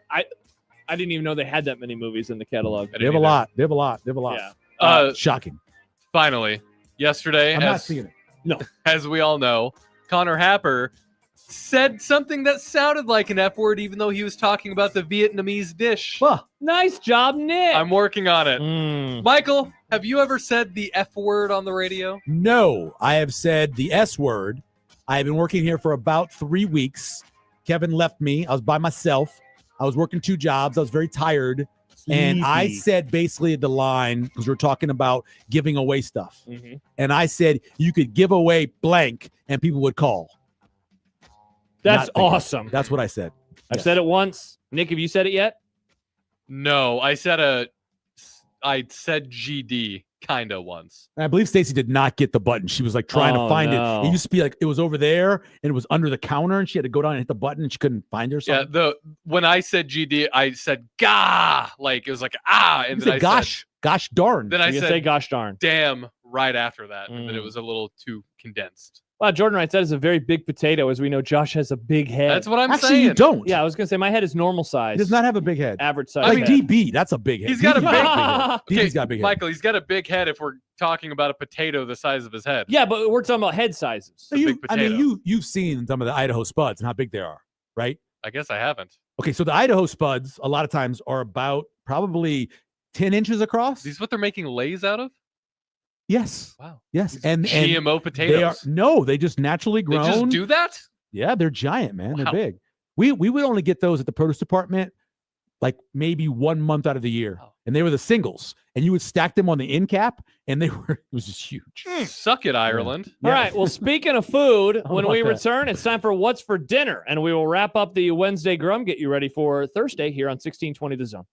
didn't even know they had that many movies in the catalog. They have a lot. They have a lot. Yeah. Shocking. Finally, yesterday, I'm not seeing it. No. As we all know, Connor Happer said something that sounded like an F word, even though he was talking about the Vietnamese dish. Nice job, Nick. I'm working on it. Michael, have you ever said the F word on the radio? No, I have said the S word. I have been working here for about 3 weeks. Kevin left me. I was by myself. I was working 2 jobs. I was very tired. And I said basically the line, because we're talking about giving away stuff. And I said you could give away blank and people would call. That's awesome. That's what I said. I've said it once. Nick, have you said it yet? No, I said GD kind of once. And I believe Stacy did not get the button. She was like trying to find it. It used to be like it was over there and it was under the counter and she had to go down and hit the button and she couldn't find it or something. Yeah, when I said GD, I said gah, like it was like and then I gosh darn. Then I said say gosh darn. Damn right after that, and then it was a little too condensed. Well, Jordan writes that is a very big potato. As we know, Josh has a big head. That's what I'm Actually, saying. you don't. Yeah, I was going to say my head is normal size. He does not have a big head. Average size. Like DB, that's a big head. He's got a big head. DB's got a big head. Michael, he's got a big head if we're talking about a potato the size of his head. Yeah, but we're talking about head sizes. Big potato. You've seen some of the Idaho Spuds and how big they are, right? I guess I haven't. Okay, so the Idaho Spuds a lot of times are about probably 10 inches across. Is what they're making Lay's out of? Yes. Wow. Yes. And GMO potatoes. They just naturally grown. They just do that? Yeah, they're giant, man. Wow. They're big. We would only get those at the produce department like maybe 1 month out of the year. And they were the singles. And you would stack them on the end cap and it was just huge. Suck it, Ireland. All right. Well, speaking of food, How when about we that? return, it's time for What's for Dinner. And we will wrap up the Wednesday Grum, get you ready for Thursday here on 1620 The Zone.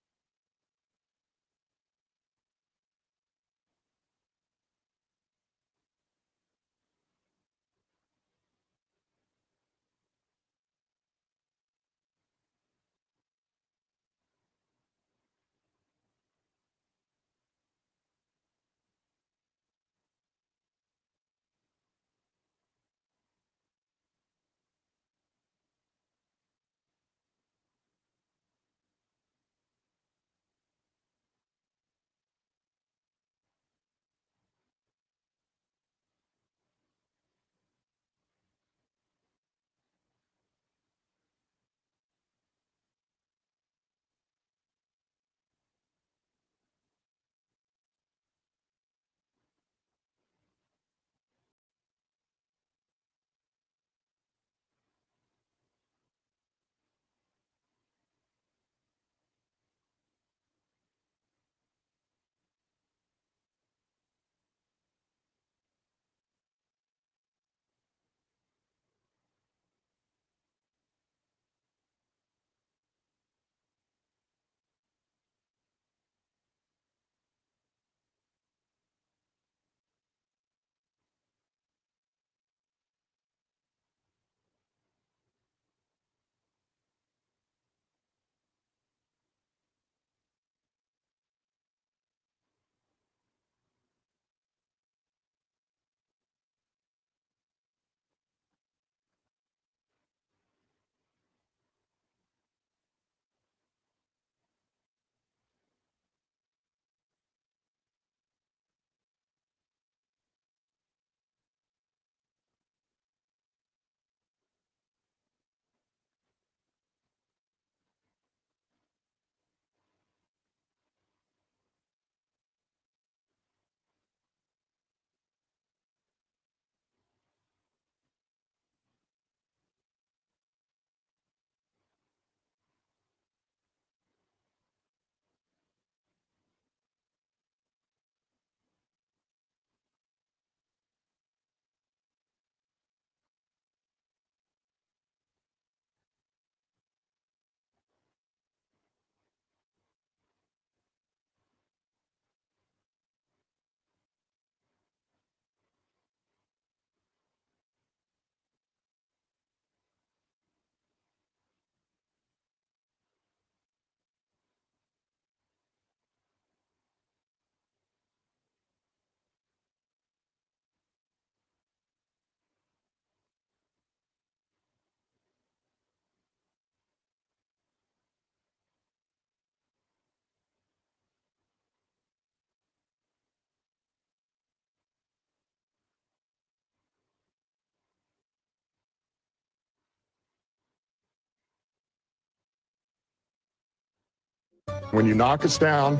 When you knock us down,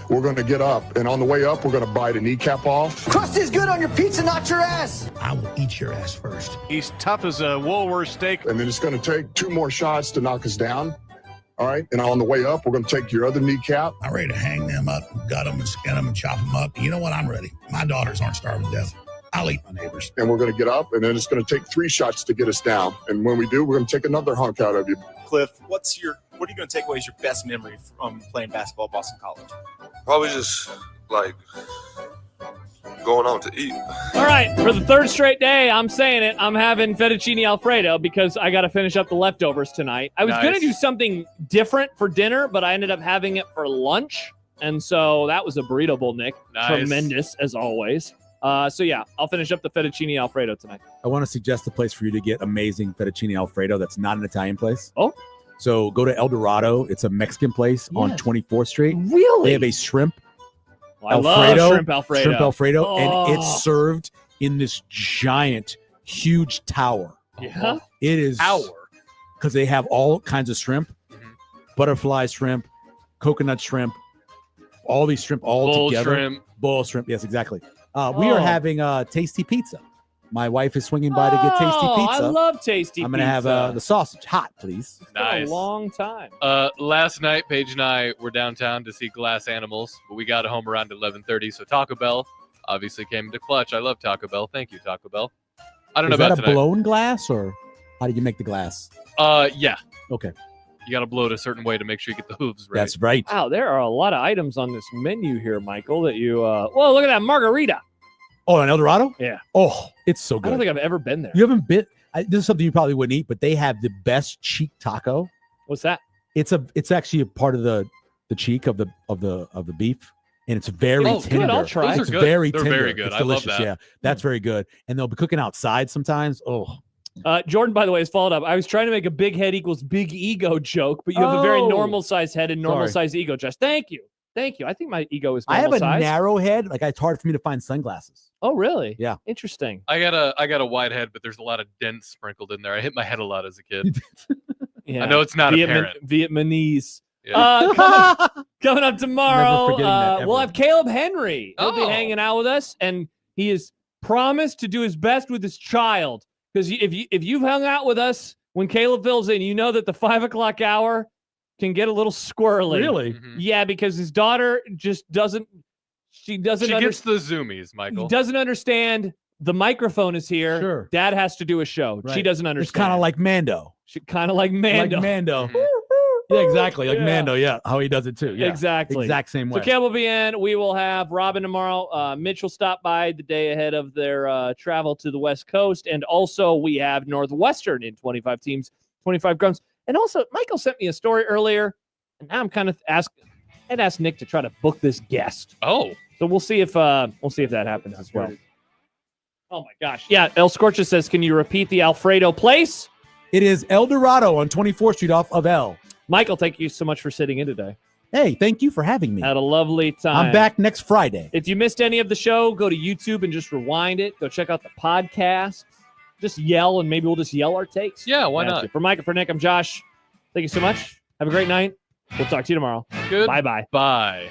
we're going to get up. And on the way up, we're going to bite a kneecap off. Crust is good on your pizza, not your ass. I will eat your ass first. He's tough as a Woolworth steak. And then it's going to take 2 more shots to knock us down. All right. And on the way up, we're going to take your other kneecap. I'm ready to hang them up, gut them, and skin them, and chop them up. You know what? I'm ready. My daughters aren't starving to death. I'll eat my neighbors. And we're going to get up, and then it's going to take 3 shots to get us down. And when we do, we're going to take another hunk out of you. Cliff, what are you going to take away as your best memory from playing basketball at Boston College? Probably just like going out to eat. All right, for the 3rd straight day, I'm saying it. I'm having fettuccine Alfredo because I got to finish up the leftovers tonight. I was going to do something different for dinner, but I ended up having it for lunch. And so that was a burrito bowl, Nick. Nice. Tremendous, as always. So yeah, I'll finish up the fettuccine Alfredo tonight. I want to suggest a place for you to get amazing fettuccine Alfredo that's not an Italian place. Oh. So go to El Dorado. It's a Mexican place on 24th Street. Really? They have a shrimp I love shrimp Alfredo. Shrimp Alfredo, Oh. and it's served in this giant, huge tower. Yeah? It is. Tower. Because they have all kinds of shrimp, butterfly shrimp, coconut shrimp, all these shrimp all Bull together. shrimp. Bull shrimp. Yes, exactly. We are having tasty pizza. My wife is swinging by to get tasty pizza. I love tasty pizza. I'm going to have the sausage hot, please. It's been Nice. a long time. Last night, Paige and I were downtown to see Glass Animals, but we got home around 11:30. So Taco Bell obviously came to clutch. I love Taco Bell. Thank you, Taco Bell. I don't know Is that about a tonight. blown glass, or how do you make the glass? Yeah. Okay. You got to blow it a certain way to make sure you get the hooves right. That's right. Wow, there are a lot of items on this menu here, Michael, that you Whoa, look at that margarita. Oh, in El Dorado? Yeah. Oh, it's so I don't good. think I've ever been there. You haven't been. This is something you probably wouldn't eat, but they have the best cheek taco. What's that? It's actually a part of the cheek of the beef, and it's very Oh, tender. good. I'll try. Those are It's good. very They're tender. very good. It's I love delicious. that. Yeah, that's very good. And they'll be cooking outside sometimes. Oh, Jordan, by the way, has followed up. I was trying to make a big head equals big ego joke, but you have a very Oh. normal size head and normal Sorry. size ego, Josh. Thank you. Thank you. I think my ego is I normal have a size. narrow head. Like it's hard for me to find sunglasses. Oh, really? Yeah. Interesting. I got a wide head, but there's a lot of dents sprinkled in there. I hit my head a lot as a kid. Yeah. I know it's not apparent. Vietnamese. Yeah. Coming up tomorrow, forgetting that we'll ever. have Caleb Henry. He'll be Oh. hanging out with us, and he has promised to do his best with his child. Because if you've hung out with us when Caleb fills in, you know that the 5 o'clock hour can get a little squirrely. Really? Mhm. Yeah, because his daughter just doesn't. She doesn't. She gets the zoomies, Michael. He doesn't understand. The microphone is here. Sure. Dad has to do a show. She Right. doesn't understand. It's kind of like Mando. kind of like Mando. Like Mando. Mhm. Yeah, exactly. Like Yeah. Mando. Yeah, how he does it too. Yeah, Exactly. Exact same way. So Caleb will be in. We will have Robin tomorrow. Mitch will stop by the day ahead of their travel to the West Coast. And also we have Northwestern in 25 teams, 25 grunts. And also Michael sent me a story earlier. And now I'm kind of asked Nick to try to book this guest. Oh. So we'll see if that happens as well. Oh my gosh. Yeah, El Scorcha says, can you repeat the Alfredo place? It is El Dorado on 24th Street off of L. Michael, thank you so much for sitting in today. Hey, thank you for having me. Had a lovely time. I'm back next Friday. If you missed any of the show, go to YouTube and just rewind it. Go check out the podcast. Just yell, and maybe we'll just yell our takes. Yeah, why That's not? it. For Mike and for Nick, I'm Josh. Thank you so much. Have a great night. We'll talk to you tomorrow. Good. Bye-bye. Bye.